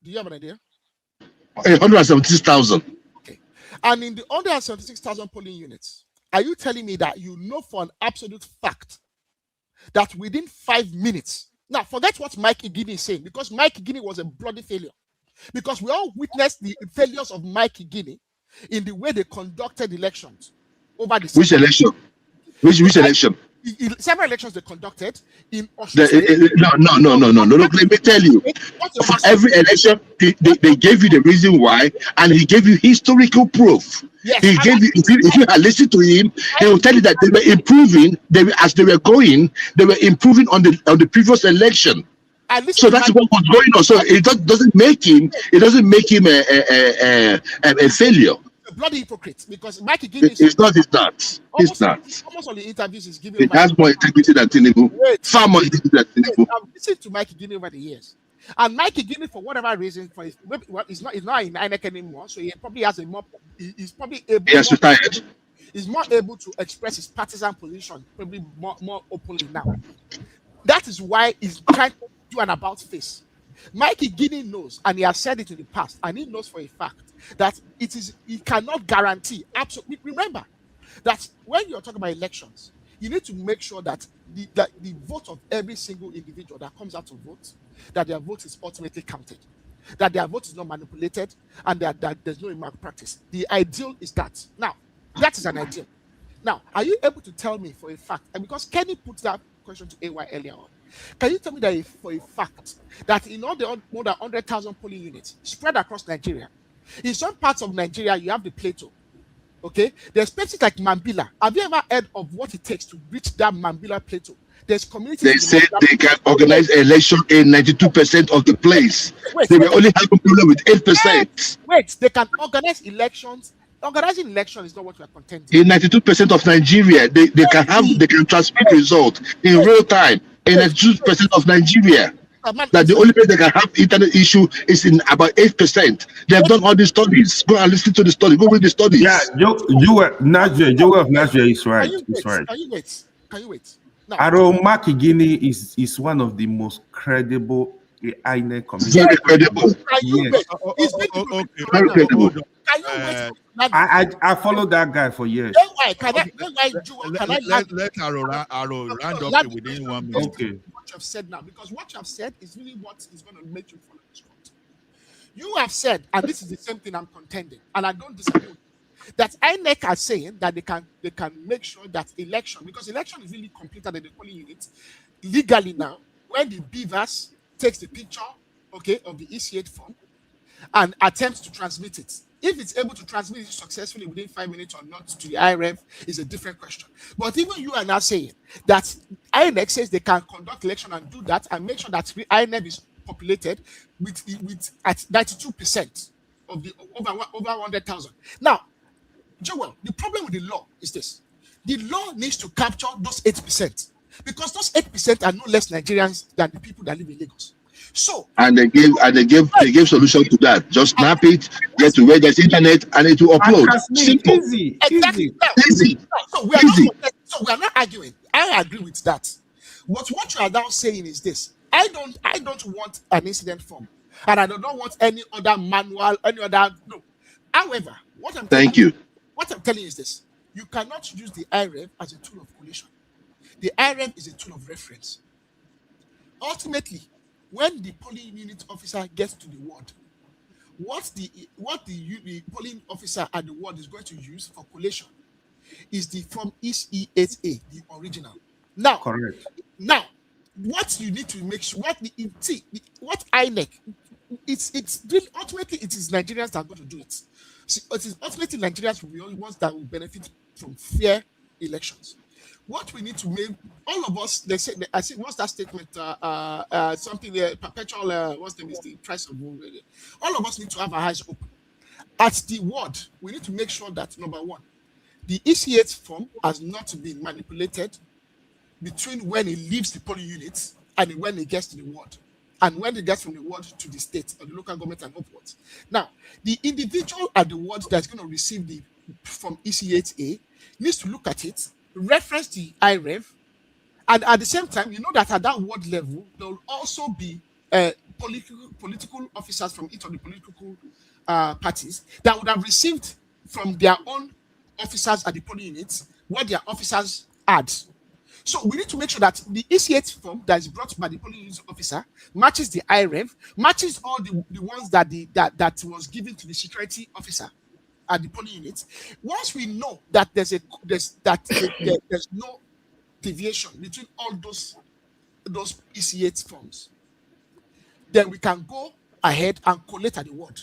Do you have an idea? 176,000. Okay. And in the 176,000 polling units, are you telling me that you know for an absolute fact that within 5 minutes? Now, forget what Mike Igini is saying, because Mike Igini was a bloody failure. Because we all witnessed the failures of Mike Igini in the way they conducted elections over the. Which election? Which election? Several elections they conducted in Osuntokun. No. Look, let me tell you. For every election, they gave you the reason why, and he gave you historical proof. Yes, he gave you. If you had listened to him, he will tell you that they were improving. As they were going, they were improving on the previous election. So that's what was going on. So it doesn't make him. It doesn't make him a failure. A bloody hypocrite, because Mike Igini It's not. Almost all the interviews he's giving. It has more integrity than Tinubu. Far more integrity than Tinubu. I've listened to Mike Igini over the years, and Mike Igini, for whatever reason, he's not in INEC anymore, so he probably has a more. He's probably able. He has retired. He's more able to express his partisan position probably more openly now. That is why he's trying to do an about face. Mike Igini knows, and he has said it in the past, and he knows for a fact that he cannot guarantee. Absolutely, remember that when you're talking about elections, you need to make sure that the vote of every single individual that comes out to vote, that their vote is ultimately counted, that their vote is not manipulated, and that there's no malpractice. The ideal is that. Now, that is an ideal. Now, are you able to tell me for a fact, and because Kenny put that question to AY earlier on, can you tell me that for a fact that in all the more than 100,000 polling units spread across Nigeria, in some parts of Nigeria you have the plateau, okay? There's places like Mambila. Have you ever heard of what it takes to reach that Mambila plateau? There's communities. They said they can organize election in 92% of the place. They will only have a problem with 8%. Wait, they can organize elections. Organizing election is not what we are contending. In 92% of Nigeria, they can transmit results in real time. In 92% of Nigeria, that the only place they can have internet issue is in about 8%. They have done all these studies. Go and listen to the study. Go read the studies. Yeah, Joe of Nigeria is right. It's right. Can you wait? Now, Aro Mark Igini is one of the most credible the INEC commission. Very credible. Can you Yes. wait? It's been Very credible. Can you wait? I followed that guy for years. Why can I? Let Arrow round up Let within me 1 just minute. Okay. what you have said now, because what you have said is really what is going to make you follow this court. You have said, and this is the same thing I'm contending, and I don't disagree with you, that INEC are saying that they can make sure that election, because election is really completed at the polling unit legally now, when the beavers takes the picture, okay, of the EC8 form and attempts to transmit it. If it's able to transmit it successfully within 5 minutes or not to the IRF is a different question. But even you are now saying that INEC says they can conduct election and do that and make sure that INEC is populated with at 92% of the over 100,000. Now, Joel, the problem with the law is this: the law needs to capture those 8%, because those 8% are no less Nigerians than the people that live in Lagos. So And they gave solution to that. Just snap it, get to where there's internet, and it will upload. Simple. Easy. Exactly. Easy. So we are not arguing. I agree with that. But what you are now saying is this: I don't want an incident form, and I don't want any other manual, no. However, what I'm telling you is this: you cannot use the IRF as a tool of collation. The IRF is a tool of reference. Ultimately, when the polling unit officer gets to the ward, what the polling officer at the ward is going to use for collation is the form EC8A, the original. Now, correct. Now, what you need to make sure, what INEC, it's really ultimately it is Nigerians that are going to do it. See, it is ultimately Nigerians will be the ones that will benefit from fair elections. What we need to make, all of us, I see what's that statement? Something perpetual. What's the name? Is the price of wool. All of us need to have our eyes open. At the ward, we need to make sure that number one, the EC8 form has not been manipulated between when it leaves the polling unit and when it gets to the ward, and when it gets from the ward to the state or the local government and upwards. Now, the individual at the ward that's going to receive the form EC8A needs to look at it, reference the IREV, and at the same time, you know that at that ward level, there will also be political officers from each of the political parties that would have received from their own officers at the polling units what their officers had. So we need to make sure that the EC8 form that is brought by the polling unit officer matches the IREV, matches all the ones that was given to the security officer at the polling unit. Once we know that there's no deviation between all those EC8 forms, then we can go ahead and collate at the ward.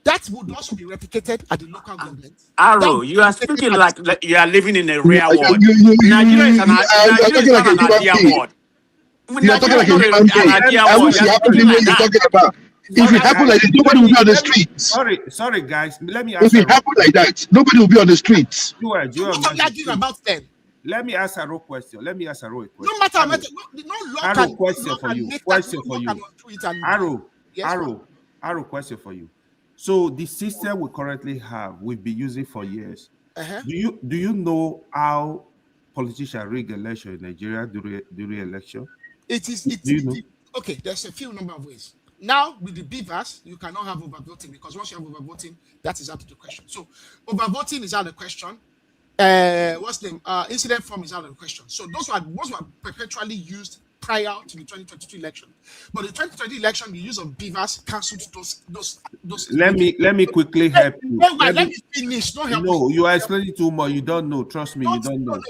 That would also be replicated at the local government. Arrow, you are speaking like you are living in a real world. Nigeria is an idea world. You are talking like a human being. I wish it happened the way you're talking about. If it happened like this, nobody will be on the streets. Sorry, guys. Let me ask. If it happened like that, nobody will be on the streets. What are you arguing about then? Let me ask a real question. No matter no law can. Question for you. Arrow, question for you. So the system we currently have, we've been using for years. Do you know how politicians rig election in Nigeria during election? Okay, there's a few number of ways. Now with the beavers, you cannot have overvoting, because once you have overvoting, that is out of the question. So overvoting is out of the question. Incident form is out of the question. So those were perpetually used prior to the 2022 election. But the 2020 election, the use of beavers cancelled those. Let me quickly help you. Let me finish. Don't help me. No, you are explaining too much. You don't know. Trust me, you don't know.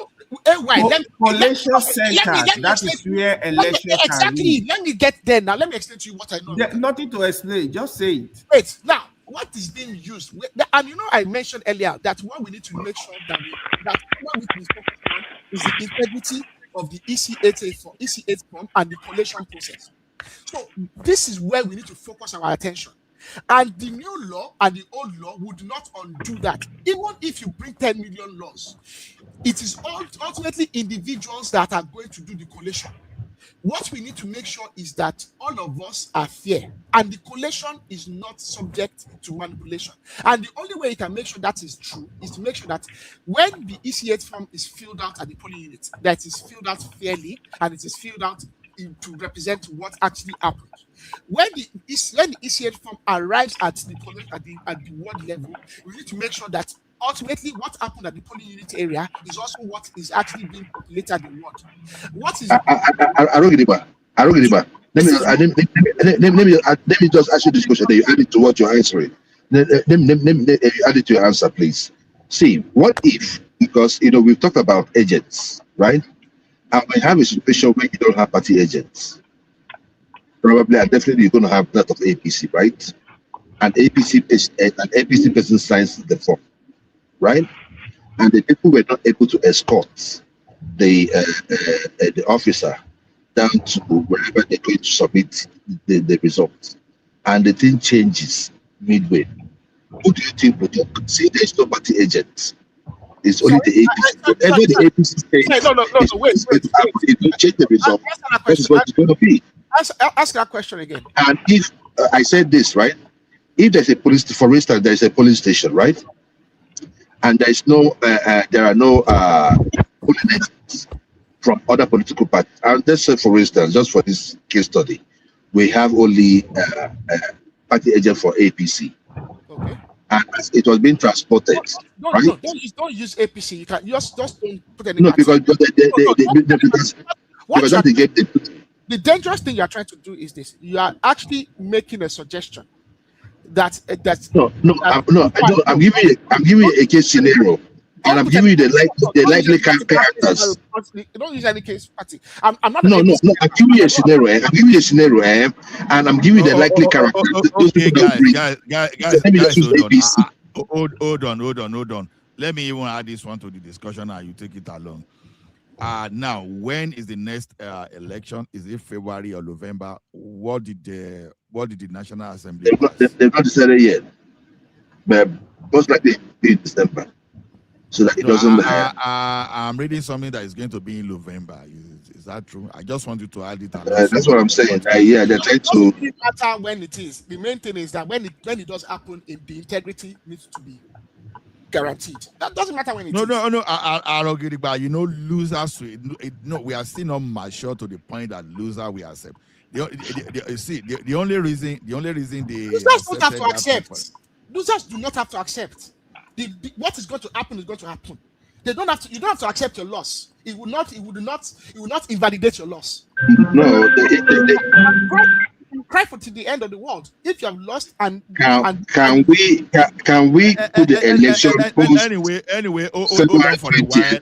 Collation centers. That is where elections are. Exactly. Let me get there now. Let me explain to you what I know. Nothing to explain. Just say it. Wait. Now, what is being used? And you know, I mentioned earlier that what we need to make sure that what we can focus on is the integrity of the EC8 form and the collation process. So this is where we need to focus our attention. And the new law and the old law would not undo that. Even if you bring 10 million laws, it is ultimately individuals that are going to do the collation. What we need to make sure is that all of us are fair, and the collation is not subject to manipulation. And the only way you can make sure that is true is to make sure that when the EC8 form is filled out at the polling unit, that is filled out fairly and it is filled out to represent what actually happened. When the ECH form arrives at the ward level, we need to make sure that ultimately what happened at the polling unit area is also what is actually being populated at the ward. What is I don't get it, I don't get it. Let me just ask you this question. Then you add it to what you're answering. Let me add it to your answer, please. See, what if, because we've talked about agents, right? And we have a situation where you don't have party agents. Probably and definitely you're going to have that of APC, right? An APC person signs the form, right? And the people were not able to escort the officer down to wherever they're going to submit the results, and the thing changes midway. Who do you think would talk? See, there's no party agent. It's only the APC. Whatever the APC says, wait. It will change the result. That is what it's going to be. Ask that question again. And if I said this, right? If there's a police, for instance, there's a police station, right? And there are no polling agents from other political parties. And let's say, for instance, just for this case study, we have only party agent for APC. Okay. And as it was being transported, right? Don't use APC. You can just don't put any. No, because the dangerous thing you are trying to do is this: you are actually making a suggestion that I'm giving you a case scenario, and I'm giving you the likely characters. Don't use any case party. I'm not. No. I'm giving you a scenario. I'm giving you a scenario, and I'm giving you the likely characters. Okay, guys, hold on. Let me even add this one to the discussion, and you take it along. Now, when is the next election? Is it February or November? What did the National Assembly pass? They've not decided yet, but most likely in December. So that it doesn't. I'm reading something that is going to be in November. Is that true? I just want you to add it. That's what I'm saying. Yeah, they're trying to. It doesn't matter when it is. The main thing is that when it does happen, the integrity needs to be guaranteed. That doesn't matter when it is. No. I don't get it, but losers. We are still not mature to the point that loser we accept. The only reason they losers don't have to accept. Losers do not have to accept. What is going to happen is going to happen. They don't have to. You don't have to accept your loss. It will not invalidate your loss. No, You cry for to the end of the world. If you have lost can we put the election anyway hold on for a while.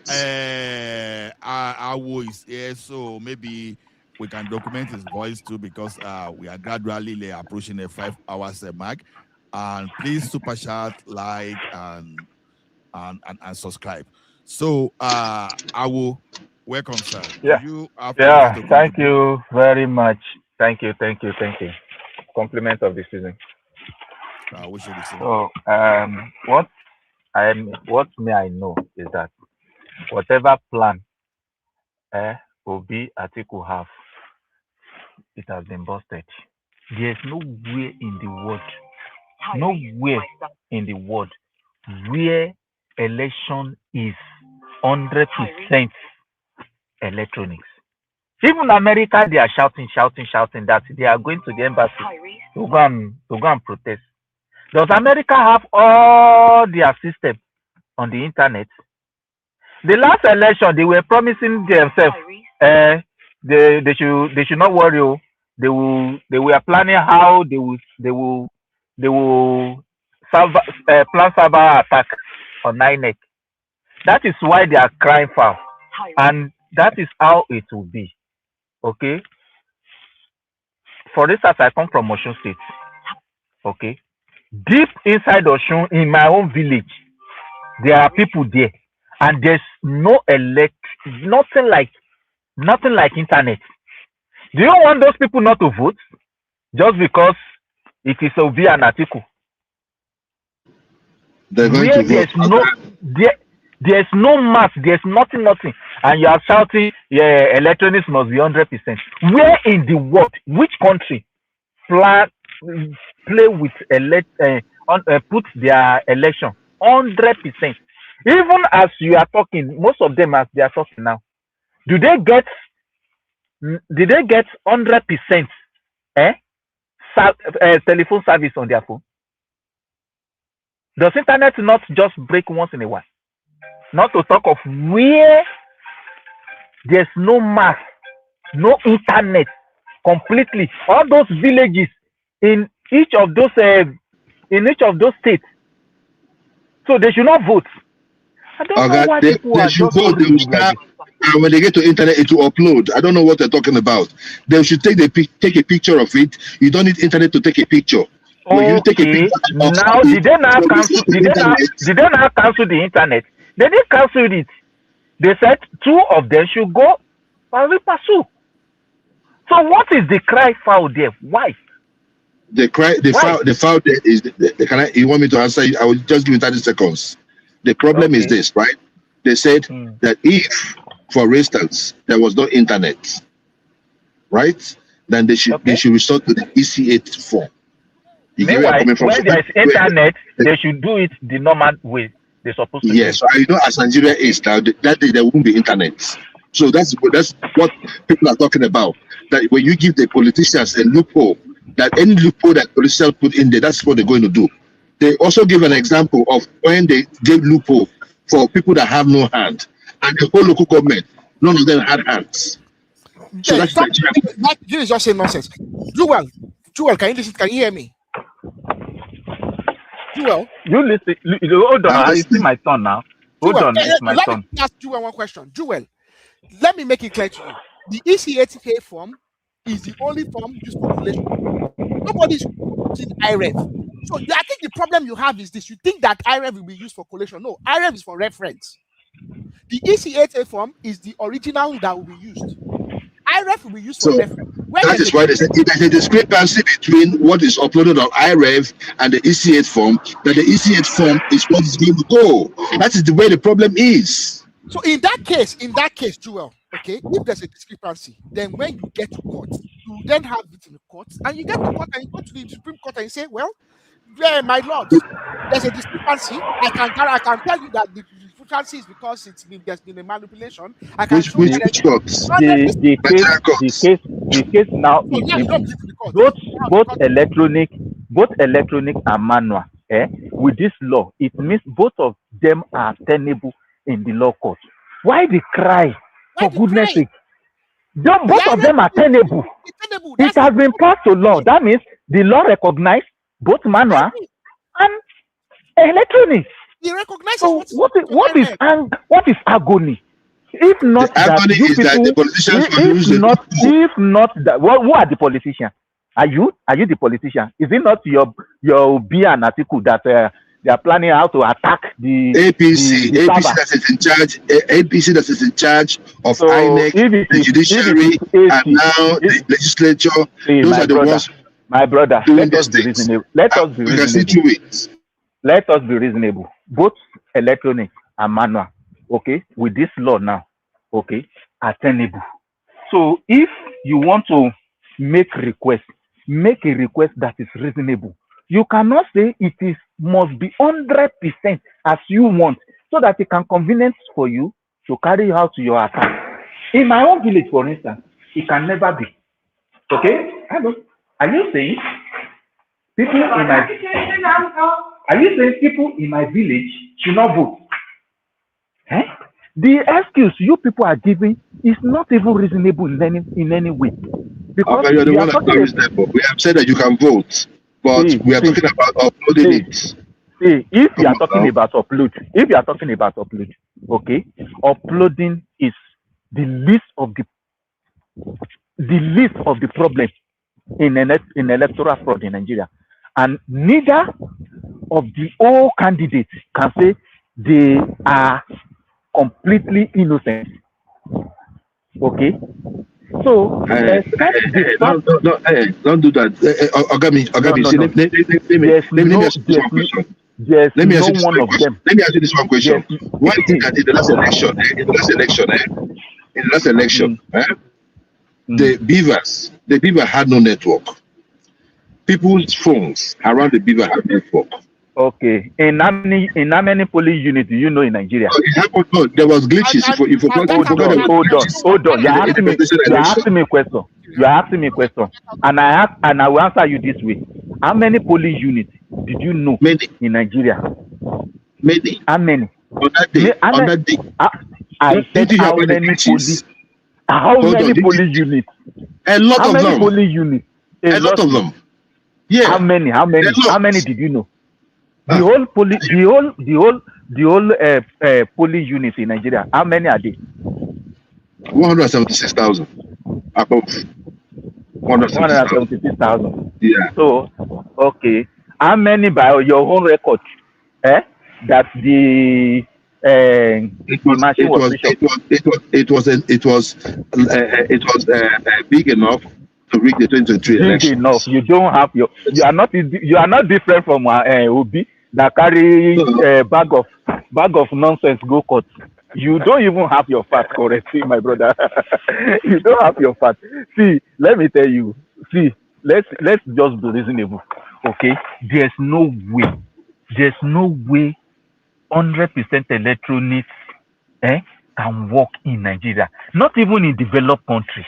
Awo is here, so maybe we can document his voice too, because we are gradually approaching a 5 hours mark. And please super chat, like, and subscribe. So I will welcome, sir. Thank you very much. Thank you. Compliment of the season. Wish you the same. So what may I know is that whatever plan Obi Atiku have, it has been busted. There's nowhere in the world where election is 100% electronics. Even America, they are shouting that they are going to the embassy to go and protest. Does America have all their system on the internet? The last election, they were promising themselves, they should not worry. They were planning how they will plan cyber attack on INEC. That is why they are crying foul, and that is how it will be. Okay. For instance, I come from Osun State. Okay. Deep inside Osun, in my own village, there are people there, and there's no nothing like internet. Do you want those people not to vote just because it is Obi and Atiku? They're going to vote. There's no math, there's nothing, and you are shouting, yeah, electronics must be 100%. Where in the world, which country play with put their election 100%? Even as you are talking, most of them as they are talking now, do they get did they get 100% telephone service on their phone? Does internet not just break once in a while? Not to talk of where there's no mass, no internet completely. All those villages in each of those states. So they should not vote. I don't know why people are should just so vote. They will rigid like start, this. and when they get to internet, it will upload. I don't know what they're talking about. They should take a picture of it. You don't need internet to take a picture. When you take a Okay. picture of Now, it, did they now from cancel? the Did they now cancel the internet? They didn't cancel it. They said 2 of them should go pari passu. So what is the cry foul there? Why? The foul there is. You want me to answer you? I will just give you 30 seconds. The problem is this, right? They said that if, for instance, there was no internet, right? Then they should resort to the EC8 form. Meanwhile, when there is internet, they should do it the normal way they're supposed to. Yes, I know as Nigeria is now, that day there won't be internet. So that's what people are talking about. That when you give the politicians a loophole, that any loophole that politicians put in there, that's what they're going to do. They also give an example of when they gave loophole for people that have no hand, and the whole local government, none of them had hands. So that's you just say nonsense. Jewel, can you hear me? Jewel, you listen. Hold on, it's my turn now. Hold on, it's my turn. Let me ask Jewel one question. Jewel, let me make it clear to you. The EC8K form is the only form used for collation. Nobody's using IREV. So I think the problem you have is this: you think that IREV will be used for collation. No, IREV is for reference. The EC8A form is the original that will be used. IREV will be used for reference. That is why they said there's a discrepancy between what is uploaded on IREV and the EC8 form, that the EC8 form is what is going to go. That is the way the problem is. So in that case, Jewel, okay, if there's a discrepancy, then when you get to court, you then have it in the court, and you get to court and you go to the Supreme Court and you say, well, my lord, there's a discrepancy. I can tell you that the discrepancy is because there's been a manipulation. I can show you the case now is both electronic and manual. With this law, it means both of them are tenable in the law court. Why the cry? For goodness sake. Both of them are tenable. It has been passed to law. That means the law recognizes both manual and electronic. He recognizes so what is agony? If not that you people, that the politicians if not that, who are the politicians? Are you the politician? Is it not your B and article that they are planning how to attack the APC? The APC that is in charge. APC that is in charge of INEC, the judiciary, and now the legislature. Those are the ones. My brother, let us be reasonable. Let us be reasonable. Both electronic and manual, okay, with this law now, okay, are tenable. So if you want to make a request that is reasonable. You cannot say it must be 100% as you want, so that it can convenience for you to carry out your attack. In my own village, for instance, it can never be. Okay? Are you saying people in my village should not vote? The excuse you people are giving is not even reasonable in any way. Because you're the one that is reasonable. We have said that you can vote, but we are talking about uploading it. See, if you are talking about upload, okay, uploading is the least of the problem in electoral fraud in Nigeria, and neither of the all candidates can say they are completely innocent. Okay, so don't do that. Let me ask you this one question. Why is it that in the last election, the beaver had no network? People's phones around the beaver had network. Okay. In how many police units do you know in Nigeria? It happened. No, there was glitches. You forgot. Hold on. You're asking me a question. You're asking me a question. And I will answer you this way. How many police units did you know in Nigeria? Many. How many? On that day. On that day. I said how many police? How many police units? A lot how of many them. Police units? A lot of them. Yeah. How many? How many did you know? The whole police, the whole police units in Nigeria. How many are they? 176,000. Above 176,000. Yeah. So, okay. How many by your own record? That the machine was big enough to rig the 2023 election. Big enough. You don't have you are not different from Obi that carry bag of nonsense go court. You don't even have your facts correct, see, my brother. You don't have your facts. See, let me tell you. See, let's just be reasonable. Okay, there's no way 100% electronics can work in Nigeria. Not even in developed countries.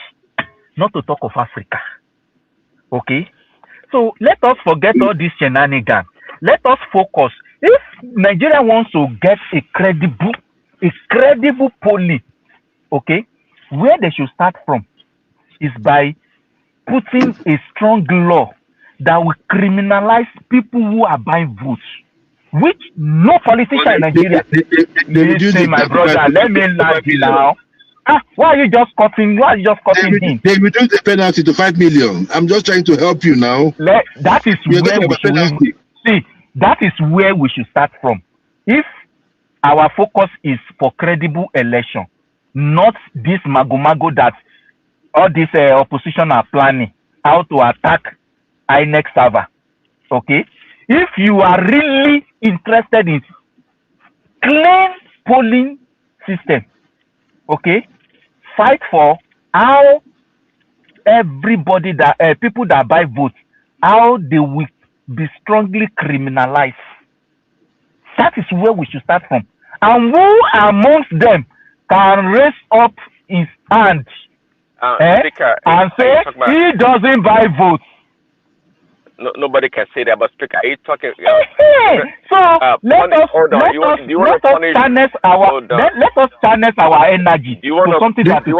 Not to talk of Africa. Okay, so let us forget all these shenanigans. Let us focus. If Nigeria wants to get a credible police, okay, where they should start from is by putting a strong law that will criminalize people who are buying votes, which no politician in Nigeria. Listen, my brother, let me land you now. Why are you just cutting? Him? They reduced the penalty to 5 million. I'm just trying to help you now. That is where we should see. That is where we should start from. If our focus is for credible election, not this mago that all this opposition are planning how to attack INEC server. Okay, if you are really interested in clean polling system, okay, fight for how everybody that people that buy votes, how they will be strongly criminalized. That is where we should start from. And who amongst them can raise up his hand and say he doesn't buy votes? No, nobody can say that, but Speaker, are you talking? So let us channel our energy to something that is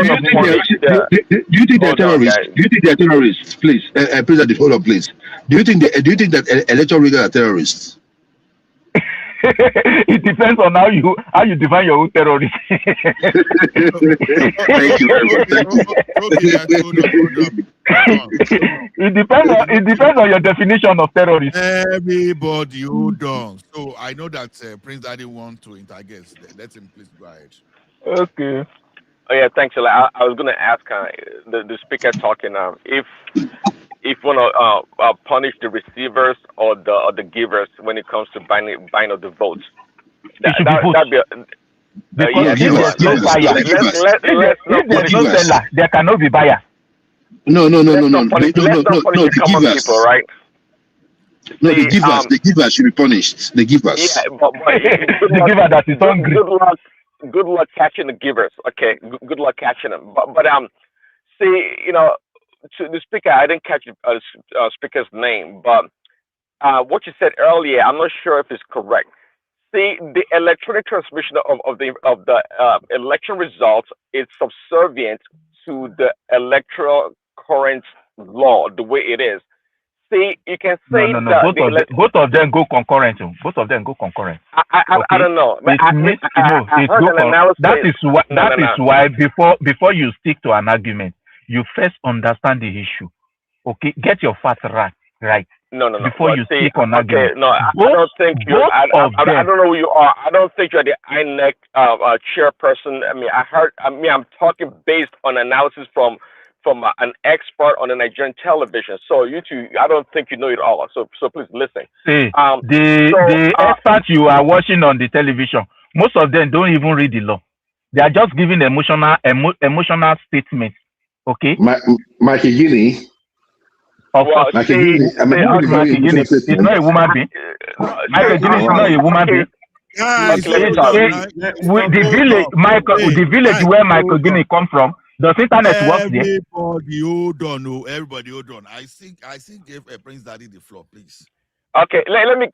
Do you think they're terrorists? Do you think they're terrorists? Please, President, hold on, please. Do you think that electoral riggers are terrorists? It depends on how you define your own terrorist. Thank you very much. Thank you. It depends on your definition of terrorist. Everybody hold on. So I know that Prince Daddy want to interguess. Let him please go ahead. Okay. Oh yeah, thanks. I was going to ask the speaker talking. If you want to punish the receivers or the givers when it comes to buying of the votes, that'd be. If there is no seller, there cannot be buyer. No. The givers, people, right? No, the givers should be punished. The givers. Yeah, but the giver that is hungry. Good luck catching the givers. Okay, good luck catching them. But see, to the speaker, I didn't catch speaker's name, but what you said earlier, I'm not sure if it's correct. See, the electronic transmission of the election results is subservient to the electoral current law, the way it is. See, you can say that both of them go concurrent. Both of them go concurrent. I don't know. But that is why before you stick to an argument, you first understand the issue. Okay, get your facts right. No. Before you speak on argument. No, I don't think you. I don't know who you are. I don't think you're the INEC chairperson. I'm talking based on analysis from an expert on the Nigerian television. So you two, I don't think you know it all. So please listen. See, the experts you are watching on the television, most of them don't even read the law. They are just giving emotional statements. Okay, Mikey Guinea. Of Well, course. see, It's not a woman being. Michael Guinness is not a woman being. Guys, Okay, let me hold tell on. you. Hold on. The village where Michael Guinea come from, does internet work there? Everybody, hold on. Oh, everybody, hold on. I think give Prince Daddy the floor, please. Okay, let me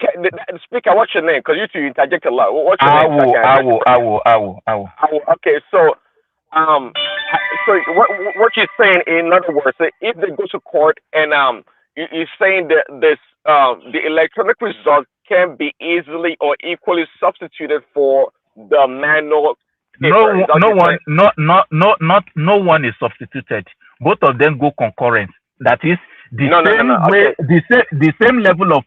speaker. What's your name? Because you two interject a lot. What's your name? I will. Okay, so so what you're saying, in other words, if they go to court and you're saying that this the electronic result can be easily or equally substituted for the manual paper. No one is substituted. Both of them go concurrent. That is the same way, okay. the same level of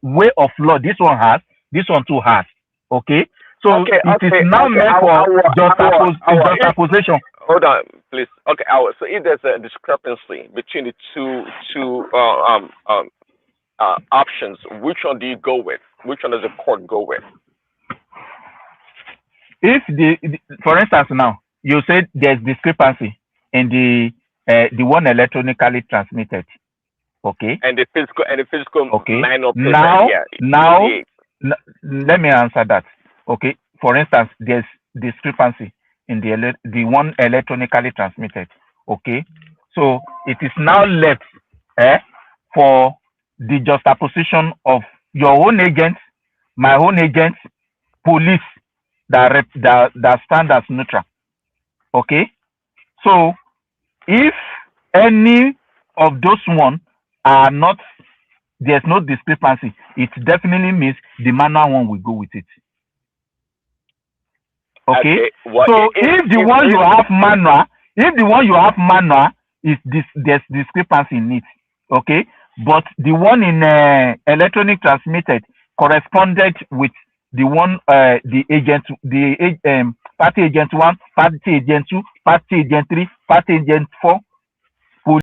way of law. This one has, this one too has. Okay, so it is now meant for juxtaposition. Hold on, please. Okay, so if there's a discrepancy between the two options, which one do you go with? Which one does the court go with? If for instance, now you said there's discrepancy in the one electronically transmitted, okay, and the physical okay, manual paper. Now, let me answer that. Okay, for instance, there's discrepancy in the one electronically transmitted. Okay, so it is now left for the juxtaposition of your own agent, my own agent, police that stand as neutral. Okay, so if any of those one are not, there's no discrepancy, it definitely means the manual one will go with it. Okay, so if the one you have manual, is there's discrepancy in it. Okay, but the one in electronic transmitted corresponded with the one the agent, party agent 1, party agent 2, party agent 3, party agent 4,